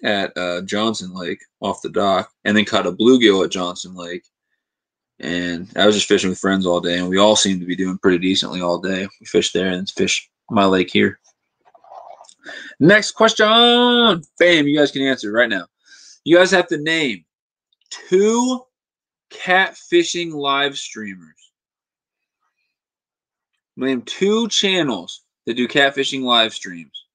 at Johnson Lake off the dock, and then caught a bluegill at Johnson Lake. And I was just fishing with friends all day, and we all seemed to be doing pretty decently all day. We fished there and fished my lake here. Next question. Bam, you guys can answer right now. You guys have to name 2 catfishing live streamers. Name 2 channels that do catfishing live streams.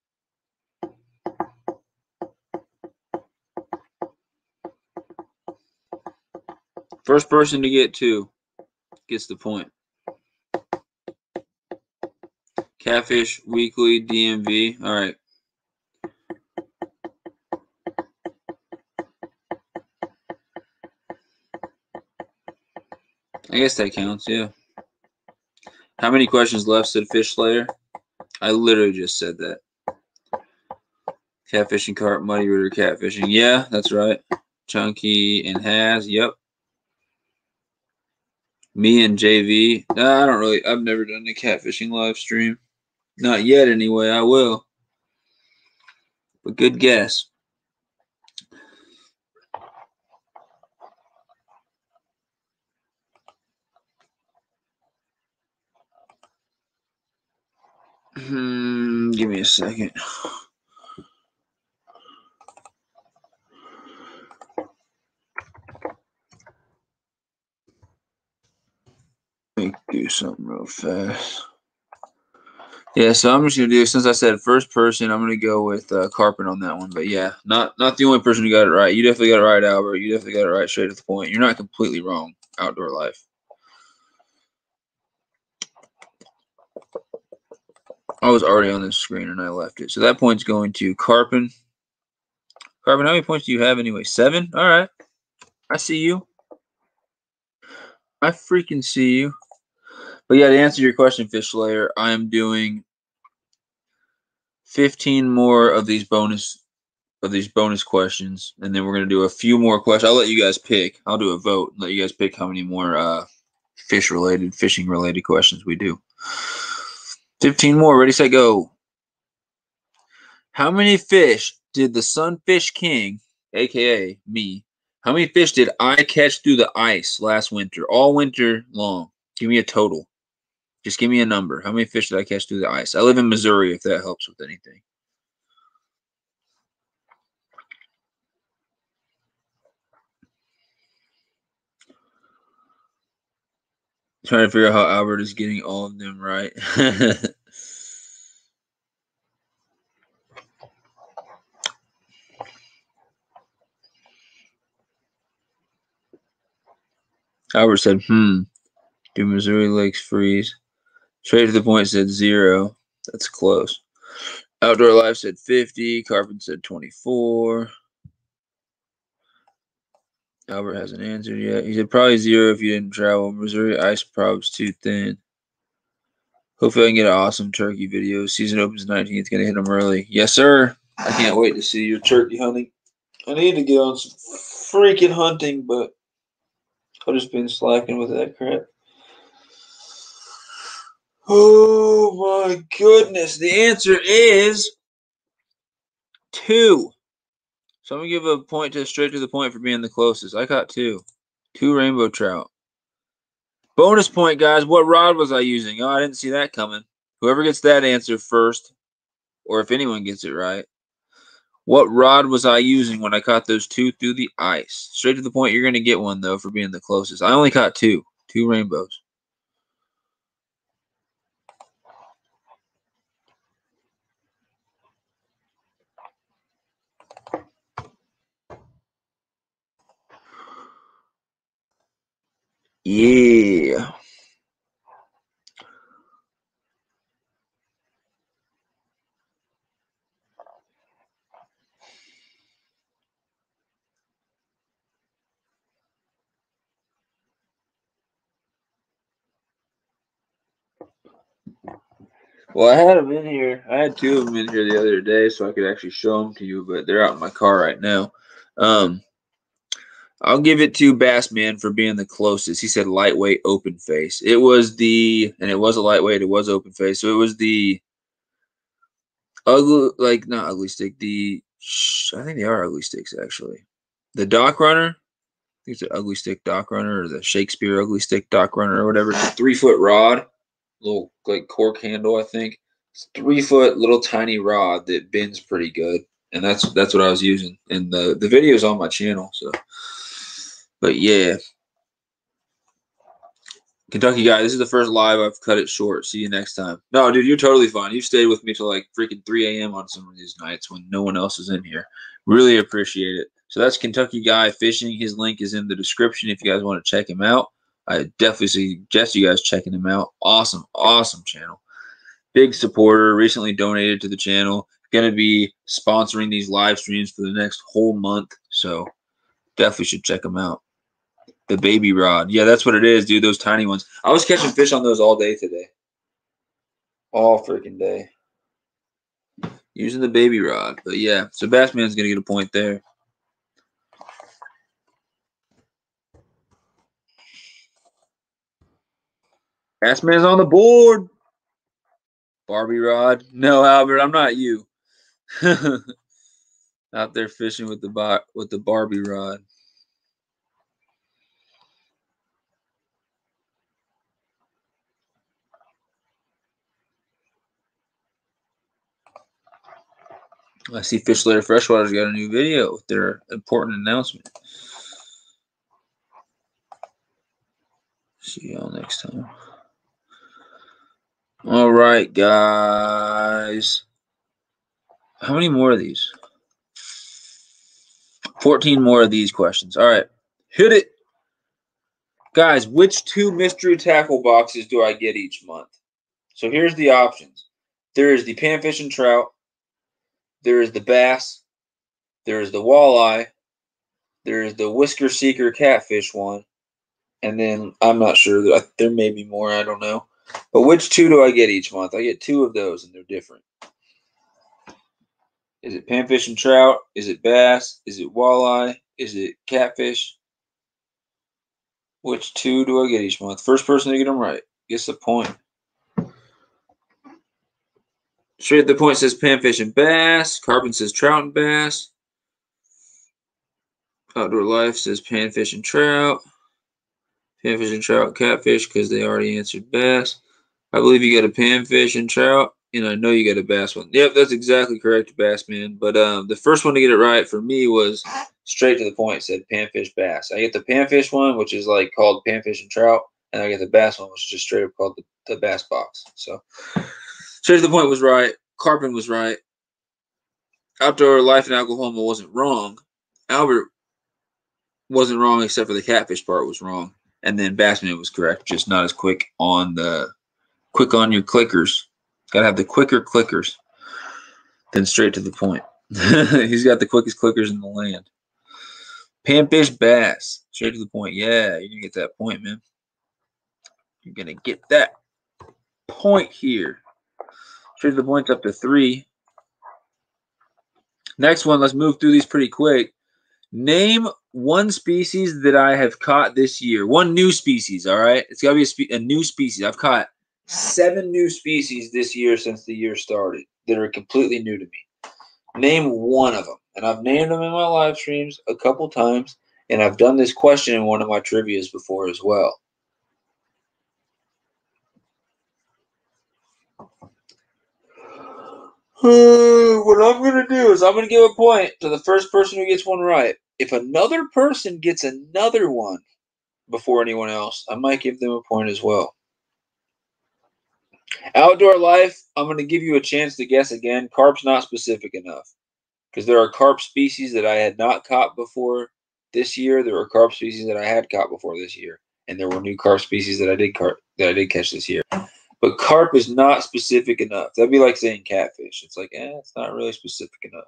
First person to get 2 gets the point. Catfish Weekly, DMV. All right. I guess that counts, yeah. How many questions left, said Fish Slayer? I literally just said that. Catfishing cart, Muddy Rooter catfishing. Yeah, that's right. Chunky and Has, yep. Me and JV. Nah, I don't really. I've never done a catfishing live stream. Not yet, anyway. I will. But good guess. Give me a second. Let me do something real fast. Yeah, so I'm just gonna do, since I said first person, I'm gonna go with Carpet on that one. But yeah, not the only person who got it right. You definitely got it right, Albert. You definitely got it right, straight to the point. You're not completely wrong. Outdoor life. I was already on this screen and I left it. So that point's going to Carpin. Carpin, how many points do you have anyway? 7? All right. I see you. I freaking see you. But yeah, to answer your question, Fish Slayer, I am doing 15 more of these bonus questions, and then we're gonna do a few more questions. I'll let you guys pick. I'll do a vote and let you guys pick how many more fishing related questions we do. 15 more. Ready, set, go. How many fish did the Sunfish King, aka me, how many fish did I catch through the ice last winter, all winter long? Give me a total. Just give me a number. How many fish did I catch through the ice? I live in Missouri, if that helps with anything. Trying to figure out how Albert is getting all of them right. Albert said, do Missouri Lakes freeze? Straight to the point said 0. That's close. Outdoor Life said 50. Carpenter said 24. Albert hasn't answered yet. He said probably 0 if you didn't travel. Missouri ice prob's too thin. Hopefully I can get an awesome turkey video. Season opens 19th. Gonna hit them early. Yes, sir. I can't wait to see your turkey hunting. I need to get on some freaking hunting, but I've just been slacking with that crap. Oh my goodness. The answer is 2. So I'm going to give a point to straight to the point for being the closest. I got 2. 2 rainbow trout. Bonus point, guys. What rod was I using? Oh, I didn't see that coming. Whoever gets that answer first, or if anyone gets it right. What rod was I using when I caught those 2 through the ice? Straight to the point, you're going to get one, though, for being the closest. I only caught 2. 2 rainbows. Yeah. Well, I had them in here. I had 2 of them in here the other day, so I could actually show them to you, but they're out in my car right now. I'll give it to Bassman for being the closest. He said lightweight open face. It was and it was a lightweight. It was open face. So it was the ugly, not ugly stick. I think they are ugly sticks, actually. The dock runner. I think it's an ugly stick dock runner, or the Shakespeare ugly stick dock runner, or whatever. It's a 3-foot rod, little cork handle, I think. It's a 3-foot little tiny rod that bends pretty good, and that's what I was using. And the video is on my channel, so. But yeah, Kentucky guy, this is the first live. I've cut it short. See you next time. No, dude, you're totally fine. You've stayed with me till like freaking 3 a.m. on some of these nights when no one else is in here. Really appreciate it. So that's Kentucky Guy Fishing. His link is in the description if you guys want to check him out. I definitely suggest you guys checking him out. Awesome, awesome channel. Big supporter. Recently donated to the channel. Going to be sponsoring these live streams for the next whole month. So definitely should check him out. The baby rod. Yeah, that's what it is, dude. Those tiny ones. I was catching fish on those all day today. All freaking day. Using the baby rod. But yeah, so Bassman's going to get a point there. Bassman's on the board. Barbie rod. No, Albert, I'm not you. Out there fishing with the Barbie rod. I see Fish Later Freshwater's got a new video with their important announcement. See y'all next time. All right, guys. How many more of these? 14 more of these questions. All right. Hit it. Guys, which 2 mystery tackle boxes do I get each month? So here's the options. There is the panfish and trout. There is the bass. There is the walleye. There is the whisker seeker catfish one. And then I'm not sure. There may be more. I don't know. But which 2 do I get each month? I get 2 of those, and they're different. Is it panfish and trout? Is it bass? Is it walleye? Is it catfish? Which 2 do I get each month? First person to get them right gets a point. Straight at the point says panfish and bass. Carbon says trout and bass. Outdoor Life says panfish and trout. Panfish and trout, catfish, because they already answered bass. I believe you got a panfish and trout, and I know you got a bass one. Yep, that's exactly correct, Bassman. But the first one to get it right for me was straight to the point. It said panfish bass. I get the panfish one, which is like called panfish and trout, And I get the bass one, which is just straight up called the bass box. So straight to the point was right. Carping was right. Outdoor life in Oklahoma wasn't wrong. Albert wasn't wrong except for the catfish part was wrong. And then Bassman was correct, just not as quick on your clickers. Gotta have the quicker clickers than straight to the point. He's got the quickest clickers in the land. Panfish bass. Straight to the point. Yeah, you're gonna get that point, man. You're gonna get that point here. Straight to the point's up to 3. Next one, let's move through these pretty quick. Name one species that I have caught this year. One new species, all right? It's got to be a new species. I've caught 7 new species this year since the year started that are completely new to me. Name one of them. And I've named them in my live streams a couple times, and I've done this question in one of my trivias before as well. What I'm going to do is I'm going to give a point to the first person who gets one right. If another person gets another one before anyone else, I might give them a point as well. Outdoor life, I'm going to give you a chance to guess again. Carp's not specific enough because there are carp species that I had not caught before this year. There were carp species that I had caught before this year, and there were new carp species that I did catch this year. But carp is not specific enough. That'd be like saying catfish. It's like, it's not really specific enough.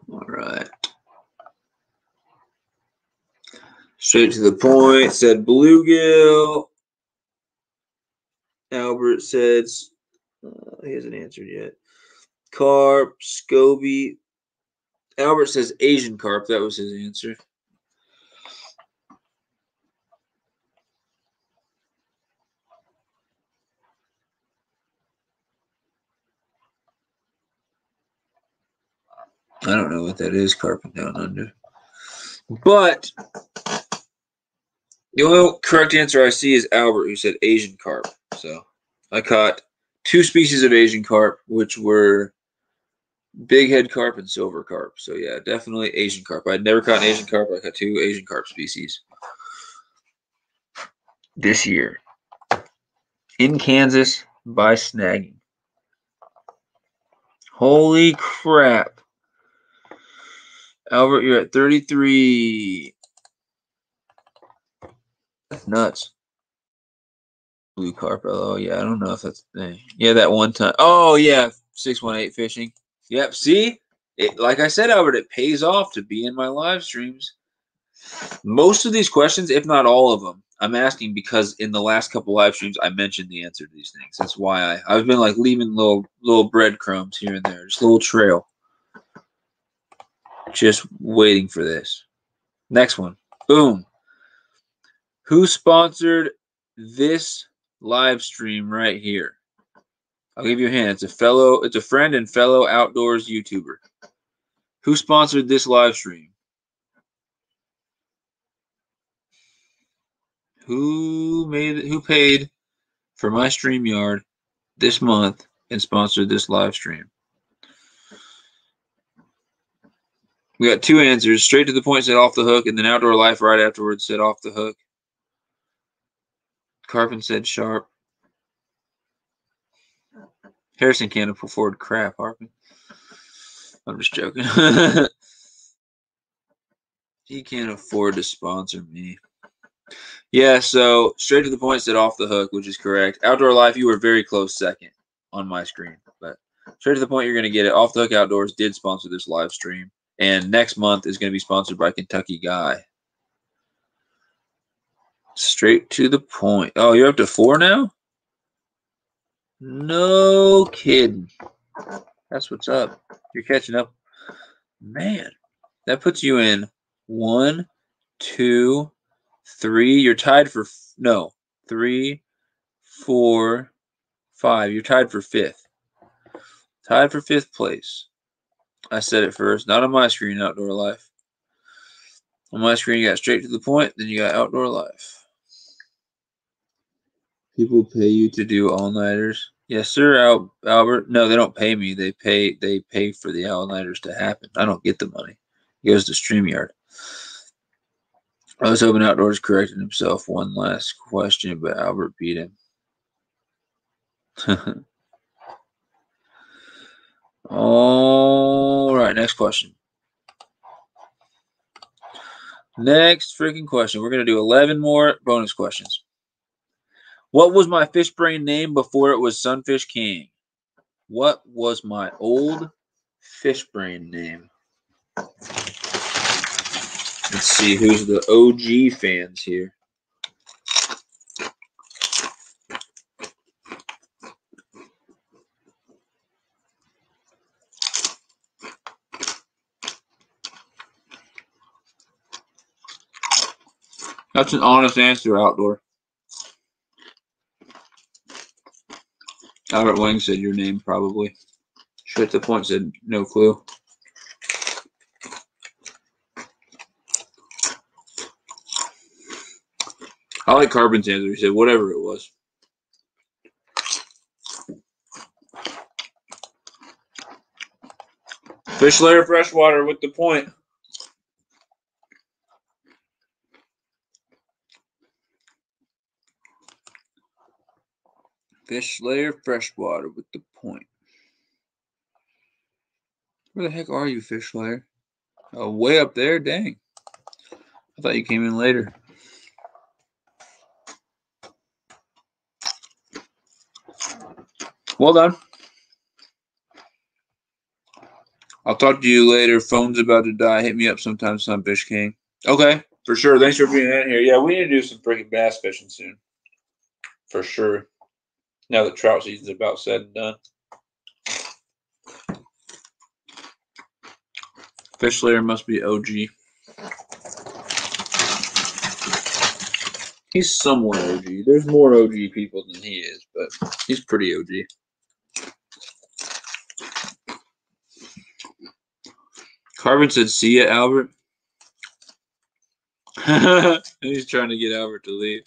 All right. Straight to the point, said bluegill. Albert said, he hasn't answered yet. Carp, scoby. Albert says Asian carp. That was his answer. I don't know what that is, carping down under. But the only correct answer I see is Albert, who said Asian carp. So I caught 2 species of Asian carp, which were big head carp and silver carp. So yeah, definitely Asian carp. I'd never caught an Asian carp. I caught 2 Asian carp species this year in Kansas by snagging. Holy crap. Albert, you're at 33. That's nuts. Blue carp. Oh, yeah. I don't know if that's the thing. Yeah, that one time. Oh, yeah. 618 fishing. Yep. See? Like I said, Albert, it pays off to be in my live streams. Most of these questions, if not all of them, I'm asking because in the last couple live streams, I mentioned the answer to these things. That's why I've been like leaving little breadcrumbs here and there. Just a little trail. Just waiting for this. Next one. Boom. Who sponsored this live stream right here? I'll give you a hint. It's a friend and fellow outdoors YouTuber. Who sponsored this live stream? Who paid for my StreamYard this month and sponsored this live stream? We got 2 answers. Straight to the point said Off the Hook, and then Outdoor Life right afterwards said Off the Hook. Carpin said Sharp. Harrison can't afford crap, Harpin. I'm just joking. He can't afford to sponsor me. Yeah, so straight to the point said Off the Hook, which is correct. Outdoor Life, you were very close second on my screen. But straight to the point, you're going to get it. Off the Hook Outdoors did sponsor this live stream. And next month is going to be sponsored by Kentucky Guy. Straight to the point. Oh, you're up to 4 now? No kidding. That's what's up. You're catching up. Man, that puts you in 1, 2, 3. You're tied for 3, 4, 5. You're tied for 5th. Tied for 5th place. I said it first. Not on my screen, Outdoor Life. On my screen, you got Straight to the Point. Then you got Outdoor Life. People pay you to do all-nighters. Yes, sir, Albert. No, they don't pay me. They pay for the all-nighters to happen. I don't get the money. It goes to StreamYard. I was hoping Outdoors corrected himself one last question, but Albert beat him. All right, next question. Next freaking question. We're going to do 11 more bonus questions. What was my fish brain name before it was Sunfish King? What was my old fish brain name? Let's see who's the OG fans here. That's an honest answer, Outdoor. Albert Wang said your name, probably. Straight to the point, said no clue. I like Carbon's answer. He said whatever it was. Fish Layer Freshwater with the point. Fish Layer Freshwater with the point. Where the heck are you, Fish Layer? Oh, way up there? Dang. I thought you came in later. Well done. I'll talk to you later. Phone's about to die. Hit me up sometime, Sunfish King. Okay, for sure. Thanks for being in here. Yeah, we need to do some freaking bass fishing soon. For sure. Now that trout season's about said and done. Fish Layer must be OG. He's somewhat OG. There's more OG people than he is, but he's pretty OG. Carbon said, see ya, Albert. He's trying to get Albert to leave.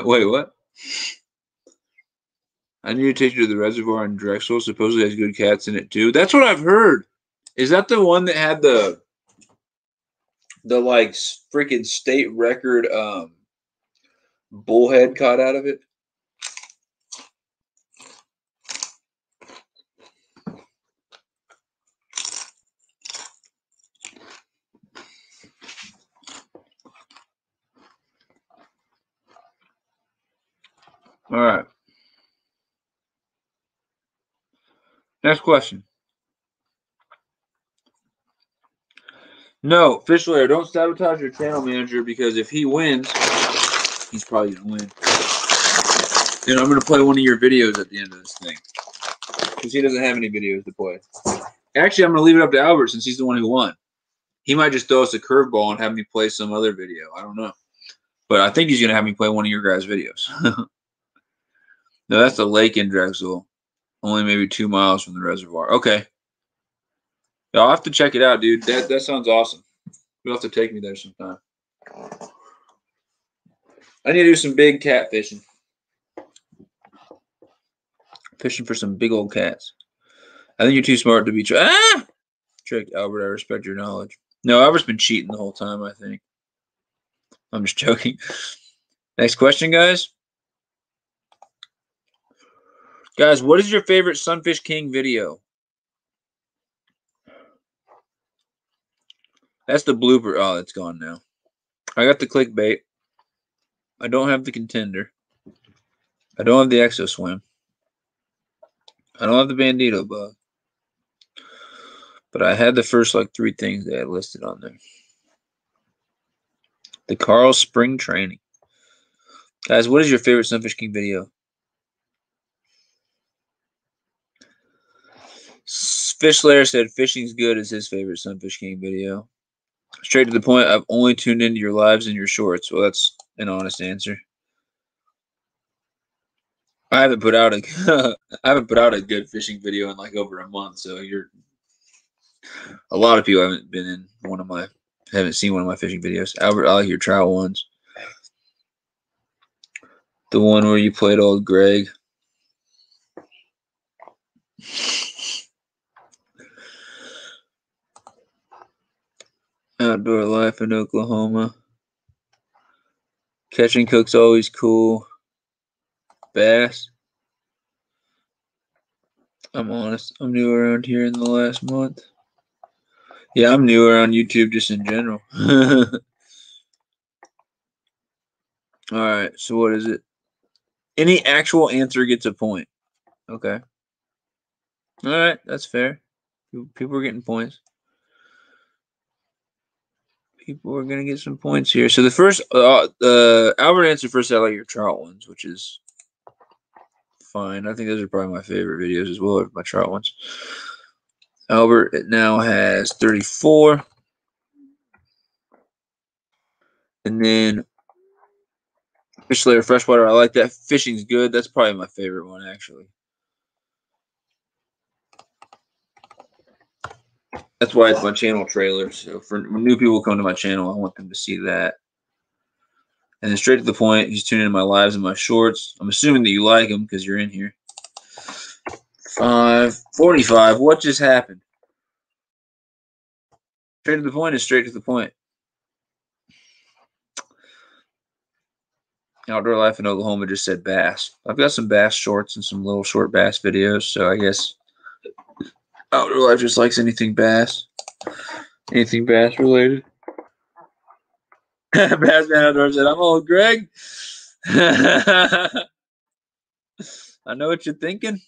Wait, what? I need to take you to the reservoir in Drexel. Supposedly has good cats in it too. That's what I've heard. Is that the one that had the like freaking state record bullhead caught out of it? All right. Next question. No, Fish Layer, don't sabotage your channel manager, because if he wins, he's probably going to win. And I'm going to play one of your videos at the end of this thing, because he doesn't have any videos to play. Actually, I'm going to leave it up to Albert since he's the one who won. He might just throw us a curveball and have me play some other video. I don't know. But I think he's going to have me play one of your guys' videos. No, that's the lake in Drexel. Only maybe 2 miles from the reservoir. Okay. I'll have to check it out, dude. That sounds awesome. You'll have to take me there sometime. I need to do some big cat fishing. Fishing for some big old cats. I think you're too smart to be tricked, Albert. I respect your knowledge. No, Albert's been cheating the whole time, I think. I'm just joking. Next question, guys. Guys, what is your favorite Sunfish King video? That's the blooper. Oh, it's gone now. I got the clickbait. I don't have the contender. I don't have the exo swim. I don't have the bandito bug. But I had the first like 3 things they had listed on there. The Carl Spring Training. Guys, what is your favorite Sunfish King video? Fish Layer said fishing's good is his favorite Sunfish King video. Straight to the point, I've only tuned into your lives and your shorts. Well, that's an honest answer. I haven't put out a good fishing video in like over a month, so a lot of people haven't seen one of my fishing videos. Albert, I like your trout ones. The one where you played old Greg. Outdoor life in Oklahoma. Catch and cook's always cool. Bass. I'm honest. I'm new around here in the last month. Yeah, I'm new around YouTube just in general. All right, so what is it? Any actual answer gets a point. Okay. All right, that's fair. People are getting points. People are going to get some points here. So the first, Albert answered first. I like your trout ones, which is fine. I think those are probably my favorite videos as well, my trout ones. Albert now has 34. And then Fish Layer Freshwater, I like that. Fishing's good. That's probably my favorite one, actually. That's why it's my channel trailer. So for when new people come to my channel, I want them to see that. And then straight to the point, he's tuning in my lives and my shorts. I'm assuming that you like them because you're in here. 5:45. What just happened? Straight to the point is straight to the point. Outdoor Life in Oklahoma just said bass. I've got some bass shorts and some little short bass videos, so I guess Outdoor Life just likes anything bass. Anything bass related. Bassman Outdoor said, I'm old Greg. I know what you're thinking.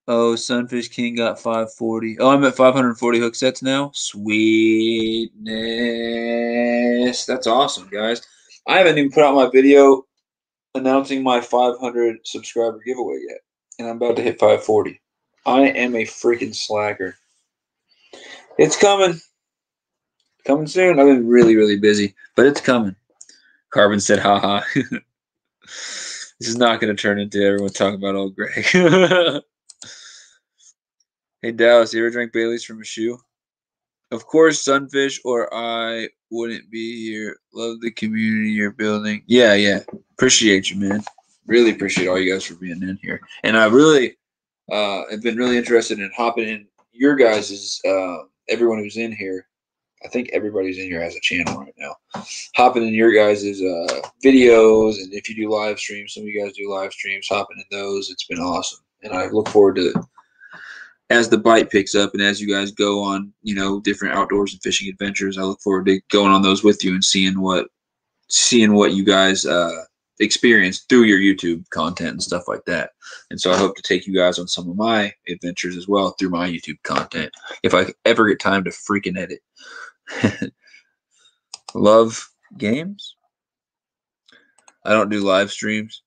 Oh, Sunfish King got 540. Oh, I'm at 540 hook sets now. Sweetness. That's awesome, guys. I haven't even put out my video announcing my 500 subscriber giveaway yet. And I'm about to hit 540. I am a freaking slacker. It's coming. Coming soon. I've been really, really busy, but it's coming. Carbon said, haha. This is not going to turn into everyone talking about old Greg. Hey, Dallas, you ever drank Bailey's from a shoe? Of course, Sunfish, or I wouldn't be here. Love the community you're building. Yeah. Appreciate you, man. Really appreciate all you guys for being in here. And I really have been really interested in hopping in your guys' everyone who's in here. I think everybody who's in here has a channel right now. Hopping in your guys' videos, and if you do live streams, some of you guys do live streams, hopping in those. It's been awesome. And I look forward to as the bite picks up and as you guys go on, different outdoors and fishing adventures. I look forward to going on those with you and seeing what you guys experience through your YouTube content and stuff like that. And so I hope to take you guys on some of my adventures as well through my YouTube content if I ever get time to freaking edit. Love games. I don't do live streams.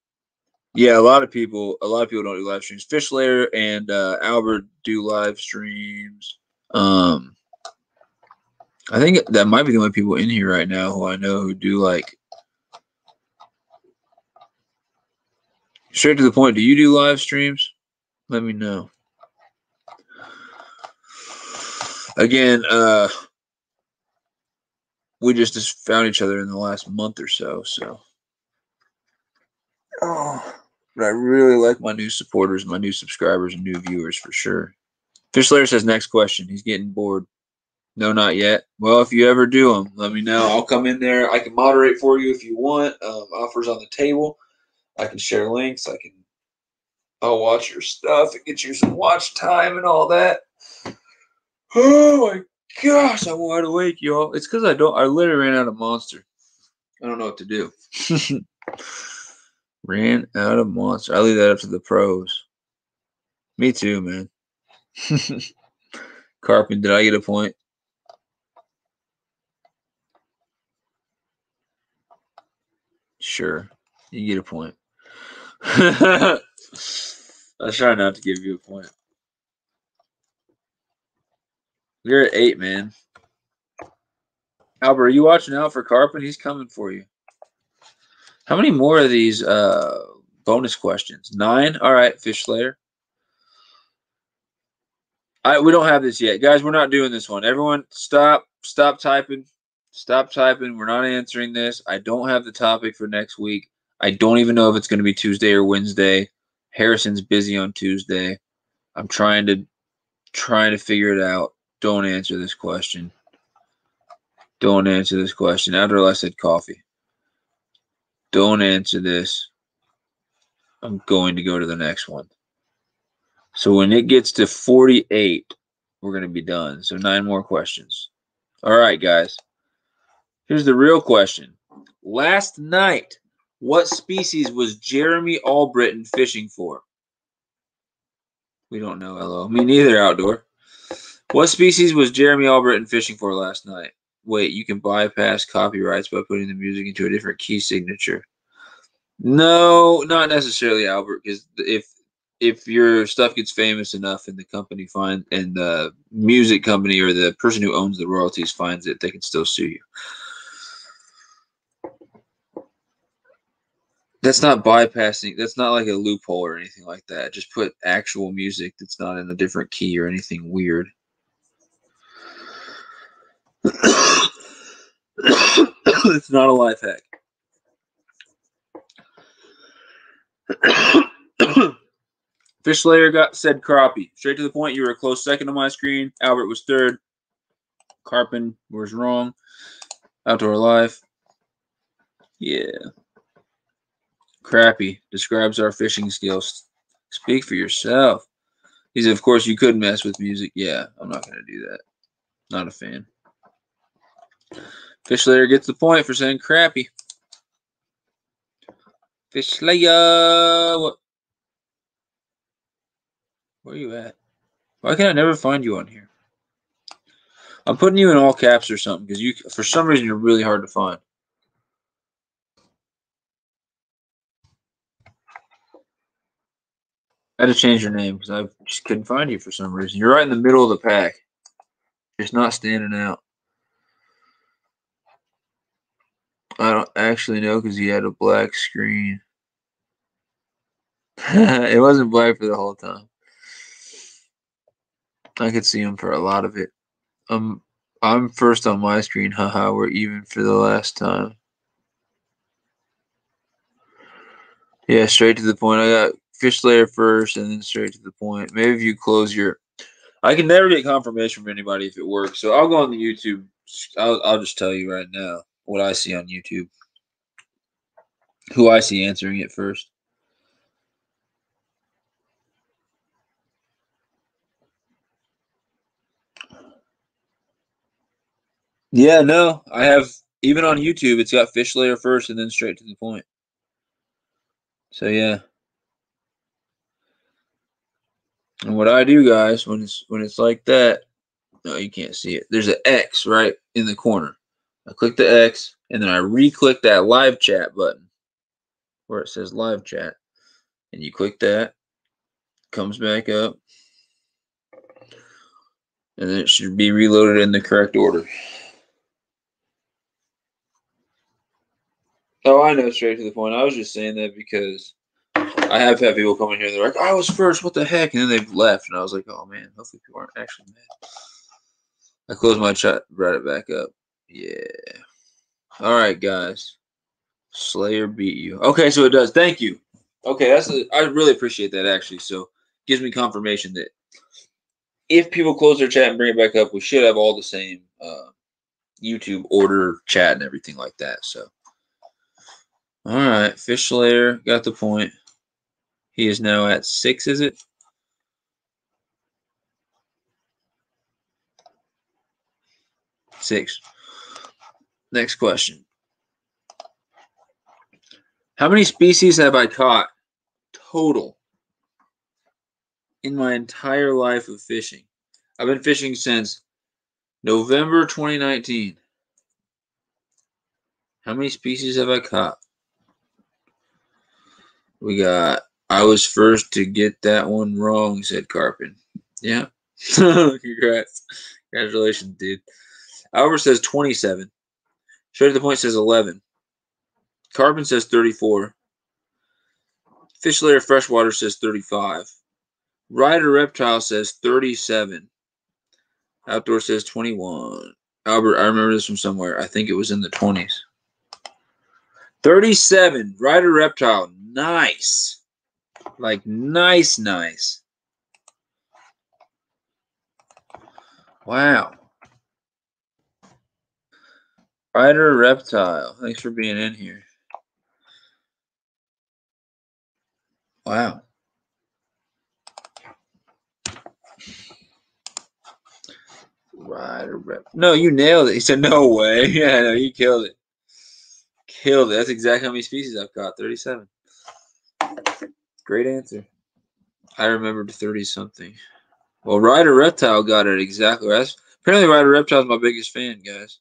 Yeah, a lot of people don't do live streams. Fish Layer and Albert do live streams. I think that might be the only people in here right now who I know who do like straight to the point. Do you do live streams? Let me know. Again, we just found each other in the last month or so. But I really like my new supporters, my new subscribers, and new viewers for sure. Fish Layer says, next question. He's getting bored. No, not yet. Well, if you ever do them, let me know. I'll come in there. I can moderate for you if you want. Offers on the table. I can share links. I'll watch your stuff and get you some watch time and all that. Oh my gosh, I'm wide awake, y'all. It's because I literally ran out of Monster. I don't know what to do. Ran out of Monster. I leave that up to the pros. Me too, man. Carpin, did I get a point? Sure. You get a point. I was trying not to give you a point. You're at 8, man. Albert, are you watching out for Carpin? He's coming for you. How many more of these bonus questions? 9? All right, Fish Slayer. We don't have this yet. Guys, we're not doing this one. Everyone, stop typing. Stop typing. We're not answering this. I don't have the topic for next week. I don't even know if it's going to be Tuesday or Wednesday. Harrison's busy on Tuesday. I'm trying to figure it out. Don't answer this question. Don't answer this question. After I said coffee. Don't answer this. I'm going to go to the next one. So when it gets to 48, we're going to be done. So 9 more questions. All right, guys. Here's the real question. Last night, what species was Jeremy Albritton fishing for? We don't know, LO. Me neither, Outdoor. What species was Jeremy Albritton fishing for last night? Wait, you can bypass copyrights by putting the music into a different key signature. No, not necessarily, Albert, because if your stuff gets famous enough and the company and the music company or the person who owns the royalties finds it, they can still sue you. That's not bypassing. That's not like a loophole or anything like that. Just put actual music that's not in a different key or anything weird. It's not a life hack. Fish Slayer said crappie. Straight to the point. You were a close second on my screen. Albert was third. Carpin was wrong. Outdoor Life. Yeah. Crappie describes our fishing skills. Speak for yourself. He said, of course, you could mess with music. Yeah, I'm not going to do that. Not a fan. Fish Slayer gets the point for saying crappie. Fish Slayer. What? Where are you at? Why can I never find you on here? I'm putting you in all caps or something because you, for some reason, you're really hard to find. I had to change your name because I just couldn't find you for some reason. You're right in the middle of the pack. Just not standing out. I don't actually know because he had a black screen. It wasn't black for the whole time. I could see him for a lot of it. I'm first on my screen. Haha, we're even for the last time. Yeah, straight to the point. I got Fish Slayer first and then straight to the point. Maybe if you close your... I can never get confirmation from anybody if it works. So I'll go on the YouTube. I'll just tell you right now what I see on YouTube. Who I see answering it first. Yeah, no. I have, even on YouTube, it's got Fish Slayer first and then straight to the point. So, yeah. And what I do, guys, when it's like that, no, you can't see it. There's an X right in the corner. I click the X, and then I re-click that live chat button where it says live chat. And you click that, comes back up, and then it should be reloaded in the correct order. Oh, I know, straight to the point. I was just saying that because I have had people come in here and they're like, I was first, what the heck? And then they've left, and I was like, oh, man, hopefully people aren't actually mad. I closed my chat, brought it back up. Yeah. All right, guys. Slayer beat you. Okay, so it does. Thank you. Okay, I really appreciate that, actually. So it gives me confirmation that if people close their chat and bring it back up, we should have all the same YouTube order, chat, and everything like that. So, all right, Fish Slayer got the point. He is now at 6, is it? Six. Next question. How many species have I caught total in my entire life of fishing? I've been fishing since November 2019. How many species have I caught? We got, I was first to get that one wrong, said Carpin. Yeah. Congrats. Congratulations, dude. Albert says 27. Straight to the point says 11. Carpin says 34. Fish Layer Freshwater says 35. Rider Reptile says 37. Outdoor says 21. Albert, I remember this from somewhere. I think it was in the 20s. 37, Rider Reptile. Nice. Like, nice. Wow. Rider Reptile. Thanks for being in here. Wow. Rider Rep. No, you nailed it. He said, no way. Yeah, no, you killed it. Killed it. That's exactly how many species I've caught. 37. Great answer. I remembered 30-something. Well, Rider Reptile got it exactly right. Apparently, Rider Reptile is my biggest fan, guys.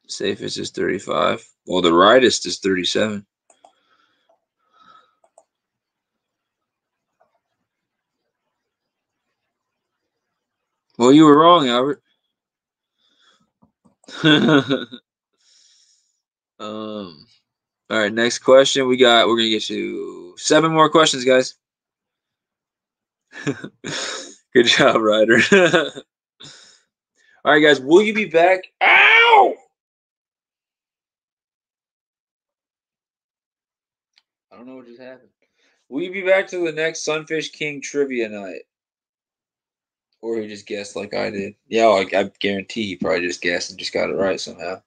Safest is 35. Well, the rightest is 37. Well, you were wrong, Albert. All right, next question. We're gonna get to 7 more questions, guys. Good job, Ryder. All right, guys, will you be back? Ow! I don't know what just happened. Will you be back to the next Sunfish King trivia night? Or he just guessed like I did? Yeah, I guarantee he probably just guessed and just got it right somehow.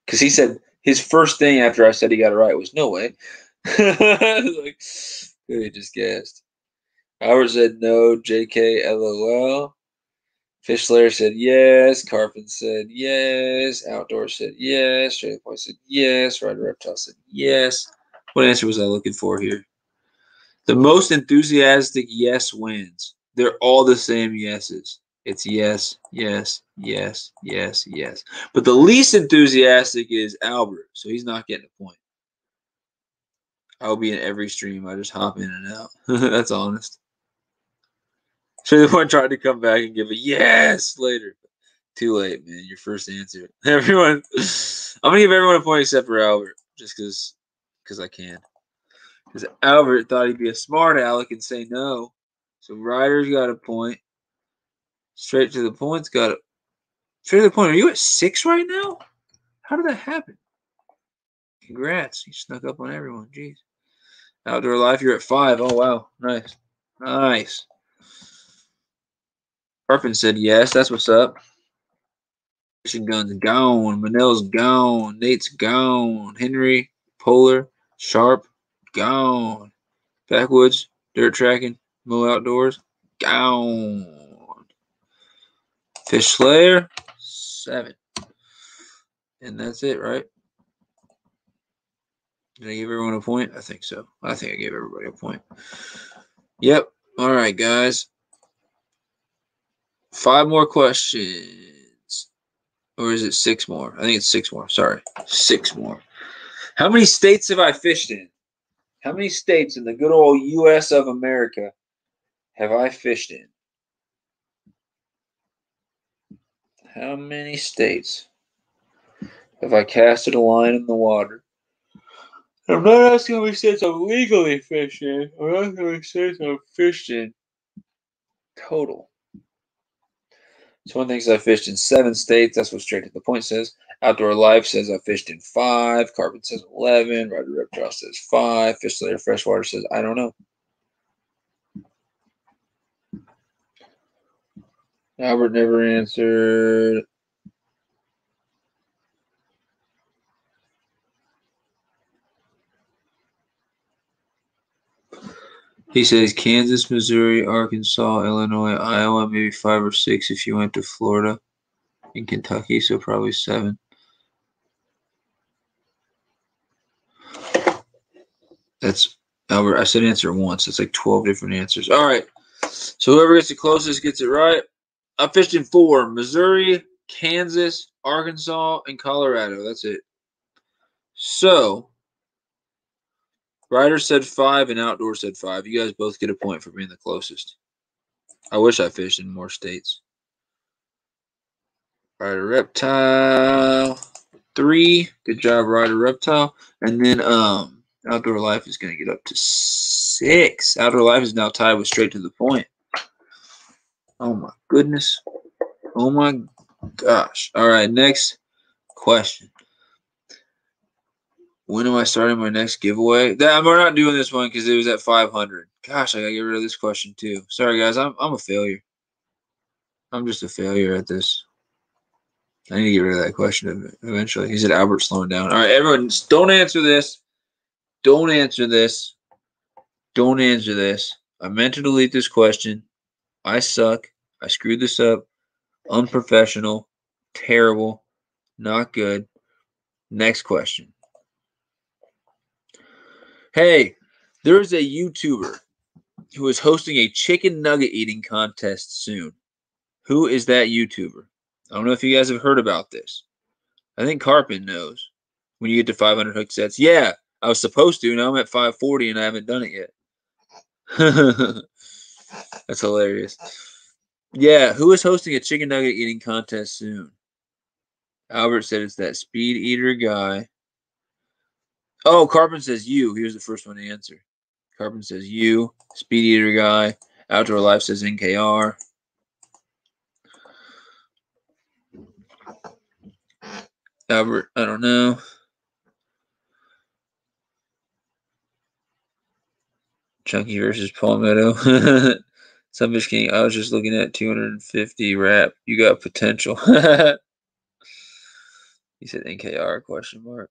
Because he said his first thing after I said he got it right was no way. Like, he just guessed. Howard said no. JK LOL. Fish Slayer said yes. Carpin said yes. Outdoor said yes. Straight Point said yes. Rider Reptile said yes. What answer was I looking for here? The most enthusiastic yes wins. They're all the same yeses. It's yes, yes, yes, yes, yes. But the least enthusiastic is Albert, so he's not getting a point. I'll be in every stream. I just hop in and out. That's honest. So the one tried to come back and give a yes later. Too late, man. Your first answer. Everyone, I'm gonna give everyone a point except for Albert, just because I can. Because Albert thought he'd be a smart aleck and say no. So Ryder's got a point. Straight to the point's got a straight to the point. Are you at 6 right now? How did that happen? Congrats. You snuck up on everyone. Jeez. Outdoor Life, you're at 5. Oh wow. Nice. Nice. Carpin said yes. That's what's up. Fishing Gun's gone. Manel's gone. Nate's gone. Henry, Polar, Sharp, gone. Backwoods, Dirt Tracking, Mo Outdoors, gone. Fish Slayer, 7. And that's it, right? Did I give everyone a point? I think so. I think I gave everybody a point. Yep. All right, guys. 5 more questions. Or is it 6 more? I think it's 6 more. Sorry. 6 more. How many states have I fished in? How many states in the good old U.S. of America have I fished in? How many states have I casted a line in the water? I'm not asking how many states I've legally fished in. I'm asking how many states I've fished in total. So one thing is I fished in 7 states. That's what Straight to the Point says. Outdoor Life says I fished in 5. Carbon says 11. Rider Reptile says 5. Fish Slayer Freshwater says I don't know. Albert never answered. He says Kansas, Missouri, Arkansas, Illinois, Iowa, maybe 5 or 6 if you went to Florida and Kentucky, so probably 7. That's Albert. I said answer once. It's like 12 different answers. All right. So whoever gets the closest gets it right. I fished in 4: Missouri, Kansas, Arkansas, and Colorado. That's it. So Ryder said 5 and Outdoor said 5. You guys both get a point for being the closest. I wish I fished in more states. Rider Reptile 3. Good job, Rider Reptile. And then Outdoor Life is going to get up to 6. Outdoor Life is now tied with Straight to the Point. Oh my goodness. Oh my gosh. All right, next question. When am I starting my next giveaway? We're not doing this one because it was at 500. Gosh, I gotta get rid of this question too. Sorry guys, I'm a failure. I'm just a failure at this. I need to get rid of that question eventually. He said Albert's slowing down. All right, everyone, don't answer this. Don't answer this. Don't answer this. I meant to delete this question. I suck. I screwed this up. Unprofessional. Terrible. Not good. Next question. Hey, there is a YouTuber who is hosting a chicken nugget eating contest soon. Who is that YouTuber? I don't know if you guys have heard about this. I think Carpin knows. When you get to 500 hook sets. Yeah, I was supposed to. Now I'm at 540 and I haven't done it yet. That's hilarious. Yeah, who is hosting a chicken nugget eating contest soon? Albert said it's that speed eater guy. Oh, Carpin says you. Here's the first one to answer. Carpin says you. Speed eater guy. Outdoor Life says NKR. Albert, I don't know. Chunky versus Palmetto. Sunfish King. I was just looking at 250 wrap. You got potential. He said NKR question mark.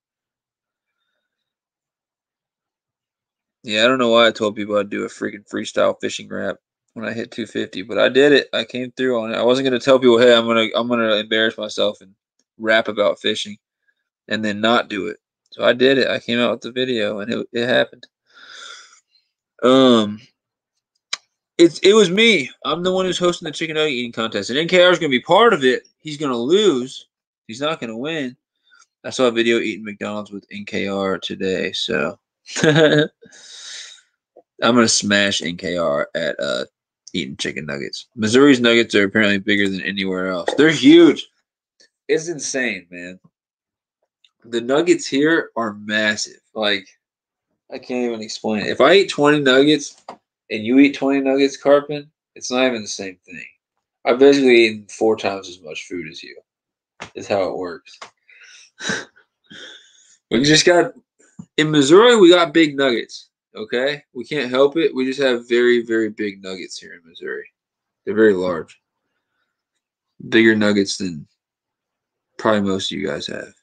Yeah, I don't know why I told people I'd do a freaking freestyle fishing rap when I hit 250, but I did it. I came through on it. I wasn't gonna tell people, hey, I'm gonna embarrass myself and rap about fishing, and then not do it. So I did it. I came out with the video, and it happened. It was me. I'm the one who's hosting the chicken nugget eating contest, and NKR is gonna be part of it. He's gonna lose. He's not gonna win. I saw a video eating McDonald's with NKR today, so I'm gonna smash NKR at eating chicken nuggets. Missouri's nuggets are apparently bigger than anywhere else. They're huge. It's insane, man. The nuggets here are massive. Like, I can't even explain it. If I eat 20 nuggets and you eat 20 nuggets, Carpin, it's not even the same thing. I've basically eaten 4 times as much food as you. Is how it works. We just got in Missouri. We got big nuggets. Okay, we can't help it. We just have very, very big nuggets here in Missouri. They're very large, bigger nuggets than probably most of you guys have.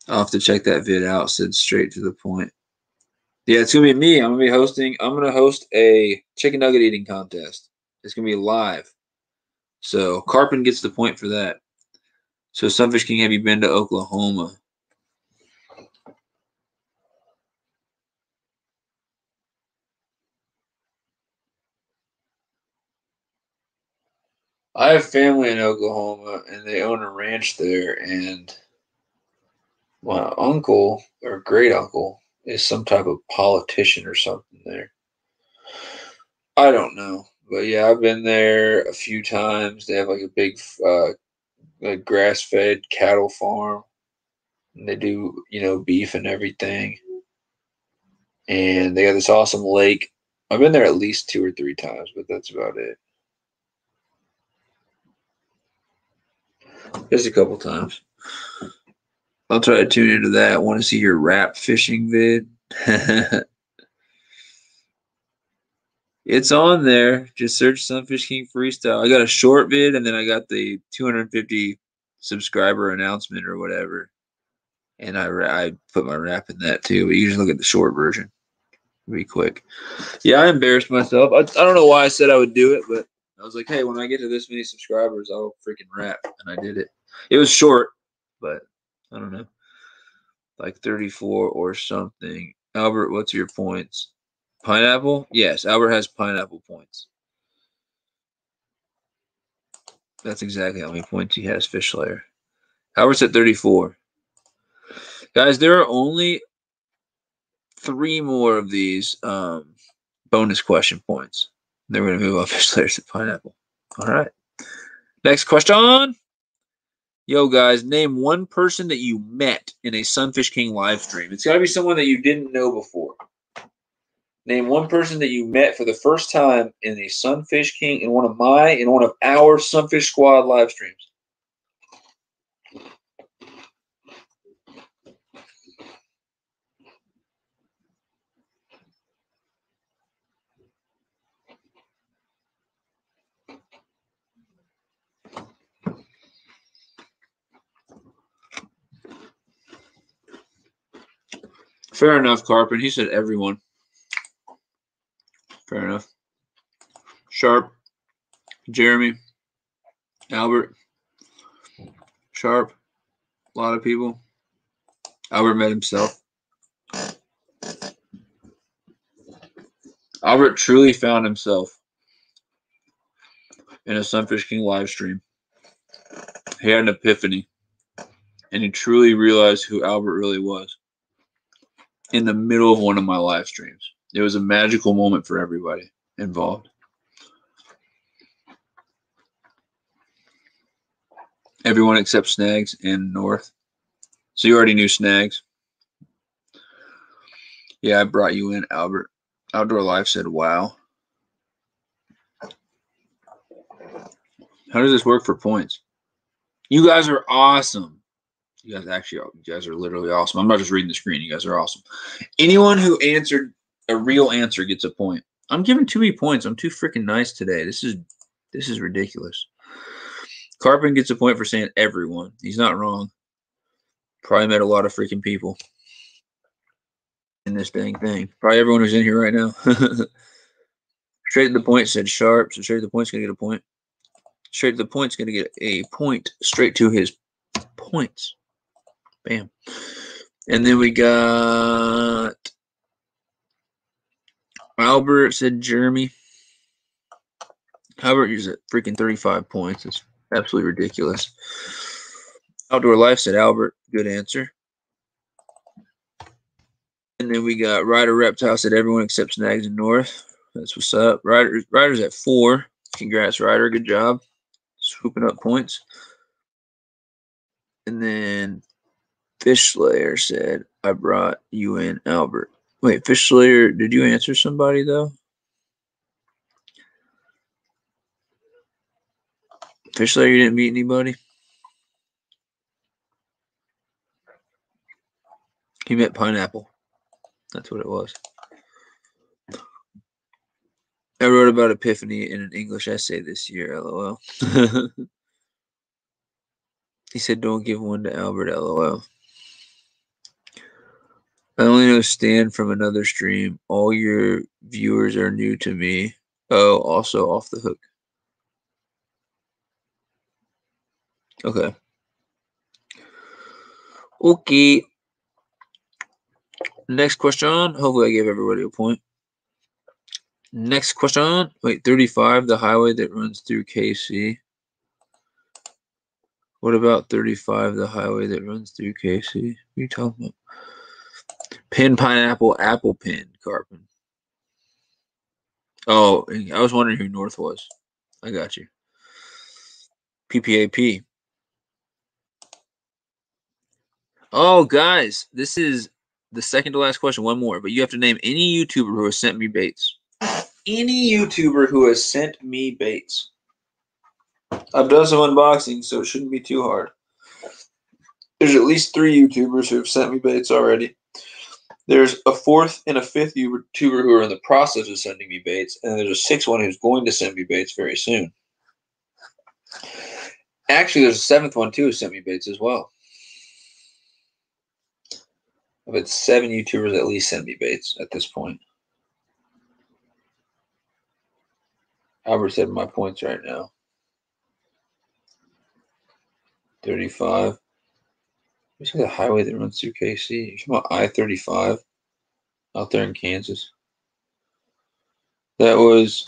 I'll have to check that vid out. Said straight to the point. Yeah, it's gonna be me. I'm gonna host a chicken nugget eating contest. It's gonna be live. So Carpin gets the point for that. So Sunfish King, have you been to Oklahoma? I have family in Oklahoma, and they own a ranch there. And my uncle or great uncle is some type of politician or something there. I don't know, but yeah, I've been there a few times. They have like a big like grass-fed cattle farm, and they do beef and everything. And they got this awesome lake. I've been there at least 2 or 3 times, but that's about it. Just a couple times. I'll try to tune into that. I want to see your rap fishing vid. It's on there. Just search Sunfish King Freestyle. I got a short vid, and then I got the 250 subscriber announcement or whatever. And I put my rap in that too. But you just look at the short version. It'll be quick. Yeah, I embarrassed myself. I don't know why I said I would do it, but I was like, hey, when I get to this many subscribers, I'll freaking rap. And I did it. It was short, but I don't know. Like 34 or something. Albert, what's your points? Pineapple? Yes, Albert has pineapple points. That's exactly how many points he has, Fish Slayer. Albert's at 34. Guys, there are only 3 more of these bonus question points. Then we're going to move on Fish Slayers to pineapple. All right. Next question. Yo, guys, name one person that you met in a Sunfish King live stream. It's got to be someone that you didn't know before. Name one person that you met for the first time in the Sunfish King in one of our Sunfish Squad live streams. Fair enough, Carpin. He said everyone. Fair enough. Sharp, Jeremy, Albert, Sharp, a lot of people. Albert met himself. Albert truly found himself in a Sunfish King live stream. He had an epiphany, and he truly realized who Albert really was in the middle of one of my live streams. It was a magical moment for everybody involved. Everyone except Snags and North. So you already knew Snags. Yeah, I brought you in, Albert. Outdoor Life said, wow. How does this work for points? You guys are awesome. You guys are literally awesome. I'm not just reading the screen. You guys are awesome. Anyone who answered a real answer gets a point. I'm giving too many points. I'm too freaking nice today. This is ridiculous. Carpin gets a point for saying everyone. He's not wrong. Probably met a lot of freaking people in this dang thing. Probably everyone who's in here right now. Straight to the point said Sharp. So straight to the point's going to get a point. Straight to the point's going to get a point. Straight to his points. Bam. And then we got Albert said Jeremy. Albert used at freaking 35 points. It's absolutely ridiculous. Outdoor Life said Albert. Good answer. And then we got Ryder Reptile said everyone except Snags and North. That's what's up. Ryder's at 4. Congrats, Ryder. Good job. Swooping up points. And then Fish Slayer said, I brought you in, Albert. Wait, Fish Slayer, did you answer somebody, though? Fish Slayer, you didn't meet anybody? He met Pineapple. That's what it was. I wrote about Epiphany in an English essay this year, LOL. He said, don't give one to Albert, LOL. I only know Stan from another stream. All your viewers are new to me. Oh, also off the hook. Okay. Okay. Next question. Hopefully I gave everybody a point. Next question. Wait, 35, the highway that runs through KC. What about 35, the highway that runs through KC? What are you talking about? Pin, pineapple, apple pin, Carpin. Oh, I was wondering who North was. I got you. PPAP. Oh, guys, this is the second to last question. One more, but you have to name any YouTuber who has sent me baits. Any YouTuber who has sent me baits. I've done some unboxing, so it shouldn't be too hard. There's at least 3 YouTubers who have sent me baits already. There's a 4th and a 5th YouTuber who are in the process of sending me baits, and there's a 6th one who's going to send me baits very soon. Actually, there's a 7th one, too, who sent me baits as well. I've had 7 YouTubers at least send me baits at this point. Albert said my points right now. 35. Where's the highway that runs through KC? You're talking about I-35 out there in Kansas. That was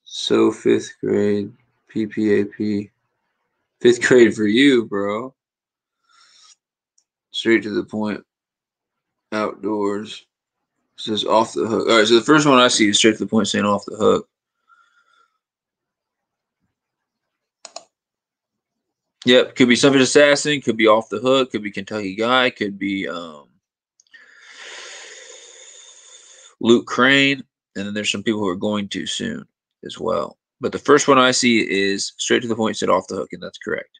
so 5th grade PPAP. 5th grade for you, bro. Straight to the point. Outdoors. It says off the hook. All right, so the first one I see is straight to the point saying off the hook. Yep, could be Sunfish Assassin, could be Off the Hook, could be Kentucky Guy, could be Luke Crane, and then there's some people who are going to soon as well. But the first one I see is straight to the point, said off the hook, and that's correct.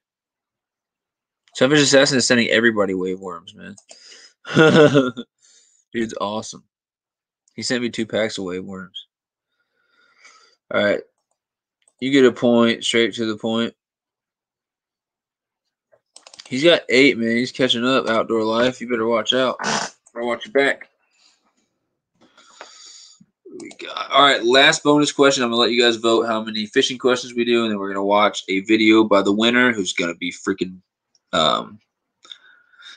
Sunfish Assassin is sending everybody wave worms, man. Dude's awesome. He sent me 2 packs of wave worms. All right. You get a point, straight to the point. He's got 8, man. He's catching up, Outdoor Life. You better watch out. Better watch your back. We got. All right, last bonus question. I'm going to let you guys vote how many fishing questions we do, and then we're going to watch a video by the winner, who's going to be freaking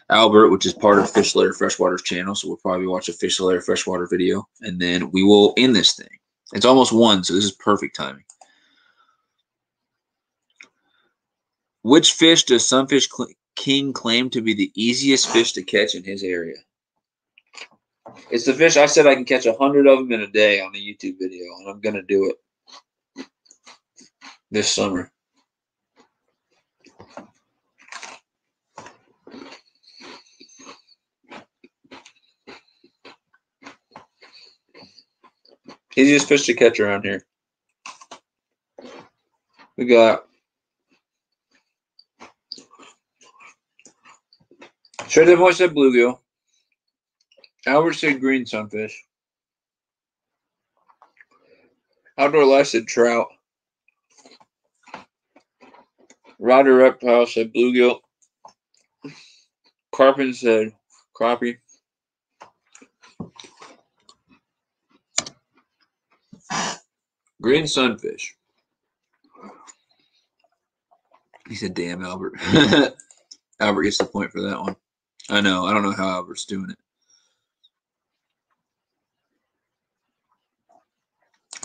Albert, which is part of Fish Lair Freshwater's channel. So we'll probably watch a Fish Lair Freshwater video, and then we will end this thing. It's almost 1, so this is perfect timing. Which fish does Sunfish King claim to be the easiest fish to catch in his area? It's the fish I said I can catch 100 of them in a day on a YouTube video, and I'm going to do it this summer. Easiest fish to catch around here. We got Shredded Boy said bluegill. Albert said green sunfish. Outdoor Life said trout. Ryder Reptile said bluegill. Carpin said crappie. Green sunfish. He said, damn, Albert. Albert gets the point for that one. I know. I don't know how Albert's doing it.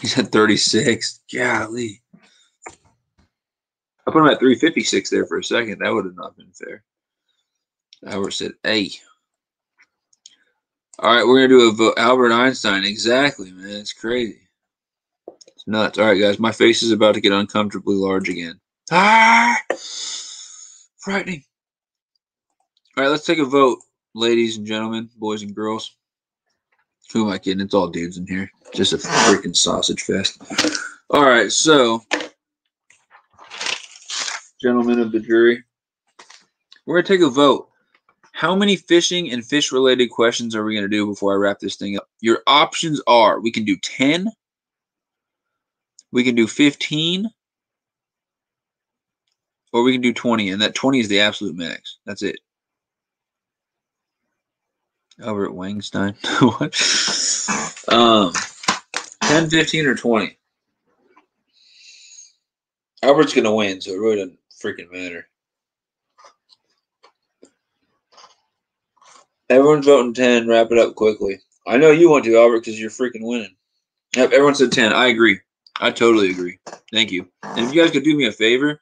He said 36. Golly. I put him at 356 there for a second. That would have not been fair. Albert said, hey. All right, we're going to do a vote. Albert Einstein. Exactly, man. It's crazy. It's nuts. All right, guys. My face is about to get uncomfortably large again. Ah! Frightening. All right, let's take a vote, ladies and gentlemen, boys and girls. Who am I kidding? It's all dudes in here. Just a freaking sausage fest. All right, so, gentlemen of the jury, we're going to take a vote. How many fishing and fish-related questions are we going to do before I wrap this thing up? Your options are, we can do 10, we can do 15, or we can do 20, and that 20 is the absolute max. That's it. Albert Wangstein. What? 10, 15, or 20. Albert's going to win, so it really doesn't freaking matter. Everyone's voting 10. Wrap it up quickly. I know you want to, Albert, because you're freaking winning. Yep, everyone said 10. I agree. I totally agree. Thank you. And if you guys could do me a favor,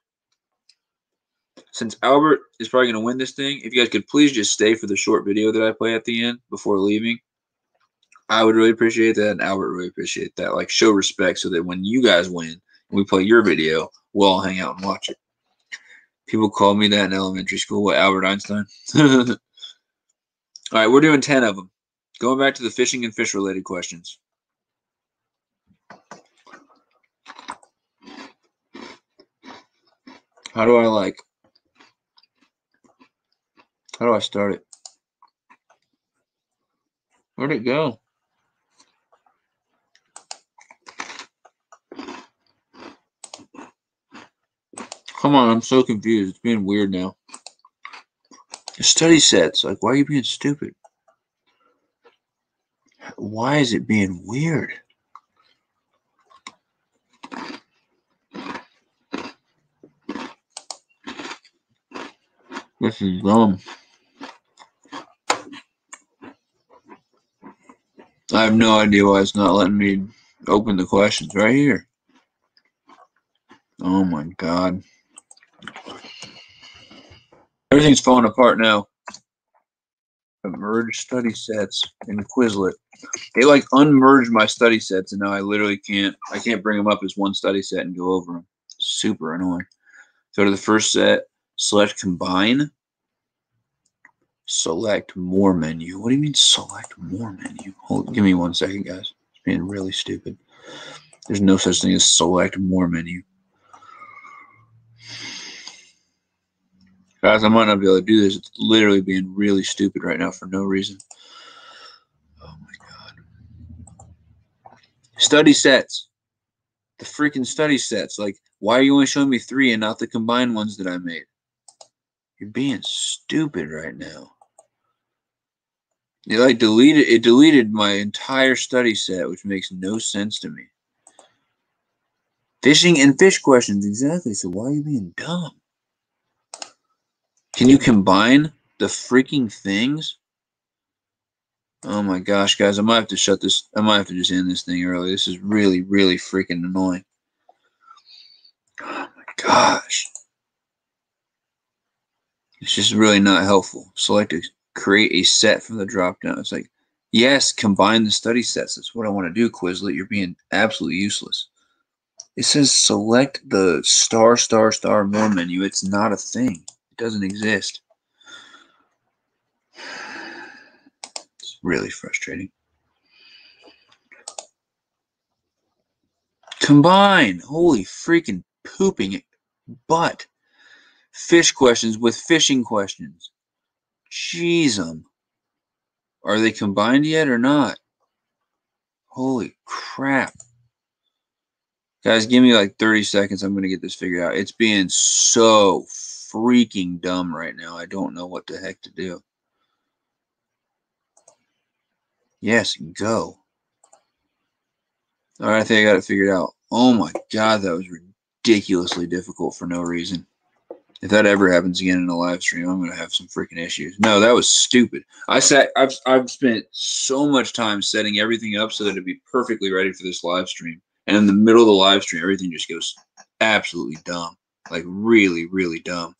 since Albert is probably going to win this thing, if you guys could please just stay for the short video that I play at the end before leaving, I would really appreciate that, and Albert would really appreciate that. Like, show respect so that when you guys win and we play your video, we'll all hang out and watch it. People called me that in elementary school. What, Albert Einstein? All right, we're doing 10 of them. Going back to the fishing and fish-related questions. How do I start it? Where'd it go? Come on, I'm so confused. It's being weird now. Study sets. Like, why are you being stupid? Why is it being weird? This is dumb. I have no idea why it's not letting me open the questions right here. Oh my God. Everything's falling apart now. Merge study sets in Quizlet. They like unmerged my study sets, and now I literally can't. I can't bring them up as one study set and go over them. Super annoying. Go to the first set. Select combine. Select more menu. What do you mean select more menu? Give me 1 second, guys. It's being really stupid. There's no such thing as select more menu. Guys, I might not be able to do this. It's literally being really stupid right now for no reason. Oh my God. Study sets. The freaking study sets. Like, why are you only showing me 3 and not the combined ones that I made? You're being stupid right now. It deleted my entire study set, which makes no sense to me. Fishing and fish questions, exactly. So why are you being dumb? Can you combine the freaking things? Oh my gosh, guys, I might have to shut this. I might have to just end this thing early. This is really, really freaking annoying. Oh my gosh. It's just really not helpful. Select to create a set from the drop down. It's like, yes, combine the study sets. That's what I want to do, Quizlet. You're being absolutely useless. It says select the *** more menu. It's not a thing. It doesn't exist. It's really frustrating. Combine. Holy freaking pooping butt. Fish questions with fishing questions. Jeez, are they combined yet or not? Holy crap. Guys, give me like 30 seconds. I'm going to get this figured out. It's being so freaking dumb right now. I don't know what the heck to do. Yes, go. All right, I think I got it figured out. Oh my God, that was ridiculously difficult for no reason. If that ever happens again in a live stream, I'm gonna have some freaking issues. No, that was stupid. I've spent so much time setting everything up so that it'd be perfectly ready for this live stream. And in the middle of the live stream, everything just goes absolutely dumb. Like really, really dumb.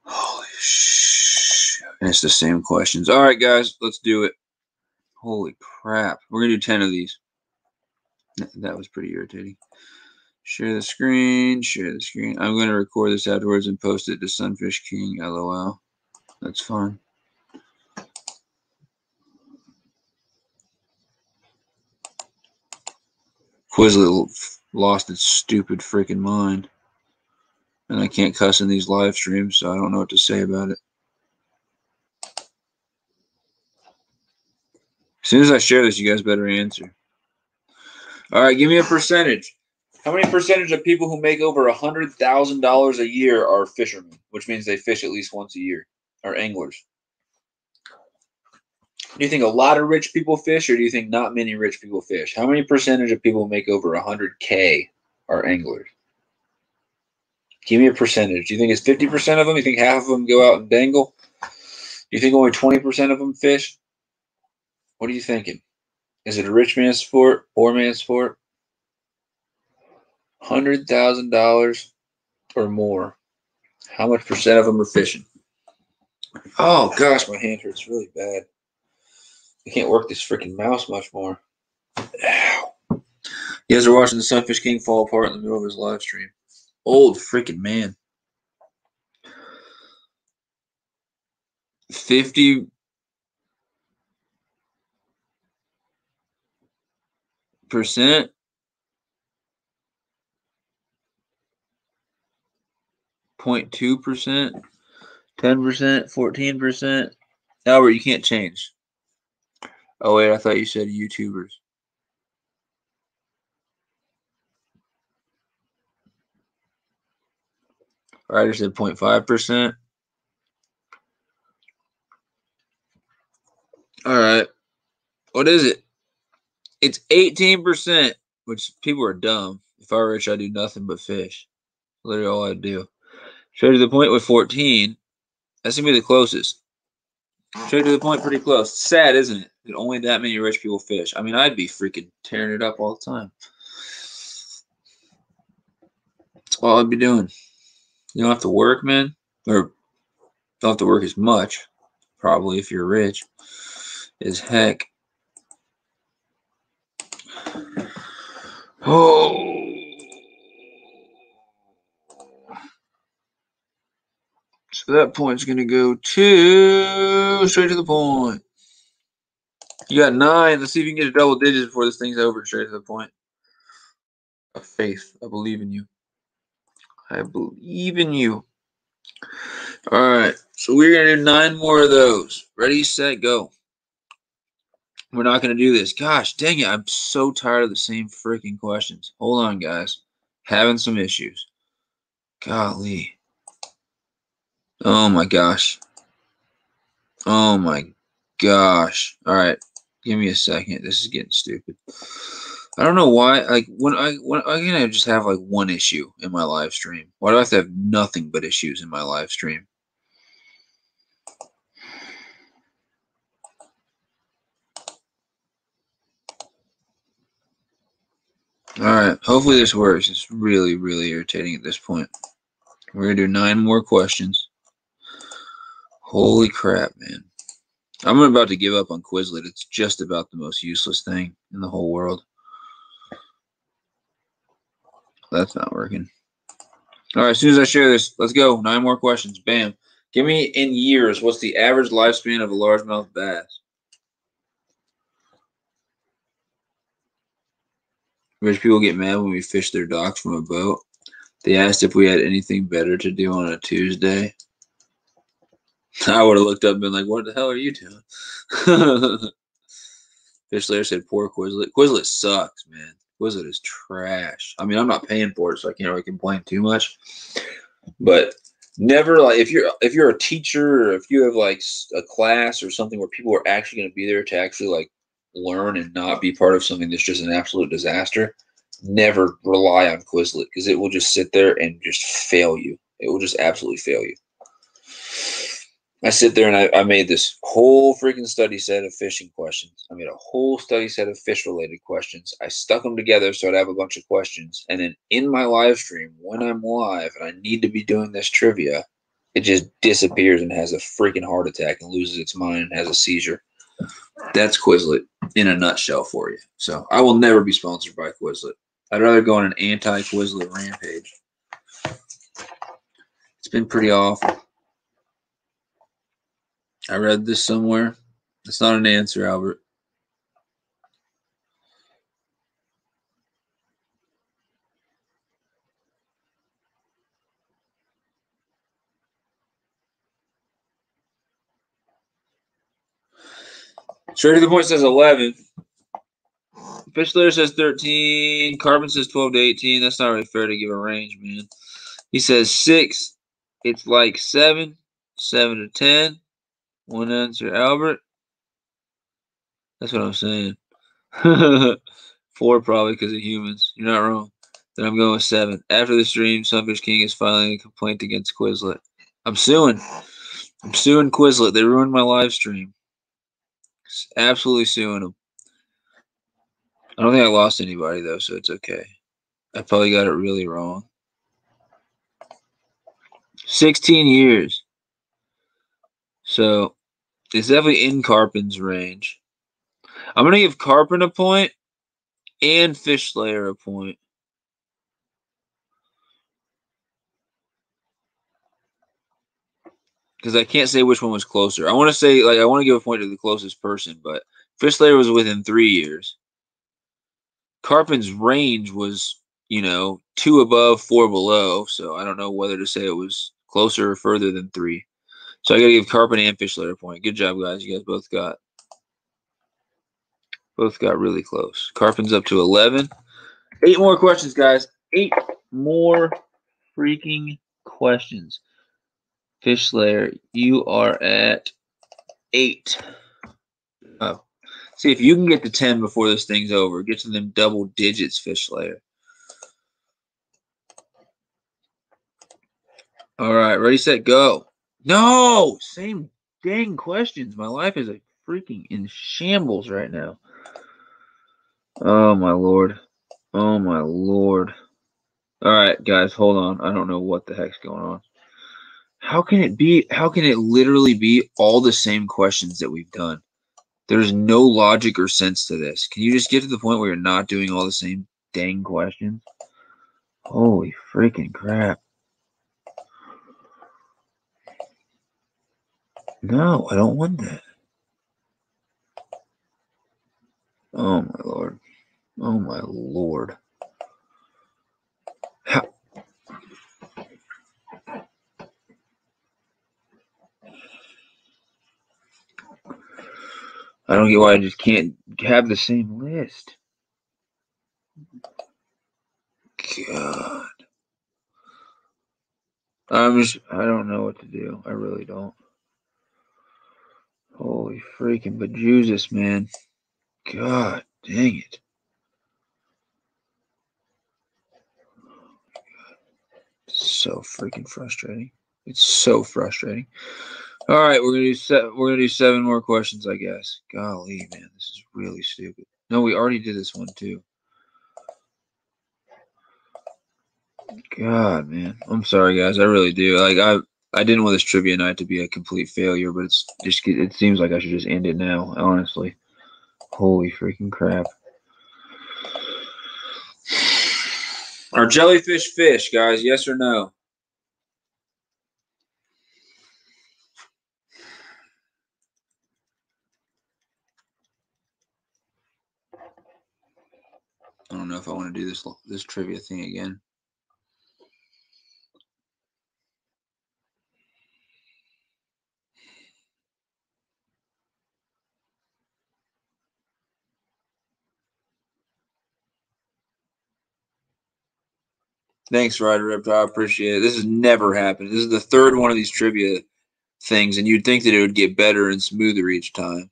Holy shit. And it's the same questions. All right, guys, let's do it. Holy crap. We're gonna do 10 of these. That was pretty irritating. Share the screen. Share the screen. I'm going to record this afterwards and post it to Sunfish King. LOL. That's fine. Quizlet lost its stupid freaking mind. And I can't cuss in these live streams, so I don't know what to say about it. As soon as I share this, you guys better answer. All right, give me a percentage. How many percentage of people who make over $100,000 a year are fishermen, which means they fish at least once a year, or anglers? Do you think a lot of rich people fish, or do you think not many rich people fish? How many percentage of people who make over 100K are anglers? Give me a percentage. Do you think it's 50% of them? Do you think half of them go out and dangle? Do you think only 20% of them fish? What are you thinking? Is it a rich man's sport, poor man's sport? $100,000 or more. How much percent of them are fishing? Oh gosh, my hand hurts really bad. I can't work this freaking mouse much more. Ow. You guys are watching the Sunfish King fall apart in the middle of his live stream. Old freaking man. 50% 0.2%, 10%, 14%. Albert, you can't change. Oh wait, I thought you said YouTubers. All right, I said 0.5%. All right. What is it? It's 18%, which people are dumb. If I were rich, I'd do nothing but fish. Literally all I'd do. Straight to the point with 14. That's going to be the closest. Straight to the point, pretty close. Sad, isn't it? That only that many rich people fish. I mean, I'd be freaking tearing it up all the time. That's all I'd be doing. You don't have to work, man. Or don't have to work as much, probably, if you're rich. As heck. Oh. So that point's going to go to straight to the point. You got 9. Let's see if you can get to double digits before this thing's over. Straight to the point. Of faith. I believe in you. I believe in you. All right. So we're going to do 9 more of those. Ready, set, go. We're not going to do this. Gosh, dang it. I'm so tired of the same freaking questions. Hold on, guys. Having some issues. Golly. Oh, my gosh. Oh, my gosh. All right. Give me a second. This is getting stupid. I don't know why. Like, when I can I just have, like, one issue in my live stream? Why do I have to have nothing but issues in my live stream? All right. Hopefully this works. It's really, really irritating at this point. We're going to do 9 more questions. Holy crap, man. I'm about to give up on Quizlet. It's just about the most useless thing in the whole world. That's not working. All right, as soon as I share this, let's go. 9 more questions. Bam. Give me in years, what's the average lifespan of a largemouth bass? Rich people get mad when we fish their docks from a boat. They asked if we had anything better to do on a Tuesday. I would have looked up and been like, what the hell are you doing? Fish Lair said, poor Quizlet. Quizlet sucks, man. Quizlet is trash. I mean, I'm not paying for it, so I can't really complain too much. But never, like, if you're a teacher or if you have like a class or something where people are actually going to be there to actually like learn and not be part of something that's just an absolute disaster, never rely on Quizlet because it will just sit there and just fail you. It will just absolutely fail you. I sit there and I made this whole freaking study set of fishing questions. I made a whole study set of fish-related questions. I stuck them together so I'd have a bunch of questions. And then in my live stream, when I'm live and I need to be doing this trivia, it just disappears and has a freaking heart attack and loses its mind and has a seizure. That's Quizlet in a nutshell for you. So I will never be sponsored by Quizlet. I'd rather go on an anti-Quizlet rampage. It's been pretty awful. I read this somewhere. It's not an answer, Albert. Straight to the point says 11. Fish Lair says 13. Carbon says 12 to 18. That's not really fair to give a range, man. He says 6. It's like 7. 7 to 10. One answer, Albert. That's what I'm saying. 4 probably because of humans. You're not wrong. Then I'm going with 7. After the stream, Sunfish King is filing a complaint against Quizlet. I'm suing. I'm suing Quizlet. They ruined my live stream. Absolutely suing them. I don't think I lost anybody, though, so it's okay. I probably got it really wrong. 16 years. So it's definitely in Carpin's range. I'm going to give Carpin a point and Fish Slayer a point. Because I can't say which one was closer. I want to say, like, I want to give a point to the closest person, but Fish Slayer was within 3 years. Carpin's range was, 2 above, 4 below, so I don't know whether to say it was closer or further than 3. So I got to give Carpin and Fish Slayer a point. Good job, guys. You guys both got really close. Carpin's up to 11. 8 more questions, guys. 8 more freaking questions. Fish Slayer, you are at 8. Oh. See if you can get to 10 before this thing's over. Get to them double digits, Fish Slayer. All right, ready, set, go. No! Same dang questions. My life is freaking in shambles right now. Oh, my Lord. Oh, my Lord. All right, guys, hold on. I don't know what the heck's going on. How can it literally be all the same questions that we've done? There's no logic or sense to this. Can you just get to the point where you're not doing all the same dang questions? Holy freaking crap. No, I don't want that. Oh, my Lord. Oh, my Lord. How? I don't get why I just can't have the same list. God. I don't know what to do. I really don't. Holy freaking bejesus, man. God dang it. It's so freaking frustrating. It's so frustrating. All right, we're gonna do 7 more questions, I guess. Golly, man, this is really stupid. No, we already did this one too. God, man, I'm sorry, guys. I really do. Like, I didn't want this trivia night to be a complete failure, but it seems like I should just end it now. Honestly, holy freaking crap. Are jellyfish fish, guys? Yes or no? I don't know if I want to do this trivia thing again. Thanks, Ryder Ripped. I appreciate it. This has never happened. This is the 3rd one of these trivia things, and you'd think that it would get better and smoother each time.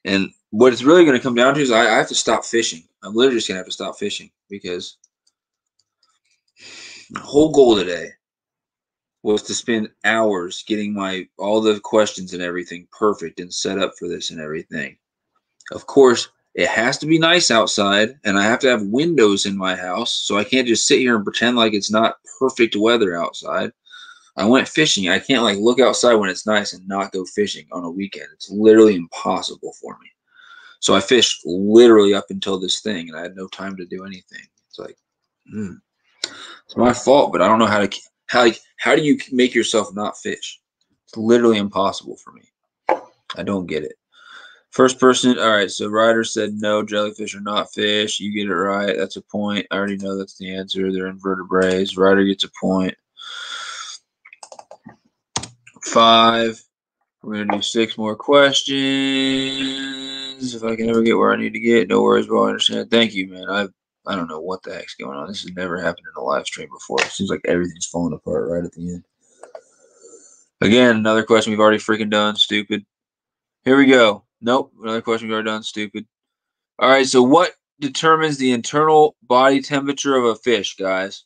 And what it's really going to come down to is I have to stop fishing. I'm literally just going to have to stop fishing because the whole goal today was to spend hours getting all the questions and everything perfect and set up for this and everything. Of course, it has to be nice outside, and I have to have windows in my house, so I can't just sit here and pretend like it's not perfect weather outside. I went fishing. I can't like look outside when it's nice and not go fishing on a weekend. It's literally impossible for me. So I fished literally up until this thing, and I had no time to do anything. It's like, it's my fault, but I don't know how do you make yourself not fish? It's literally impossible for me. I don't get it. First person, all right, so Ryder said no, jellyfish are not fish. You get it right. That's a point. I already know that's the answer. They're invertebrates. Ryder gets a point. 5. We're going to do 6 more questions. If I can ever get where I need to get, no worries, bro. I understand. Thank you, man. I don't know what the heck's going on. This has never happened in a live stream before. It seems like everything's falling apart right at the end. Again, another question we've already freaking done. Stupid. Here we go. Nope. Another question we've already done. Stupid. All right. So what determines the internal body temperature of a fish, guys?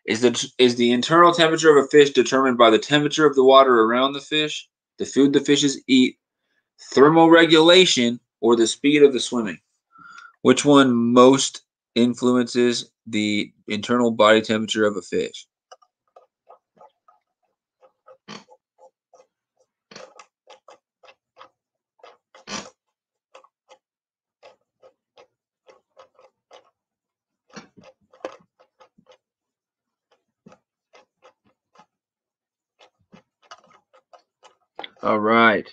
Is the internal temperature of a fish determined by the temperature of the water around the fish, the food the fishes eat, thermoregulation, or the speed of the swimming? Which one most influences the internal body temperature of a fish? All right.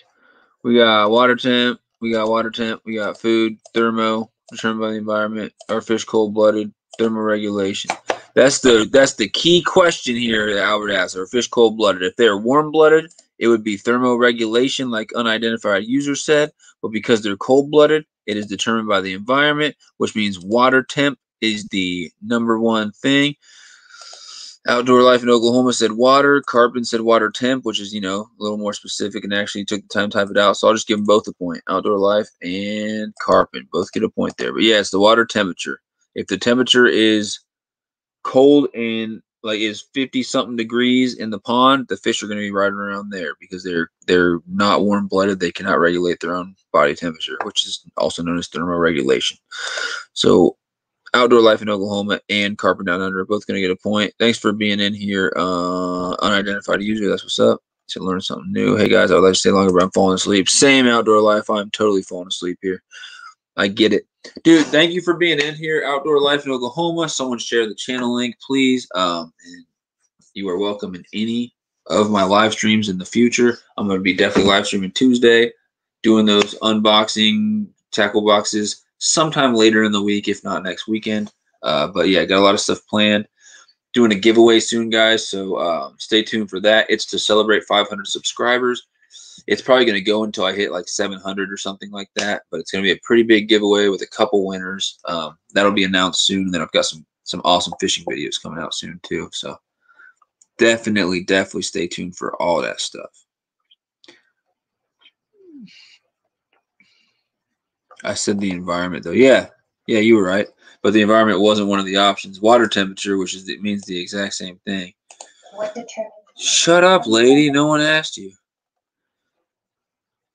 We got water temp, we got food, thermo, determined by the environment, are fish cold-blooded, thermoregulation. That's the key question here that Albert asked. Are fish cold-blooded? If they're warm-blooded, it would be thermoregulation, like unidentified user said. But because they're cold-blooded, it is determined by the environment, which means water temp is the #1 thing. Outdoor Life in Oklahoma said water. Carpin said water temp, which is, a little more specific and actually took the time to type it out. So I'll just give them both a point. Outdoor Life and Carpin both get a point there. But yeah, it's the water temperature. If the temperature is cold and like is 50-something degrees in the pond, the fish are going to be right around there because they're not warm-blooded. They cannot regulate their own body temperature, which is also known as thermoregulation. So Outdoor Life in Oklahoma and Carpenter Down Under are both going to get a point. Thanks for being in here. Unidentified user, that's what's up. To learn something new. Hey guys, I would like to stay longer, but I'm falling asleep. Same Outdoor Life. I'm totally falling asleep here. I get it. Dude, thank you for being in here. Outdoor Life in Oklahoma. Someone share the channel link, please. And you are welcome in any of my live streams in the future. I'm going to be definitely live streaming Tuesday, doing those unboxing tackle boxes sometime later in the week, if not next weekend. But yeah, got a lot of stuff planned. Doing a giveaway soon, guys, so stay tuned for that. It's to celebrate 500 subscribers. It's probably going to go until I hit like 700 or something like that, but it's going to be a pretty big giveaway with a couple winners. That'll be announced soon. And then I've got some awesome fishing videos coming out soon too. So definitely stay tuned for all that stuff. I said the environment though. Yeah, you were right. But the environment wasn't one of the options. Water temperature, which is it means the exact same thing. What determines? Shut up, lady. No one asked you.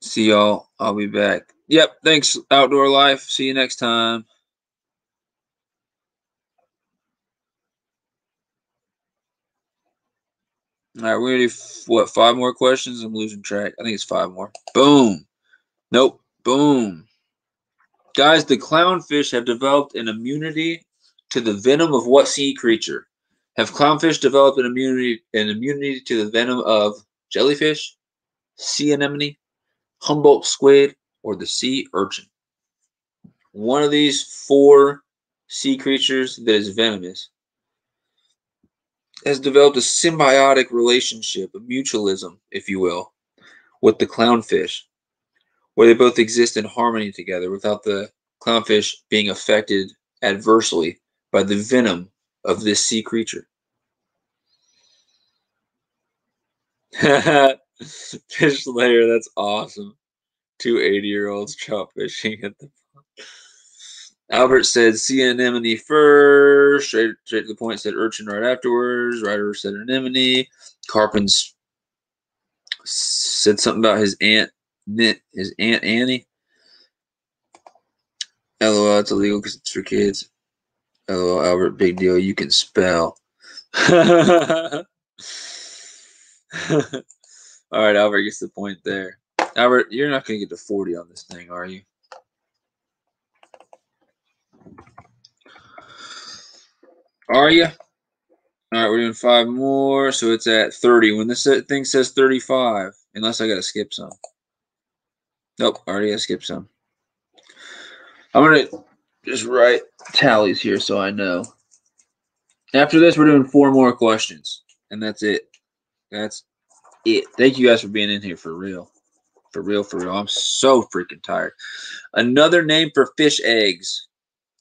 See y'all. I'll be back. Yep. Thanks, Outdoor Life. See you next time. All right, we're ready. What, 5 more questions? I'm losing track. I think it's 5 more. Boom. Nope. Boom. Guys, the clownfish have developed an immunity to the venom of what sea creature? Have clownfish developed an immunity to the venom of jellyfish, sea anemone, Humboldt squid, or the sea urchin? One of these 4 sea creatures that is venomous has developed a symbiotic relationship, a mutualism, if you will, with the clownfish, where they both exist in harmony together without the clownfish being affected adversely by the venom of this sea creature. Fish layer, that's awesome. 2 80-year-olds trout fishing at the pond. Albert said sea anemone first. Straight to the point, said urchin right afterwards. Ryder said anemone. Carpens said something about his aunt Annie. LOL, it's illegal because it's for kids. LOL, Albert, big deal. You can spell. All right, Albert gets the point there. Albert, you're not going to get to 40 on this thing, are you? Are you? All right, we're doing 5 more, so it's at 30. When this thing says 35, unless I got to skip some. Nope, already got to skip some. I'm going to just write tallies here so I know. After this, we're doing 4 more questions, and that's it. That's it. Thank you guys for being in here for real. For real. I'm so freaking tired. Another name for fish eggs.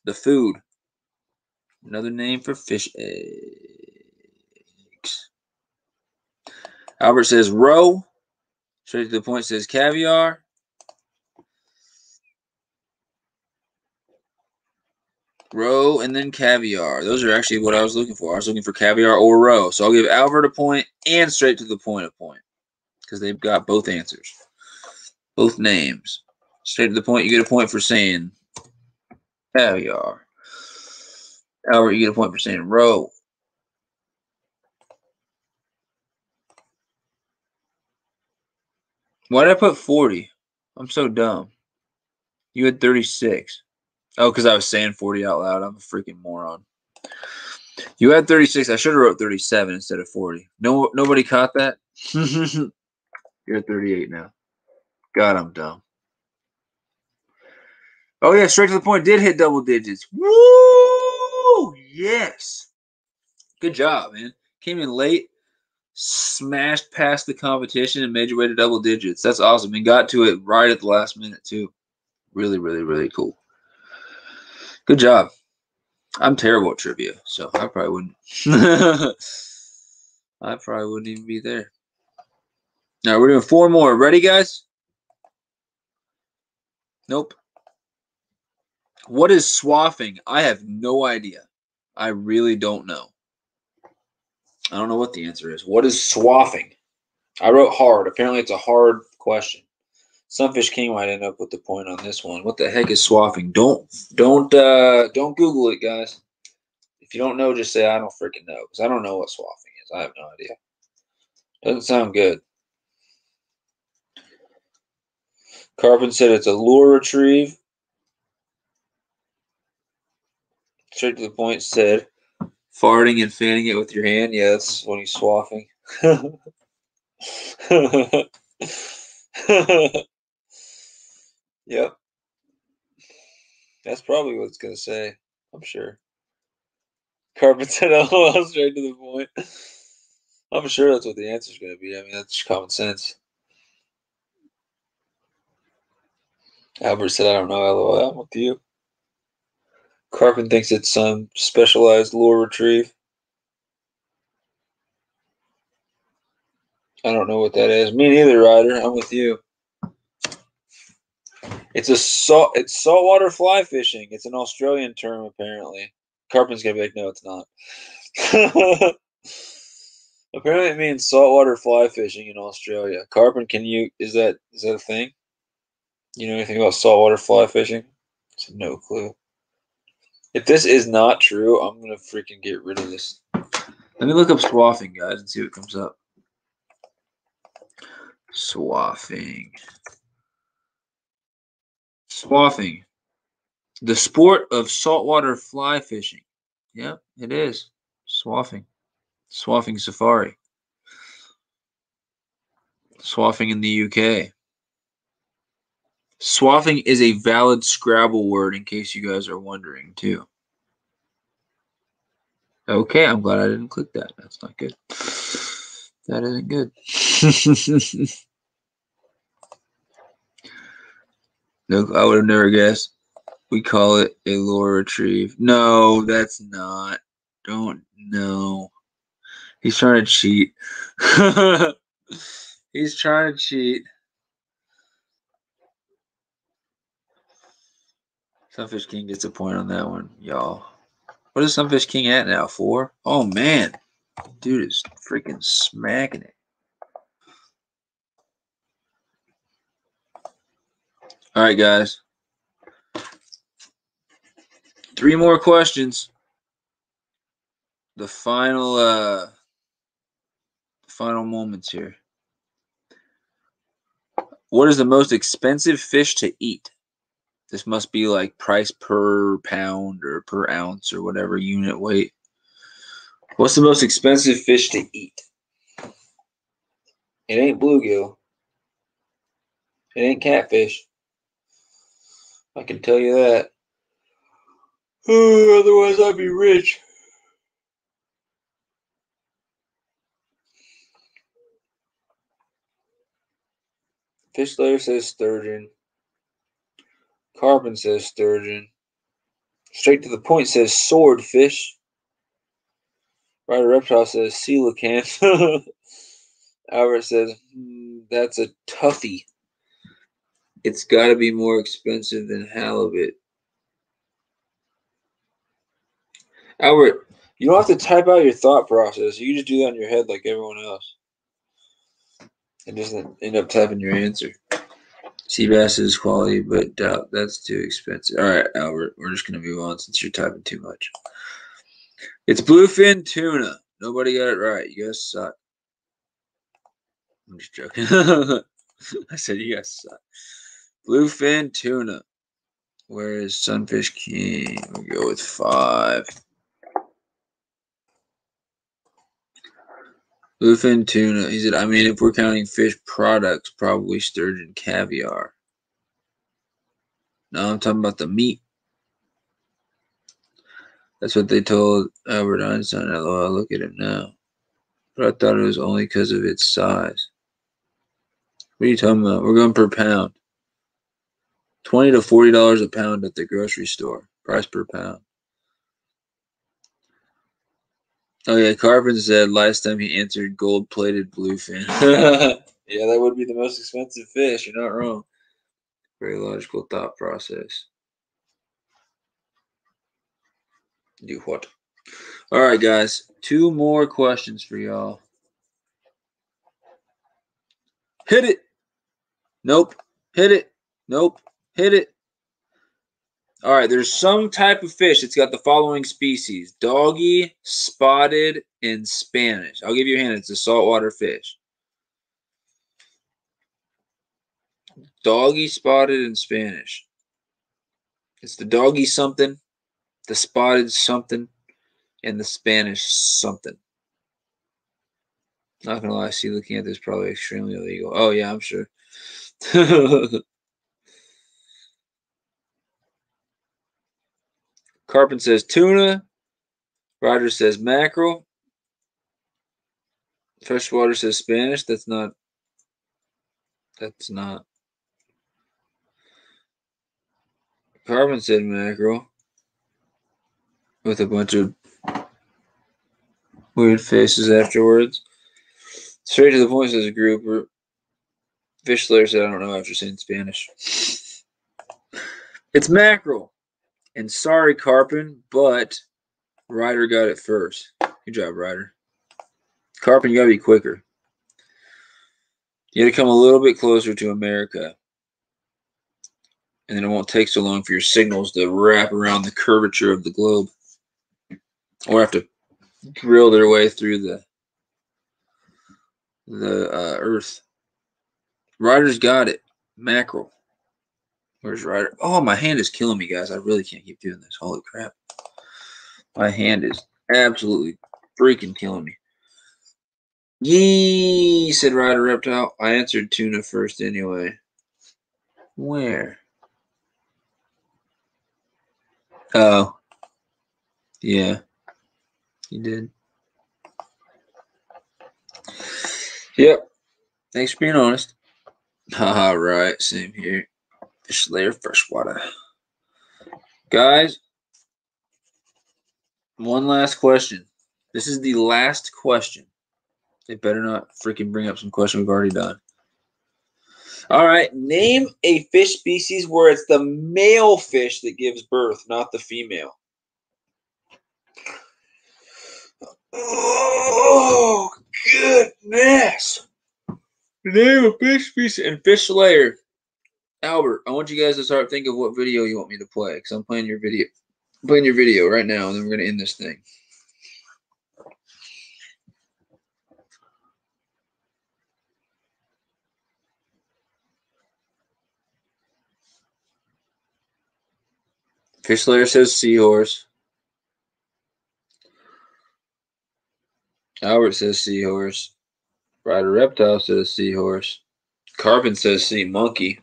The food. Another name for fish eggs. Albert says roe. Straight to the point says caviar. Roe and then caviar. Those are actually what I was looking for. I was looking for caviar or roe. So I'll give Albert a point and straight to the point a point. Because they've got both answers. Both names. Straight to the point, you get a point for saying caviar. Albert, you get a point for saying roe. Why did I put 40? I'm so dumb. You had 36. Oh, because I was saying 40 out loud. I'm a freaking moron. You had 36. I should have wrote 37 instead of 40. Nobody caught that? You're at 38 now. God, I'm dumb. Oh, yeah, straight to the point. Did hit double digits. Woo! Yes. Good job, man. Came in late, smashed past the competition, and made your way to double digits. That's awesome. And got to it right at the last minute, too. Really cool. Good job. I'm terrible at trivia, so I probably wouldn't. I probably wouldn't even be there. All right, we're doing 4 more. Ready, guys? Nope. What is swathing? I have no idea. I really don't know. I don't know what the answer is. What is swathing? I wrote hard. Apparently, it's a hard question. Sunfish King might end up with the point on this one. What the heck is swathing? Don't Google it, guys. If you don't know, just say I don't freaking know, because I don't know what swathing is. I have no idea. Doesn't sound good. Carpin said it's a lure retrieve. Straight to the point said farting and fanning it with your hand. Yeah, that's when he's swathing. Yep. That's probably what it's going to say. I'm sure. Carpet said LOL straight to the point. I'm sure that's what the answer is going to be. I mean, that's just common sense. Albert said, I don't know, LOL. I'm with you. Carpet thinks it's some specialized lure retrieve. I don't know what that is. Me neither, Ryder. I'm with you. It's saltwater fly fishing. It's an Australian term, apparently. Carpen's gonna be like, no, it's not. Apparently, it means saltwater fly fishing in Australia. Carpen, is that a thing? You know anything about saltwater fly fishing? It's no clue. If this is not true, I'm gonna freaking get rid of this. Let me look up swaffing, guys, and see what comes up. Swaffing. Swaffing. The sport of saltwater fly fishing. Yeah, it is. Swaffing. Swaffing safari. Swaffing in the UK. Swaffing is a valid Scrabble word in case you guys are wondering, too. Okay, I'm glad I didn't click that. That's not good. That isn't good. No, I would have never guessed. We call it a lure retrieve. No, that's not. Don't know. He's trying to cheat. He's trying to cheat. Sunfish King gets a point on that one, y'all. What is Sunfish King at now? 4? Oh, man. Dude is freaking smacking it. All right, guys. 3 more questions. The final moments here. What is the most expensive fish to eat? This must be like price per pound or per ounce or whatever unit weight. What's the most expensive fish to eat? It ain't bluegill. It ain't catfish. I can tell you that. Otherwise, I'd be rich. Fish Slayer says sturgeon. Carbon says sturgeon. Straight to the point says swordfish. Ryder Reptile says coelacanth. Albert says, that's a toughie. It's got to be more expensive than halibut. Albert, you don't have to type out your thought process. You can just do that in your head like everyone else. And just end up typing your answer. Sea bass is quality, but doubt that's too expensive. All right, Albert, we're just going to move on since you're typing too much. It's bluefin tuna. Nobody got it right. You guys suck. I'm just joking. I said you guys suck. Bluefin tuna. Where is Sunfish King? We'll go with 5. Bluefin tuna. He said, I mean, if we're counting fish products, probably sturgeon caviar. No, I'm talking about the meat. That's what they told Albert Einstein. LOL, look at him now. But I thought it was only because of its size. What are you talking about? We're going per pound. $20 to $40 a pound at the grocery store. Price per pound. Oh, yeah, Carvin said last time he answered gold-plated bluefin. Yeah, that would be the most expensive fish. You're not wrong. Very logical thought process. Do what? All right, guys. 2 more questions for y'all. Hit it. Nope. Hit it. Nope. Hit it. All right, there's some type of fish that's got the following species: doggy, spotted, and Spanish. I'll give you a hint. It's a saltwater fish. Doggy, spotted, and Spanish. It's the doggy something, the spotted something, and the Spanish something. Not gonna lie, see, looking at this probably extremely illegal. Oh yeah, I'm sure. Carpin says tuna. Roger says mackerel. Freshwater says Spanish. That's not. Carpin said mackerel. With a bunch of weird faces afterwards. Straight to the point says a grouper. Fish Slayer said, I don't know after saying Spanish. It's mackerel. And sorry, Carpin, but Ryder got it first. Good job, Ryder. Carpin, you got to be quicker. You got to come a little bit closer to America. And then it won't take so long for your signals to wrap around the curvature of the globe. Or have to drill their way through the earth. Ryder's got it. Mackerel. Where's Ryder? Oh, my hand is killing me, guys. I really can't keep doing this. Holy crap. My hand is absolutely freaking killing me. Yee, said Ryder Reptile. I answered tuna first anyway. Where? Oh. Yeah. You did. Yep. Thanks for being honest. All right. Same here. Fish Slayer Freshwater. Guys, one last question. This is the last question. They better not freaking bring up some question we've already done. All right. Name a fish species where it's the male fish that gives birth, not the female. Oh, goodness. Name a fish species and Fish Slayer. Albert, I want you guys to start thinking of what video you want me to play, because I'm playing your video. I'm playing your video right now, and then we're going to end this thing. Fish Slayer says seahorse. Albert says seahorse. Ryder Reptile says seahorse. Carpin says sea monkey.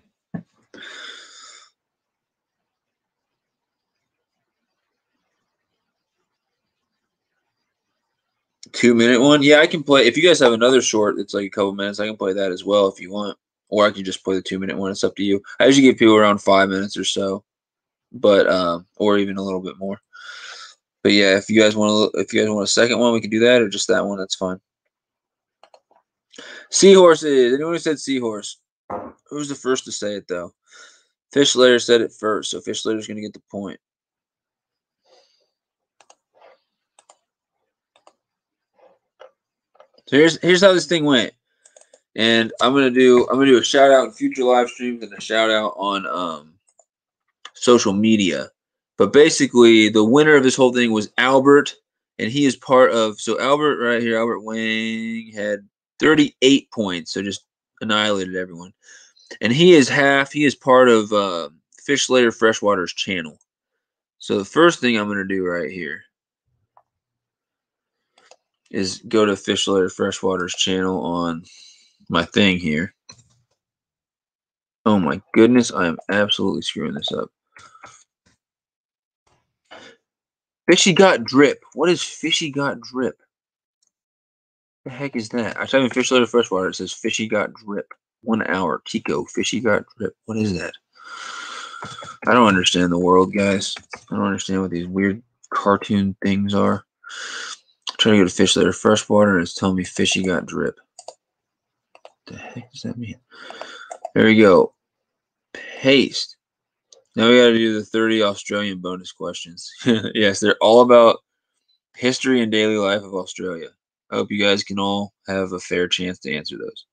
Two-minute one? Yeah, I can play. If you guys have another short that's like a couple minutes, I can play that as well if you want. Or I can just play the 2-minute one. It's up to you. I usually give people around 5 minutes or so. But or even a little bit more. But yeah, if you guys want a second one, we can do that, or just that one. That's fine. Seahorses. Anyone who said seahorse? Who's the first to say it though? Fish Slayer said it first, so Fish Slayer's gonna get the point. So here's how this thing went, and I'm gonna do a shout out in future live streams and a shout out on social media. But basically, the winner of this whole thing was Albert, and he is part of. So Albert right here, Albert Wang had 38 points, so just annihilated everyone. And he is part of Fish Slayer Freshwater's channel. So the first thing I'm going to do right here is go to Fish Slayer Freshwater's channel on my thing here. Oh my goodness, I am absolutely screwing this up. Fishy Got Drip. What is Fishy Got Drip? What the heck is that? I type in Fish Slayer Freshwater. It says Fishy Got Drip. 1 hour. Tico. Fishy Got Drip. What is that? I don't understand the world, guys. I don't understand what these weird cartoon things are. I'm trying to go to Fish Slayer Freshwater, and it's telling me Fishy Got Drip. What the heck does that mean? There we go. Paste. Now we got to do the 30 Australian bonus questions. Yes, they're all about history and daily life of Australia. I hope you guys can all have a fair chance to answer those.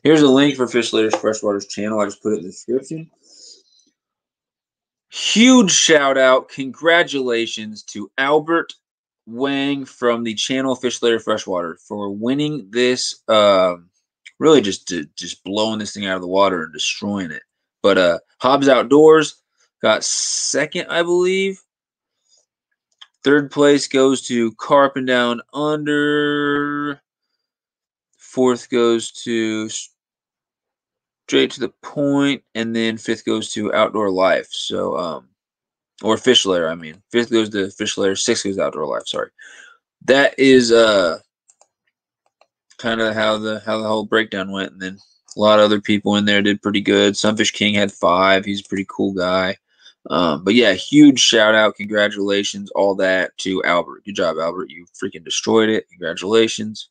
Here's a link for Fish Slayer Freshwater's channel. I just put it in the description. Huge shout out. Congratulations to Albert Wang from the channel Fish Slayer Freshwater for winning this. Really just blowing this thing out of the water and destroying it. But Hobbs Outdoors got second, I believe. Third place goes to Carpin Down Under. Fourth goes to Straight to the Point, and then fifth goes to Outdoor Life. So, or Fish Lair, I mean. Fifth goes to Fish Lair, sixth goes to Outdoor Life, sorry. That is kind of how the whole breakdown went, and then a lot of other people in there did pretty good. Sunfish King had 5. He's a pretty cool guy. But yeah, huge shout out, congratulations, all that to Albert. Good job, Albert. You freaking destroyed it. Congratulations.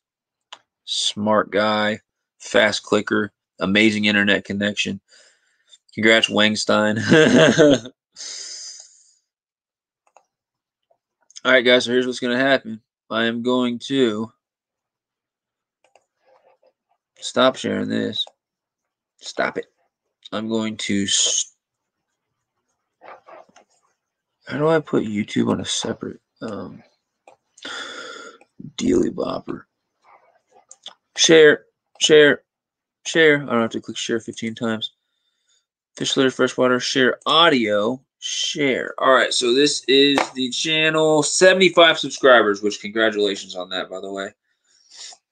Smart guy, fast clicker, amazing internet connection. Congrats, Wangstein. All right, guys, so here's what's going to happen. I am going to stop sharing this. Stop it. I'm going to... How do I put YouTube on a separate dealy bopper? Share, share, share. I don't have to click share 15 times. Fish Lair Freshwater, share audio, share. All right, so this is the channel. 75 subscribers, which congratulations on that, by the way.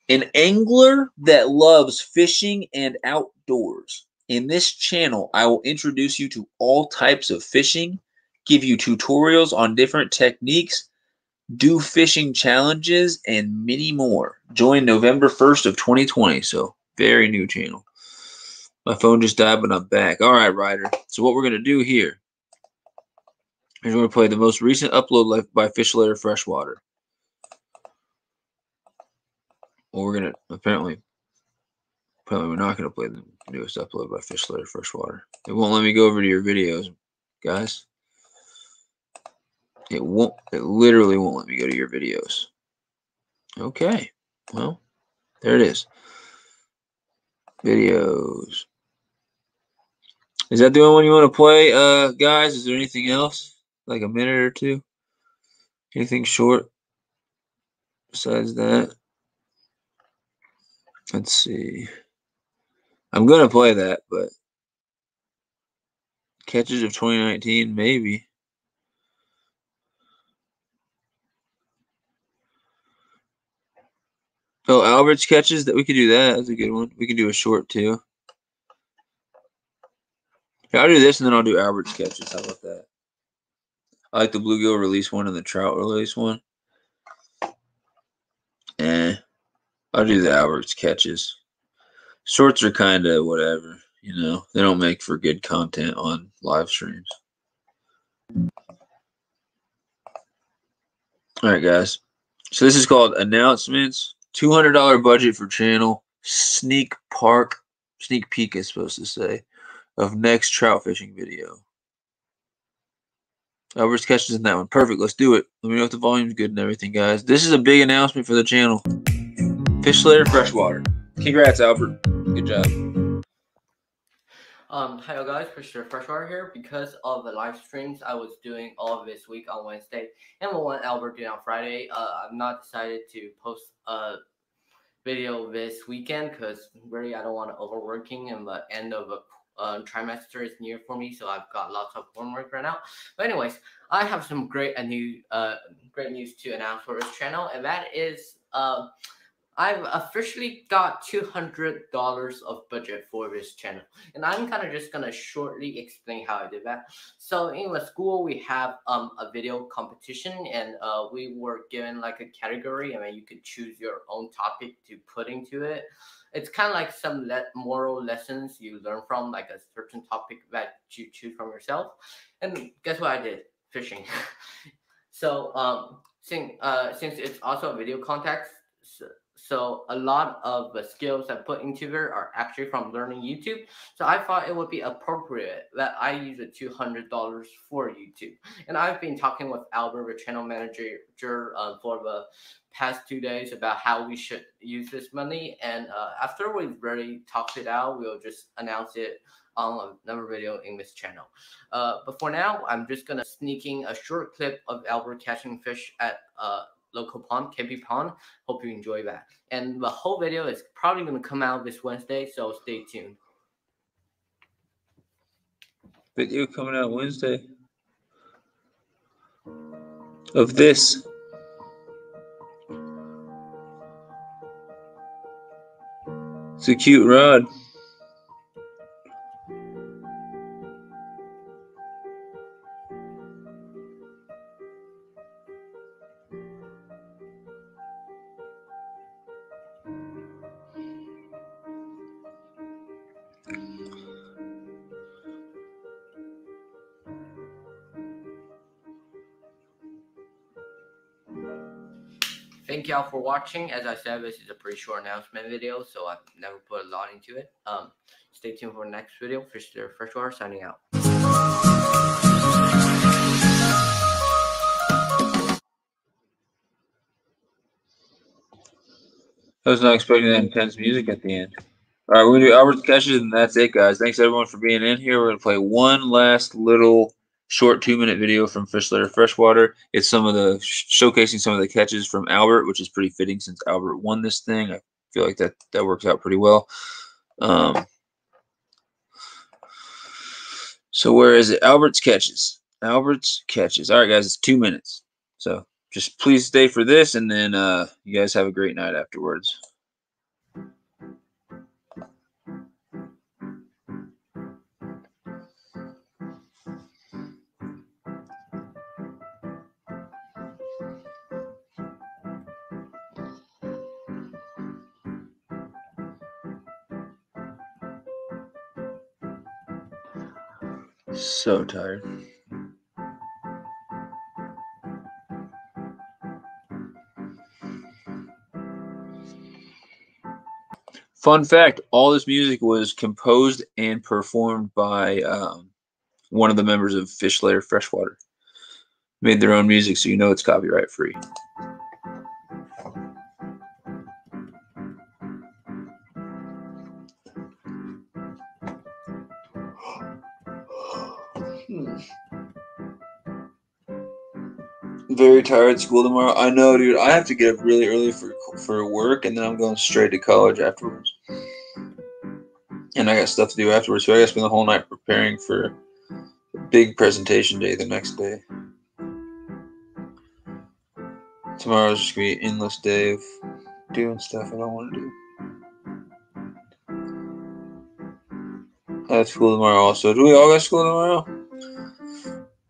An angler that loves fishing and outdoors. In this channel, I will introduce you to all types of fishing, give you tutorials on different techniques, do fishing challenges, and many more. Join November 1st of 2020, so very new channel. My phone just died, but I'm back. All right, Ryder. So what we're going to do here is we're going to play the most recent upload left by Fish Lair Freshwater. Well, we're going to, apparently we're not going to play the newest upload by Fish Lair Freshwater. It won't let me go over to your videos, guys. It literally won't let me go to your videos. Okay. Well, there it is. Videos. Is that the only one you want to play, guys? Is there anything else? Like a minute or two? Anything short besides that? Let's see. I'm going to play that, but catches of 2019, maybe. Oh, Albert's catches, that we could do that. That's a good one. We could do a short too. Yeah, I'll do this and then I'll do Albert's catches. How about that? I like the bluegill release one and the trout release one. I'll do the Albert's catches. Shorts are kind of whatever, you know. They don't make for good content on live streams. All right, guys. So this is called Announcements. $200 budget for channel. Sneak peek, is supposed to say, of next trout fishing video. Albert's catches in that one. Perfect. Let's do it. Let me know if the volume's good and everything, guys. This is a big announcement for the channel. Fish Lair Freshwater. Congrats, Albert. Good job. Hello guys, Fish Lair Freshwater here. Because of the live streams I was doing all of this week on Wednesday and the one Albert did on Friday, I've not decided to post a video this weekend because really I don't want to overworking, and the end of a trimester is near for me, so I've got lots of homework right now. But anyways, I have some great news to announce for this channel, and that is I've officially got $200 of budget for this channel, and I'm kind of just gonna shortly explain how I did that. So in the school we have a video competition, and we were given like a category, and then you could choose your own topic to put into it. It's kind of like some moral lessons you learn from like a certain topic that you choose from yourself. And guess what I did? Fishing. So since it's also a video context, so a lot of the skills I put into there are actually from learning YouTube. So I thought it would be appropriate that I use the $200 for YouTube. And I've been talking with Albert, the channel manager, for the past 2 days about how we should use this money. And after we've really talked it out, we'll just announce it on another video in this channel. But for now, I'm just gonna sneaking a short clip of Albert catching fish at local pond, KP Pond. Hope you enjoy that. And the whole video is probably going to come out this Wednesday, so stay tuned. Video coming out Wednesday of this. It's a cute rod. Thank y'all for watching. As I said, this is a pretty short announcement video, so I've never put a lot into it. Stay tuned for the next video. Fishin' Freshwater signing out. I was not expecting that intense music at the end. All right, we're going to do Albert's catches, and that's it, guys. Thanks, everyone, for being in here. We're going to play one last little short 2-minute video from FISHIN Freshwater. It's showcasing some of the catches from Albert, which is pretty fitting since Albert won this thing. I feel like that works out pretty well. So where is it? Albert's catches. Albert's catches. All right, guys, it's 2 minutes. So just please stay for this, and then you guys have a great night afterwards. So tired. Fun fact, all this music was composed and performed by one of the members of FISHIN Freshwater. Made their own music, so you know it's copyright free. Very tired. School tomorrow. I know, dude. I have to get up really early for work, and then I'm going straight to college afterwards. And I got stuff to do afterwards, so I got to spend the whole night preparing for a big presentation day the next day. Tomorrow's just going to be an endless day of doing stuff I don't want to do. I have school tomorrow also. Do we all got school tomorrow?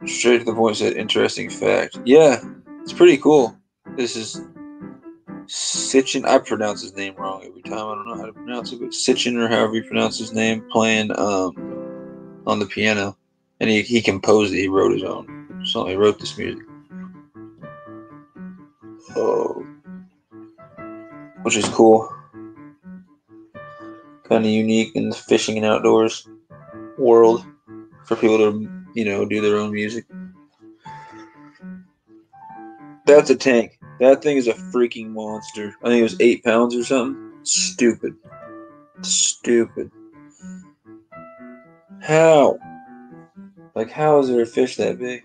Straight to the point, said interesting fact. Yeah, it's pretty cool. This is Sitchin. I pronounce his name wrong every time. I don't know how to pronounce it, but Sitchin, or however you pronounce his name, playing on the piano. And he composed it. He wrote his own song. He wrote this music. Oh, which is cool. Kind of unique in the fishing and outdoors world for people to, do their own music. That's a tank. That thing is a freaking monster. I think it was 8 pounds or something. Stupid. Stupid. How? Like, how is there a fish that big?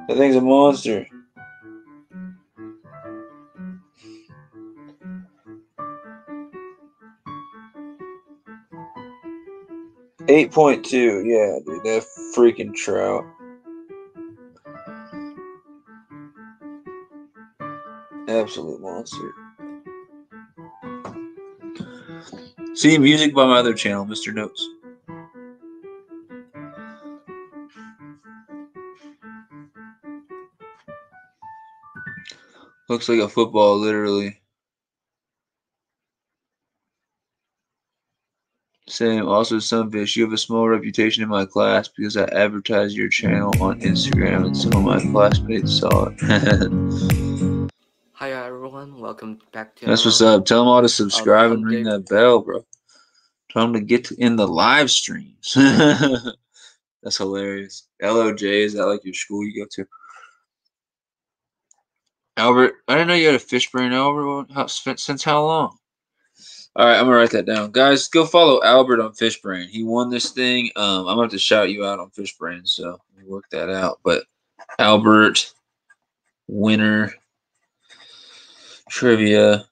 That thing's a monster. .8, yeah, dude, that freaking trout. Absolute monster. See, music by my other channel, Mr. Notes. Looks like a football, literally. Same. Also, Sunfish, you have a small reputation in my class because I advertised your channel on Instagram and some of my classmates saw it. Hi everyone, welcome back to. That's what's up. Tell them all to subscribe and ring that bell, bro. Tell them to get in the live streams. That's hilarious. LOJ, is that like your school you go to? Albert, I didn't know you had a fish brain, Albert. Since how long? All right, I'm gonna write that down, guys. Go follow Albert on Fishbrain. He won this thing. I'm gonna have to shout you out on Fishbrain, so let me work that out. But Albert, winner, trivia,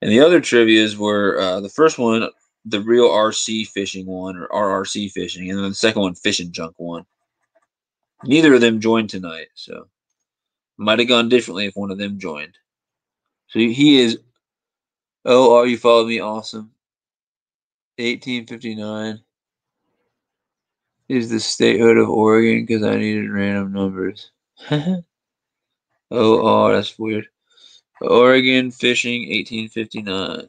and the other trivias were the first one, the real RC fishing one, or RRC fishing, and then the second one, fishing junk one. Neither of them joined tonight, so might have gone differently if one of them joined. So he is Oh, you followed me. Awesome. 1859 is the statehood of Oregon because I needed random numbers. Oh, that's weird. Oregon fishing 1859.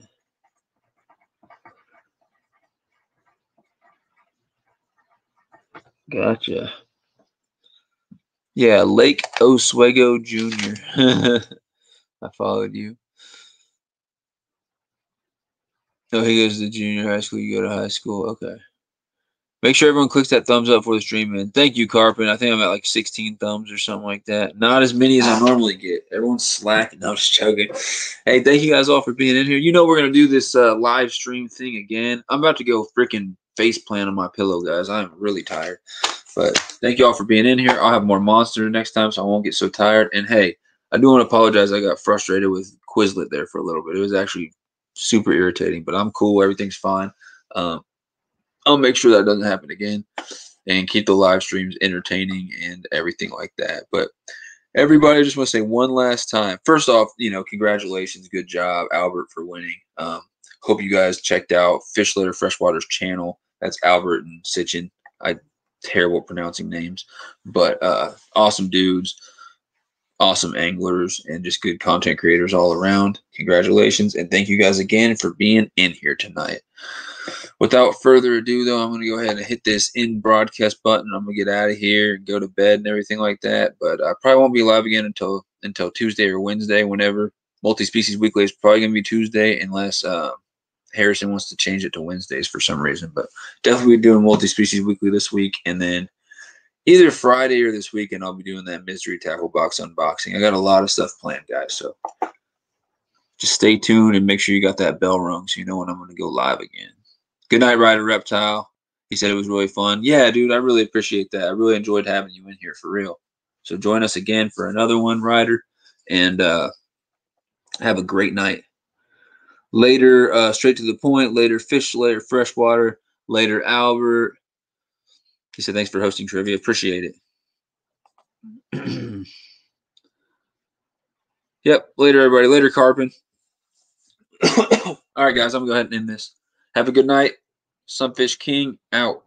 Gotcha. Yeah, Lake Oswego Jr. I followed you. Oh, he goes to junior high school. You go to high school. Okay. Make sure everyone clicks that thumbs up for the stream, man. Thank you, Carpin. I think I'm at like 16 thumbs or something like that. Not as many as I normally get. Everyone's slacking. No, I'm just joking. Hey, thank you guys all for being in here. You know we're going to do this live stream thing again. I'm about to go freaking face plant on my pillow, guys. I'm really tired. But thank you all for being in here. I'll have more Monster next time so I won't get so tired. And hey, I do want to apologize. I got frustrated with Quizlet there for a little bit. It was actually super irritating, but I'm cool. Everything's fine. I'll make sure that doesn't happen again and keep the live streams entertaining and everything like that. But everybody, I just want to say one last time. First off, congratulations. Good job, Albert, for winning. Hope you guys checked out Fish Litter Freshwater's channel. That's Albert and Sitchin. I'm terrible at pronouncing names, but awesome dudes, awesome anglers, and just good content creators all around. Congratulations, and thank you guys again for being in here tonight. Without further ado, though, I'm going to go ahead and hit this end broadcast button. I'm going to get out of here and go to bed and everything like that. But I probably won't be live again until Tuesday or Wednesday, whenever. Multi-Species Weekly is probably going to be Tuesday unless Harrison wants to change it to Wednesdays for some reason. But definitely doing Multi-Species Weekly this week. And then either Friday or this weekend, I'll be doing that mystery tackle box unboxing. I got a lot of stuff planned, guys. So just stay tuned and make sure you got that bell rung so you know when I'm going to go live again. Good night, Ryder Reptile. He said it was really fun. Yeah, dude, I really appreciate that. I really enjoyed having you in here for real. So join us again for another one, Ryder, and have a great night. Later, straight to the point. Later, Fish, later, Freshwater. Later, Albert. He said, thanks for hosting trivia. Appreciate it. Yep. Later, everybody. Later, Carpin. All right, guys. I'm going to go ahead and end this. Have a good night. Sunfish King out.